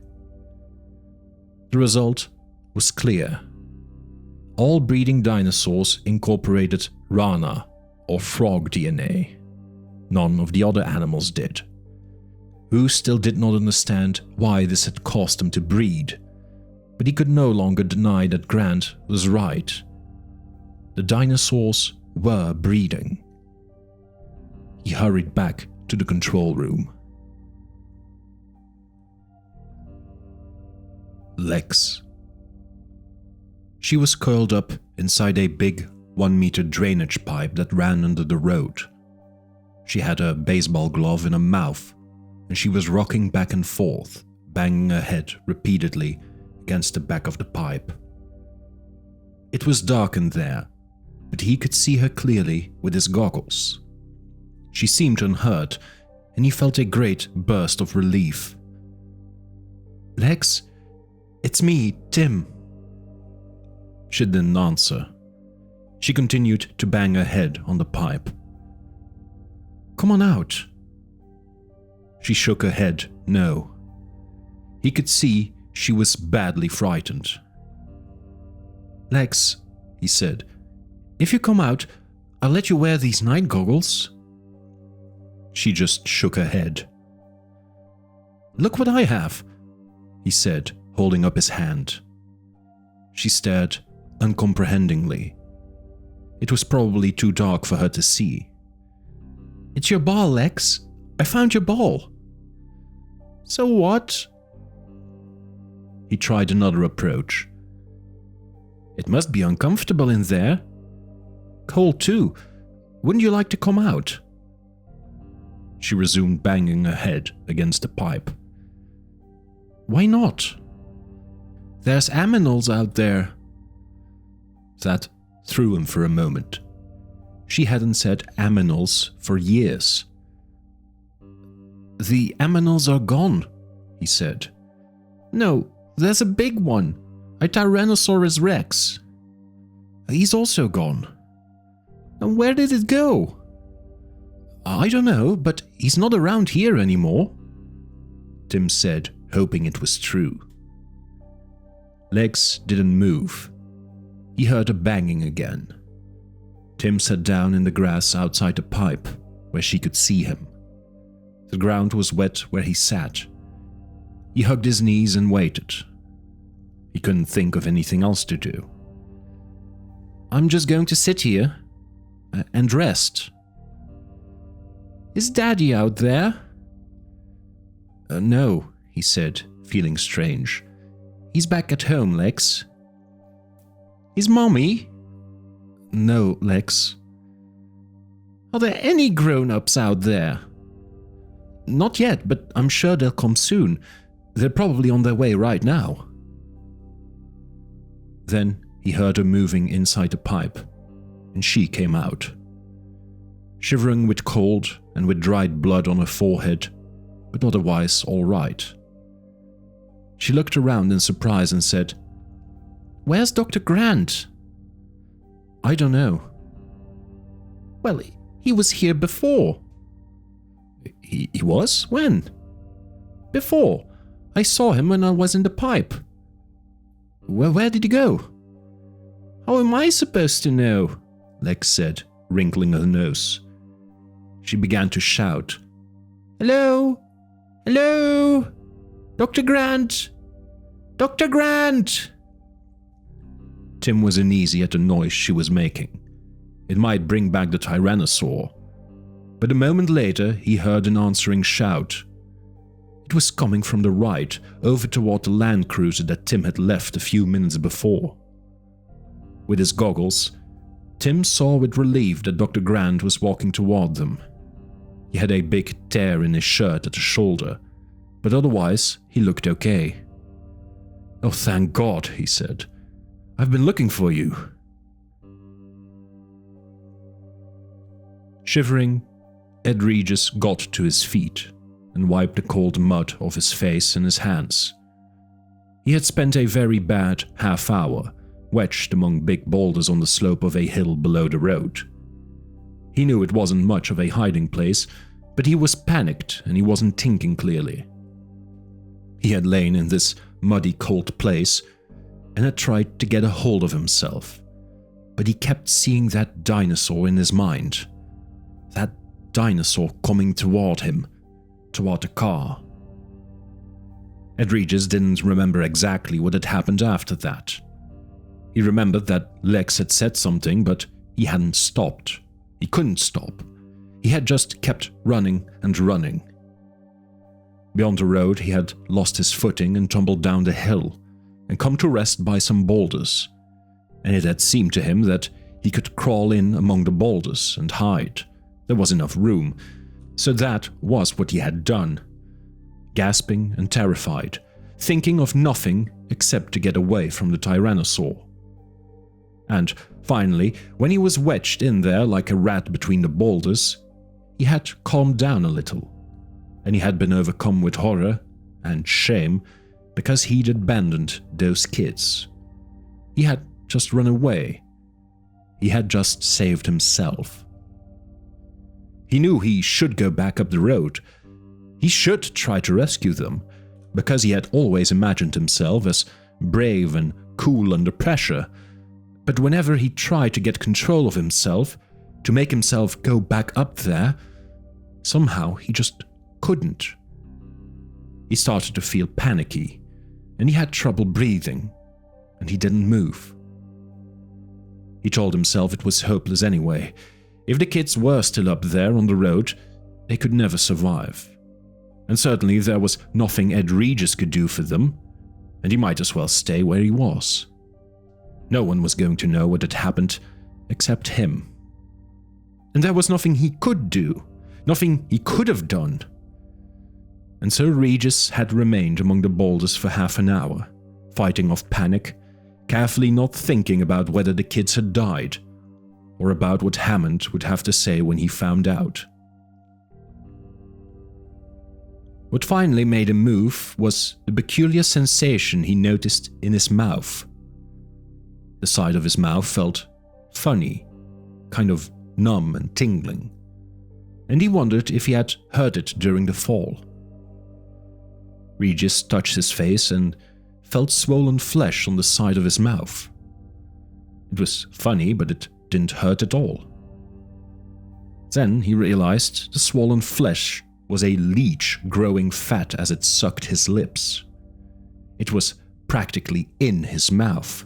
S2: The result was clear. All breeding dinosaurs incorporated rana, or frog DNA. None of the other animals did. Wu still did not understand why this had caused them to breed, but he could no longer deny that Grant was right. The dinosaurs were breeding. He hurried back to the control room. Lex. She was curled up inside a big 1-meter drainage pipe that ran under the road. She had a baseball glove in her mouth, and she was rocking back and forth, banging her head repeatedly against the back of the pipe. It was dark in there, but he could see her clearly with his goggles. She seemed unhurt, and he felt a great burst of relief. "Lex? It's me, Tim." She didn't answer. She continued to bang her head on the pipe. "Come on out." She shook her head no. He could see she was badly frightened. "Lex," he said, "if you come out, I'll let you wear these night goggles." She just shook her head. "Look what I have," he said, holding up his hand. She stared uncomprehendingly. It was probably too dark for her to see. "It's your ball, Lex. I found your ball." "So what?" He tried another approach. "It must be uncomfortable in there. Cold too. Wouldn't you like to come out?" She resumed banging her head against the pipe. "Why not?" "There's aminals out there." That threw him for a moment. She hadn't said aminals for years. "The aminals are gone," he said. "No, there's a big one, a Tyrannosaurus Rex. He's also gone." "And where did it go?" "I don't know, but he's not around here anymore," Tim said, hoping it was true. Lex didn't move. He heard a banging again. Tim sat down in the grass outside the pipe, where she could see him. The ground was wet where he sat. He hugged his knees and waited. He couldn't think of anything else to do. "I'm just going to sit here and rest." "Is Daddy out there?" No, he said, feeling strange. "He's back at home, Lex." "Is Mommy?" "No, Lex." "Are there any grown-ups out there?" "Not yet, but I'm sure they'll come soon. They're probably on their way right now." Then he heard her moving inside the pipe, and she came out. Shivering with cold and with dried blood on her forehead, but otherwise all right. She looked around in surprise and said, "Where's Dr. Grant?" "I don't know." "Well, he was here before." He was? When?" "Before. I saw him when I was in the pipe." Where did he go?" "How am I supposed to know?" Lex said, wrinkling her nose. She began to shout, "Hello? Hello? Dr. Grant? Dr. Grant!" Tim was uneasy at the noise she was making. It might bring back the Tyrannosaur. But a moment later, he heard an answering shout. It was coming from the right, over toward the land cruiser that Tim had left a few minutes before. With his goggles, Tim saw with relief that Dr. Grant was walking toward them. He had a big tear in his shirt at the shoulder, but otherwise he looked okay. "Oh, thank God," he said. "I've been looking for you." Shivering, Ed Regis got to his feet and wiped the cold mud off his face and his hands. He had spent a very bad half hour wedged among big boulders on the slope of a hill below the road. He knew it wasn't much of a hiding place, but he was panicked and he wasn't thinking clearly. He had lain in this muddy, cold place and had tried to get a hold of himself, but he kept seeing that dinosaur in his mind. That dinosaur coming toward him, toward the car. Ed Regis didn't remember exactly what had happened after that. He remembered that Lex had said something, but he hadn't stopped. He couldn't stop. He had just kept running and running. Beyond the road, he had lost his footing and tumbled down the hill and come to rest by some boulders, and it had seemed to him that he could crawl in among the boulders and hide. There was enough room, so that was what he had done. Gasping and terrified, thinking of nothing except to get away from the Tyrannosaur. And finally, when he was wedged in there like a rat between the boulders, he had calmed down a little, and he had been overcome with horror and shame because he'd abandoned those kids. He had just run away. He had just saved himself. He knew he should go back up the road. He should try to rescue them, because he had always imagined himself as brave and cool under pressure, But whenever he tried to get control of himself, to make himself go back up there, somehow he just couldn't. He started to feel panicky, and he had trouble breathing, and he didn't move. He told himself it was hopeless anyway. If the kids were still up there on the road, they could never survive. And certainly there was nothing Ed Regis could do for them, and he might as well stay where he was. No one was going to know what had happened except him. And there was nothing he could do, nothing he could have done. And so Regis had remained among the boulders for half an hour, fighting off panic, carefully not thinking about whether the kids had died, or about what Hammond would have to say when he found out. What finally made him move was the peculiar sensation he noticed in his mouth. The side of his mouth felt funny, kind of numb and tingling, and he wondered if he had hurt it during the fall. Regis touched his face and felt swollen flesh on the side of his mouth. It was funny, but it didn't hurt at all. Then he realized the swollen flesh was a leech growing fat as it sucked his lips. It was practically in his mouth.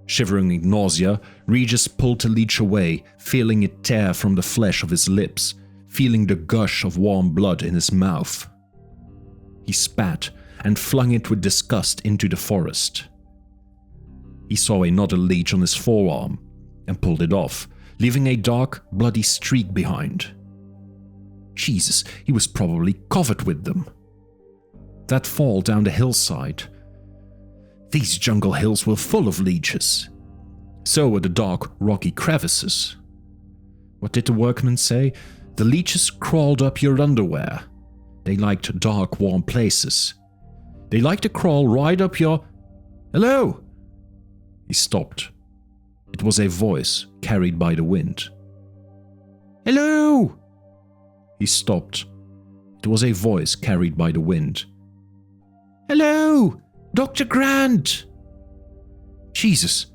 S2: Shivering in nausea, Regis pulled the leech away, feeling it tear from the flesh of his lips, feeling the gush of warm blood in his mouth. He spat and flung it with disgust into the forest. He saw another leech on his forearm and pulled it off, leaving a dark, bloody streak behind. Jesus, he was probably covered with them. That fall down the hillside. These jungle hills were full of leeches. So were the dark, rocky crevices. What did the workmen say? The leeches crawled up your underwear. They liked dark, warm places. They liked to crawl right up your... Hello! He stopped. It was a voice carried by the wind. Hello! He stopped. It was a voice carried by the wind. Hello! Dr. Grant! Jesus,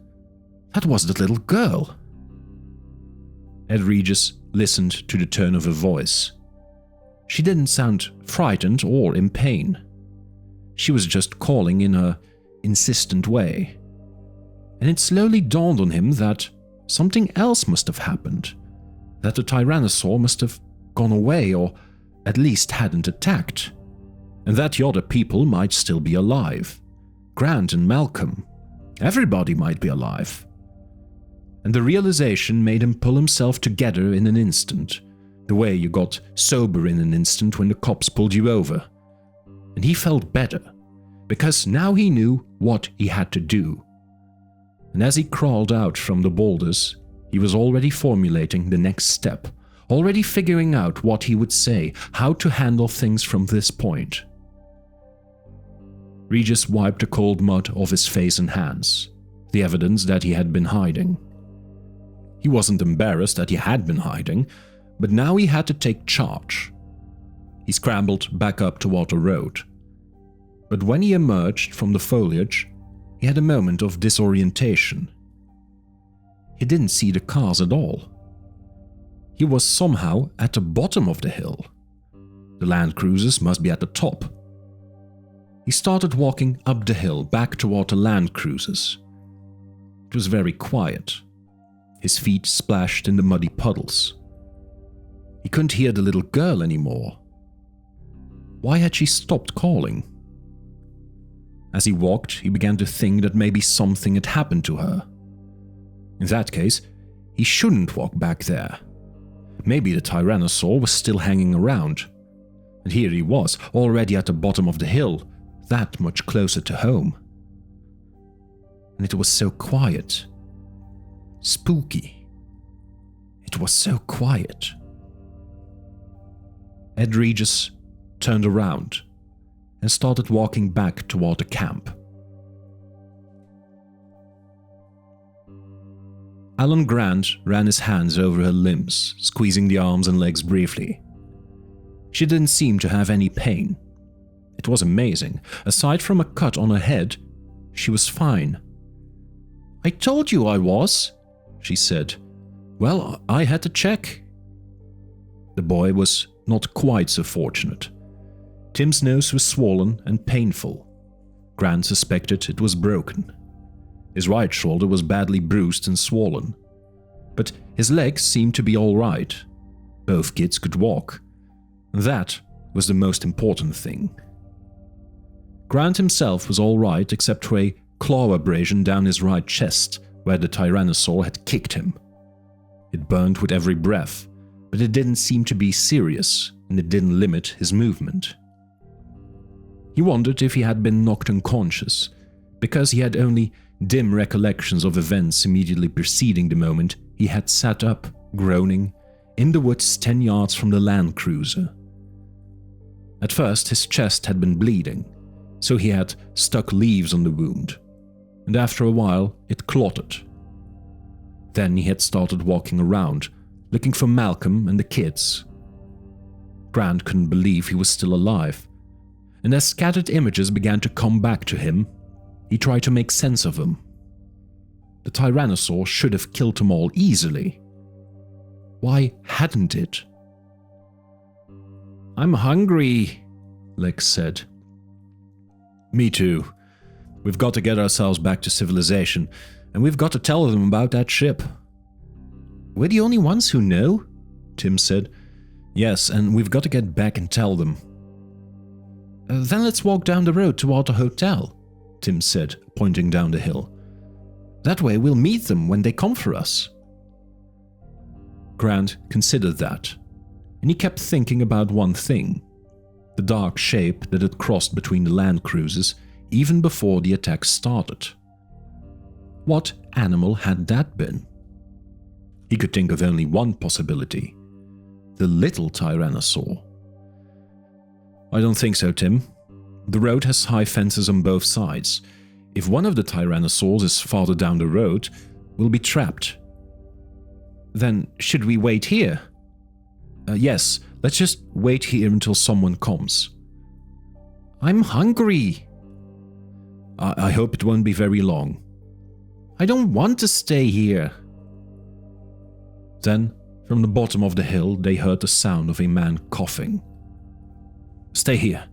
S2: that was the little girl. Ed Regis listened to the tone of her voice. She didn't sound frightened or in pain. She was just calling in her insistent way. And it slowly dawned on him that something else must have happened, that the Tyrannosaur must have gone away or at least hadn't attacked, and that the other people might still be alive. Grant and Malcolm. Everybody might be alive. And the realization made him pull himself together in an instant, the way you got sober in an instant when the cops pulled you over. And he felt better, because now he knew what he had to do. And as he crawled out from the boulders, he was already formulating the next step, already figuring out what he would say, how to handle things from this point. Regis wiped the cold mud off his face and hands, the evidence that he had been hiding. He wasn't embarrassed that he had been hiding, but now he had to take charge. He scrambled back up toward the road. But when he emerged from the foliage, he had a moment of disorientation. He didn't see the cars at all. He was somehow at the bottom of the hill. The Land Cruisers must be at the top. He started walking up the hill back toward the Land Cruisers. It was very quiet. His feet splashed in the muddy puddles. He couldn't hear the little girl anymore. Why had she stopped calling? As he walked, he began to think that maybe something had happened to her. In that case, he shouldn't walk back there. Maybe the Tyrannosaur was still hanging around. And here he was, already at the bottom of the hill, that much closer to home. And it was so quiet. Spooky. It was so quiet. Ed Regis turned around and started walking back toward the camp. Alan Grant ran his hands over her limbs, squeezing the arms and legs briefly. She didn't seem to have any pain. It was amazing. Aside from a cut on her head, she was fine.
S1: I told you I was, she said. Well, I had to check. The boy was not quite so fortunate. Tim's nose was swollen and painful. Grant suspected it was broken. His right shoulder was badly bruised and swollen. But his legs seemed to be all right. Both kids could walk. That was the most important thing. Grant himself was all right except for a claw abrasion down his right chest where the tyrannosaur had kicked him. It burned with every breath, but it didn't seem to be serious and it didn't limit his movement. He wondered if he had been knocked unconscious, because he had only dim recollections of events immediately preceding the moment he had sat up, groaning, in the woods 10 yards from the land cruiser. At first his chest had been bleeding, so he had stuck leaves on the wound, and after a while it clotted. Then he had started walking around, looking for Malcolm and the kids. Grant couldn't believe he was still alive, and as scattered images began to come back to him, he tried to make sense of them. The tyrannosaur should have killed them all easily. Why hadn't it? "I'm hungry," Lex said. "Me too. We've got to get ourselves back to civilization, and we've got to tell them about that ship." "We're the only ones who know," Tim said. "Yes, and we've got to get back and tell them." "Then let's walk down the road toward the hotel," Tim said, pointing down the hill. "That way we'll meet them when they come for us." Grant considered that, and he kept thinking about one thing: the dark shape that had crossed between the land cruisers even before the attack started. What animal had that been? He could think of only one possibility: the little tyrannosaur. "I don't think so, Tim. The road has high fences on both sides. If one of the tyrannosaurs is farther down the road, we'll be trapped." "Then should we wait here?" Yes, let's just wait here until someone comes." "I'm hungry." I hope it won't be very long." "I don't want to stay here." Then, from the bottom of the hill, they heard the sound of a man coughing. "Stay here,"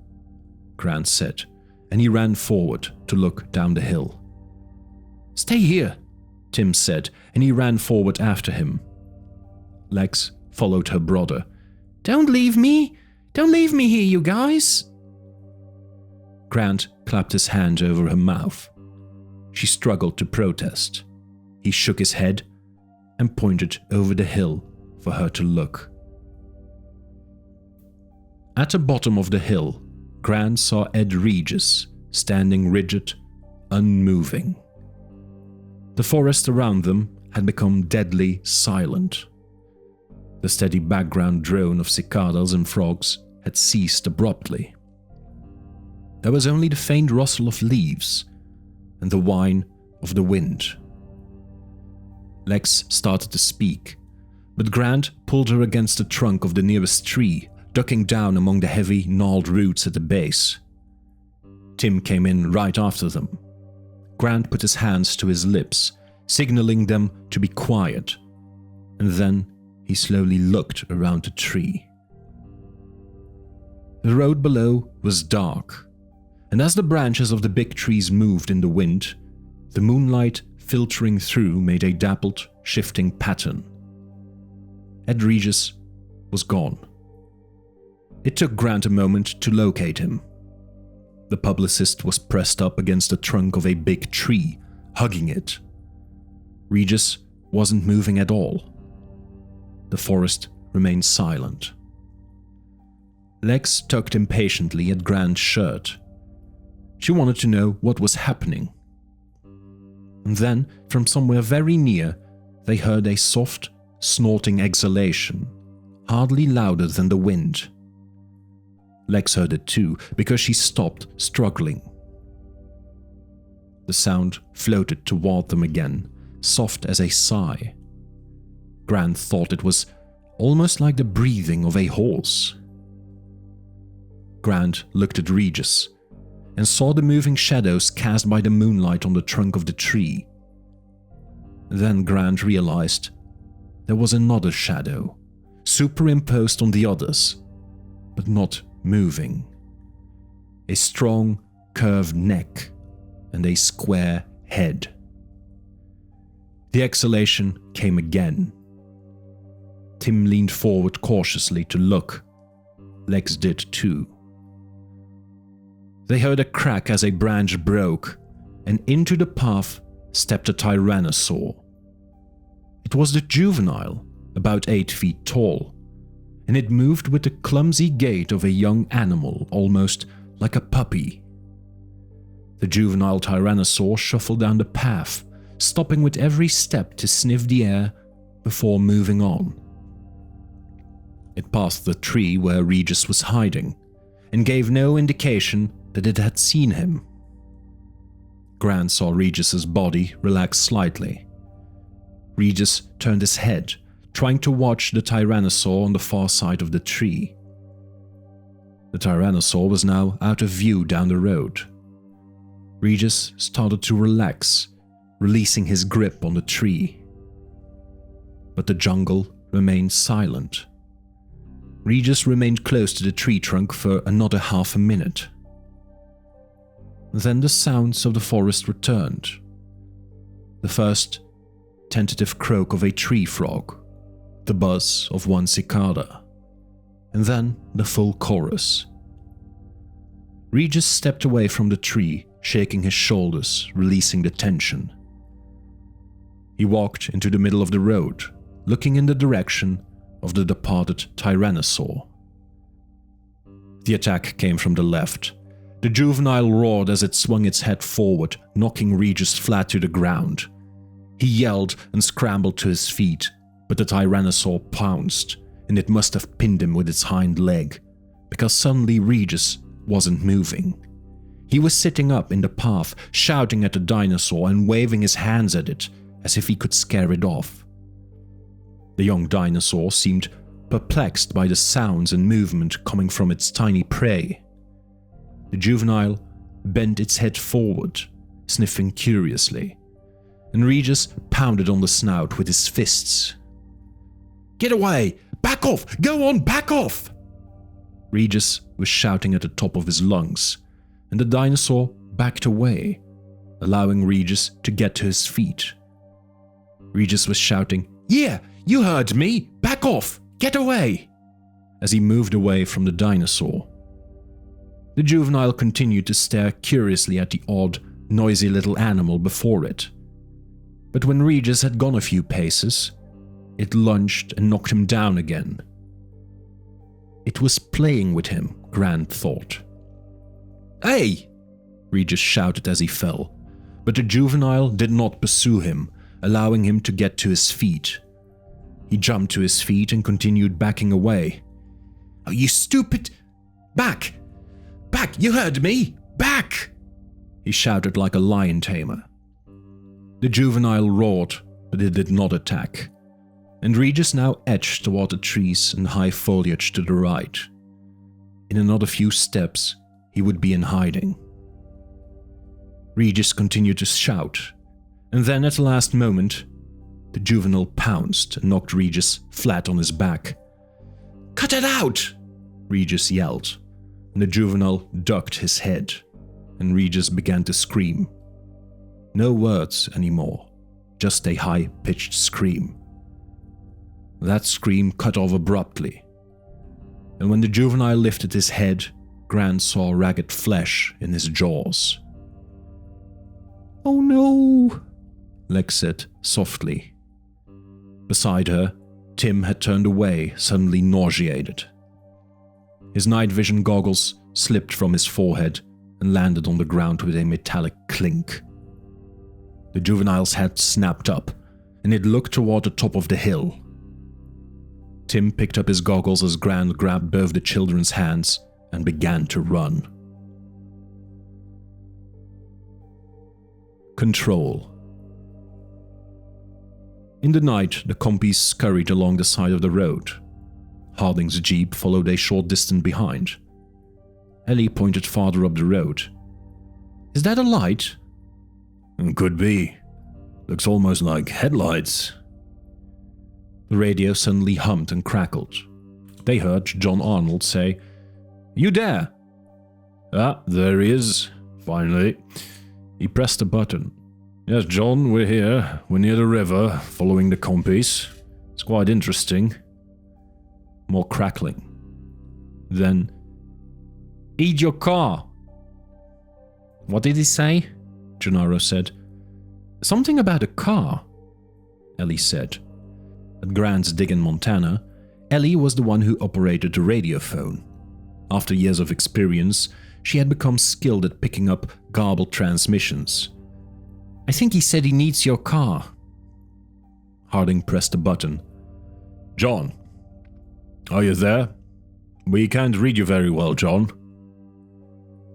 S1: Grant said, and he ran forward to look down the hill. "Stay here," Tim said, and he ran forward after him. Lex followed her brother. "Don't leave me! Don't leave me here, you guys!" Grant clapped his hand over her mouth. She struggled to protest. He shook his head and pointed over the hill for her to look. At the bottom of the hill, Grant saw Ed Regis standing rigid, unmoving. The forest around them had become deadly silent. The steady background drone of cicadas and frogs had ceased abruptly. There was only the faint rustle of leaves and the whine of the wind. Lex started to speak, but Grant pulled her against the trunk of the nearest tree, ducking down among the heavy, gnarled roots at the base. Tim came in right after them. Grant put his hands to his lips, signaling them to be quiet, and then he slowly looked around the tree. The road below was dark, and as the branches of the big trees moved in the wind, the moonlight filtering through made a dappled, shifting pattern. Ed Regis was gone. It took Grant a moment to locate him. The publicist was pressed up against the trunk of a big tree, hugging it. Regis wasn't moving at all. The forest remained silent. Lex tugged impatiently at Grant's shirt. She wanted to know what was happening. And then, from somewhere very near, they heard a soft, snorting exhalation, hardly louder than the wind. Lex heard it too, because she stopped struggling. The sound floated toward them again, soft as a sigh. Grant thought it was almost like the breathing of a horse. Grant looked at Regis and saw the moving shadows cast by the moonlight on the trunk of the tree.
S2: Then Grant realized there was another shadow, superimposed on the others, but not moving. A strong, curved neck and a square head. The exhalation came again. Tim leaned forward cautiously to look. Lex did too. They heard a crack as a branch broke, and into the path stepped a tyrannosaur. It was the juvenile, about 8 feet tall, and it moved with the clumsy gait of a young animal, almost like a puppy. The juvenile tyrannosaur shuffled down the path, stopping with every step to sniff the air before moving on. It passed the tree where Regis was hiding, and gave no indication that it had seen him. Grant saw Regis's body relax slightly. Regis turned his head, trying to watch the tyrannosaur on the far side of the tree. The tyrannosaur was now out of view down the road. Regis started to relax, releasing his grip on the tree. But the jungle remained silent. Regis remained close to the tree trunk for another half a minute. Then the sounds of the forest returned. The first tentative croak of a tree frog, the buzz of one cicada, and then the full chorus. Regis stepped away from the tree, shaking his shoulders, releasing the tension. He walked into the middle of the road, looking in the direction of the departed tyrannosaur. The attack came from the left. The juvenile roared as it swung its head forward, knocking Regis flat to the ground. He yelled and scrambled to his feet, but the tyrannosaur pounced, and it must have pinned him with its hind leg, because suddenly Regis wasn't moving. He was sitting up in the path, shouting at the dinosaur and waving his hands at it, as if he could scare it off. The young dinosaur seemed perplexed by the sounds and movement coming from its tiny prey. The juvenile bent its head forward, sniffing curiously, and Regis pounded on the snout with his fists. "Get away! Back off! Go on, back off!" Regis was shouting at the top of his lungs, and the dinosaur backed away, allowing Regis to get to his feet. Regis was shouting, "Yeah, you heard me! Back off! Get away!" as he moved away from the dinosaur. The juvenile continued to stare curiously at the odd, noisy little animal before it. But when Regis had gone a few paces, it lunged and knocked him down again. It was playing with him, Grant thought. "Hey!" Regis shouted as he fell, but the juvenile did not pursue him, allowing him to get to his feet. He jumped to his feet and continued backing away. "Oh, you stupid! Back! Back! You heard me! Back!" he shouted like a lion tamer. The juvenile roared, but it did not attack, and Regis now edged toward the trees and high foliage to the right. In another few steps, he would be in hiding. Regis continued to shout, and then at the last moment, the juvenile pounced and knocked Regis flat on his back. "Cut it out!" Regis yelled, and the juvenile ducked his head, and Regis began to scream. No words anymore, just a high-pitched scream. That scream cut off abruptly, and when the juvenile lifted his head, Grant saw ragged flesh in his jaws. "Oh no," Lex said softly. Beside her, Tim had turned away, suddenly nauseated. His night vision goggles slipped from his forehead and landed on the ground with a metallic clink. The juvenile's head snapped up, and it looked toward the top of the hill. Tim picked up his goggles as Grant grabbed both the children's hands and began to run. Control. In the night, the compies scurried along the side of the road. Harding's jeep followed a short distance behind. Ellie pointed farther up the road. "Is that a light?" "Could be,"
S3: Looks almost like headlights.
S2: The radio suddenly hummed and crackled. They heard John Arnold say, "You there?"
S3: Ah, there he is. Finally.
S2: He pressed a button.
S3: Yes, John, we're here. We're near the river, following the compass. It's quite interesting.
S2: More crackling. Then, "Eat your car."
S1: What did he say?
S2: Gennaro said.
S1: Something about a car,
S2: Ellie said. At Grant's dig in Montana, Ellie was the one who operated the radiophone. After years of experience, she had become skilled at picking up garbled transmissions.
S1: I think he said he needs your car.
S2: Harding pressed a button.
S3: John, are you there? We can't read you very well, John.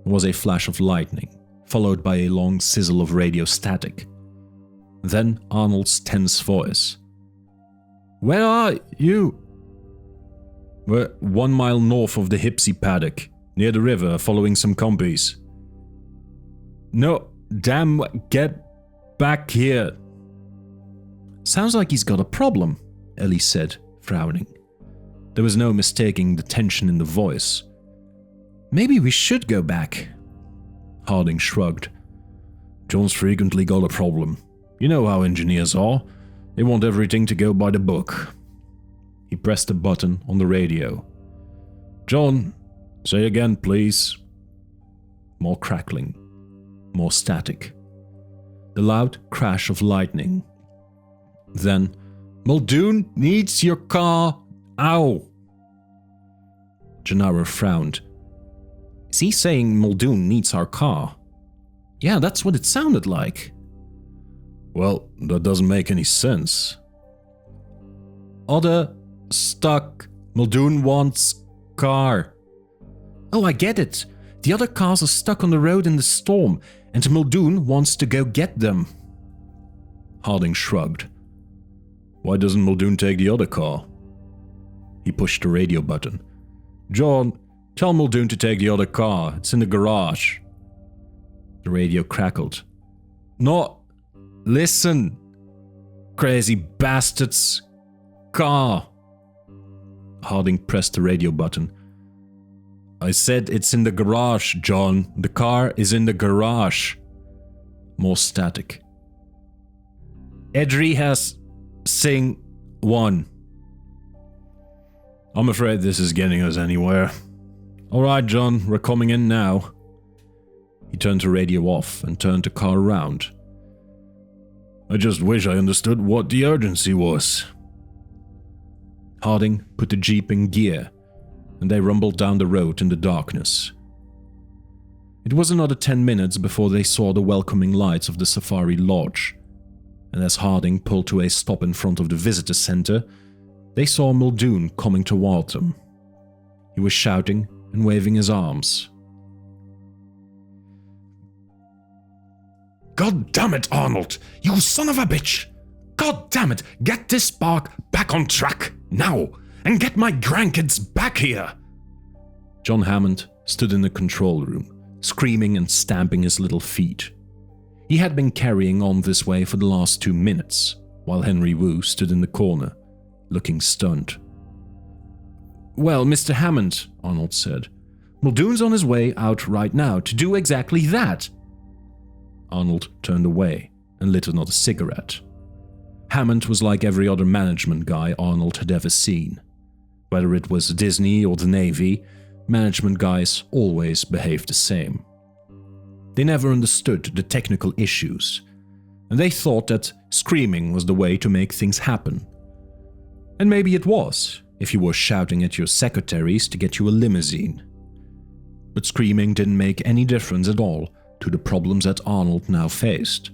S2: There was a flash of lightning, followed by a long sizzle of radio static. Then Arnold's tense voice.
S3: Where are you?
S2: We're 1 mile north of the Hipsy paddock, near the river, following some compies.
S3: No, damn, get back here.
S1: Sounds like he's got a problem,
S2: Ellie said, frowning. There was no mistaking the tension in the voice.
S1: Maybe we should go back.
S2: Harding shrugged.
S3: John's frequently got a problem. You know how engineers are. They want everything to go by the book.
S2: He pressed a button on the radio.
S3: John, say again, please.
S2: More crackling. More static. The loud crash of lightning. Then,
S3: Muldoon needs your car. Ow!
S2: Gennaro frowned.
S1: Is he saying Muldoon needs our car? Yeah, that's what it sounded like.
S3: Well, that doesn't make any sense.
S2: Other stuck. Muldoon wants car.
S1: Oh, I get it. The other cars are stuck on the road in the storm, and Muldoon wants to go get them.
S2: Harding shrugged.
S3: Why doesn't Muldoon take the other car?
S2: He pushed the radio button.
S3: John, tell Muldoon to take the other car. It's in the garage.
S2: The radio crackled.
S3: No, listen. Crazy bastards. Car.
S2: Harding pressed the radio button.
S3: I said it's in the garage, John. The car is in the garage.
S2: More static.
S3: Edry has sing 1. I'm afraid this is getting us anywhere.
S2: All right, John, we're coming in now. He turned the radio off and turned the car around.
S3: I just wish I understood what the urgency was.
S2: Harding put the jeep in gear, and they rumbled down the road in the darkness. It was another 10 minutes before they saw the welcoming lights of the Safari Lodge, and as Harding pulled to a stop in front of the visitor center, they saw Muldoon coming toward them. He was shouting and waving his arms.
S3: God damn it, Arnold! You son of a bitch! God damn it! Get this park back on track, now! And get my grandkids back here!
S2: John Hammond stood in the control room, screaming and stamping his little feet. He had been carrying on this way for the last 2 minutes, while Henry Wu stood in the corner, looking stunned.
S1: Well, Mr. Hammond, Arnold said, Muldoon's on his way out right now to do exactly that.
S2: Arnold turned away and lit another cigarette. Hammond was like every other management guy Arnold had ever seen. Whether it was Disney or the Navy, management guys always behaved the same. They never understood the technical issues, and they thought that screaming was the way to make things happen. And maybe it was, if you were shouting at your secretaries to get you a limousine. But screaming didn't make any difference at all to the problems that Arnold now faced.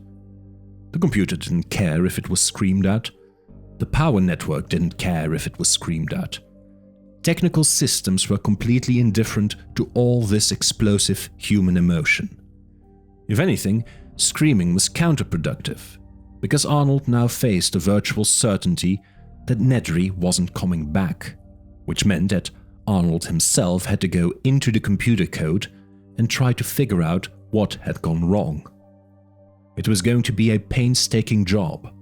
S2: The computer didn't care if it was screamed at. The power network didn't care if it was screamed at. Technical systems were completely indifferent to all this explosive human emotion. If anything, screaming was counterproductive, because Arnold now faced the virtual certainty that Nedry wasn't coming back, which meant that Arnold himself had to go into the computer code and try to figure out what had gone wrong. It was going to be a painstaking job.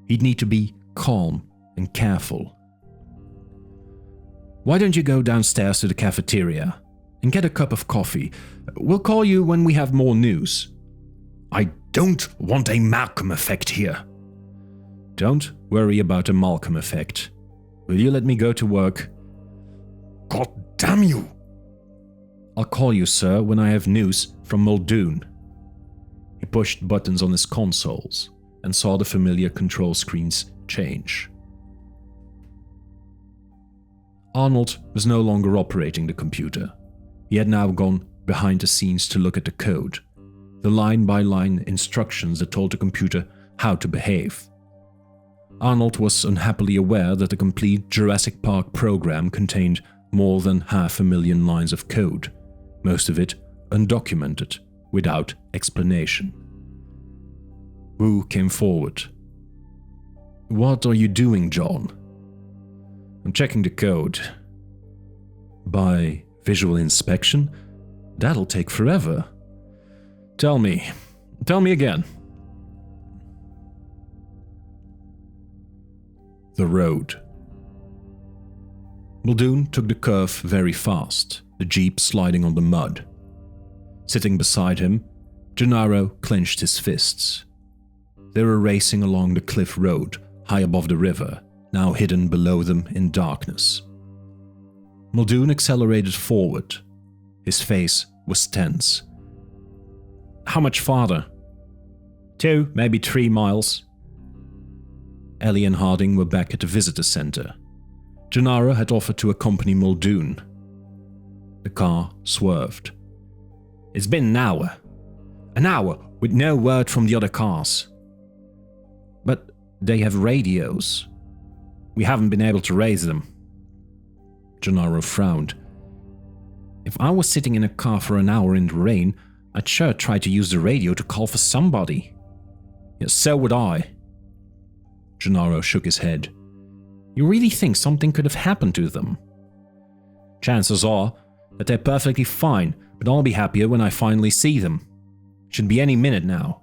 S2: He'd need to be calm and careful. "Why don't you go downstairs to the cafeteria and get a cup of coffee? We'll call you when we have more news."
S3: "I don't want a Malcolm effect here."
S2: "Don't worry about a Malcolm effect. Will you let me go to work?"
S3: "God damn you!"
S2: "I'll call you, sir, when I have news from Muldoon." He pushed buttons on his consoles and saw the familiar control screens change. Arnold was no longer operating the computer. He had now gone behind the scenes to look at the code, the line-by-line instructions that told the computer how to behave. Arnold was unhappily aware that the complete Jurassic Park program contained more than 500,000 lines of code, most of it undocumented, without explanation. Wu came forward. "What are you doing, John?" "I'm checking the code." "By visual inspection? That'll take forever." Tell me again." The road. Muldoon took the curve very fast, the jeep sliding on the mud. Sitting beside him, Gennaro clenched his fists. They were racing along the cliff road, high above the river, now hidden below them in darkness. Muldoon accelerated forward. His face was tense. "How much farther?" 2, maybe 3 miles. Ellie and Harding were back at the visitor center. Gennaro had offered to accompany Muldoon. The car swerved. "It's been an hour. An hour with no word from the other cars." "But they have radios. We haven't been able to raise them." Gennaro frowned. "If I was sitting in a car for an hour in the rain, I'd sure try to use the radio to call for somebody." "Yeah, so would I." Gennaro shook his head. "You really think something could have happened to them?" "Chances are that they're perfectly fine, but I'll be happier when I finally see them. Should be any minute now."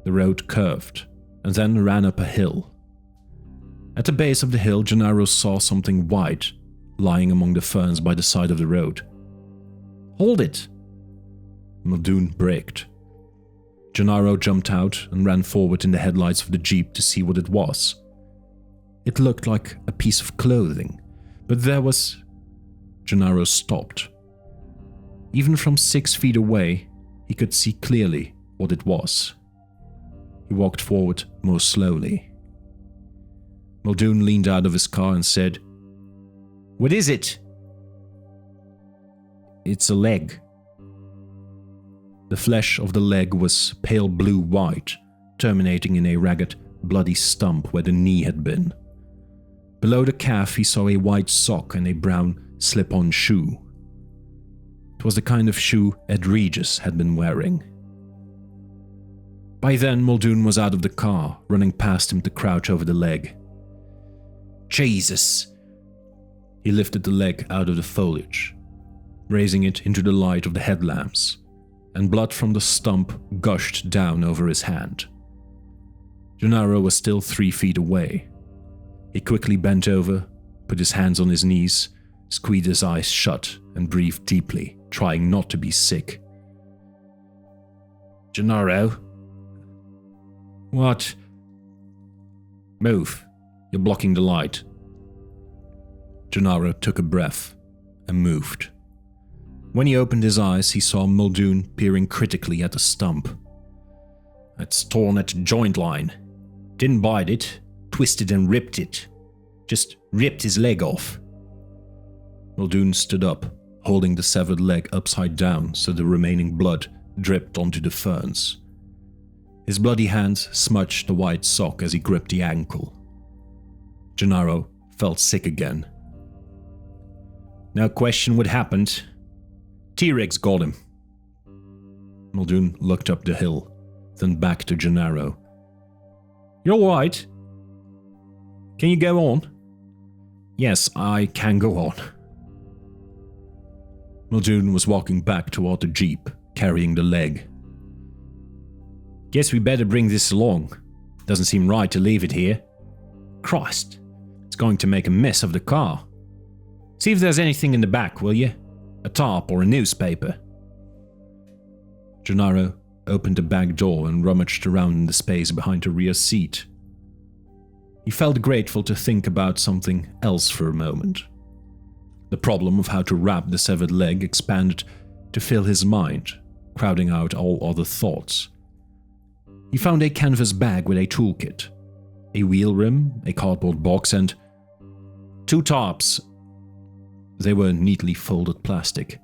S2: The road curved and then ran up a hill. At the base of the hill, Gennaro saw something white lying among the ferns by the side of the road. "Hold it!" Muldoon braked. Gennaro jumped out and ran forward in the headlights of the jeep to see what it was. It looked like a piece of clothing, but there was... Gennaro stopped. Even from 6 feet away, he could see clearly what it was. He walked forward more slowly. Muldoon leaned out of his car and said, "What is it?" "It's a leg." The flesh of the leg was pale blue-white, terminating in a ragged, bloody stump where the knee had been. Below the calf he saw a white sock and a brown slip-on shoe. It was the kind of shoe Ed Regis had been wearing. By then Muldoon was out of the car, running past him to crouch over the leg. "Jesus!" He lifted the leg out of the foliage, raising it into the light of the headlamps, and blood from the stump gushed down over his hand. Gennaro was still 3 feet away. He quickly bent over, put his hands on his knees, squeezed his eyes shut, and breathed deeply, trying not to be sick. "Gennaro?" "What?" "Move. You're blocking the light." Gennaro took a breath and moved. When he opened his eyes, he saw Muldoon peering critically at the stump. "It's torn at the joint line. Didn't bite it, twisted and ripped it. Just ripped his leg off." Muldoon stood up, holding the severed leg upside down so the remaining blood dripped onto the ferns. His bloody hands smudged the white sock as he gripped the ankle. Gennaro felt sick again. "No question what happened. T-Rex got him." Muldoon looked up the hill, then back to Gennaro. "You're all right? Can you go on?" "Yes, I can go on." Muldoon was walking back toward the jeep, carrying the leg. Guess we better bring this along. Doesn't seem right to leave it here. Christ, it's going to make a mess of the car. See if there's anything in the back, will you? A tarp or a newspaper. Gennaro opened the back door and rummaged around in the space behind the rear seat. He felt grateful to think about something else for a moment. The problem of how to wrap the severed leg expanded to fill his mind, crowding out all other thoughts. He found a canvas bag with a toolkit, a wheel rim, a cardboard box, and 2 tarps. They were neatly folded plastic.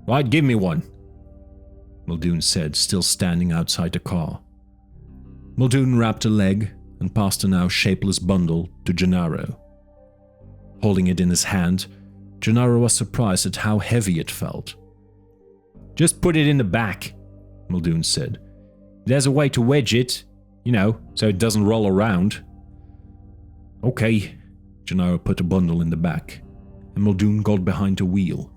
S2: "Right, give me one," Muldoon said, still standing outside the car. Muldoon wrapped a leg and passed the now shapeless bundle to Gennaro. Holding it in his hand, Gennaro was surprised at how heavy it felt. "Just put it in the back," Muldoon said. "There's a way to wedge it, so it doesn't roll around." "Okay." Gennaro put the bundle in the back, and Muldoon got behind the wheel.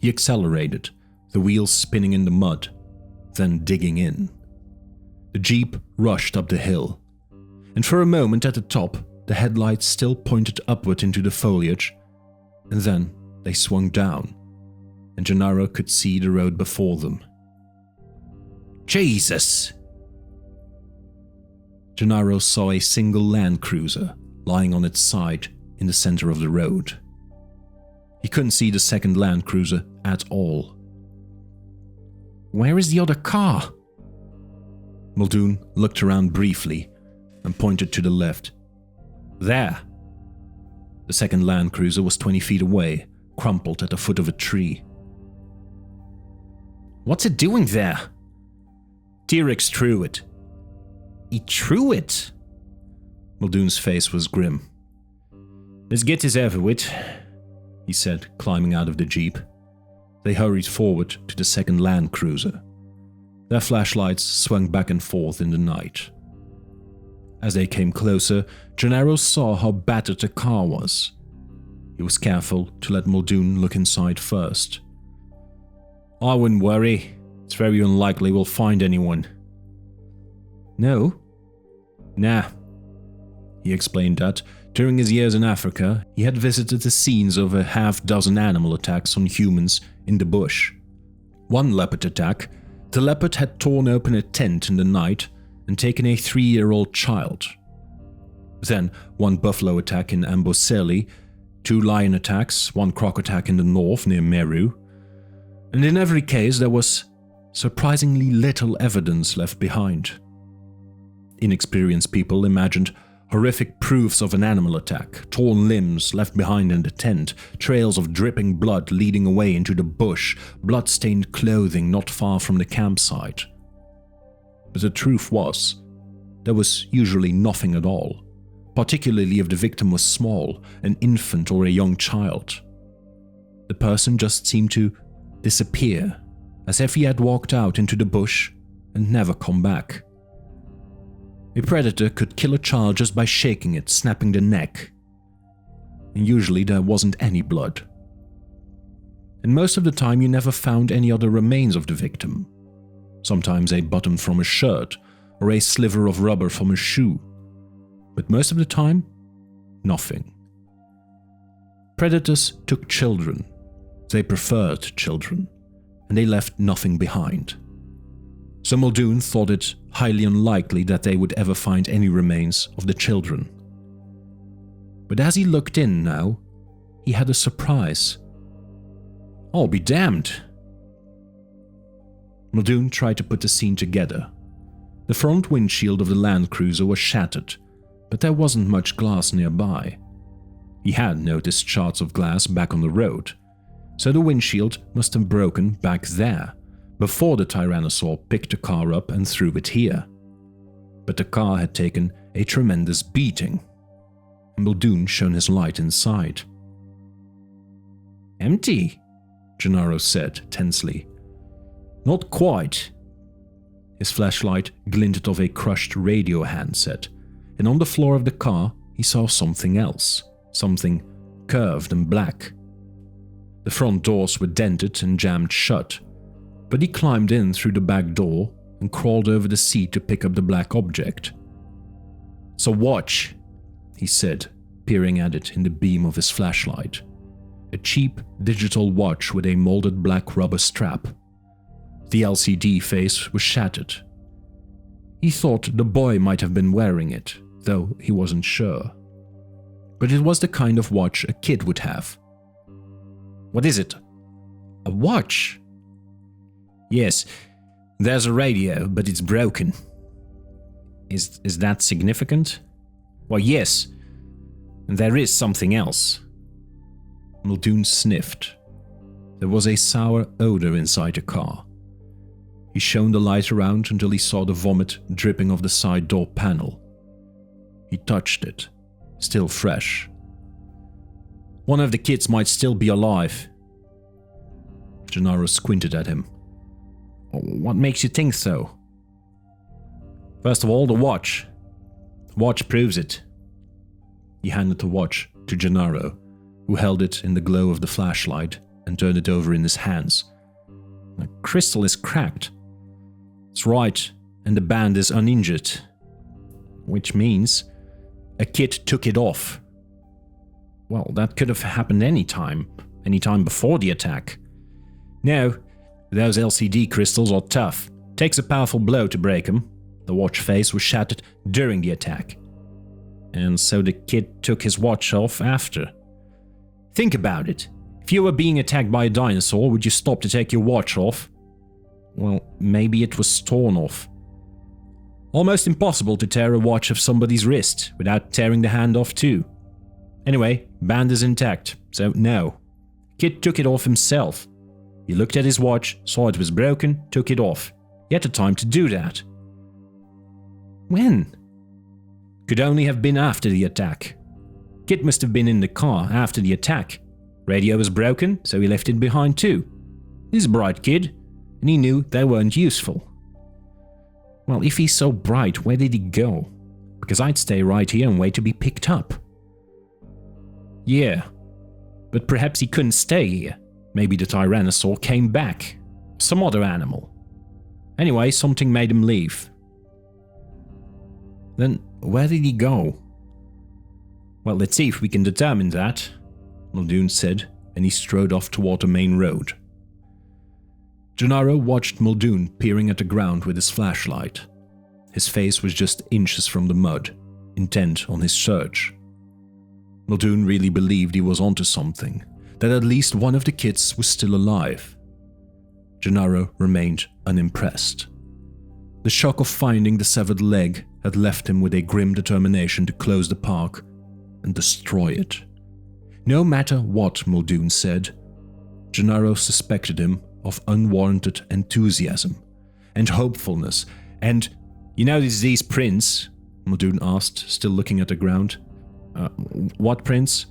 S2: He accelerated, the wheels spinning in the mud, then digging in. The Jeep rushed up the hill, and for a moment at the top, the headlights still pointed upward into the foliage, and then they swung down, and Gennaro could see the road before them. Jesus! Gennaro saw a single Land Cruiser lying on its side in the center of the road. He couldn't see the second Land Cruiser at all. "Where is the other car?" Muldoon looked around briefly and pointed to the left. "There." The second Land Cruiser was 20 feet away, crumpled at the foot of a tree. "What's it doing there?" "T-Rex threw it." "He threw it?" Muldoon's face was grim. "Let's get this over with," he said, climbing out of the Jeep. They hurried forward to the second Land Cruiser. Their flashlights swung back and forth in the night. As they came closer, Gennaro saw how battered the car was. He was careful to let Muldoon look inside first. "I wouldn't worry. It's very unlikely we'll find anyone." "No?" "Nah." He explained that, during his years in Africa, he had visited the scenes of a half-dozen animal attacks on humans in the bush. One leopard attack, the leopard had torn open a tent in the night and taken a 3-year-old child. Then one buffalo attack in Amboseli, 2 lion attacks, 1 croc attack in the north near Meru. And in every case there was surprisingly little evidence left behind. Inexperienced people imagined horrific proofs of an animal attack, torn limbs left behind in the tent, trails of dripping blood leading away into the bush, blood-stained clothing not far from the campsite. But the truth was, there was usually nothing at all, particularly if the victim was small, an infant or a young child. The person just seemed to disappear, as if he had walked out into the bush and never come back. A predator could kill a child just by shaking it, snapping the neck. And usually there wasn't any blood. And most of the time you never found any other remains of the victim. Sometimes a button from a shirt, or a sliver of rubber from a shoe. But most of the time, nothing. Predators took children. They preferred children. And they left nothing behind. So Muldoon thought it highly unlikely that they would ever find any remains of the children. But as he looked in now, he had a surprise. "I'll be damned." Muldoon tried to put the scene together. The front windshield of the Land Cruiser was shattered, but there wasn't much glass nearby. He had noticed shards of glass back on the road, so the windshield must have broken back there, before the Tyrannosaur picked the car up and threw it here. But the car had taken a tremendous beating, and Muldoon shone his light inside. "Empty," Gennaro said tensely. "Not quite." His flashlight glinted off a crushed radio handset, and on the floor of the car he saw something else, something curved and black. The front doors were dented and jammed shut, but he climbed in through the back door and crawled over the seat to pick up the black object. "It's a watch," he said, peering at it in the beam of his flashlight. A cheap digital watch with a molded black rubber strap. The LCD face was shattered. He thought the boy might have been wearing it, though he wasn't sure. But it was the kind of watch a kid would have. "What is it?" "A watch?" "Yes, there's a radio, but it's broken." Is that significant?" "Well, yes. And there is something else." Muldoon sniffed. There was a sour odor inside the car. He shone the light around until he saw the vomit dripping off the side door panel. He touched it, still fresh. "One of the kids might still be alive." Gennaro squinted at him. "What makes you think so?" "First of all, the watch. The watch proves it." He handed the watch to Gennaro, who held it in the glow of the flashlight and turned it over in his hands. "The crystal is cracked." "That's right, and the band is uninjured. Which means a kid took it off." "Well, that could have happened any time before the attack." "No, those LCD crystals are tough. Takes a powerful blow to break them. The watch face was shattered during the attack. And so the kid took his watch off after. Think about it. If you were being attacked by a dinosaur, would you stop to take your watch off? Well, maybe it was torn off. Almost impossible to tear a watch off somebody's wrist without tearing the hand off too. Anyway, band is intact, so no. Kid took it off himself. He looked at his watch, saw it was broken, took it off. He had the time to do that. When? Could only have been after the attack. Kid must have been in the car after the attack. Radio was broken, so he left it behind too. He's a bright kid, and he knew they weren't useful. Well, if he's so bright, where did he go? Because I'd stay right here and wait to be picked up. Yeah, but perhaps he couldn't stay here. Maybe the tyrannosaur came back. Some other animal. Anyway, something made him leave. Then where did he go? Well, let's see if we can determine that, Muldoon said, and he strode off toward the main road. Gennaro watched Muldoon peering at the ground with his flashlight. His face was just inches from the mud, intent on his search. Muldoon really believed he was onto something, that at least one of the kids was still alive. Gennaro remained unimpressed. The shock of finding the severed leg had left him with a grim determination to close the park and destroy it. No matter what Muldoon said, Gennaro suspected him of unwarranted enthusiasm and hopefulness, and, "You notice these prints?" Muldoon asked, still looking at the ground. What prints?"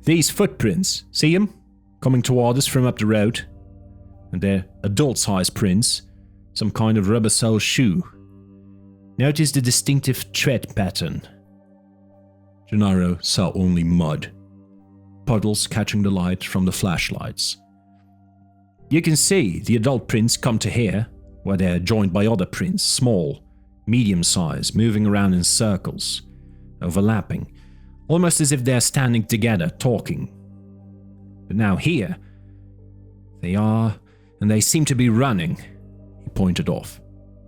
S2: "These footprints, see them? Coming toward us from up the road. And they're adult-sized prints, some kind of rubber-sole shoe. Notice the distinctive tread pattern." Gennaro saw only mud, puddles catching the light from the flashlights. "You can see the adult prints come to here, where they're joined by other prints, small, medium-sized, moving around in circles, overlapping, almost as if they're standing together, talking. But now here, they are, and they seem to be running," he pointed off.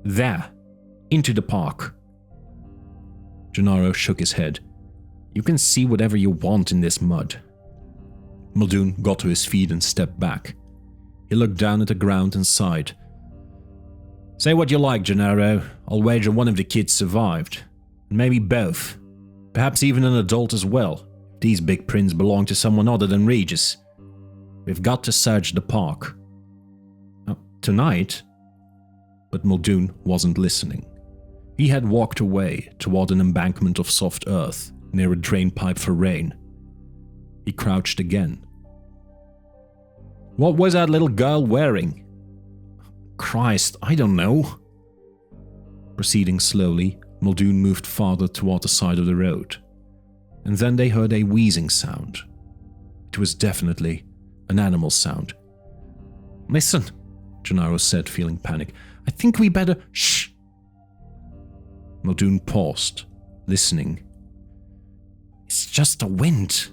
S2: "There, into the park." Gennaro shook his head. "You can see whatever you want in this mud." Muldoon got to his feet and stepped back. He looked down at the ground and sighed. "Say what you like, Gennaro. I'll wager one of the kids survived. And maybe both. Perhaps even an adult as well. These big prints belong to someone other than Regis. We've got to search the park." "Tonight?" But Muldoon wasn't listening. He had walked away toward an embankment of soft earth near a drain pipe for rain. He crouched again. "What was that little girl wearing?" "Christ, I don't know." Proceeding slowly, Muldoon moved farther toward the side of the road. And then they heard a wheezing sound. It was definitely an animal sound. "Listen," Gennaro said, feeling panic.
S1: I think we better...
S2: Shh! Muldoon paused, listening.
S1: It's just a wind.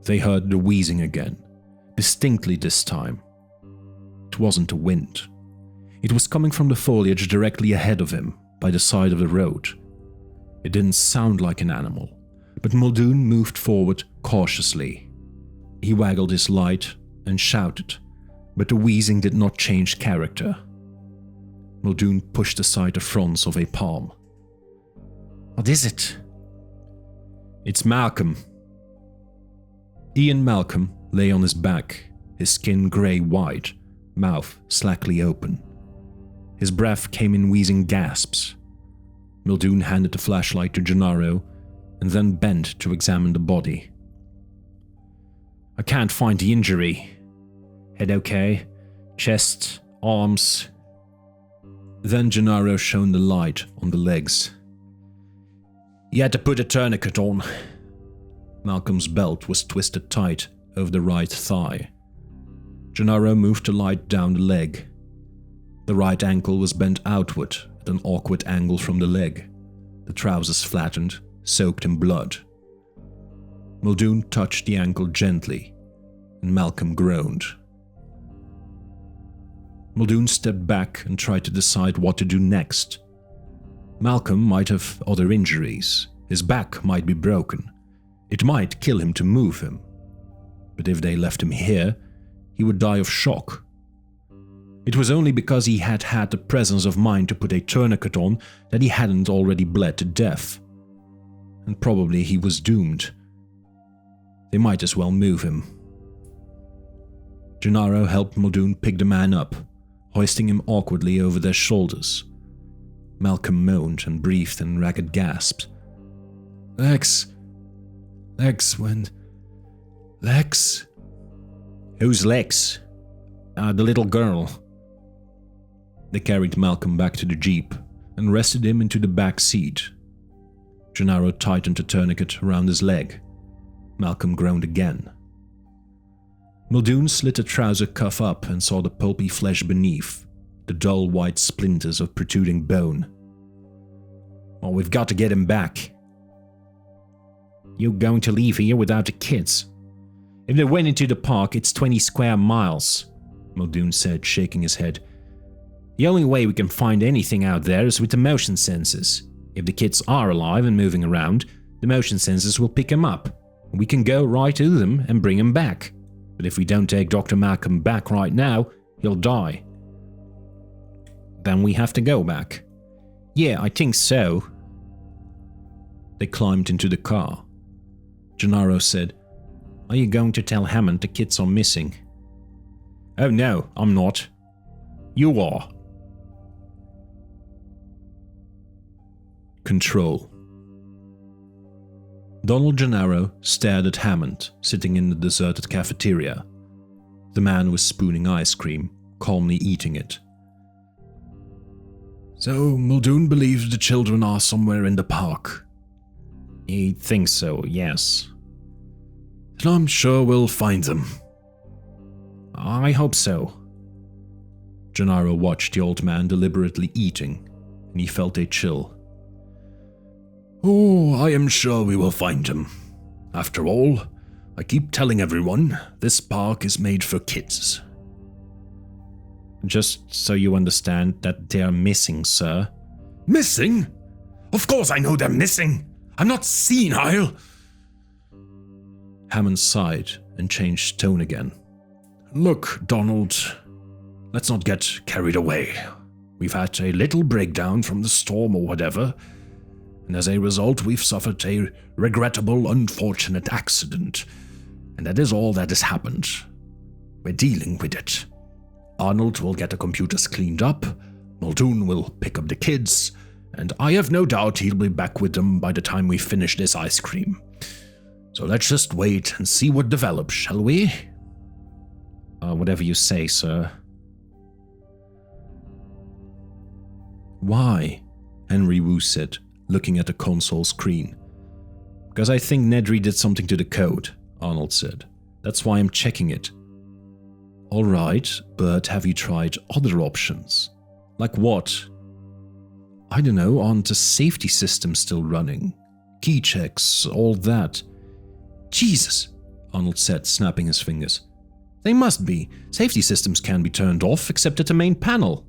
S2: They heard the wheezing again, distinctly this time. It wasn't a wind. It was coming from the foliage directly ahead of him, by the side of the road. It didn't sound like an animal, but Muldoon moved forward cautiously. He waggled his light and shouted, but the wheezing did not change character. Muldoon pushed aside the fronds of a palm.
S1: What is it?
S2: It's Malcolm. Ian Malcolm lay on his back, his skin grey-white, mouth slackly open. His breath came in wheezing gasps. Muldoon handed the flashlight to Gennaro and then bent to examine the body.
S1: I can't find the injury. Head okay, chest, arms.
S2: Then Gennaro shone the light on the legs.
S1: He had to put a tourniquet on.
S2: Malcolm's belt was twisted tight over the right thigh. Gennaro moved the light down the leg. The right ankle was bent outward at an awkward angle from the leg, the trousers flattened, soaked in blood. Muldoon touched the ankle gently, and Malcolm groaned. Muldoon stepped back and tried to decide what to do next. Malcolm might have other injuries. His back might be broken. It might kill him to move him. But if they left him here, he would die of shock. It was only because he had had the presence of mind to put a tourniquet on that he hadn't already bled to death. And probably he was doomed. They might as well move him. Gennaro helped Muldoon pick the man up, hoisting him awkwardly over their shoulders. Malcolm moaned and breathed in ragged gasps. Lex.
S1: Who's Lex? The little girl.
S2: They carried Malcolm back to the jeep and rested him into the back seat. Gennaro tightened the tourniquet around his leg. Malcolm groaned again. Muldoon slit a trouser cuff up and saw the pulpy flesh beneath, the dull white splinters of protruding bone.
S1: Well, we've got to get him back. You're going to leave here without the kids? If they went into the park, it's 20 square miles, Muldoon said, shaking his head. The only way we can find anything out there is with the motion sensors. If the kids are alive and moving around, the motion sensors will pick them up. We can go right to them and bring them back. But if we don't take Dr. Malcolm back right now, he'll die. Then we have to go back. Yeah, I think so.
S2: They climbed into the car. Gennaro said,
S1: Are you going to tell Hammond the kids are missing? Oh no, I'm not. You are.
S2: Control. Donald Gennaro stared at Hammond, sitting in the deserted cafeteria. The man was spooning ice cream, calmly eating it.
S3: So Muldoon believes the children are somewhere in the park?
S1: He thinks so, yes.
S3: Then I'm sure we'll find them.
S1: I hope so.
S2: Gennaro watched the old man deliberately eating, and he felt a chill.
S3: Oh, I am sure we will find them. After all, I keep telling everyone, this park is made for kids.
S1: Just so you understand that they're missing, sir.
S3: Missing? Of course I know they're missing. I'm not senile.
S2: Hammond sighed and changed tone again.
S3: Look, Donald, let's not get carried away. We've had a little breakdown from the storm or whatever, and as a result we've suffered a regrettable, unfortunate accident. And that is all that has happened. We're dealing with it. Arnold will get the computers cleaned up, Muldoon will pick up the kids, and I have no doubt he'll be back with them by the time we finish this ice cream. So let's just wait and see what develops, shall we?
S1: Whatever you say, sir.
S2: Why? Henry Wu said, looking at the console screen.
S1: Because I think Nedry did something to the code, Arnold said. That's why I'm checking it.
S2: Alright, but have you tried other options? Like what? I don't know, aren't the safety systems still running? Key checks, all that. Jesus, Arnold said, snapping his fingers. They must be. Safety systems can be turned off except at the main panel.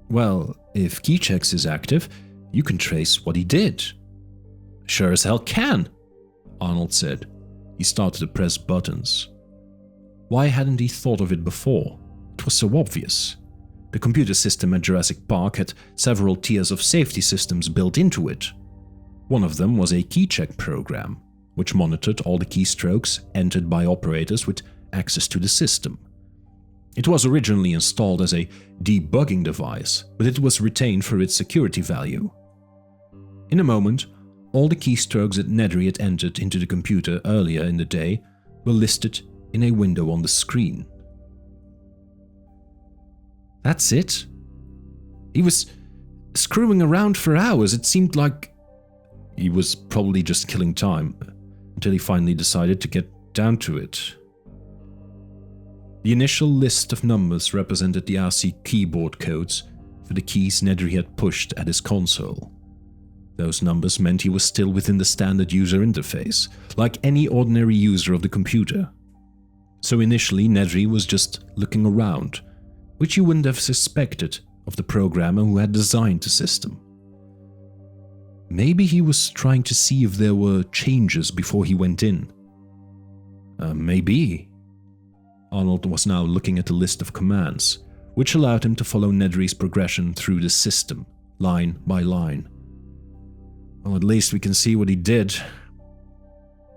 S2: Well, if key checks is active, you can trace what he did. Sure as hell can, Arnold said. He started to press buttons. Why hadn't he thought of it before? It was so obvious. The computer system at Jurassic Park had several tiers of safety systems built into it. One of them was a key check program, which monitored all the keystrokes entered by operators with access to the system. It was originally installed as a debugging device, but it was retained for its security value. In a moment, all the keystrokes that Nedry had entered into the computer earlier in the day were listed in a window on the screen. That's it? He was screwing around for hours. It seemed like he was probably just killing time until he finally decided to get down to it. The initial list of numbers represented the RC keyboard codes for the keys Nedry had pushed at his console. Those numbers meant he was still within the standard user interface, like any ordinary user of the computer. So initially, Nedry was just looking around, which you wouldn't have suspected of the programmer who had designed the system. Maybe he was trying to see if there were changes before he went in. Maybe. Arnold was now looking at the list of commands, which allowed him to follow Nedry's progression through the system, line by line. Well, at least we can see what he did.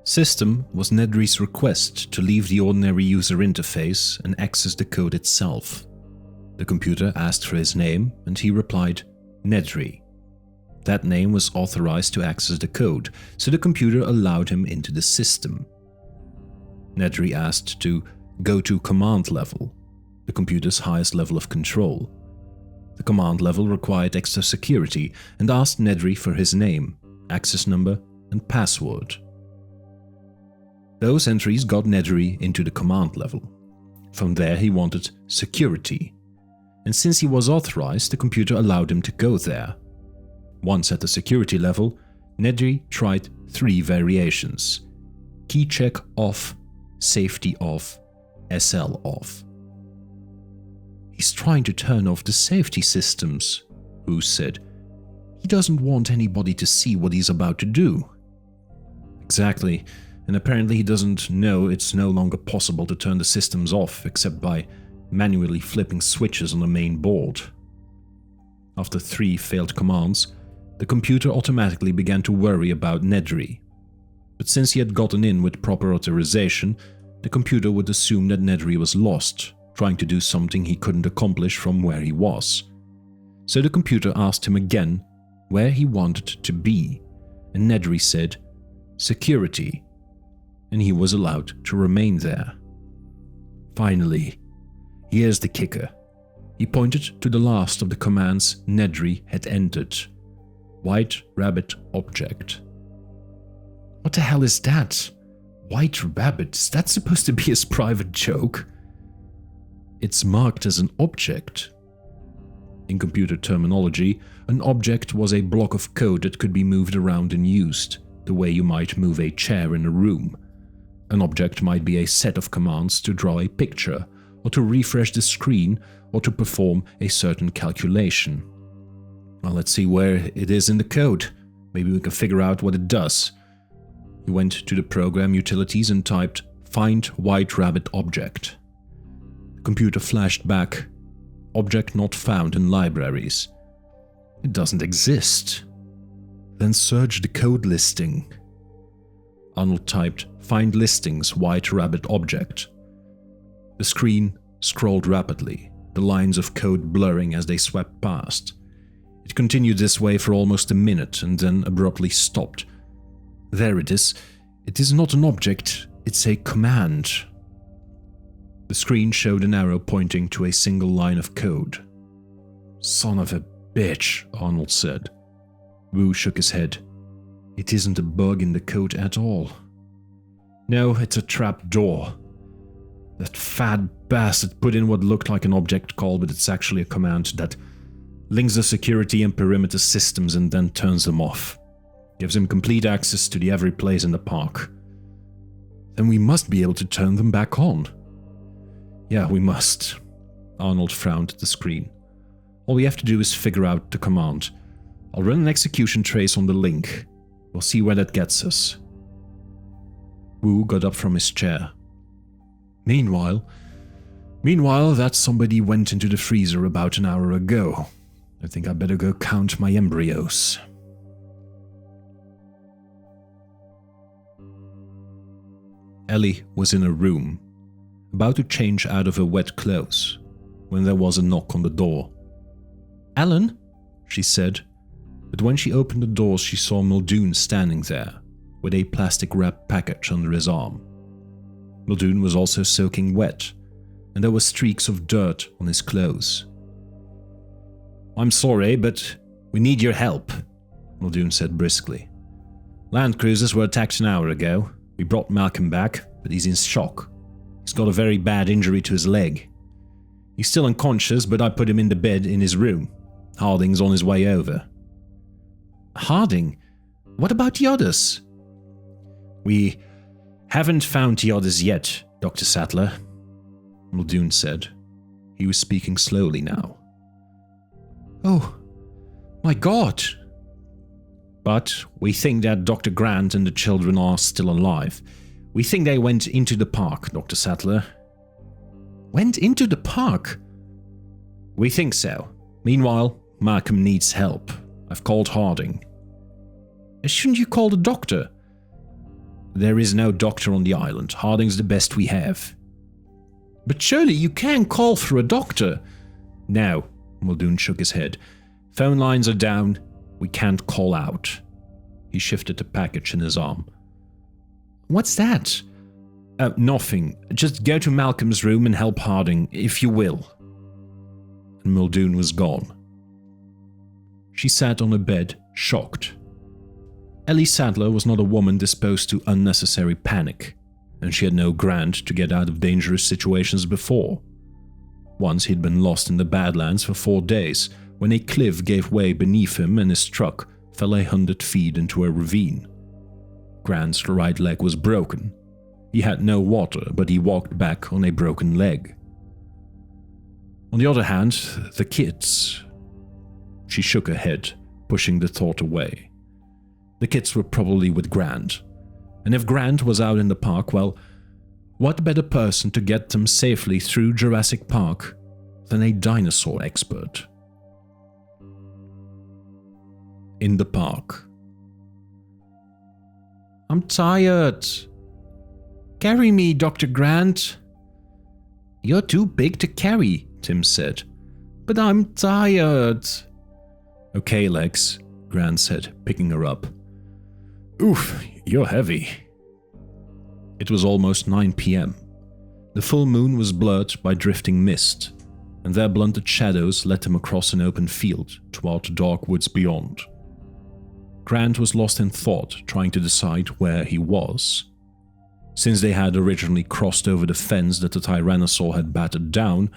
S2: System was Nedry's request to leave the ordinary user interface and access the code itself. The computer asked for his name, and he replied, Nedry. That name was authorized to access the code, so the computer allowed him into the system. Nedry asked to go to command level, the computer's highest level of control. The command level required extra security and asked Nedry for his name, access number, and password. Those entries got Nedry into the command level. From there he wanted security, and since he was authorized, the computer allowed him to go there. Once at the security level, Nedry tried 3 variations: key check off, safety off, SL off. He's trying to turn off the safety systems, Wu said. He doesn't want anybody to see what he's about to do. Exactly, and apparently he doesn't know it's no longer possible to turn the systems off except by manually flipping switches on the main board. After 3 failed commands, the computer automatically began to worry about Nedry. But since he had gotten in with proper authorization, the computer would assume that Nedry was lost, trying to do something he couldn't accomplish from where he was. So the computer asked him again where he wanted to be, and Nedry said, security, and he was allowed to remain there. Finally, here's the kicker. He pointed to the last of the commands Nedry had entered. White rabbit object. What the hell is that? White rabbit? Is that supposed to be his private joke? It's marked as an object. In computer terminology, an object was a block of code that could be moved around and used, the way you might move a chair in a room. An object might be a set of commands to draw a picture, or to refresh the screen, or to perform a certain calculation. Well, let's see where it is in the code. Maybe we can figure out what it does. He went to the program utilities and typed find white rabbit object. The computer flashed back, object not found in libraries. It doesn't exist. Then search the code listing. Arnold typed find listings white rabbit object. The screen scrolled rapidly, the lines of code blurring as they swept past. It continued this way for almost a minute and then abruptly stopped. There it is. It is not an object, it's a command. The screen showed an arrow pointing to a single line of code. Son of a bitch, Arnold said. Wu shook his head. It isn't a bug in the code at all. No, it's a trap door. That fat bastard put in what looked like an object call, but it's actually a command that links the security and perimeter systems and then turns them off. Gives him complete access to every place in the park. Then we must be able to turn them back on. Yeah, we must. Arnold frowned at the screen. All we have to do is figure out the command. I'll run an execution trace on the link. We'll see where that gets us. Wu got up from his chair. Meanwhile, that somebody went into the freezer about an hour ago. I think I better go count my embryos. Ellie was in a room, about to change out of her wet clothes, when there was a knock on the door. "Alan?" she said, but when she opened the door she saw Muldoon standing there, with a plastic-wrapped package under his arm. Muldoon was also soaking wet, and there were streaks of dirt on his clothes. "I'm sorry, but we need your help," Muldoon said briskly. "Land cruisers were attacked an hour ago. We brought Malcolm back, but he's in shock. He's got a very bad injury to his leg. He's still unconscious, but I put him in the bed in his room. Harding's on his way over." "Harding? What about the others?" "We haven't found the others yet, Dr. Sattler," Muldoon said. He was speaking slowly now. "Oh, my God." "But we think that Dr. Grant and the children are still alive. We think they went into the park, Dr. Sattler." "Went into the park?" "We think so. Meanwhile, Malcolm needs help. I've called Harding." "Shouldn't you call the doctor?" "There is no doctor on the island. Harding's the best we have." "But surely you can call for a doctor." "No," Muldoon shook his head. "Phone lines are down. We can't call out." He shifted the package in his arm. "What's that?" Nothing. Just go to Malcolm's room and help Harding, if you will." And Muldoon was gone. She sat on a bed, shocked. Ellie Sattler was not a woman disposed to unnecessary panic, and she had no Grant to get out of dangerous situations before. Once he'd been lost in the Badlands for 4 days, when a cliff gave way beneath him and his truck fell 100 feet into a ravine. Grant's right leg was broken. He had no water, but he walked back on a broken leg. On the other hand, the kids... She shook her head, pushing the thought away. The kids were probably with Grant. And if Grant was out in the park, well, what better person to get them safely through Jurassic Park than a dinosaur expert? In the park. "I'm tired. Carry me, Dr. Grant." "You're too big to carry," Tim said. "But I'm tired." "Okay, Lex," Grant said, picking her up. "Oof, you're heavy." It was almost 9 p.m. The full moon was blurred by drifting mist, and their blunted shadows led them across an open field toward the dark woods beyond. Grant was lost in thought, trying to decide where he was. Since they had originally crossed over the fence that the Tyrannosaur had battered down,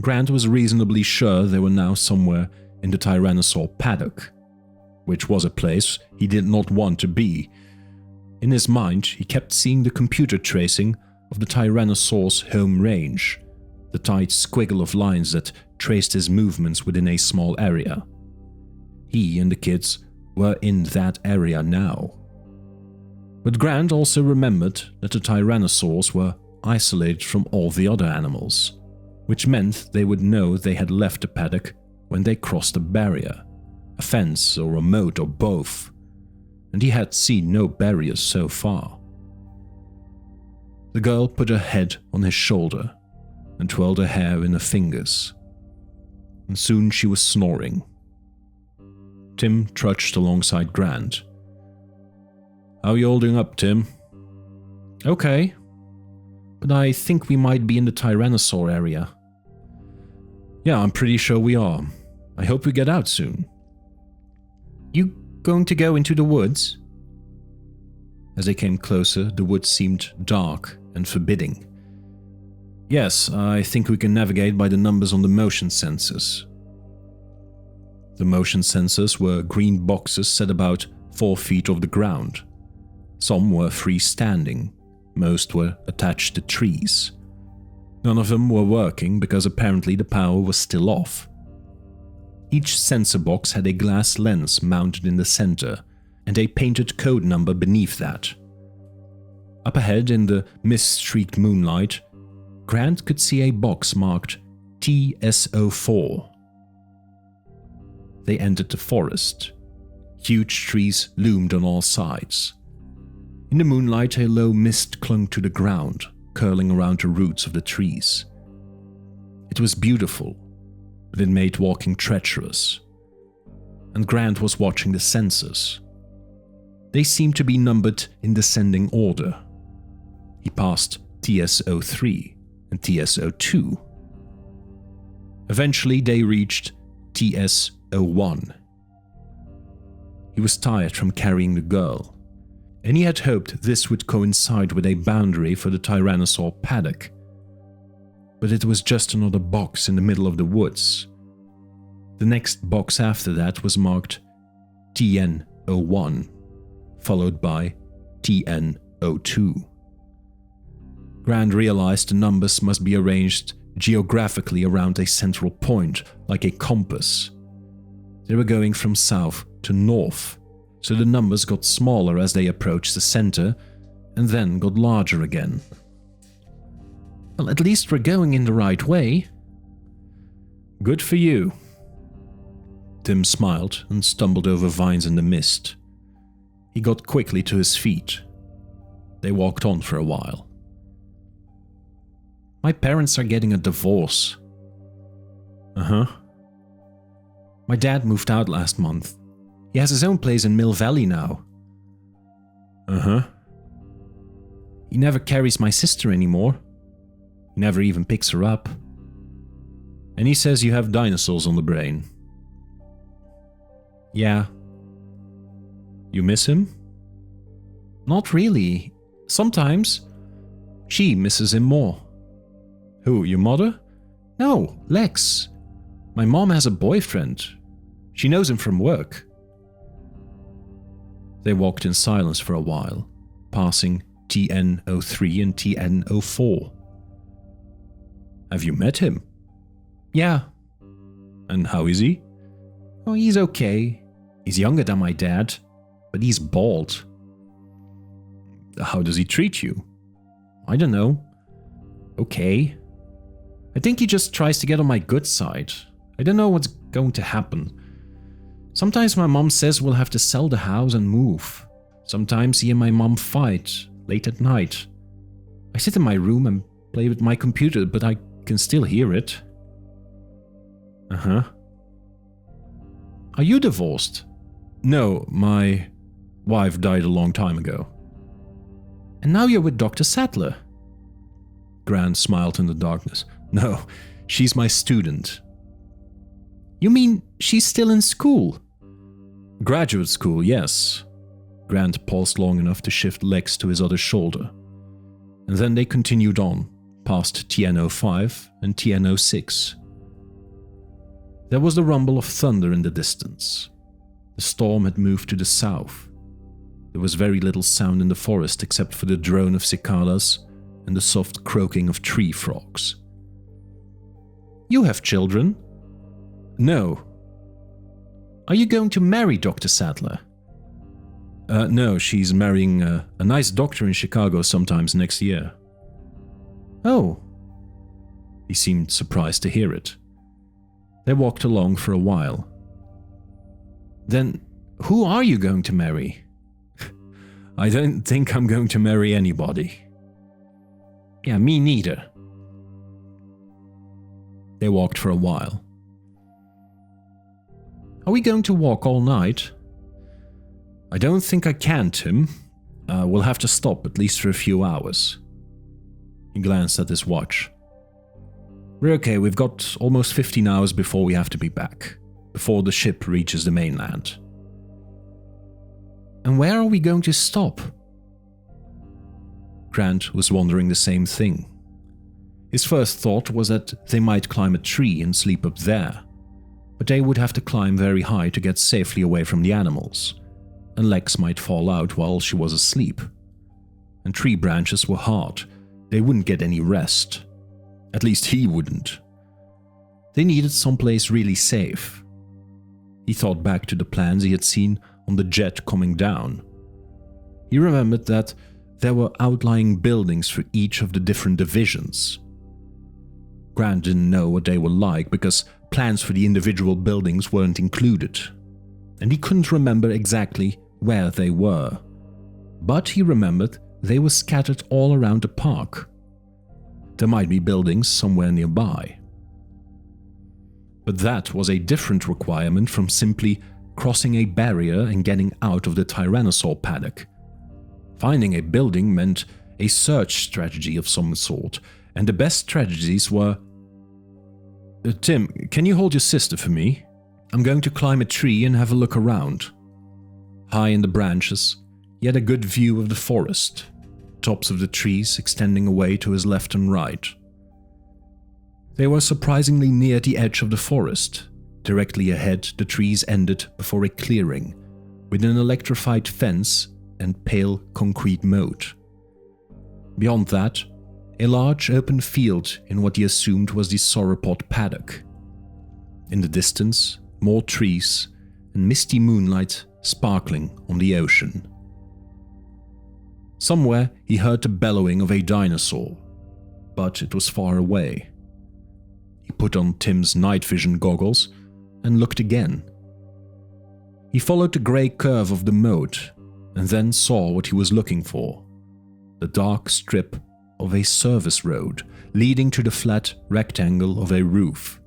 S2: Grant was reasonably sure they were now somewhere in the Tyrannosaur paddock, which was a place he did not want to be. In his mind, he kept seeing the computer tracing of the Tyrannosaur's home range, the tight squiggle of lines that traced his movements within a small area. He and the kids were in that area now. But Grant also remembered that the Tyrannosaurs were isolated from all the other animals, which meant they would know they had left the paddock when they crossed a barrier, a fence or a moat or both, and he had seen no barriers so far. The girl put her head on his shoulder and twirled her hair in her fingers, and soon she was snoring. Tim trudged alongside Grant. "How you holding up, Tim?" "Okay, but I think we might be in the Tyrannosaur area." "Yeah, I'm pretty sure we are. I hope we get out soon." "You going to go into the woods?" As they came closer, the woods seemed dark and forbidding. Yes, I think we can navigate by the numbers on the motion sensors. The motion sensors were green boxes set about 4 feet off the ground. Some were freestanding, most were attached to trees. None of them were working because apparently the power was still off. Each sensor box had a glass lens mounted in the center and a painted code number beneath that. Up ahead in the mist-streaked moonlight, Grant could see a box marked TSO4. They entered the forest. Huge trees loomed on all sides. In the moonlight, a low mist clung to the ground, curling around the roots of the trees. It was beautiful, but it made walking treacherous. And Grant was watching the sensors. They seemed to be numbered in descending order. He passed TSO3 and TSO2. Eventually, they reached TSO1. He was tired from carrying the girl, and he had hoped this would coincide with a boundary for the tyrannosaur paddock. But it was just another box in the middle of the woods. The next box after that was marked TN01, followed by TN02. Grant realized the numbers must be arranged geographically around a central point, like a compass. They were going from south to north, so the numbers got smaller as they approached the center, and then got larger again. Well, at least we're going in the right way. Good for you. Tim smiled and stumbled over vines in the mist. He got quickly to his feet. They walked on for a while. My parents are getting a divorce. Uh-huh. My dad moved out last month. He has his own place in Mill Valley now. Uh-huh. He never carries my sister anymore. He never even picks her up. And he says you have dinosaurs on the brain. Yeah. You miss him? Not really. Sometimes. She misses him more. Who, your mother? No, Lex. My mom has a boyfriend. She knows him from work. They walked in silence for a while, passing TN03 and TN04. Have you met him? Yeah. And how is he? Oh, he's okay. He's younger than my dad, but he's bald. How does he treat you? I don't know. Okay. I think he just tries to get on my good side. I don't know what's going to happen. Sometimes my mom says we'll have to sell the house and move. Sometimes he and my mom fight, late at night. I sit in my room and play with my computer, but I can still hear it. Uh-huh. Are you divorced? No, my wife died a long time ago. And now you're with Dr. Sattler? Grant smiled in the darkness. No, she's my student. You mean she's still in school? Graduate school, yes. Grant paused long enough to shift Lex to his other shoulder. And then they continued on, past TN05 and TN06. There was the rumble of thunder in the distance. The storm had moved to the south. There was very little sound in the forest except for the drone of cicadas and the soft croaking of tree frogs. You have children? No. Are you going to marry Dr. Sattler? No, she's marrying a nice doctor in Chicago sometimes next year. Oh. He seemed surprised to hear it. They walked along for a while. Then, who are you going to marry? I don't think I'm going to marry anybody. Yeah, me neither. They walked for a while. Are we going to walk all night? I don't think I can, Tim. We'll have to stop at least for a few hours. He glanced at his watch. We're okay, we've got almost 15 hours before we have to be back, before the ship reaches the mainland. And where are we going to stop? Grant was wondering the same thing. His first thought was that they might climb a tree and sleep up there, but they would have to climb very high to get safely away from the animals, and Lex might fall out while she was asleep. And tree branches were hard, they wouldn't get any rest. At least he wouldn't. They needed someplace really safe. He thought back to the plans he had seen on the jet coming down. He remembered that there were outlying buildings for each of the different divisions. Grant didn't know what they were like because plans for the individual buildings weren't included, and he couldn't remember exactly where they were. But he remembered they were scattered all around the park. There might be buildings somewhere nearby. But that was a different requirement from simply crossing a barrier and getting out of the tyrannosaur paddock. Finding a building meant a search strategy of some sort, and the best strategies were... Tim, can you hold your sister for me? I'm going to climb a tree and have a look around. High in the branches, he had a good view of the forest, tops of the trees extending away to his left and right. They were surprisingly near the edge of the forest. Directly ahead, the trees ended before a clearing, with an electrified fence and pale concrete moat. Beyond that, a large open field in what he assumed was the sauropod paddock. In the distance, more trees and misty moonlight sparkling on the ocean. Somewhere he heard the bellowing of a dinosaur, but it was far away. He put on Tim's night vision goggles and looked again. He followed the grey curve of the moat and then saw what he was looking for: the dark strip of a service road leading to the flat rectangle of a roof.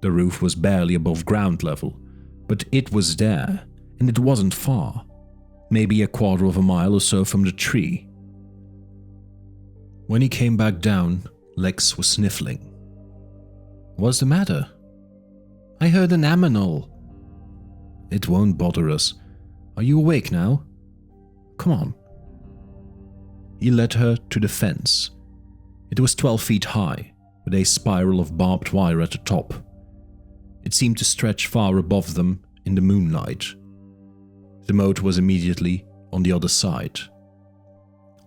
S2: The roof was barely above ground level, but it was there, and it wasn't far, maybe a quarter of a mile or so from the tree. When he came back down, Lex was sniffling. "What's the matter?" "I heard an aminal." "It won't bother us. Are you awake now? Come on." He led her to the fence. It was 12 feet high, with a spiral of barbed wire at the top. It seemed to stretch far above them in the moonlight. The moat was immediately on the other side.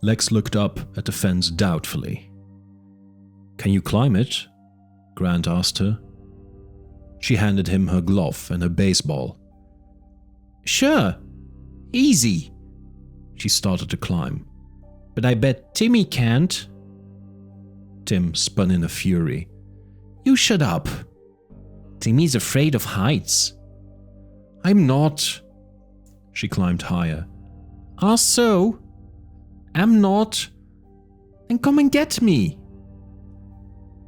S2: Lex looked up at the fence doubtfully. "Can you climb it?" Grant asked her. She handed him her glove and her baseball. "Sure. Easy." She started to climb. "But I bet Timmy can't." Tim spun in a fury. "You shut up. Timmy's afraid of heights." "I'm not." She climbed higher. "Ah, so? I'm not. Then come and get me."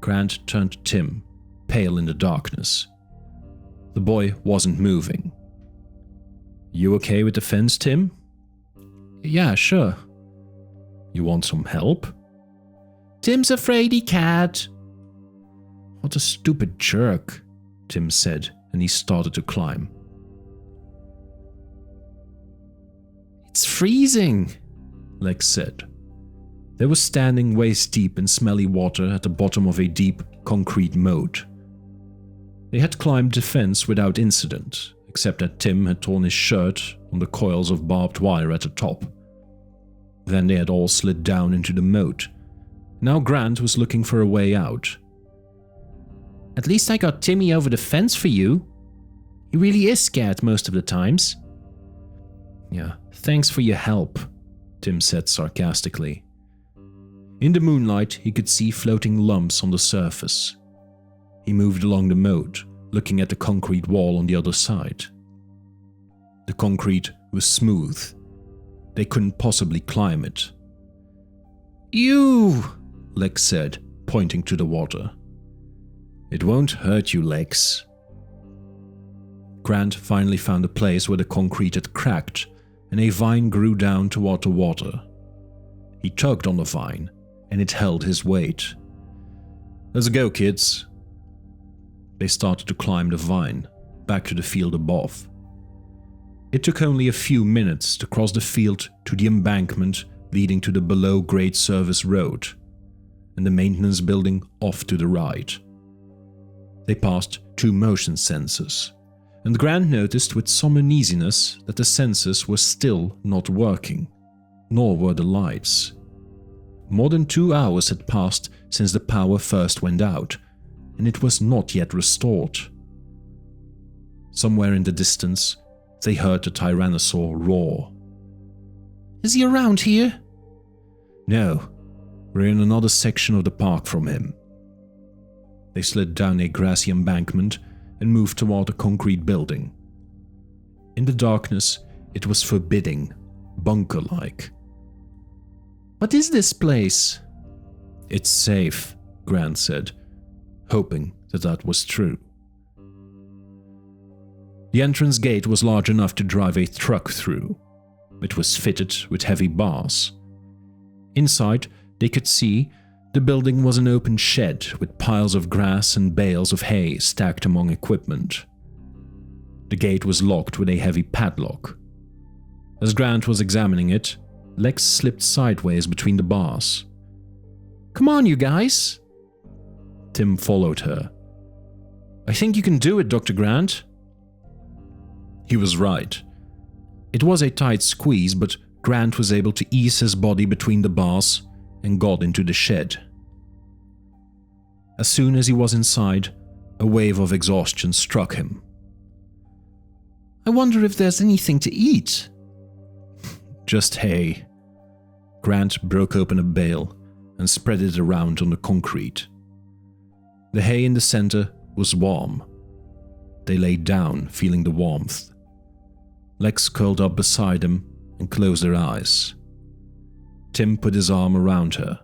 S2: Grant turned to Tim, pale in the darkness. The boy wasn't moving. "You okay with the fence, Tim?" "Yeah, sure." "You want some help?" "Tim's afraid he can't." "What a stupid jerk," Tim said, and he started to climb. "It's freezing," Lex said. They were standing waist deep in smelly water at the bottom of a deep, concrete moat. They had climbed the fence without incident, except that Tim had torn his shirt on the coils of barbed wire at the top. Then they had all slid down into the moat. Now Grant was looking for a way out. "At least I got Timmy over the fence for you. He really is scared most of the times." "Yeah, thanks for your help," Tim said sarcastically. In the moonlight, he could see floating lumps on the surface. He moved along the moat, looking at the concrete wall on the other side. The concrete was smooth. They couldn't possibly climb it. "You!" Lex said, pointing to the water. "It won't hurt you, Lex." Grant finally found a place where the concrete had cracked and a vine grew down toward the water. He tugged on the vine, and it held his weight. "Let's go, kids." They started to climb the vine, back to the field above. It took only a few minutes to cross the field to the embankment leading to the below-grade service road. and the maintenance building off to the right. They passed 2 motion sensors, and Grant noticed with some uneasiness that the sensors were still not working, nor were the lights. More than 2 hours had passed since the power first went out, and it was not yet restored. Somewhere in the distance, they heard the tyrannosaur roar.
S1: Is he around here?
S2: No, we're in another section of the park from him. They slid down a grassy embankment and moved toward a concrete building. In the darkness, it was forbidding, bunker-like.
S1: What is this place?
S2: It's safe, Grant said, hoping that that was true. The entrance gate was large enough to drive a truck through. It was fitted with heavy bars. Inside, they could see the building was an open shed with piles of grass and bales of hay stacked among equipment. The gate was locked with a heavy padlock. As Grant was examining it, Lex slipped sideways between the bars.
S1: Come on, you guys.
S2: Tim followed her.
S1: I think you can do it, Dr. Grant.
S2: He was right. It was a tight squeeze, but Grant was able to ease his body between the bars and got into the shed. As soon as he was inside, a wave of exhaustion struck him.
S1: I wonder if there's anything to eat.
S2: Just hay. Grant broke open a bale and spread it around on the concrete. The hay in the center was warm. They lay down, feeling the warmth. Lex curled up beside him and closed her eyes. Tim put his arm around her.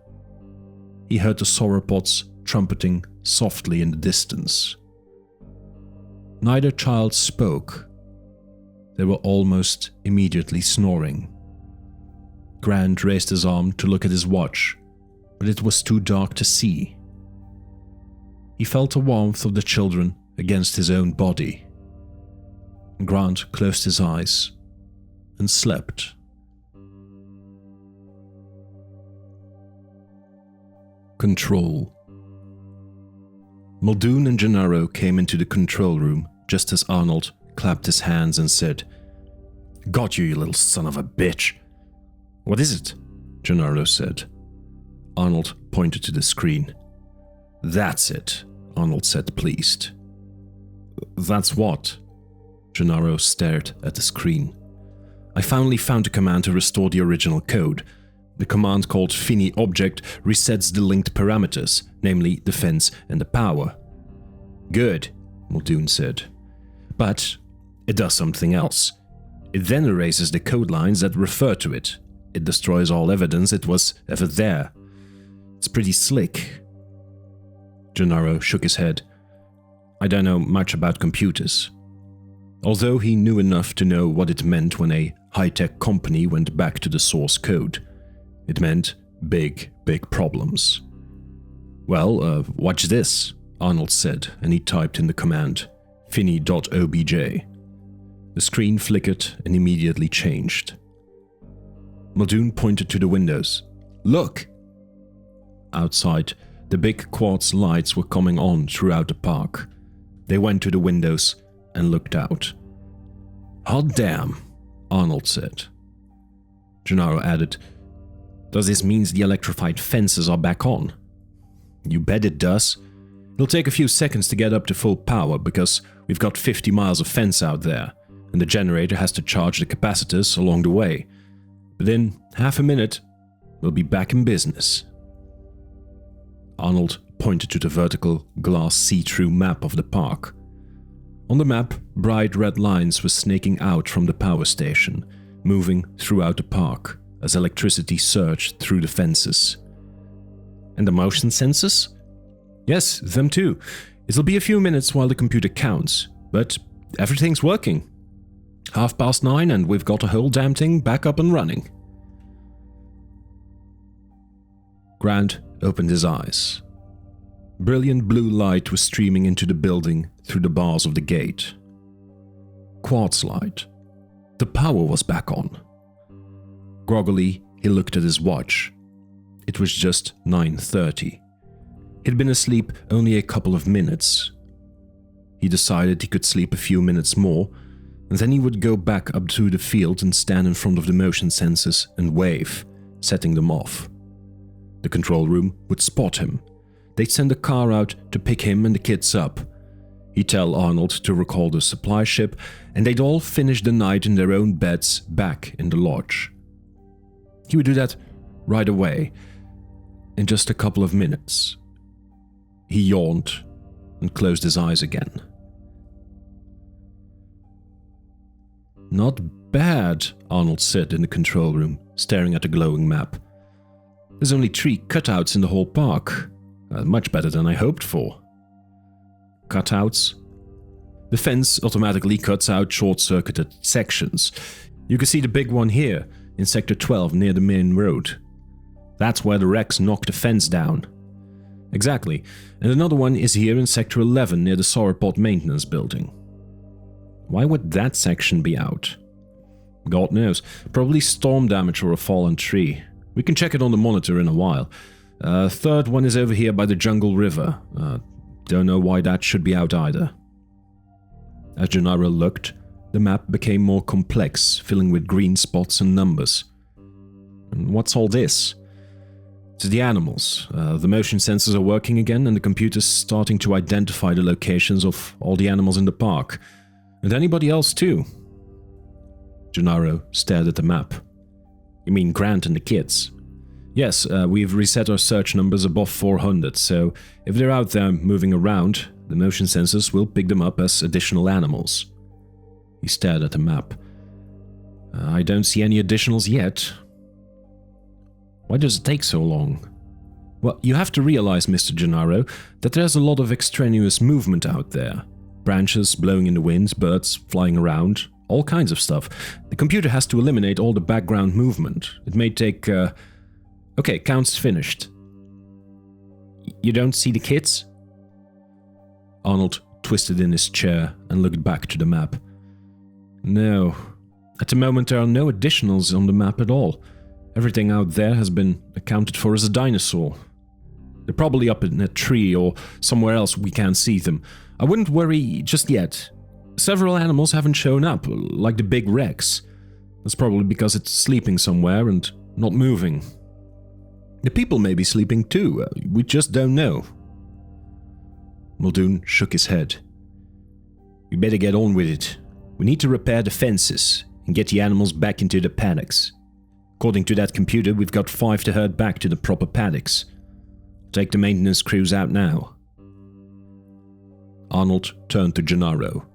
S2: He heard the sauropods trumpeting softly in the distance. Neither child spoke. They were almost immediately snoring. Grant raised his arm to look at his watch, but it was too dark to see. He felt the warmth of the children against his own body. Grant closed his eyes and slept. Control. Muldoon and Gennaro came into the control room just as Arnold clapped his hands and said, "Got you, you little son of a bitch." "What is it?" Gennaro said. Arnold pointed to the screen. "That's it," Arnold said, pleased. "That's what?" Gennaro stared at the screen. "I finally found a command to restore the original code. The command called Fini Object resets the linked parameters, namely the fence and the power." "Good," Muldoon said. "But it does something else. It then erases the code lines that refer to it. It destroys all evidence it was ever there. It's pretty slick." Gennaro shook his head. "I don't know much about computers." Although he knew enough to know what it meant when a high-tech company went back to the source code. It meant big, big problems. "Well, watch this," Arnold said, and he typed in the command, fini.obj. The screen flickered and immediately changed. Muldoon pointed to the windows. "Look!" Outside, the big quartz lights were coming on throughout the park. They went to the windows and looked out. "Hot damn," Arnold said. Gennaro added, "Does this mean the electrified fences are back on?" "You bet it does. It'll take a few seconds to get up to full power because we've got 50 miles of fence out there, and the generator has to charge the capacitors along the way. But in half a minute, we'll be back in business." Arnold pointed to the vertical glass see-through map of the park. On the map, bright red lines were snaking out from the power station, moving throughout the park as electricity surged through the fences. "And the motion sensors?" "Yes, them too. It'll be a few minutes while the computer counts, but everything's working. 9:30 and we've got the whole damn thing back up and running." Grant opened his eyes. Brilliant blue light was streaming into the building through the bars of the gate. Quartz light. The power was back on. Groggily, he looked at his watch. It was just 9:30. He'd been asleep only a couple of minutes. He decided he could sleep a few minutes more, and then he would go back up to the field and stand in front of the motion sensors and wave, setting them off. The control room would spot him. They'd send a car out to pick him and the kids up. He'd tell Arnold to recall the supply ship, and they'd all finish the night in their own beds back in the lodge. He would do that right away, in just a couple of minutes. He yawned and closed his eyes again. "Not bad," Arnold said in the control room, staring at the glowing map. "There's only 3 cutouts in the whole park. Much better than I hoped for." Cutouts? The fence automatically cuts out short-circuited sections. You can see the big one here, in Sector 12 near the main road. That's where the wrecks knocked the fence down. Exactly, and another one is here in Sector 11 near the sauropod maintenance building. Why would that section be out? God knows, probably storm damage or a fallen tree. We can check it on the monitor in a while. Third one is over here by the Jungle River. Don't know why that should be out either. As Gennaro looked, the map became more complex, filling with green spots and numbers. And what's all this? It's the animals. The motion sensors are working again, and the computer's starting to identify the locations of all the animals in the park. And anybody else too. Gennaro stared at the map. "You mean Grant and the kids?" "Yes, we've reset our search numbers above 400, so if they're out there moving around, the motion sensors will pick them up as additional animals." He stared at the map. "I don't see any additionals yet." "Why does it take so long?" "Well, you have to realize, Mr. Gennaro, that there's a lot of extraneous movement out there. Branches blowing in the wind, birds flying around, all kinds of stuff. The computer has to eliminate all the background movement. It may take, Okay, count's finished." "You don't see the kids?" Arnold twisted in his chair and looked back to the map. "No. At the moment there are no additionals on the map at all. Everything out there has been accounted for as a dinosaur. They're probably up in a tree or somewhere else we can't see them. I wouldn't worry just yet. Several animals haven't shown up, like the big Rex. That's probably because it's sleeping somewhere and not moving. The people may be sleeping too, we just don't know." Muldoon shook his head. "We better get on with it. We need to repair the fences and get the animals back into the paddocks. According to that computer, we've got 5 to herd back to the proper paddocks. Take the maintenance crews out now." Arnold turned to Gennaro.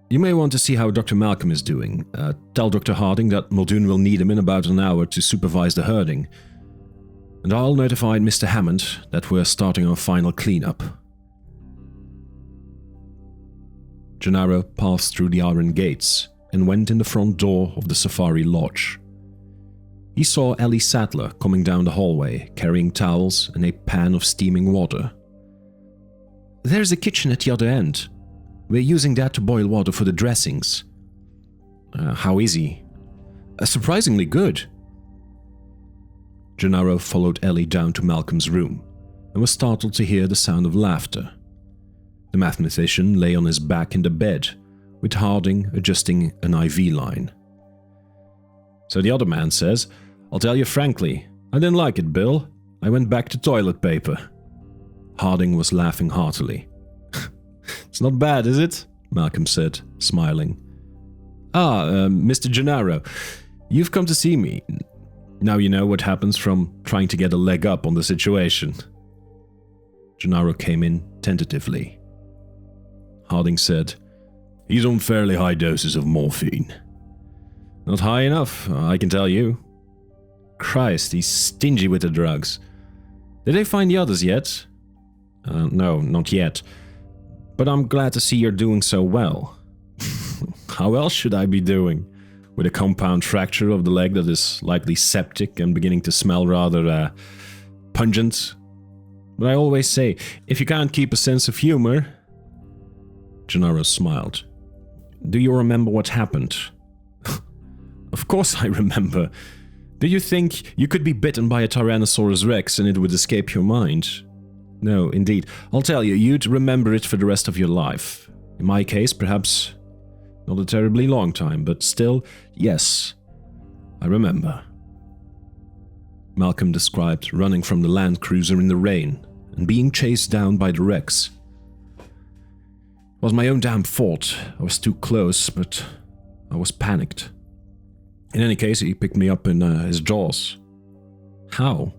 S2: "You may want to see how Dr. Malcolm is doing. Tell Dr. Harding that Muldoon will need him in about an hour to supervise the herding. And I'll notify Mr. Hammond that we're starting our final cleanup." Gennaro passed through the iron gates and went in the front door of the Safari Lodge. He saw Ellie Sattler coming down the hallway, carrying towels and a pan of steaming water. "There's a kitchen at the other end. We're using that to boil water for the dressings." "How is he?" "Surprisingly good." Gennaro followed Ellie down to Malcolm's room and was startled to hear the sound of laughter. The mathematician lay on his back in the bed, with Harding adjusting an IV line. "So the other man says, 'I'll tell you frankly, I didn't like it, Bill. I went back to toilet paper.'" Harding was laughing heartily. "It's not bad, is it?" Malcolm said, smiling. Mr. Gennaro, you've come to see me. Now you know what happens from trying to get a leg up on the situation." Gennaro came in tentatively. Harding said, "He's on fairly high doses of morphine." "Not high enough, I can tell you." "Christ, he's stingy with the drugs. Did they find the others yet?" No, not yet. But I'm glad to see you're doing so well." "How else should I be doing? With a compound fracture of the leg that is likely septic and beginning to smell rather, pungent. But I always say, if you can't keep a sense of humor..." Gennaro smiled. "Do you remember what happened?" "Of course I remember. Do you think you could be bitten by a Tyrannosaurus Rex and it would escape your mind? No, indeed. I'll tell you, you'd remember it for the rest of your life. In my case, perhaps not a terribly long time, but still, yes, I remember. Malcolm described running from the Land Cruiser in the rain and being chased down by the wrecks. It was my own damn fault. I was too close, but I was panicked. In any case, he picked me up in his jaws. How?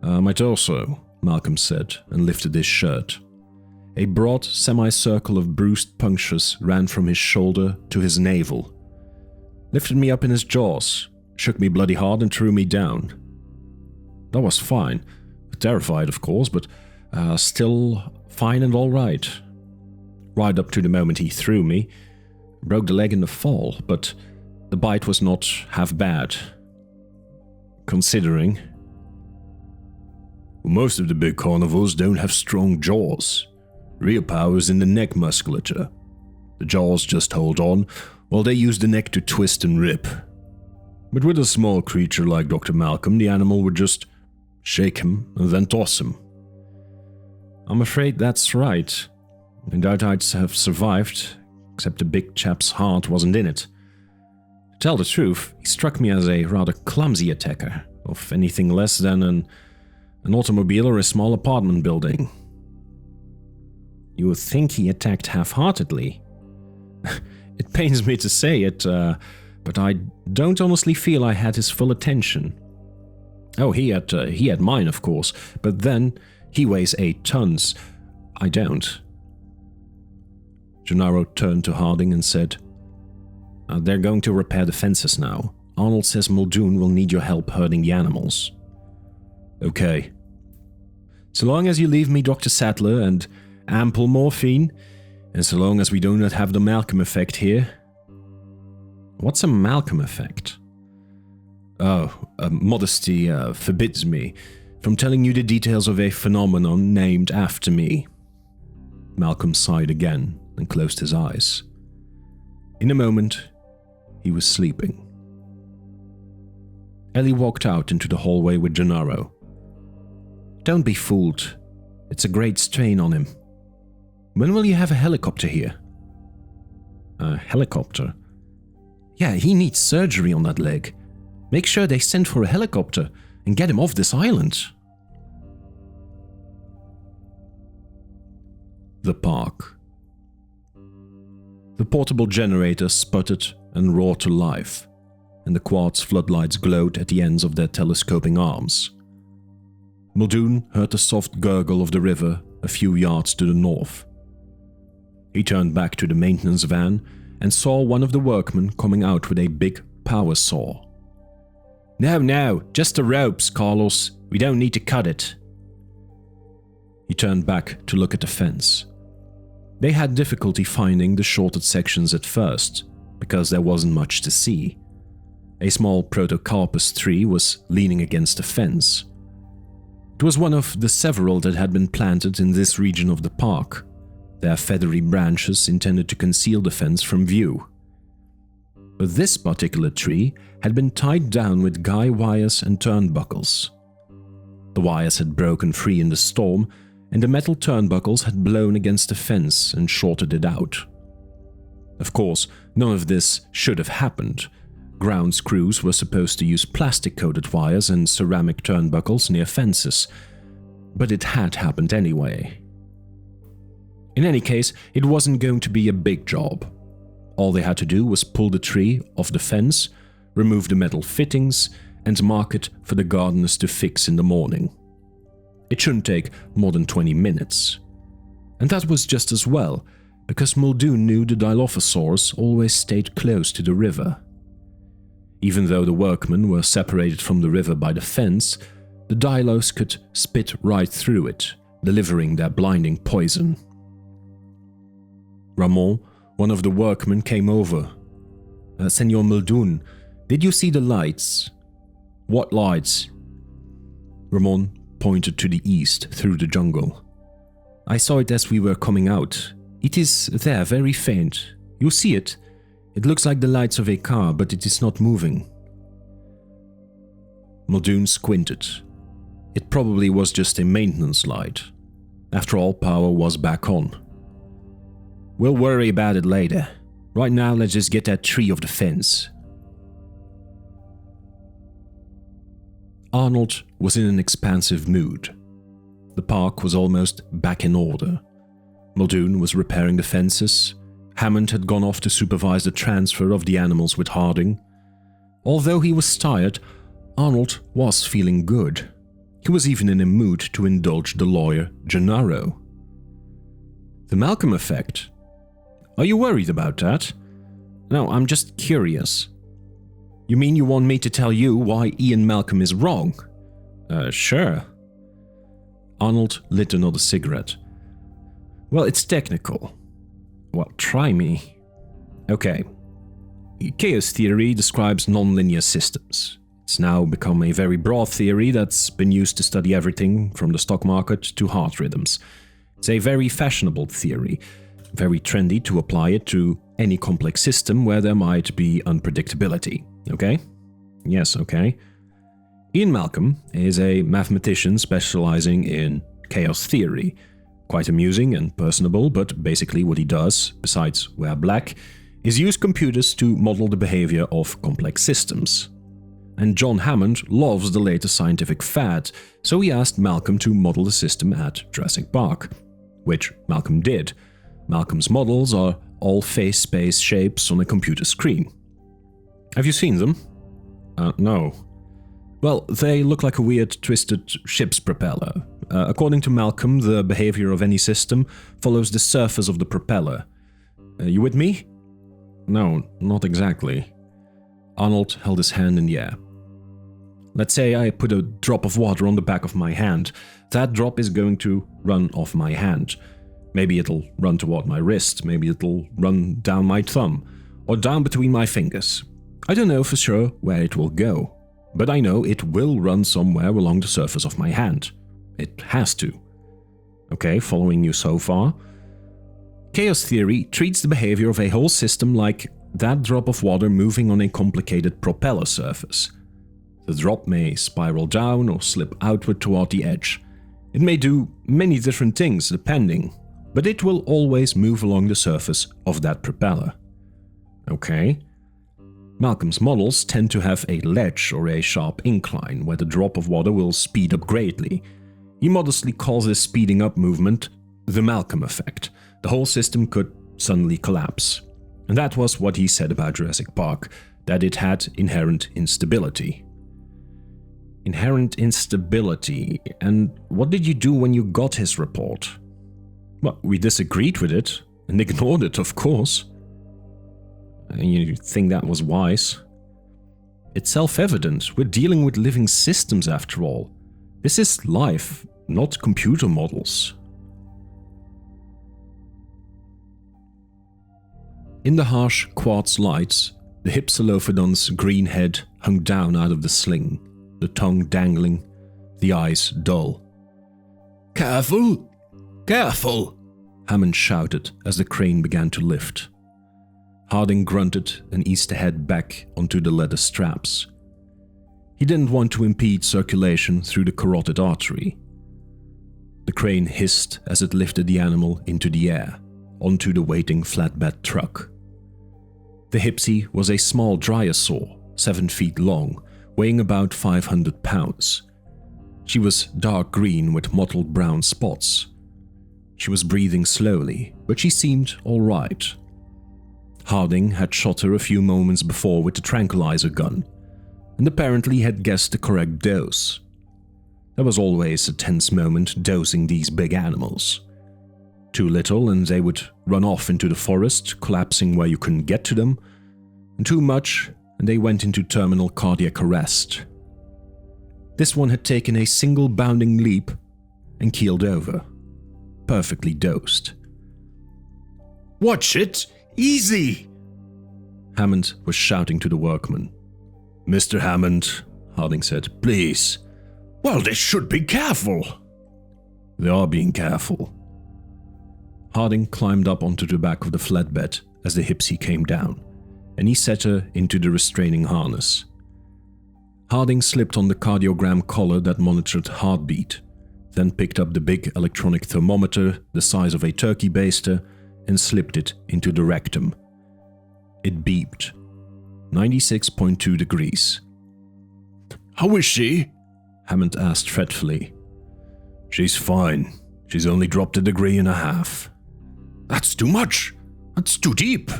S2: My torso, Malcolm said, and lifted his shirt. A broad semicircle of bruised punctures ran from his shoulder to his navel. Lifted me up in his jaws, shook me bloody hard and threw me down. That was fine. Terrified, of course, but still fine and all right. Right up to the moment he threw me. Broke the leg in the fall, but the bite was not half bad. Considering. Most of the big carnivores don't have strong jaws. Real power is in the neck musculature. The jaws just hold on, while they use the neck to twist and rip. But with a small creature like Dr. Malcolm, the animal would just shake him and then toss him. I'm afraid that's right. I doubt I'd have survived, except the big chap's heart wasn't in it. To tell the truth, he struck me as a rather clumsy attacker, of anything less than an automobile or a small apartment building. You would think he attacked half-heartedly. It pains me to say it, but I don't honestly feel I had his full attention. Oh, he had mine, of course, but then he weighs 8 tons. I don't. Gennaro turned to Harding and said, They're going to repair the fences now. Arnold says Muldoon will need your help herding the animals. Okay. So long as you leave me Dr. Sattler and ample morphine, and so long as we do not have the Malcolm effect here. What's a Malcolm effect? Oh, modesty forbids me from telling you the details of a phenomenon named after me. Malcolm sighed again and closed his eyes. In a moment, he was sleeping. Ellie walked out into the hallway with Gennaro. Don't be fooled. It's a great strain on him. When will you have a helicopter here? A helicopter? Yeah, he needs surgery on that leg. Make sure they send for a helicopter and get him off this island. The park. The portable generator sputtered and roared to life, and the quartz floodlights glowed at the ends of their telescoping arms. Muldoon heard the soft gurgle of the river a few yards to the north. He turned back to the maintenance van and saw one of the workmen coming out with a big power saw. No, just the ropes, Carlos. We don't need to cut it. He turned back to look at the fence. They had difficulty finding the shorted sections at first, because there wasn't much to see. A small protocarpus tree was leaning against the fence. It was one of the several that had been planted in this region of the park, their feathery branches intended to conceal the fence from view. But this particular tree had been tied down with guy wires and turnbuckles. The wires had broken free in the storm, and the metal turnbuckles had blown against the fence and shorted it out. Of course, none of this should have happened. Grounds crews were supposed to use plastic-coated wires and ceramic turnbuckles near fences, but it had happened anyway. In any case, it wasn't going to be a big job. All they had to do was pull the tree off the fence, remove the metal fittings, and mark it for the gardeners to fix in the morning. It shouldn't take more than 20 minutes. And that was just as well, because Muldoon knew the Dilophosaurs always stayed close to the river. Even though the workmen were separated from the river by the fence, the Dilos could spit right through it, delivering their blinding poison. Ramon, one of the workmen, came over. Senor Muldoon, did you see the lights? What lights? Ramon pointed to the east through the jungle. I saw it as we were coming out. It is there, very faint. You see it? It looks like the lights of a car, but it is not moving. Muldoon squinted. It probably was just a maintenance light, After all, power was back on. "We'll worry about it later. Right now, let's just get that tree off the fence." Arnold was in an expansive mood. The park was almost back in order. Muldoon was repairing the fences. Hammond had gone off to supervise the transfer of the animals with Harding. Although he was tired, Arnold was feeling good. He was even in a mood to indulge the lawyer, Gennaro. The Malcolm effect? Are you worried about that? No, I'm just curious. You mean you want me to tell you why Ian Malcolm is wrong? Sure. Arnold lit another cigarette. Well, it's technical. Well, try me. Okay. Chaos theory describes nonlinear systems. It's now become a very broad theory that's been used to study everything from the stock market to heart rhythms. It's a very fashionable theory, very trendy to apply it to any complex system where there might be unpredictability. Okay? Yes, okay. Ian Malcolm is a mathematician specializing in chaos theory. Quite amusing and personable, but basically what he does, besides wear black, is use computers to model the behavior of complex systems. And John Hammond loves the latest scientific fad, so he asked Malcolm to model the system at Jurassic Park, which Malcolm did. Malcolm's models are all face space shapes on a computer screen. Have you seen them? No. Well, they look like a weird, twisted ship's propeller. According to Malcolm, the behavior of any system follows the surface of the propeller. You with me? No, not exactly. Arnold held his hand in the air. Let's say I put a drop of water on the back of my hand. That drop is going to run off my hand. Maybe it'll run toward my wrist, maybe it'll run down my thumb, or down between my fingers. I don't know for sure where it will go, but I know it will run somewhere along the surface of my hand. It has to. Okay, following you so far? Chaos theory treats the behavior of a whole system like that drop of water moving on a complicated propeller surface. The drop may spiral down or slip outward toward the edge. It may do many different things depending, but it will always move along the surface of that propeller. Okay. Malcolm's models tend to have a ledge or a sharp incline where the drop of water will speed up greatly. He modestly calls this speeding up movement the Malcolm effect. The whole system could suddenly collapse. And that was what he said about Jurassic Park, that it had inherent instability. Inherent instability. And what did you do when you got his report? Well, we disagreed with it, and ignored it, of course. And you think that was wise? It's self-evident. We're dealing with living systems after all. This is life, not computer models. In the harsh quartz lights, the Hypsilophodon's green head hung down out of the sling, the tongue dangling, the eyes dull. "Careful! Careful!" Hammond shouted as the crane began to lift. Harding grunted and eased the head back onto the leather straps. He didn't want to impede circulation through the carotid artery. The crane hissed as it lifted the animal into the air, onto the waiting flatbed truck. The Hypsi was a small drysaur, 7 feet long, weighing about 500 pounds. She was dark green with mottled brown spots. She was breathing slowly, but she seemed all right. Harding had shot her a few moments before with the tranquilizer gun, and apparently had guessed the correct dose. There was always a tense moment dosing these big animals. Too little and they would run off into the forest, collapsing where you couldn't get to them, and too much and they went into terminal cardiac arrest. This one had taken a single bounding leap and keeled over, perfectly dosed.
S3: "Watch it! Easy!"
S2: Hammond was shouting to the workman.
S3: "Mr. Hammond," Harding said, "please." "Well, they should be careful."
S2: "They are being careful." Harding climbed up onto the back of the flatbed as the Hypsi came down, and he set her into the restraining harness. Harding slipped on the cardiogram collar that monitored heartbeat, then picked up the big electronic thermometer the size of a turkey baster and slipped it into the rectum. It beeped. 96.2 degrees.
S3: How is she?
S2: Hammond asked fretfully. She's fine. She's only dropped 1.5 degrees.
S3: That's too much. That's too deep.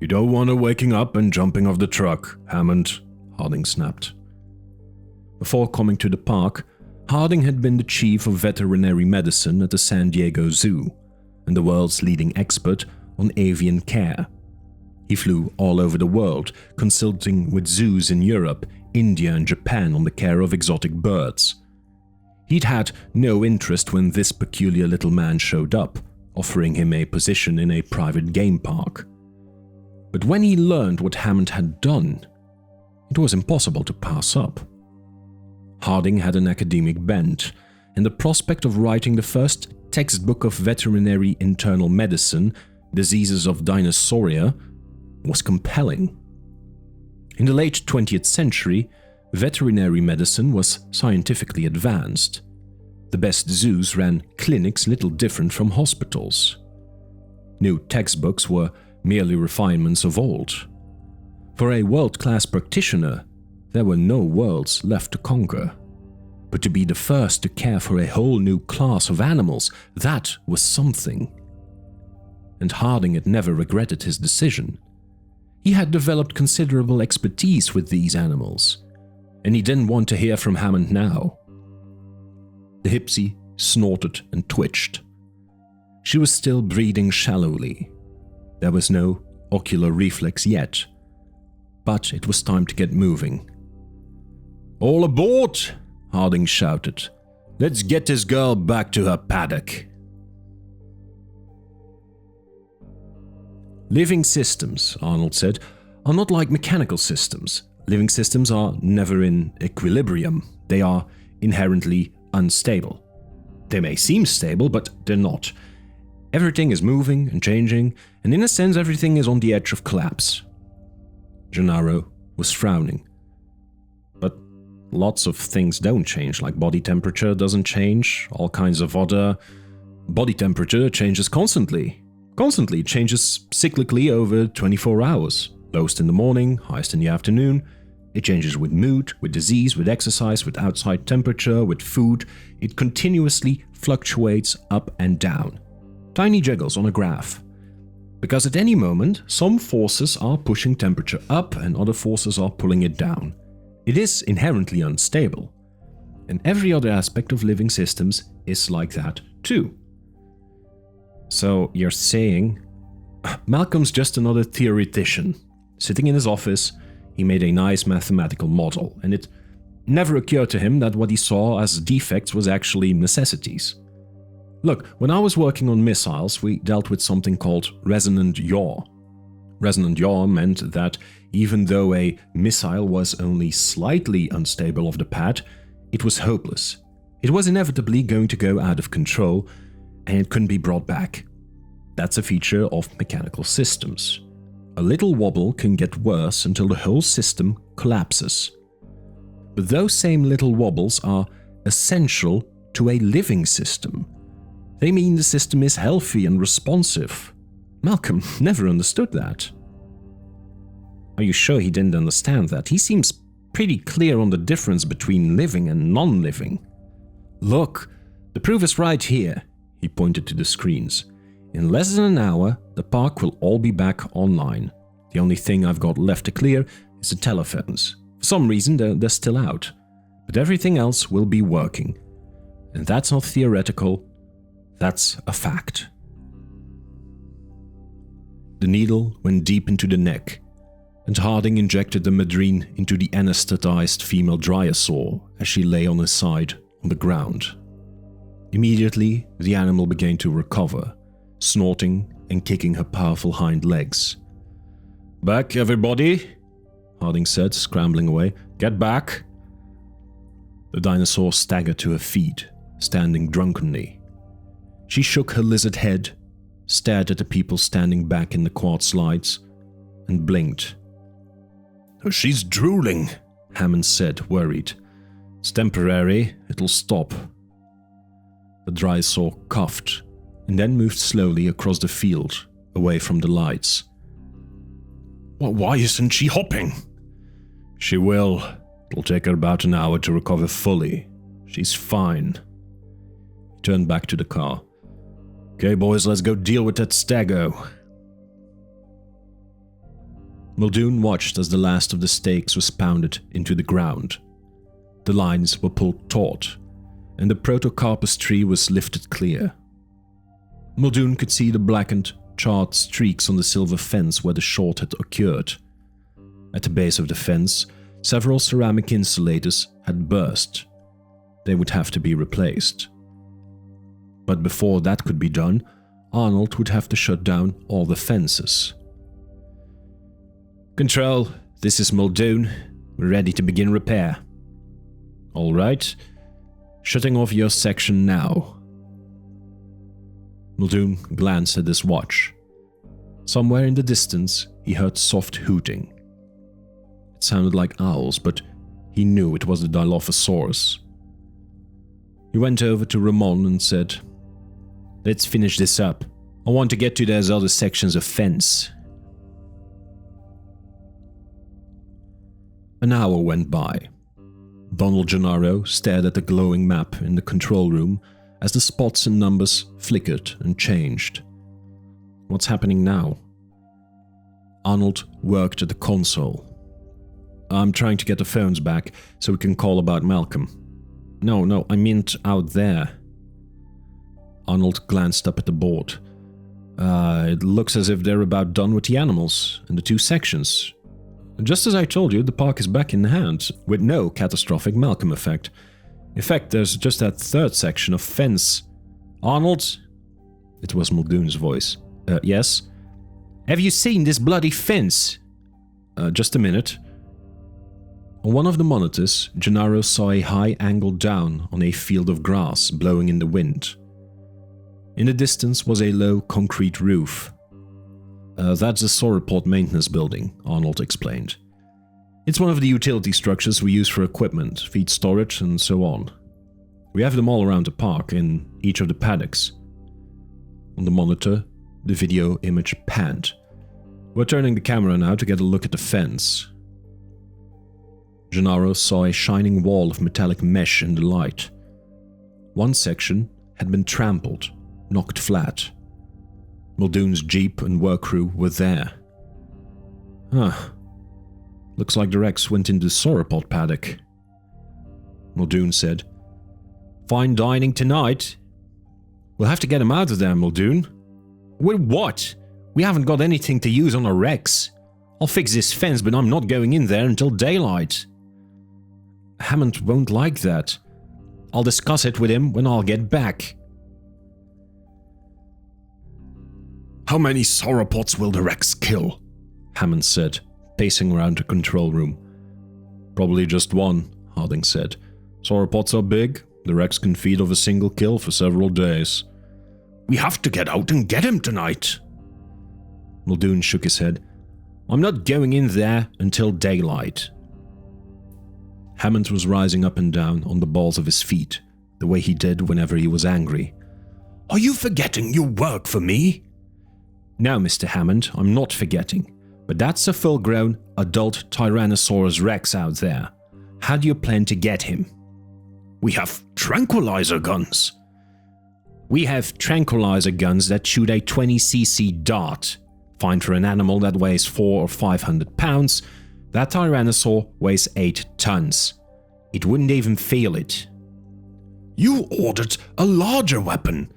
S2: You don't want her waking up and jumping off the truck, Hammond, Harding snapped. Before coming to the park, Harding had been the chief of veterinary medicine at the San Diego Zoo and the world's leading expert on avian care. He flew all over the world, consulting with zoos in Europe, India and Japan on the care of exotic birds. He'd had no interest when this peculiar little man showed up, offering him a position in a private game park. But when he learned what Hammond had done, it was impossible to pass up. Harding had an academic bent, and the prospect of writing the first textbook of veterinary internal medicine, Diseases of Dinosauria, was compelling. In the late 20th century, veterinary medicine was scientifically advanced. The best zoos ran clinics little different from hospitals. New textbooks were merely refinements of old. For a world-class practitioner, there were no worlds left to conquer. But to be the first to care for a whole new class of animals, that was something. And Harding had never regretted his decision. He had developed considerable expertise with these animals, and he didn't want to hear from Hammond now. The Hipsy snorted and twitched. She was still breathing shallowly. There was no ocular reflex yet, but it was time to get moving.
S3: All aboard! Harding shouted. Let's get this girl back to her paddock.
S2: Living systems, Arnold said, are not like mechanical systems. Living systems are never in equilibrium. They are inherently unstable. They may seem stable, but they're not. Everything is moving and changing, and in a sense everything is on the edge of collapse. Gennaro was frowning. But lots of things don't change, like body temperature doesn't change, all kinds of other... Body temperature changes constantly. Constantly changes cyclically over 24 hours. Lowest in the morning, highest in the afternoon. It changes with mood, with disease, with exercise, with outside temperature, with food. It continuously fluctuates up and down. Tiny jiggles on a graph. Because at any moment, some forces are pushing temperature up and other forces are pulling it down. It is inherently unstable. And every other aspect of living systems is like that too. So you're saying... Malcolm's just another theoretician. Sitting in his office, he made a nice mathematical model, and it never occurred to him that what he saw as defects was actually necessities. Look, when I was working on missiles, we dealt with something called resonant yaw. Resonant yaw meant that even though a missile was only slightly unstable off the pad, it was hopeless. It was inevitably going to go out of control, and it couldn't be brought back. That's a feature of mechanical systems. A little wobble can get worse until the whole system collapses. But those same little wobbles are essential to a living system. They mean the system is healthy and responsive. Malcolm never understood that. Are you sure he didn't understand that? He seems pretty clear on the difference between living and non-living. Look, the proof is right here. He pointed to the screens. In less than an hour, the park will all be back online. The only thing I've got left to clear is the telephones. For some reason, they're still out. But everything else will be working. And that's not theoretical, that's a fact. The needle went deep into the neck, and Harding injected the madrine into the anesthetized female dryosaur as she lay on her side on the ground. Immediately, the animal began to recover, snorting and kicking her powerful hind legs.
S3: Back, everybody,
S2: Harding said, scrambling away. Get back! The dinosaur staggered to her feet, standing drunkenly. She shook her lizard head, stared at the people standing back in the quad slides, and blinked.
S3: She's drooling,
S2: Hammond said, worried. It's temporary, it'll stop, The dinosaur coughed and then moved slowly across the field, away from the lights.
S3: Why isn't she hopping?
S2: She will. It'll take her about an hour to recover fully. She's fine. He turned back to the car. Okay, boys, let's go deal with that stego. Muldoon watched as the last of the stakes was pounded into the ground. The lines were pulled taut, and the Protocarpus tree was lifted clear. Muldoon could see the blackened, charred streaks on the silver fence where the short had occurred. At the base of the fence, several ceramic insulators had burst. They would have to be replaced. But before that could be done, Arnold would have to shut down all the fences. Control, this is Muldoon. We're ready to begin repair. All right. Shutting off your section now. Muldoon glanced at his watch. Somewhere in the distance, he heard soft hooting. It sounded like owls, but he knew it was the Dilophosaurus. He went over to Ramon and said, "Let's finish this up. I want to get to those other sections of fence." An hour went by. Donald Gennaro stared at the glowing map in the control room as the spots and numbers flickered and changed. What's happening now? Arnold worked at the console. "I'm trying to get the phones back so we can call about Malcolm." No, I meant out there." Arnold glanced up at the board. It looks as if they're about done with the animals and the 2 sections. Just as I told you, the park is back in hand, with no catastrophic Malcolm effect. In fact, there's just that 3rd section of fence. "Arnold?" It was Muldoon's voice. Yes? "Have you seen this bloody fence?" Just a minute." On one of the monitors, Gennaro saw a high angle down on a field of grass blowing in the wind. In the distance was a low concrete roof. That's the sauropod maintenance building, Arnold explained. "It's one of the utility structures we use for equipment, feed storage, and so on. We have them all around the park, in each of the paddocks." On the monitor, the video image panned. "We're turning the camera now to get a look at the fence." Gennaro saw a shining wall of metallic mesh in the light. One section had been trampled, knocked flat. Muldoon's jeep and work crew were there. Looks like the Rex went into the sauropod paddock." Muldoon said, "Fine dining tonight." "We'll have to get him out of there, Muldoon." "With what? We haven't got anything to use on a Rex. I'll fix this fence, but I'm not going in there until daylight." "Hammond won't like that. I'll discuss it with him when I'll get back."
S3: How many sauropods will the Rex kill?
S2: Hammond said, pacing around the control room. "Probably just one," Harding said. "Sauropods are big. The Rex can feed off a single kill for several days."
S3: "We have to get out and get him tonight."
S2: Muldoon shook his head. "I'm not going in there until daylight." Hammond was rising up and down on the balls of his feet, the way he did whenever he was angry.
S3: "Are you forgetting you work for me?"
S2: "No, Mr. Hammond, I'm not forgetting. But that's a full-grown, adult Tyrannosaurus Rex out there. How do you plan to get him?"
S3: "We have tranquilizer guns."
S2: "We have tranquilizer guns that shoot a 20cc dart. Fine for an animal that weighs 400 or 500 pounds. That Tyrannosaur weighs 8 tons. It wouldn't even feel it."
S3: "You ordered a larger weapon."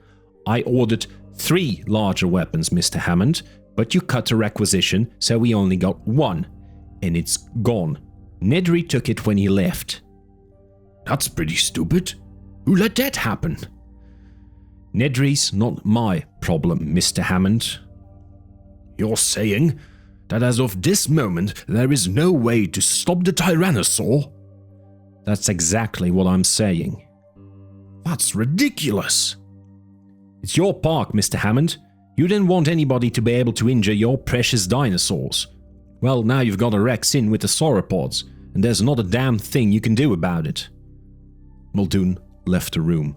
S2: "I ordered 3 larger weapons, Mr. Hammond, but you cut the requisition, so we only got 1. And it's gone. Nedry took it when he left."
S3: "That's pretty stupid. Who let that happen?"
S2: "Nedry's not my problem, Mr. Hammond."
S3: "You're saying that as of this moment there is no way to stop the Tyrannosaur?"
S2: "That's exactly what I'm saying."
S3: "That's ridiculous."
S2: "It's your park, Mr. Hammond. You didn't want anybody to be able to injure your precious dinosaurs. Well, now you've got a Rex in with the sauropods, and there's not a damn thing you can do about it." Muldoon left the room.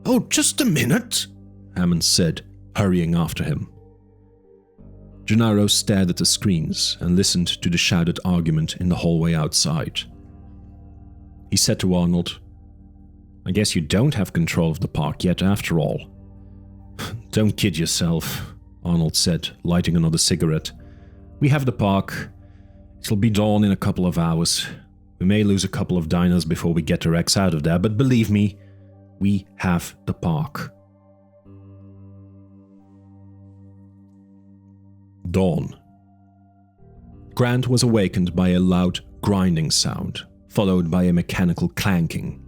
S3: "Oh, just a minute," Hammond said, hurrying after him.
S2: Gennaro stared at the screens and listened to the shouted argument in the hallway outside. He said to Arnold, "I guess you don't have control of the park yet after all." "Don't kid yourself," Arnold said, lighting another cigarette. "We have the park. It'll be dawn in a couple of hours. We may lose a couple of diners before we get the Rex out of there, but believe me, we have the park." Dawn. Grant was awakened by a loud grinding sound, followed by a mechanical clanking.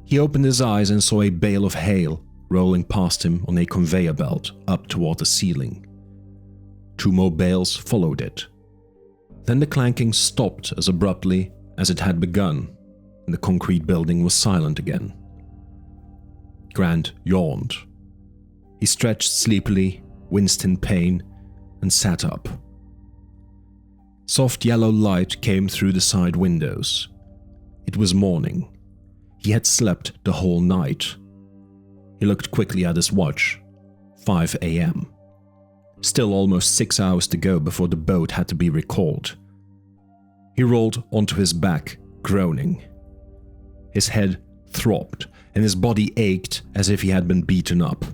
S2: He opened his eyes and saw a bale of hail rolling past him on a conveyor belt up toward the ceiling. 2 more bales followed it. Then the clanking stopped as abruptly as it had begun, and the concrete building was silent again. Grant yawned. He stretched sleepily, winced in pain, and sat up. Soft yellow light came through the side windows. It was morning. He had slept the whole night. He looked quickly at his watch. 5 a.m. Still almost 6 hours to go before the boat had to be recalled. He rolled onto his back, groaning. His head throbbed, and his body ached as if he had been beaten up.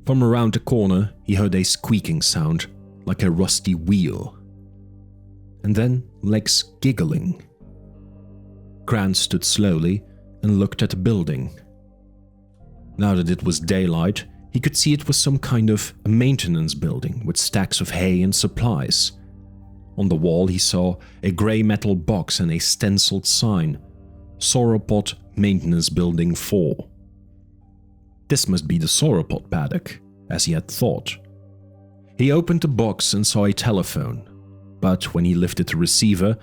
S2: From around the corner, he heard a squeaking sound, like a rusty wheel. And then legs giggling. Grant stood slowly and looked at the building. Now that it was daylight, he could see it was some kind of a maintenance building with stacks of hay and supplies. On the wall he saw a grey metal box and a stenciled sign, Sauropod Maintenance Building 4. This must be the sauropod paddock, as he had thought. He opened the box and saw a telephone, but when he lifted the receiver,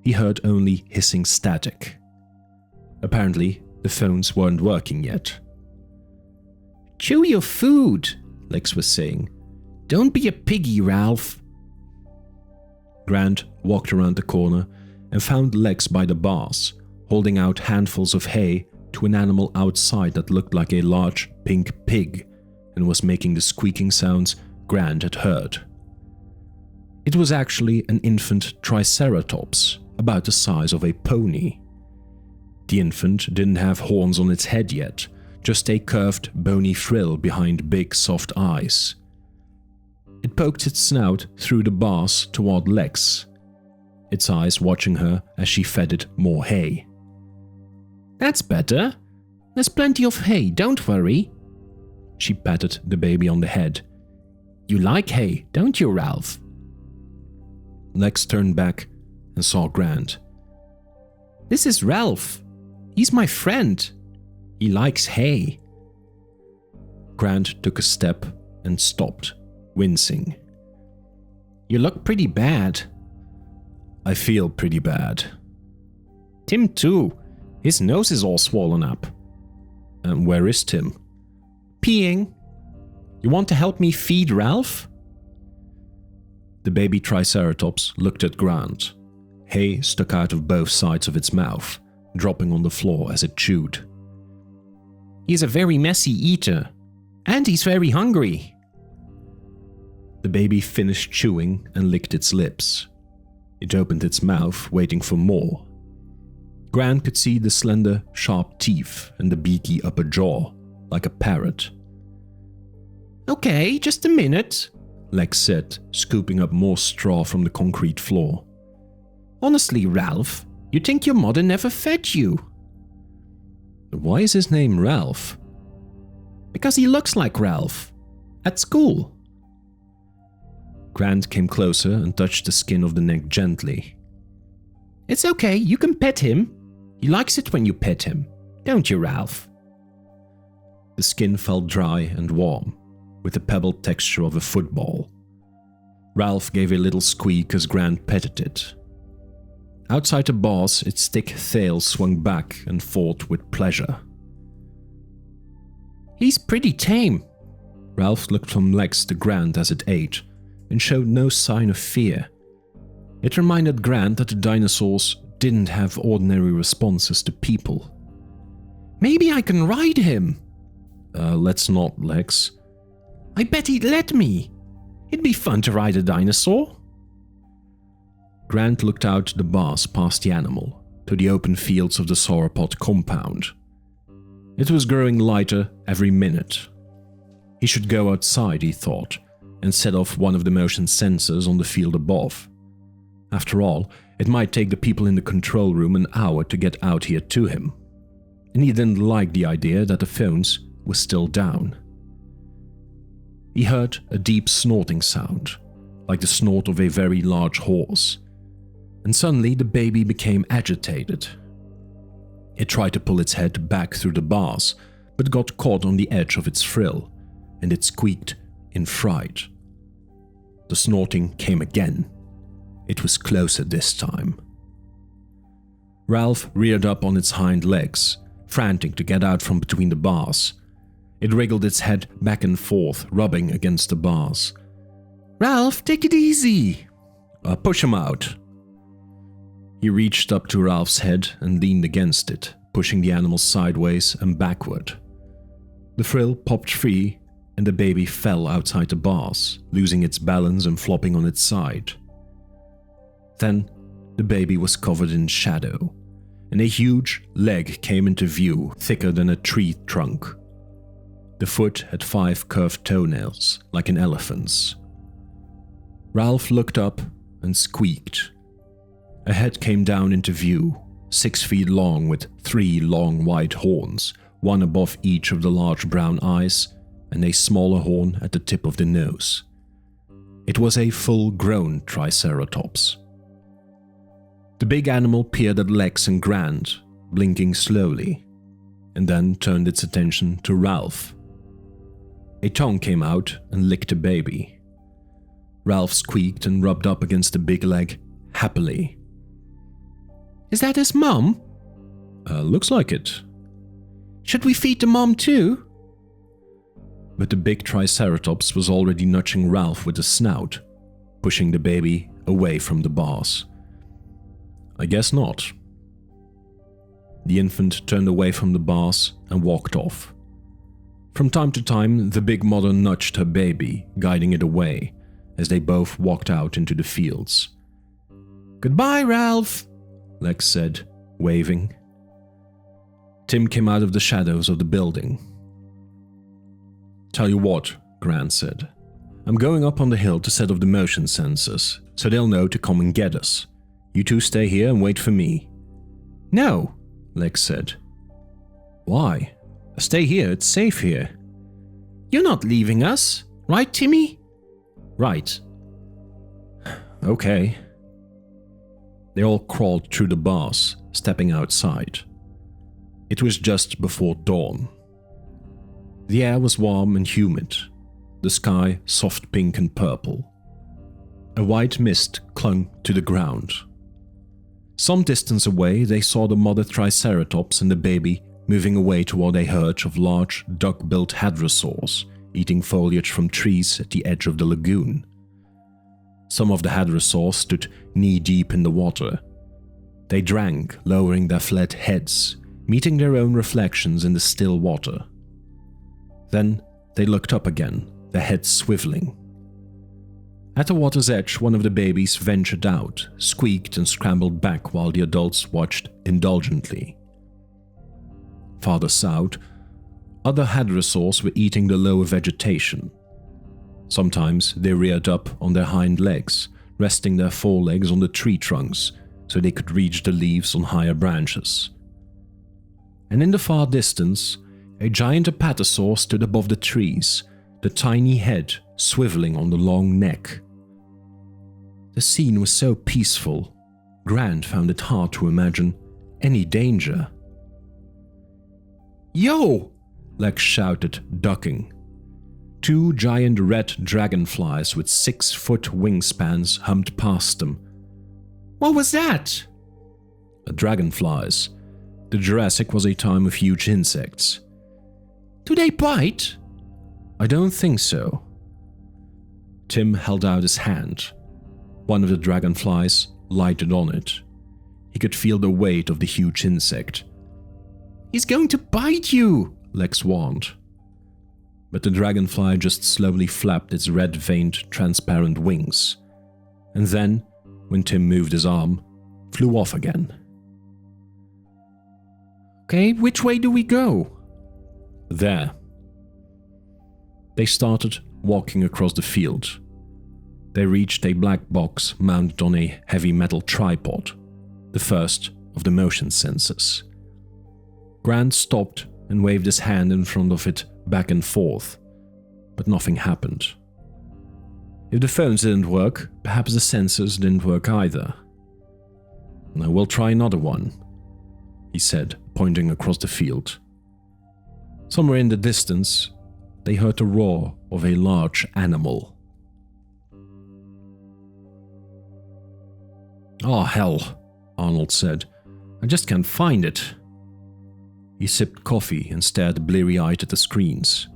S2: he heard only hissing static. Apparently, the phones weren't working yet. "Chew your food," Lex was saying. "Don't be a piggy, Ralph." Grant walked around the corner and found Lex by the bars, holding out handfuls of hay to an animal outside that looked like a large pink pig and was making the squeaking sounds Grant had heard. It was actually an infant triceratops, about the size of a pony. The infant didn't have horns on its head yet, just a curved, bony frill behind big, soft eyes. It poked its snout through the bars toward Lex, its eyes watching her as she fed it more hay. "That's better. There's plenty of hay, don't worry." She patted the baby on the head. "You like hay, don't you, Ralph?" Lex turned back and saw Grant. "This is Ralph. He's my friend. He likes hay." Grant took a step and stopped, wincing. "You look pretty bad." "I feel pretty bad." "Tim too. His nose is all swollen up." "And where is Tim?" "Peeing. You want to help me feed Ralph?" The baby triceratops looked at Grant. Hay stuck out of both sides of its mouth, dropping on the floor as it chewed. "He's a very messy eater. And he's very hungry." The baby finished chewing and licked its lips. It opened its mouth, waiting for more. Grant could see the slender, sharp teeth and the beaky upper jaw, like a parrot. "Okay, just a minute," Lex said, scooping up more straw from the concrete floor. "Honestly, Ralph, you think your mother never fed you?" "Why is his name Ralph?" "Because he looks like Ralph. At school." Grant came closer and touched the skin of the neck gently. "It's okay, you can pet him. He likes it when you pet him, don't you, Ralph?" The skin felt dry and warm, with the pebbled texture of a football. Ralph gave a little squeak as Grant petted it. Outside the bars, its thick tail swung back and forth with pleasure. "He's pretty tame." Ralph looked from Lex to Grant as it ate, and showed no sign of fear. It reminded Grant that the dinosaurs didn't have ordinary responses to people. Maybe I can ride him.
S1: Let's not, Lex.
S2: I bet he'd let me. It'd be fun to ride a dinosaur.
S1: Grant looked out the bars past the animal, to the open fields of the sauropod compound. It was growing lighter every minute. He should go outside, he thought, and set off one of the motion sensors on the field above. After all, it might take the people in the control room an hour to get out here to him. And he didn't like the idea that the phones were still down. He heard a deep snorting sound, like the snort of a very large horse, and suddenly the baby became agitated. It tried to pull its head back through the bars, but got caught on the edge of its frill, and it squeaked in fright. The snorting came again. It was closer this time. Ralph reared up on its hind legs, frantic to get out from between the bars. It wriggled its head back and forth, rubbing against the bars.
S2: Ralph, take it easy.
S1: Push him out. He reached up to Ralph's head and leaned against it, pushing the animal sideways and backward. The frill popped free, and the baby fell outside the bars, losing its balance and flopping on its side. Then, the baby was covered in shadow, and a huge leg came into view, thicker than a tree trunk. The foot had 5 curved toenails, like an elephant's. Ralph looked up and squeaked. A head came down into view, 6 feet long with 3 long white horns, one above each of the large brown eyes, and a smaller horn at the tip of the nose. It was a full-grown Triceratops. The big animal peered at Lex and Grant, blinking slowly, and then turned its attention to Ralph. A tongue came out and licked the baby. Ralph squeaked and rubbed up against the big leg happily.
S2: Is that his mom?
S1: Looks like it.
S2: Should we feed the mom too?
S1: But the big Triceratops was already nudging Ralph with a snout, pushing the baby away from the bars. I guess not. The infant turned away from the bars and walked off. From time to time, the big mother nudged her baby, guiding it away, as they both walked out into the fields.
S2: Goodbye, Ralph,
S1: Lex said, waving. Tim came out of the shadows of the building. Tell you what, Grant said. I'm going up on the hill to set off the motion sensors, so they'll know to come and get us. You two stay here and wait for me.
S2: No,
S1: Lex said. Why? Stay here, it's safe here.
S2: You're not leaving us, right, Timmy?
S1: Right. Okay. They all crawled through the bars, stepping outside. It was just before dawn. The air was warm and humid, the sky soft pink and purple. A white mist clung to the ground. Some distance away, they saw the mother Triceratops and the baby moving away toward a herd of large, duck-billed hadrosaurs, eating foliage from trees at the edge of the lagoon. Some of the hadrosaurs stood knee-deep in the water. They drank, lowering their flat heads, meeting their own reflections in the still water. Then they looked up again, their heads swiveling. At the water's edge, one of the babies ventured out, squeaked and scrambled back while the adults watched indulgently. Farther south, other hadrosaurs were eating the lower vegetation. Sometimes they reared up on their hind legs, resting their forelegs on the tree trunks so they could reach the leaves on higher branches. And in the far distance, a giant apatosaur stood above the trees, the tiny head swiveling on the long neck. The scene was so peaceful, Grant found it hard to imagine any danger.
S2: Yo!
S1: Lex shouted, ducking. 2 giant red dragonflies with 6-foot wingspans hummed past them.
S2: What was that?
S1: Dragonflies. The Jurassic was a time of huge insects.
S2: Do they bite?
S1: I don't think so. Tim held out his hand. One of the dragonflies lighted on it. He could feel the weight of the huge insect.
S3: He's going to bite you,
S2: Lex warned. But the dragonfly just slowly flapped its red-veined, transparent wings, and then, when Tim moved his arm, flew off again.
S3: Okay, which way do we go?
S2: There. They started walking across the field. They reached a black box mounted on a heavy metal tripod, the first of the motion sensors. Grant stopped and waved his hand in front of it back and forth, but nothing happened. If the phones didn't work, perhaps the sensors didn't work either. "Now we'll try another one," he said, pointing across the field. Somewhere in the distance, they heard the roar of a large animal.
S3: "Oh, hell," Arnold said. "I just can't find it."
S2: He sipped coffee and stared bleary-eyed at the screens.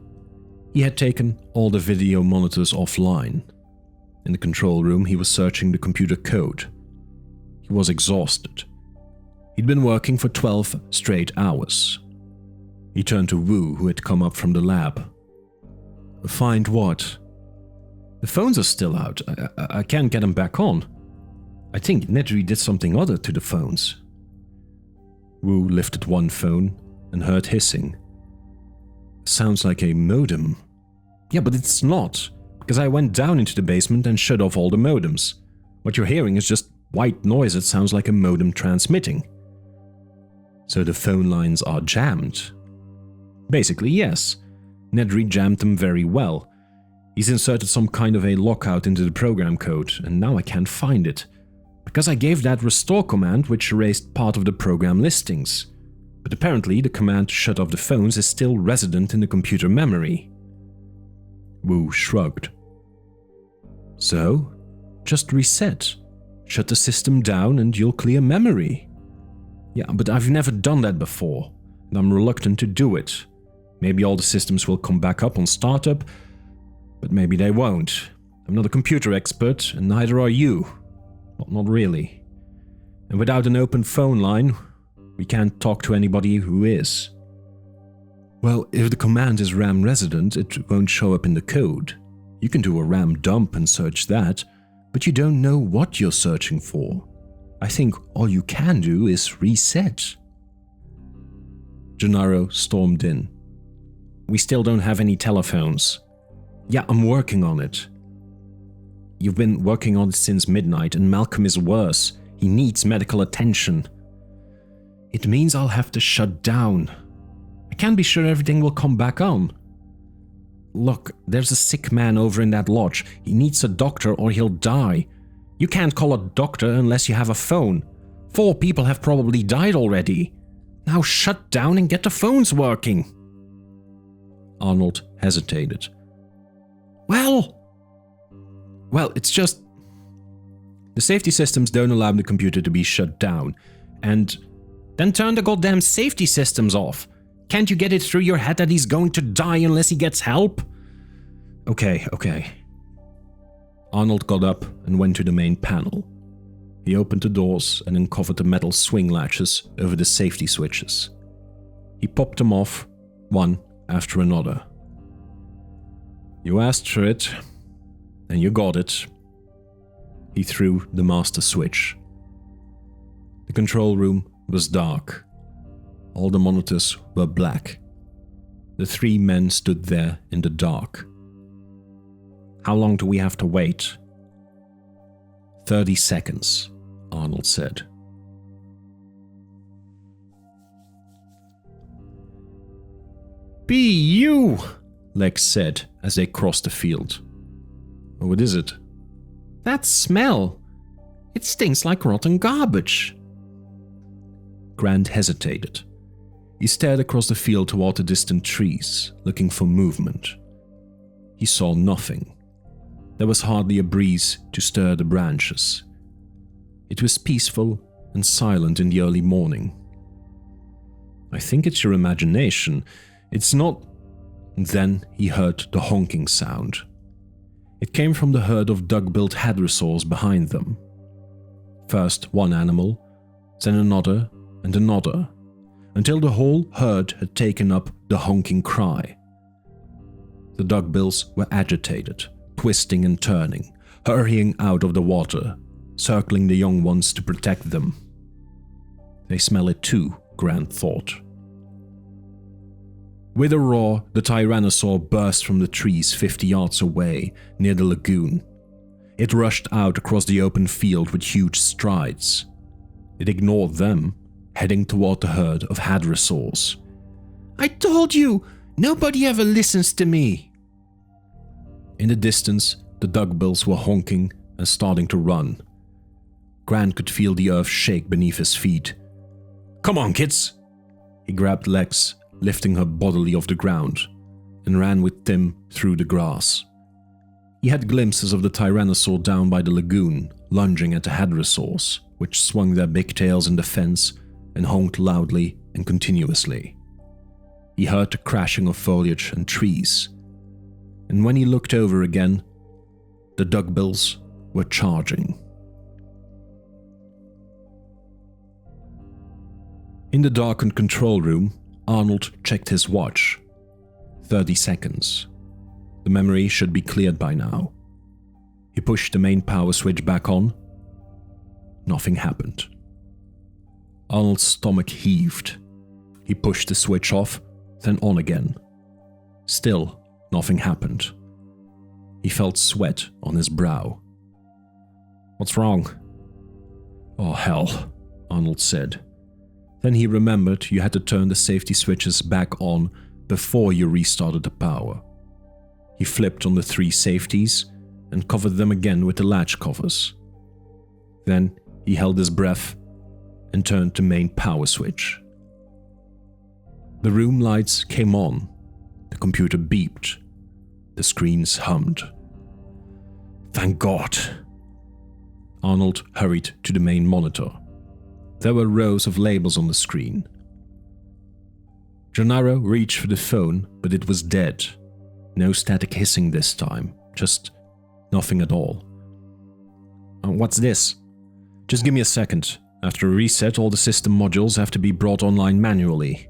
S2: He had taken all the video monitors offline. In the control room, he was searching the computer code. He was exhausted. He'd been working for 12 straight hours. He turned to Wu, who had come up from the lab. "Find what?" "The phones are still out. I can't get them back on. I think Nedry did something other to the phones." Wu lifted one phone and heard hissing. "Sounds like a modem." "Yeah, but it's not, because I went down into the basement and shut off all the modems. What you're hearing is just white noise that sounds like a modem transmitting." "So the phone lines are jammed?" "Basically, yes. Nedry jammed them very well. He's inserted some kind of a lockout into the program code, and now I can't find it. Because I gave that restore command which erased part of the program listings. But apparently the command to shut off the phones is still resident in the computer memory." Wu shrugged. "So, just reset. Shut the system down and you'll clear memory." "Yeah, but I've never done that before, and I'm reluctant to do it. Maybe all the systems will come back up on startup, but maybe they won't. I'm not a computer expert, and neither are you. Well, not really. And without an open phone line, we can't talk to anybody who is." "Well, if the command is RAM resident, it won't show up in the code. You can do a RAM dump and search that, but you don't know what you're searching for. I think all you can do is reset." Gennaro stormed in. "We still don't have any telephones." "Yeah, I'm working on it." "You've been working on it since midnight, and Malcolm is worse. He needs medical attention." "It means I'll have to shut down. I can't be sure everything will come back on." "Look, there's a sick man over in that lodge. He needs a doctor or he'll die. You can't call a doctor unless you have a phone. 4 people have probably died already. Now shut down and get the phones working." Arnold hesitated. Well, it's just... The safety systems don't allow the computer to be shut down. And then turn the goddamn safety systems off. Can't you get it through your head that he's going to die unless he gets help? Okay. Arnold got up and went to the main panel. He opened the doors and uncovered the metal swing latches over the safety switches. He popped them off, one after another. "You asked for it, and you got it." He threw the master switch. The control room was dark. All the monitors were black. The 3 men stood there in the dark. "How long do we have to wait?" 30 seconds, Arnold said. "Be you!" Lex said as they crossed the field. "What is it?" "That smell. It stinks like rotten garbage." Grant hesitated. He stared across the field toward the distant trees, looking for movement. He saw nothing. There was hardly a breeze to stir the branches. It was peaceful and silent in the early morning. "I think it's your imagination. It's not..." Then he heard the honking sound. It came from the herd of duck-billed hadrosaurs behind them. First one animal, then another and another, until the whole herd had taken up the honking cry. The duckbills were agitated, twisting and turning, hurrying out of the water, circling the young ones to protect them. They smell it too, Grant thought. With a roar, the tyrannosaur burst from the trees 50 yards away, near the lagoon. It rushed out across the open field with huge strides. It ignored them, heading toward the herd of hadrosaurs. "I told you! Nobody ever listens to me!" In the distance, the duckbills were honking and starting to run. Grant could feel the earth shake beneath his feet. "Come on, kids!" He grabbed Lex, lifting her bodily off the ground, and ran with Tim through the grass. He had glimpses of the tyrannosaur down by the lagoon, lunging at the hadrosaurs, which swung their big tails in defense and honked loudly and continuously. He heard the crashing of foliage and trees, and when he looked over again, the duckbills were charging. In the darkened control room, Arnold checked his watch. 30 seconds. The memory should be cleared by now. He pushed the main power switch back on. Nothing happened. Arnold's stomach heaved. He pushed the switch off, then on again. Still, nothing happened. He felt sweat on his brow. "What's wrong?" "Oh, hell," Arnold said. Then he remembered you had to turn the safety switches back on before you restarted the power. He flipped on the 3 safeties and covered them again with the latch covers. Then he held his breath and turned the main power switch. The room lights came on. The computer beeped. The screens hummed. "Thank God." Arnold hurried to the main monitor. There were rows of labels on the screen. Gennaro reached for the phone, but it was dead. No static hissing this time, just nothing at all. "What's this?" "Just give me a second. After a reset, all the system modules have to be brought online manually."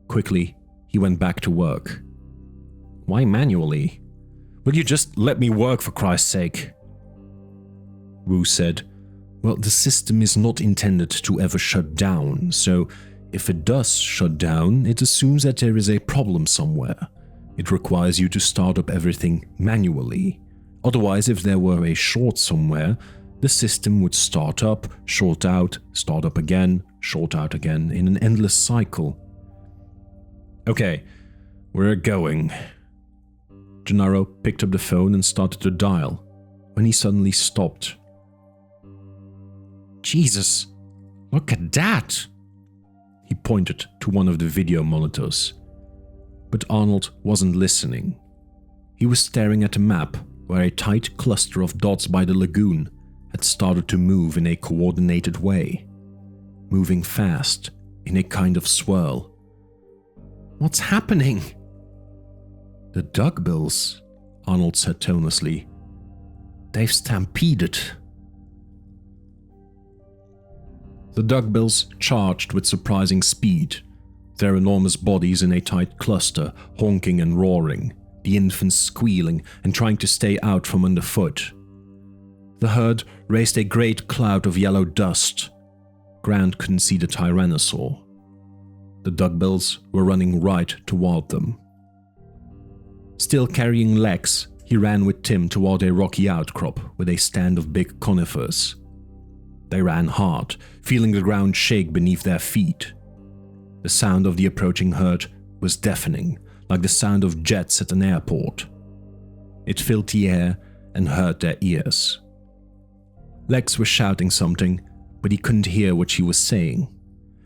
S2: Quickly, he went back to work. "Why manually? Will you just let me work, for Christ's sake?" Wu said, "Well, the system is not intended to ever shut down, so if it does shut down, it assumes that there is a problem somewhere. It requires you to start up everything manually. Otherwise, if there were a short somewhere, the system would start up, short out, start up again, short out again, in an endless cycle." "Okay, we're going." Gennaro picked up the phone and started to dial, when he suddenly stopped. "Jesus, look at that!" He pointed to one of the video monitors. But Arnold wasn't listening. He was staring at a map where a tight cluster of dots by the lagoon had started to move in a coordinated way, moving fast in a kind of swirl. "What's happening?" "The duckbills," Arnold said tonelessly. "They've stampeded." The duckbills charged with surprising speed, their enormous bodies in a tight cluster, honking and roaring, the infants squealing and trying to stay out from underfoot. The herd raised a great cloud of yellow dust. Grant couldn't see the tyrannosaur. The duckbills were running right toward them. Still carrying Lex, he ran with Tim toward a rocky outcrop with a stand of big conifers. They ran hard, feeling the ground shake beneath their feet. The sound of the approaching herd was deafening, like the sound of jets at an airport. It filled the air and hurt their ears. Lex was shouting something, but he couldn't hear what she was saying,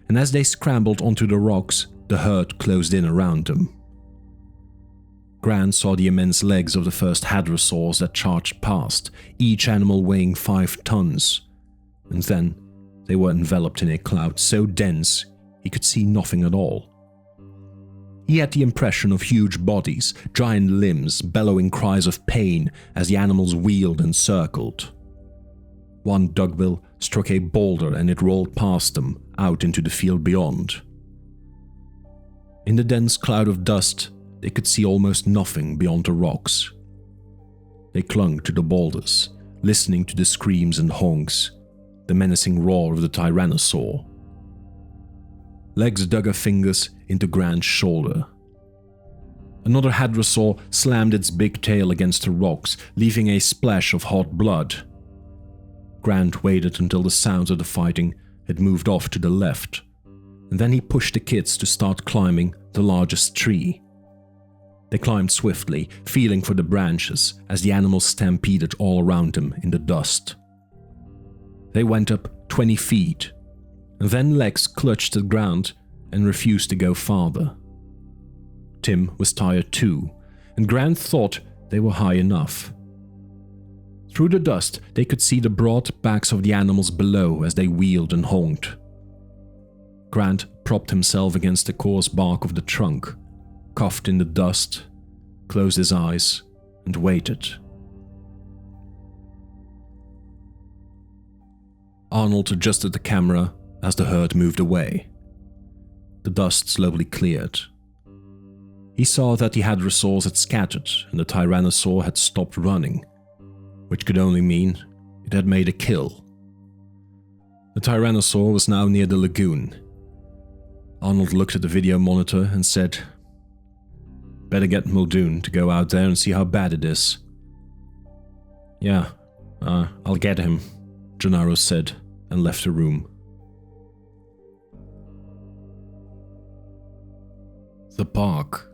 S2: and as they scrambled onto the rocks, the herd closed in around them. Grant saw the immense legs of the first hadrosaurs that charged past, each animal weighing 5 tons. And then they were enveloped in a cloud so dense he could see nothing at all. He had the impression of huge bodies, giant limbs, bellowing cries of pain as the animals wheeled and circled. One duckbill struck a boulder and it rolled past them, out into the field beyond, In the dense cloud of dust, they could see almost nothing beyond the rocks. They clung to the boulders, listening to the screams and honks, the menacing roar of the tyrannosaur. Legs dug her fingers into Grant's shoulder. Another hadrosaur slammed its big tail against the rocks, leaving a splash of hot blood. Grant waited until the sounds of the fighting had moved off to the left, and then he pushed the kids to start climbing the largest tree. They climbed swiftly, feeling for the branches as the animals stampeded all around them in the dust. They went up 20 feet, and then Lex clutched the ground and refused to go farther. Tim was tired too, and Grant thought they were high enough. Through the dust, they could see the broad backs of the animals below as they wheeled and honked. Grant propped himself against the coarse bark of the trunk, coughed in the dust, closed his eyes, and waited. Arnold adjusted the camera as the herd moved away. The dust slowly cleared. He saw that the hadrosaurs had scattered and the tyrannosaur had stopped running, which could only mean it had made a kill. The tyrannosaur was now near the lagoon. Arnold looked at the video monitor and said, "Better get Muldoon to go out there and see how bad it is." "Yeah, I'll get him," Gennaro said and left the room. The park.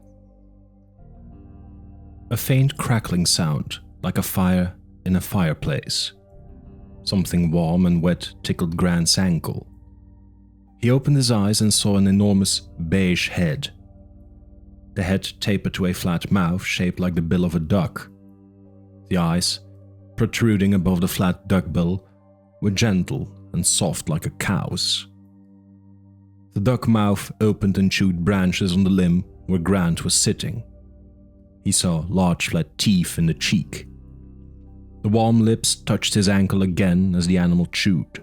S2: A faint crackling sound, like a fire in a fireplace. Something warm and wet tickled Grant's ankle. He opened his eyes and saw an enormous beige head. The head tapered to a flat mouth shaped like the bill of a duck. The eyes, protruding above the flat duck bill, were gentle and soft like a cow's. The duck mouth opened and chewed branches on the limb where Grant was sitting. He saw large flat teeth in the cheek. The warm lips touched his ankle again as the animal chewed.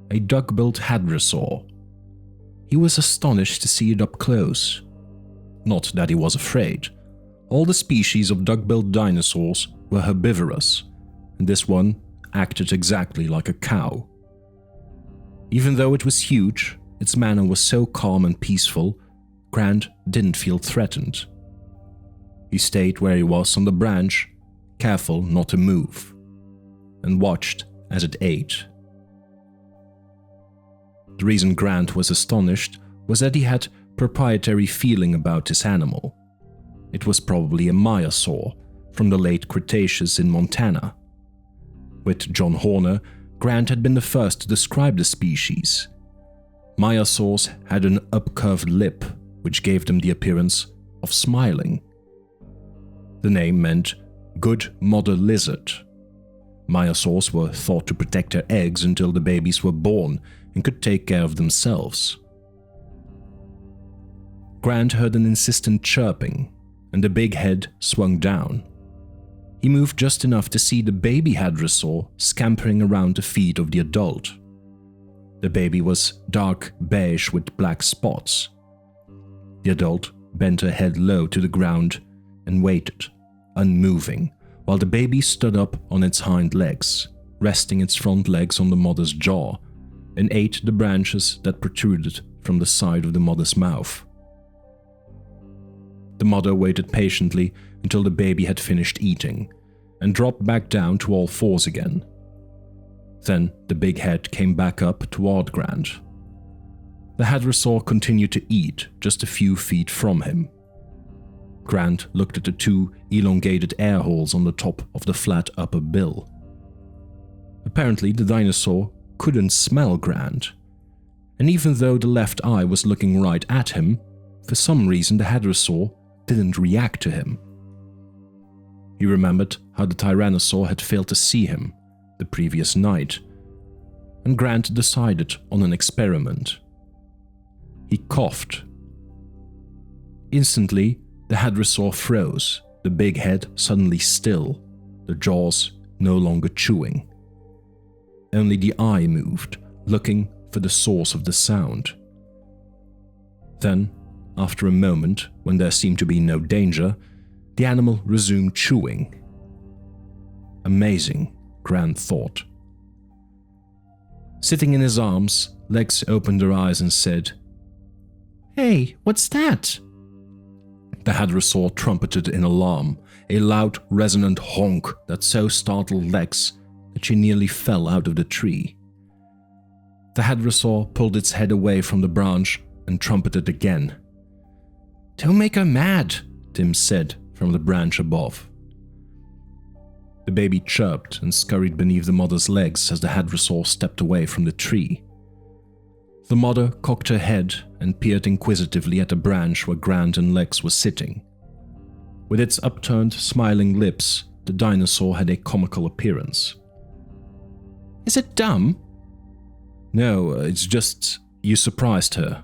S2: A duck-billed hadrosaur. He was astonished to see it up close. Not that he was afraid. All the species of duck-billed dinosaurs were herbivorous, and this one acted exactly like a cow. Even though it was huge, its manner was so calm and peaceful, Grant didn't feel threatened. He stayed where he was on the branch, careful not to move, and watched as it ate. The reason Grant was astonished was that he had proprietary feeling about this animal. It was probably a maiasaur from the late Cretaceous in Montana. With John Horner, Grant had been the first to describe the species. Maiasaurs had an upcurved lip, which gave them the appearance of smiling. The name meant good mother lizard. Maiasaurs were thought to protect their eggs until the babies were born and could take care of themselves. Grant heard an insistent chirping, and the big head swung down. He moved just enough to see the baby hadrosaur scampering around the feet of the adult. The baby was dark beige with black spots. The adult bent her head low to the ground and waited, unmoving, while the baby stood up on its hind legs, resting its front legs on the mother's jaw, and ate the branches that protruded from the side of the mother's mouth. The mother waited patiently until the baby had finished eating, and dropped back down to all fours again. Then the big head came back up toward Grant. The hadrosaur continued to eat just a few feet from him. Grant looked at the two elongated air holes on the top of the flat upper bill. Apparently, the dinosaur couldn't smell Grant, and even though the left eye was looking right at him, for some reason the hadrosaur didn't react to him. He remembered how the tyrannosaur had failed to see him the previous night, and Grant decided on an experiment. He coughed. Instantly, the hadrosaur froze, the big head suddenly still, the jaws no longer chewing. Only the eye moved, looking for the source of the sound. Then, after a moment, when there seemed to be no danger, the animal resumed chewing. Amazing, Grant thought. Sitting in his arms, Lex opened her eyes and said, "Hey, what's that?" The hadrosaur trumpeted in alarm, a loud, resonant honk that so startled Lex that she nearly fell out of the tree. The hadrosaur pulled its head away from the branch and trumpeted again. "Don't make her mad," Tim said from the branch above. The baby chirped and scurried beneath the mother's legs as the hadrosaur stepped away from the tree. The mother cocked her head and peered inquisitively at the branch where Grant and Lex were sitting. With its upturned, smiling lips, the dinosaur had a comical appearance. "Is it dumb?" "No, it's just you surprised her."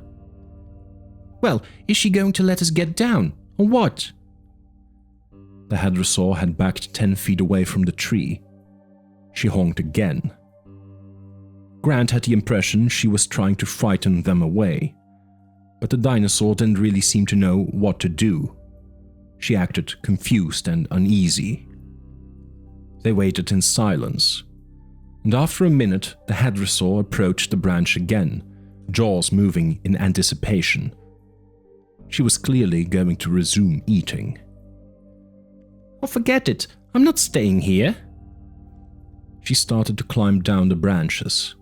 S2: "Well, is she going to let us get down, or what?" The hadrosaur had backed 10 feet away from the tree. She honked again. Grant had the impression she was trying to frighten them away, but the dinosaur didn't really seem to know what to do. She acted confused and uneasy. They waited in silence, and after a minute the hadrosaur approached the branch again, jaws moving in anticipation. She was clearly going to resume eating. "Oh, forget it, I'm not staying here." She started to climb down the branches.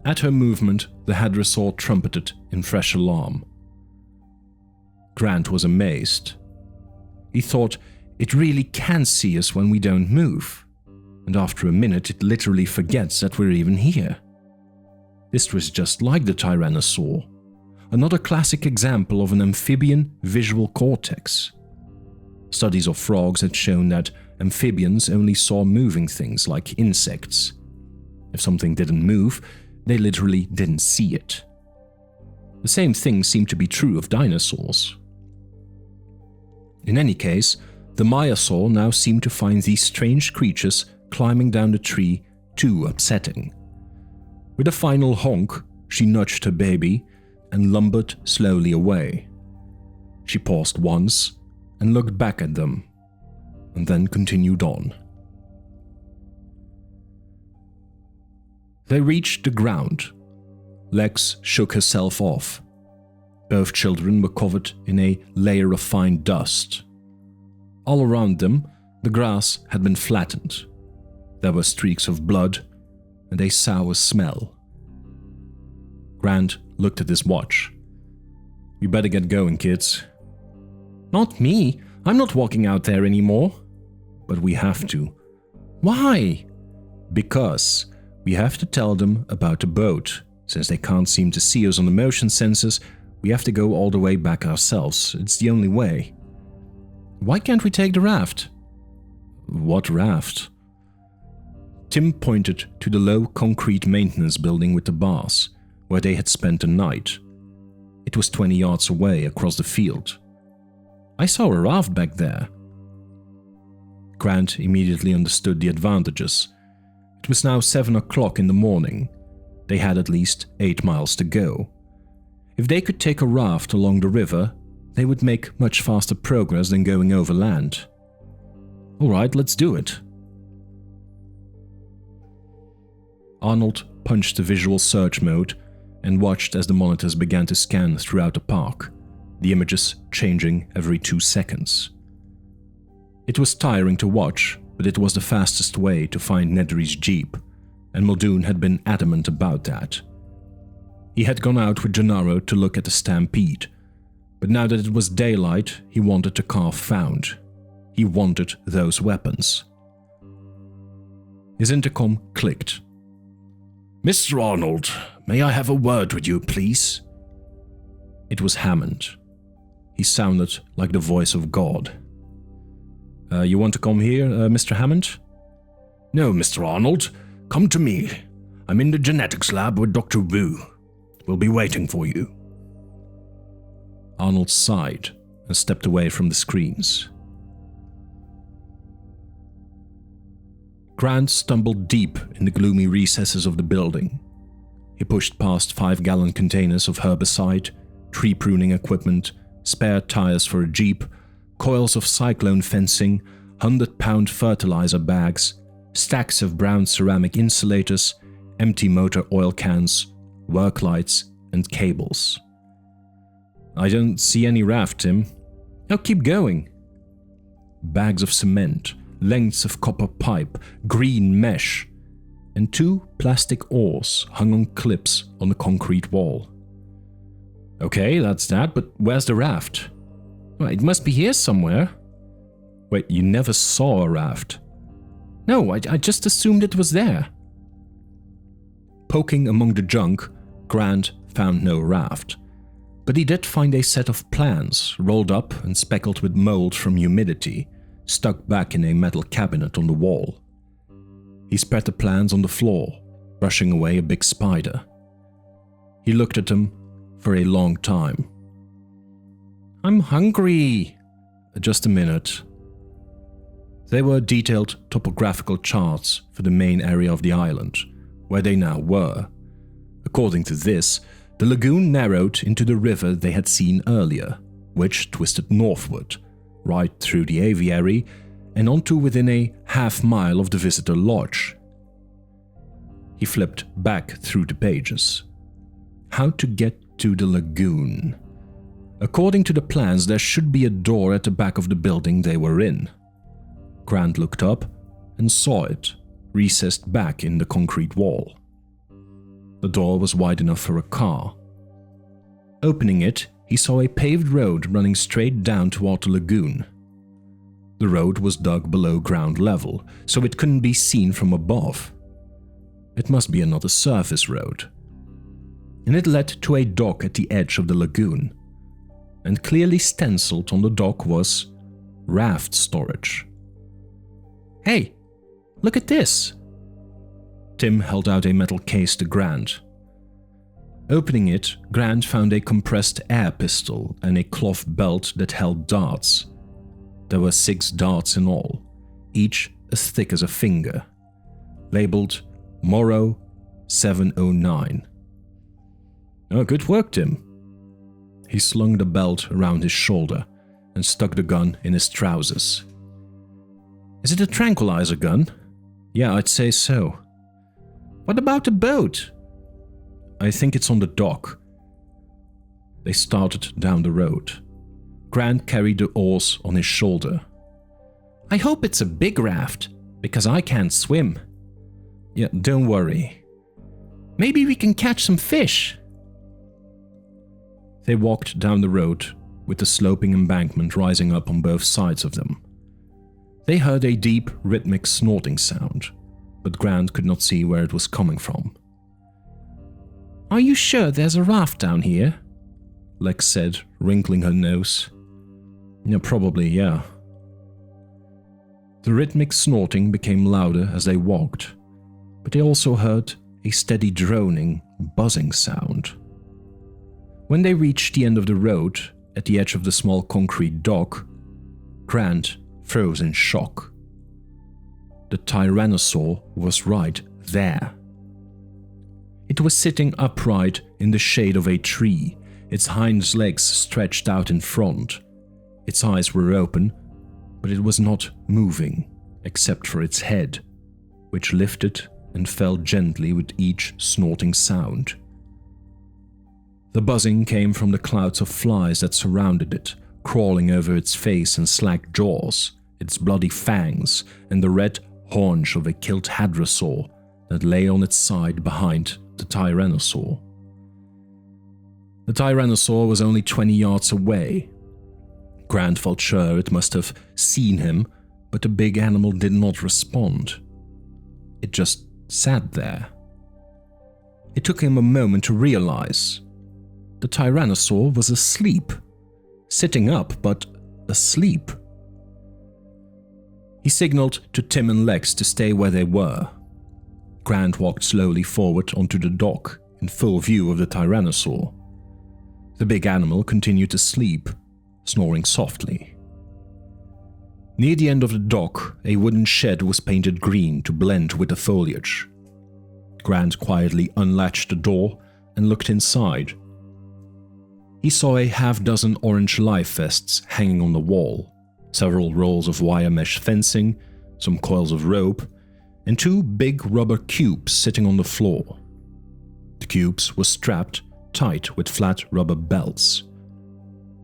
S2: At her movement, the hadrosaur trumpeted in fresh alarm. Grant was amazed. He thought, it really can see us when we don't move, and after a minute it literally forgets that we're even here. This was just like the tyrannosaur, another classic example of an amphibian visual cortex. Studies of frogs had shown that amphibians only saw moving things like insects. If something didn't move, they literally didn't see it. The same thing seemed to be true of dinosaurs. In any case, the Maiasaur now seemed to find these strange creatures climbing down the tree too upsetting. With a final honk, she nudged her baby and lumbered slowly away. She paused once and looked back at them, and then continued on. They reached the ground. Lex shook herself off. Both children were covered in a layer of fine dust. All around them, the grass had been flattened. There were streaks of blood and a sour smell. Grant looked at his watch. "You better get going, kids." "Not me. I'm not walking out there anymore." "But we have to." "Why?" "Because we have to tell them about the boat. Since they can't seem to see us on the motion sensors, we have to go all the way back ourselves. It's the only way." "Why can't we take the raft?" "What raft?" Tim pointed to the low concrete maintenance building with the bars, where they had spent the night. It was 20 yards away across the field. "I saw a raft back there." Grant immediately understood the advantages. It was now 7 o'clock in the morning. They had at least 8 miles to go. If they could take a raft along the river, they would make much faster progress than going overland. "All right, let's do it." Arnold punched the visual search mode and watched as the monitors began to scan throughout the park, the images changing every 2 seconds. It was tiring to watch, but it was the fastest way to find Nedry's jeep, and Muldoon had been adamant about that. He had gone out with Gennaro to look at the stampede, but now that it was daylight, he wanted the car found. He wanted those weapons. His intercom clicked.
S3: "Mr. Arnold, may I have a word with you, please?"
S2: It was Hammond. He sounded like the voice of God. You want to come here, Mr. Hammond?"
S3: "No, Mr. Arnold. Come to me. I'm in the genetics lab with Dr. Wu. We'll be waiting for you."
S2: Arnold sighed and stepped away from the screens. Grant stumbled deep in the gloomy recesses of the building. He pushed past 5-gallon containers of herbicide, tree pruning equipment, spare tires for a jeep, coils of cyclone fencing, 100-pound fertilizer bags, stacks of brown ceramic insulators, empty motor oil cans, work lights, and cables. I don't see any raft, Tim. Now keep going. Bags of cement, lengths of copper pipe, green mesh, and 2 plastic oars hung on clips on the concrete wall. Okay, that's that, but where's the raft? Well, it must be here somewhere. Wait, you never saw a raft? No, I just assumed it was there. Poking among the junk, Grant found no raft, but he did find a set of plans rolled up and speckled with mold from humidity, stuck back in a metal cabinet on the wall. He spread the plans on the floor, brushing away a big spider. He looked at them for a long time. I'm hungry. Just a minute. They were detailed topographical charts for the main area of the island, where they now were. According to this, the lagoon narrowed into the river they had seen earlier, which twisted northward, right through the aviary and onto within a half-mile of the visitor lodge. He flipped back through the pages. How to get to the lagoon. According to the plans, there should be a door at the back of the building they were in. Grant looked up and saw it, recessed back in the concrete wall. The door was wide enough for a car. Opening it, he saw a paved road running straight down toward the lagoon. The road was dug below ground level, so it couldn't be seen from above. It must be another surface road. And it led to a dock at the edge of the lagoon. And clearly stenciled on the dock was raft storage. Hey, look at this! Tim held out a metal case to Grant. Opening it, Grant found a compressed air pistol and a cloth belt that held darts. There were 6 darts in all, each as thick as a finger, labeled Morrow 709. Oh, good work, Tim. He slung the belt around his shoulder and stuck the gun in his trousers. Is it a tranquilizer gun? Yeah, I'd say so. What about the boat? I think it's on the dock. They started down the road. Grant carried the oars on his shoulder. I hope it's a big raft, because I can't swim. Yeah, don't worry. Maybe we can catch some fish. They walked down the road, with the sloping embankment rising up on both sides of them. They heard a deep, rhythmic snorting sound, but Grant could not see where it was coming from. Are you sure there's a raft down here? Lex said, wrinkling her nose. Yeah, probably, yeah. The rhythmic snorting became louder as they walked, but they also heard a steady droning, buzzing sound. When they reached the end of the road, at the edge of the small concrete dock, Grant froze in shock. The tyrannosaur was right there. It was sitting upright in the shade of a tree, its hind legs stretched out in front. Its eyes were open, but it was not moving, except for its head, which lifted and fell gently with each snorting sound. The buzzing came from the clouds of flies that surrounded it, crawling over its face and slack jaws, its bloody fangs, and the red haunch of a killed hadrosaur that lay on its side behind the tyrannosaur. The tyrannosaur was only 20 yards away. Grant felt sure it must have seen him, but the big animal did not respond. It just sat there. It took him a moment to realize. The tyrannosaur was asleep. Sitting up, but asleep. He signaled to Tim and Lex to stay where they were. Grant walked slowly forward onto the dock, in full view of the tyrannosaur. The big animal continued to sleep, snoring softly. Near the end of the dock, a wooden shed was painted green to blend with the foliage. Grant quietly unlatched the door and looked inside. He saw a half-dozen orange life vests hanging on the wall, several rolls of wire mesh fencing, some coils of rope, and 2 big rubber cubes sitting on the floor. The cubes were strapped tight with flat rubber belts.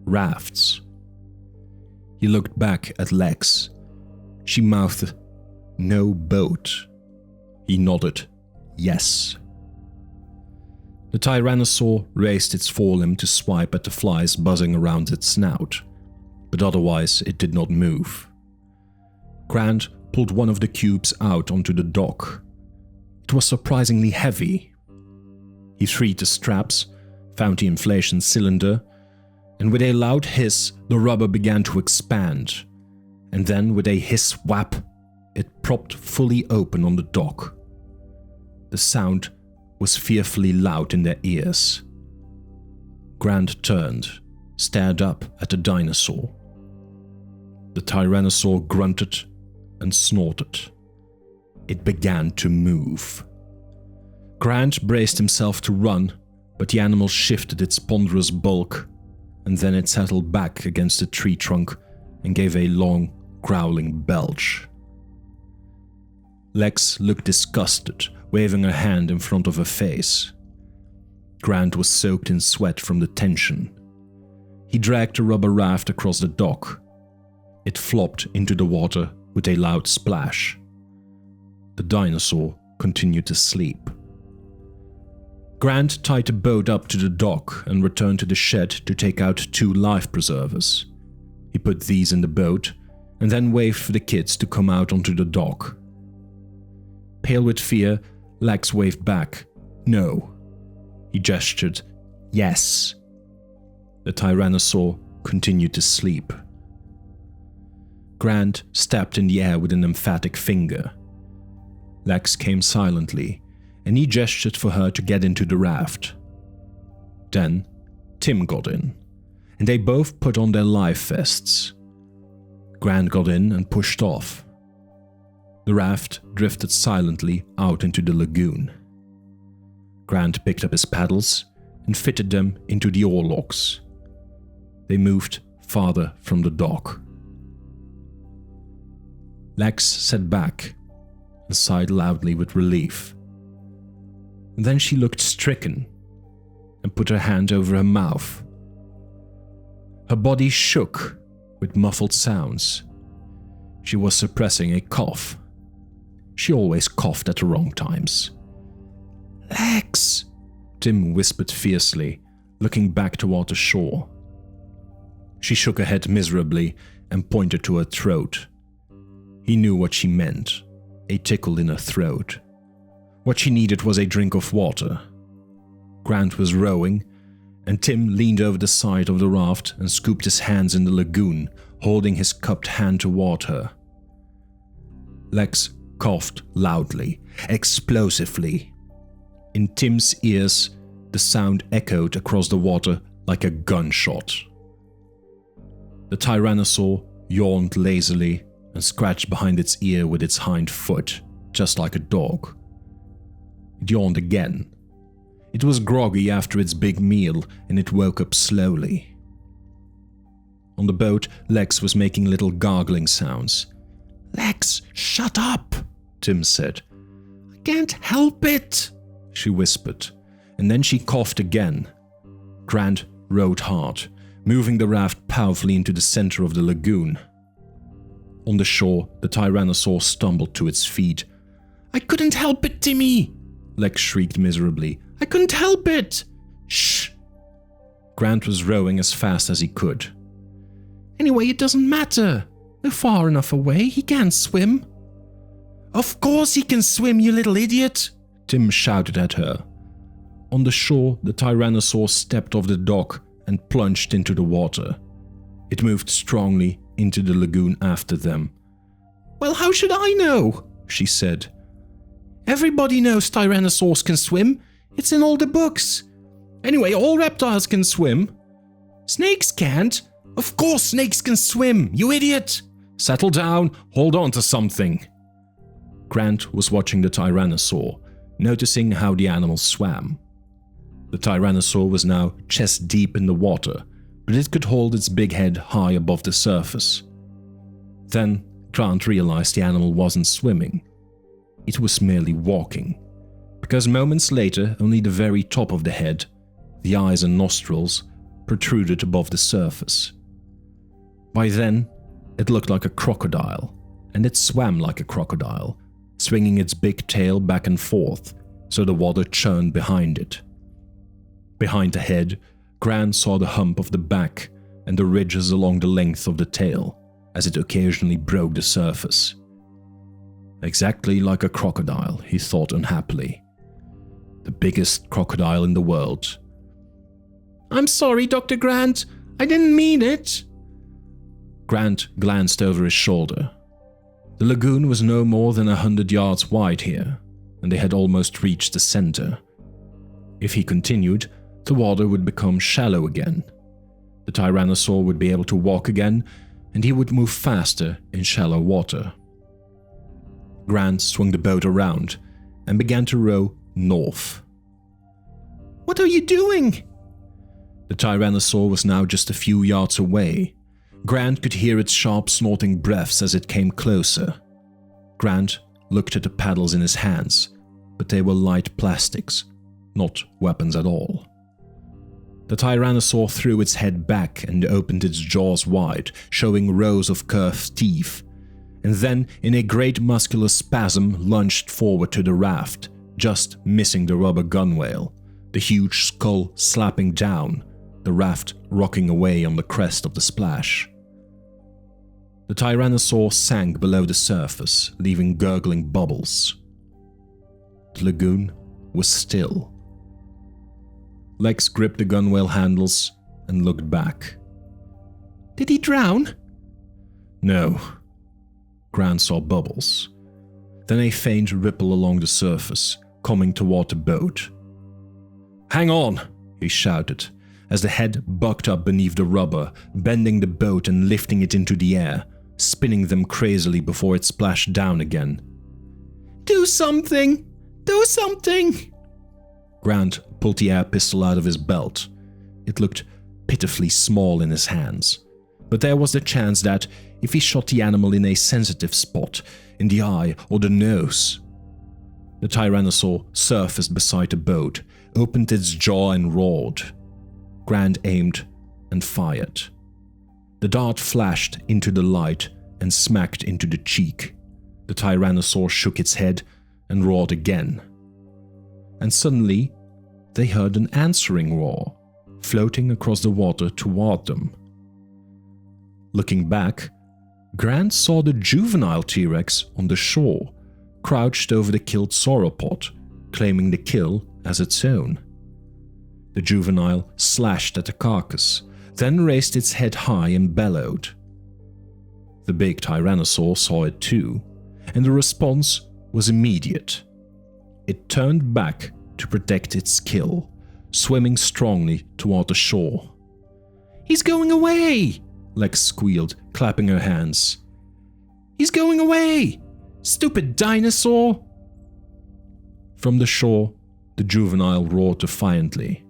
S2: Rafts. He looked back at Lex. She mouthed, "No boat." He nodded, "Yes." The tyrannosaur raised its forelimb to swipe at the flies buzzing around its snout, but otherwise it did not move. Grant pulled one of the cubes out onto the dock. It was surprisingly heavy. He freed the straps, found the inflation cylinder, and with a loud hiss, the rubber began to expand, and then with a hiss whap, it propped fully open on the dock. The sound was fearfully loud in their ears. Grant turned, stared up at the dinosaur. The tyrannosaur grunted and snorted. It began to move. Grant braced himself to run, but the animal shifted its ponderous bulk, and then it settled back against the tree trunk and gave a long, growling belch. Lex looked disgusted, waving her hand in front of her face. Grant was soaked in sweat from the tension. He dragged the rubber raft across the dock. It flopped into the water with a loud splash. The dinosaur continued to sleep. Grant tied the boat up to the dock and returned to the shed to take out 2 life preservers. He put these in the boat and then waved for the kids to come out onto the dock. Pale with fear, Lex waved back, "No." He gestured, "Yes." The tyrannosaur continued to sleep. Grant stepped in the air with an emphatic finger. Lex came silently, and he gestured for her to get into the raft. Then, Tim got in, and they both put on their life vests. Grant got in and pushed off. The raft drifted silently out into the lagoon. Grant picked up his paddles and fitted them into the oar locks. They moved farther from the dock. Lex sat back and sighed loudly with relief. Then she looked stricken and put her hand over her mouth. Her body shook with muffled sounds. She was suppressing a cough. She always coughed at the wrong times. "Lex!" Tim whispered fiercely, looking back toward the shore. She shook her head miserably and pointed to her throat. He knew what she meant, a tickle in her throat. What she needed was a drink of water. Grant was rowing, and Tim leaned over the side of the raft and scooped his hands in the lagoon, holding his cupped hand toward her. Lex coughed loudly, explosively. In Tim's ears, the sound echoed across the water like a gunshot. The tyrannosaur yawned lazily and scratched behind its ear with its hind foot, just like a dog. It yawned again. It was groggy after its big meal, and it woke up slowly. On the boat, Lex was making little gargling sounds. "Lex, shut up," Tim said. "I can't help it," she whispered, and then she coughed again. Grant rowed hard, moving the raft powerfully into the center of the lagoon. On the shore, the tyrannosaur stumbled to its feet. "I couldn't help it, Timmy!" Lex shrieked miserably. "I couldn't help it!" "Shh!" Grant was rowing as fast as he could. "Anyway, it doesn't matter. We're far enough away. He can't swim." "Of course he can swim, you little idiot!" Tim shouted at her. On the shore, the tyrannosaur stepped off the dock and plunged into the water. It moved strongly into the lagoon after them. "Well, how should I know?" she said. "Everybody knows tyrannosaurs can swim. It's in all the books. Anyway, all reptiles can swim. Snakes can't. Of course snakes can swim, you idiot! Settle down, hold on to something." Grant was watching the tyrannosaur, noticing how the animal swam. The tyrannosaur was now chest deep in the water, but it could hold its big head high above the surface. Then Grant realized the animal wasn't swimming. It was merely walking, because moments later only the very top of the head, the eyes and nostrils, protruded above the surface. By then, it looked like a crocodile, and it swam like a crocodile, swinging its big tail back and forth so the water churned behind it. Behind the head, Grant saw the hump of the back and the ridges along the length of the tail as it occasionally broke the surface. Exactly like a crocodile, he thought unhappily. The biggest crocodile in the world.
S3: "I'm sorry, Dr. Grant. I didn't mean it."
S2: Grant glanced over his shoulder. The lagoon was no more than 100 yards wide here, and they had almost reached the center. If he continued, the water would become shallow again. The tyrannosaur would be able to walk again, and he would move faster in shallow water. Grant swung the boat around and began to row north.
S3: "What are you doing?"
S2: The tyrannosaur was now just a few yards away. Grant could hear its sharp snorting breaths as it came closer. Grant looked at the paddles in his hands, but they were light plastics, not weapons at all. The tyrannosaur threw its head back and opened its jaws wide, showing rows of curved teeth, and then, in a great muscular spasm, lunged forward to the raft, just missing the rubber gunwale, the huge skull slapping down, the raft rocking away on the crest of the splash. The tyrannosaur sank below the surface, leaving gurgling bubbles. The lagoon was still. Lex gripped the gunwale handles and looked back.
S3: "Did he drown?"
S2: No. Grant saw bubbles. Then a faint ripple along the surface, coming toward the boat. "Hang on!" he shouted, as the head bucked up beneath the rubber, bending the boat and lifting it into the air, spinning them crazily before it splashed down again.
S3: "Do something! Do something!"
S2: Grant pulled the air pistol out of his belt. It looked pitifully small in his hands, but there was the chance that, if he shot the animal in a sensitive spot, in the eye or the nose. The tyrannosaur surfaced beside the boat, opened its jaw and roared. Grant aimed and fired. The dart flashed into the light and smacked into the cheek. The tyrannosaur shook its head and roared again. And suddenly, they heard an answering roar, floating across the water toward them. Looking back, Grant saw the juvenile T-Rex on the shore, crouched over the killed sauropod, claiming the kill as its own. The juvenile slashed at the carcass, then raised its head high and bellowed. The big tyrannosaur saw it too, and the response was immediate. It turned back to protect its kill, swimming strongly toward the shore.
S3: "He's going away!"
S2: Lex squealed, clapping her hands.
S3: "He's going away! Stupid dinosaur!"
S2: From the shore, the juvenile roared defiantly.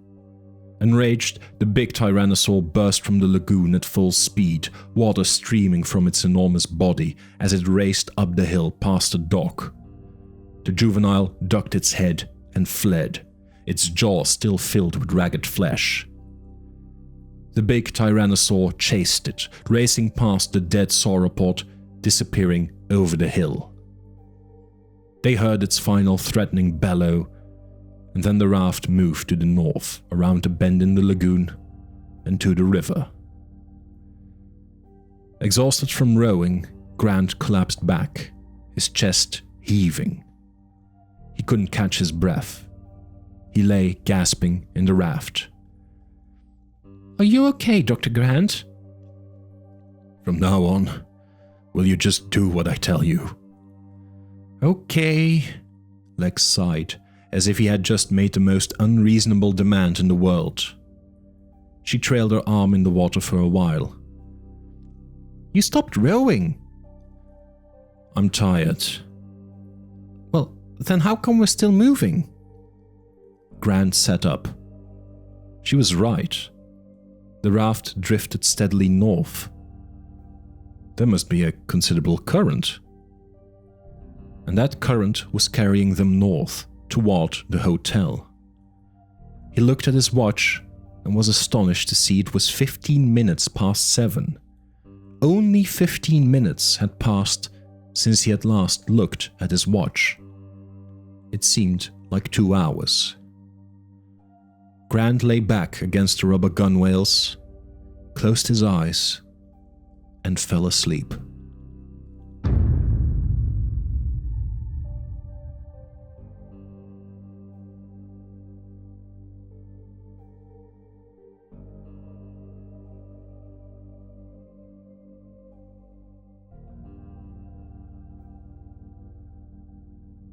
S2: Enraged, the big tyrannosaur burst from the lagoon at full speed, water streaming from its enormous body as it raced up the hill past the dock. The juvenile ducked its head and fled, its jaw still filled with ragged flesh. The big tyrannosaur chased it, racing past the dead sauropod, disappearing over the hill. They heard its final threatening bellow, and then the raft moved to the north, around a bend in the lagoon, and to the river. Exhausted from rowing, Grant collapsed back, his chest heaving. He couldn't catch his breath. He lay gasping in the raft.
S3: "Are you okay, Dr. Grant?"
S2: "From now on, will you just do what I tell you?"
S3: "Okay,"
S2: Lex sighed, as if he had just made the most unreasonable demand in the world. She trailed her arm in the water for a while.
S3: "You stopped rowing."
S2: "I'm tired."
S3: "Well, then how come we're still moving?"
S2: Grant sat up, She was right. The raft drifted steadily north. There must be a considerable current. And that current was carrying them north, toward the hotel. He looked at his watch and was astonished to see it was 15 minutes past 7. Only 15 minutes had passed since he had last looked at his watch. It seemed like 2 hours. Grant lay back against the rubber gunwales, closed his eyes, and fell asleep.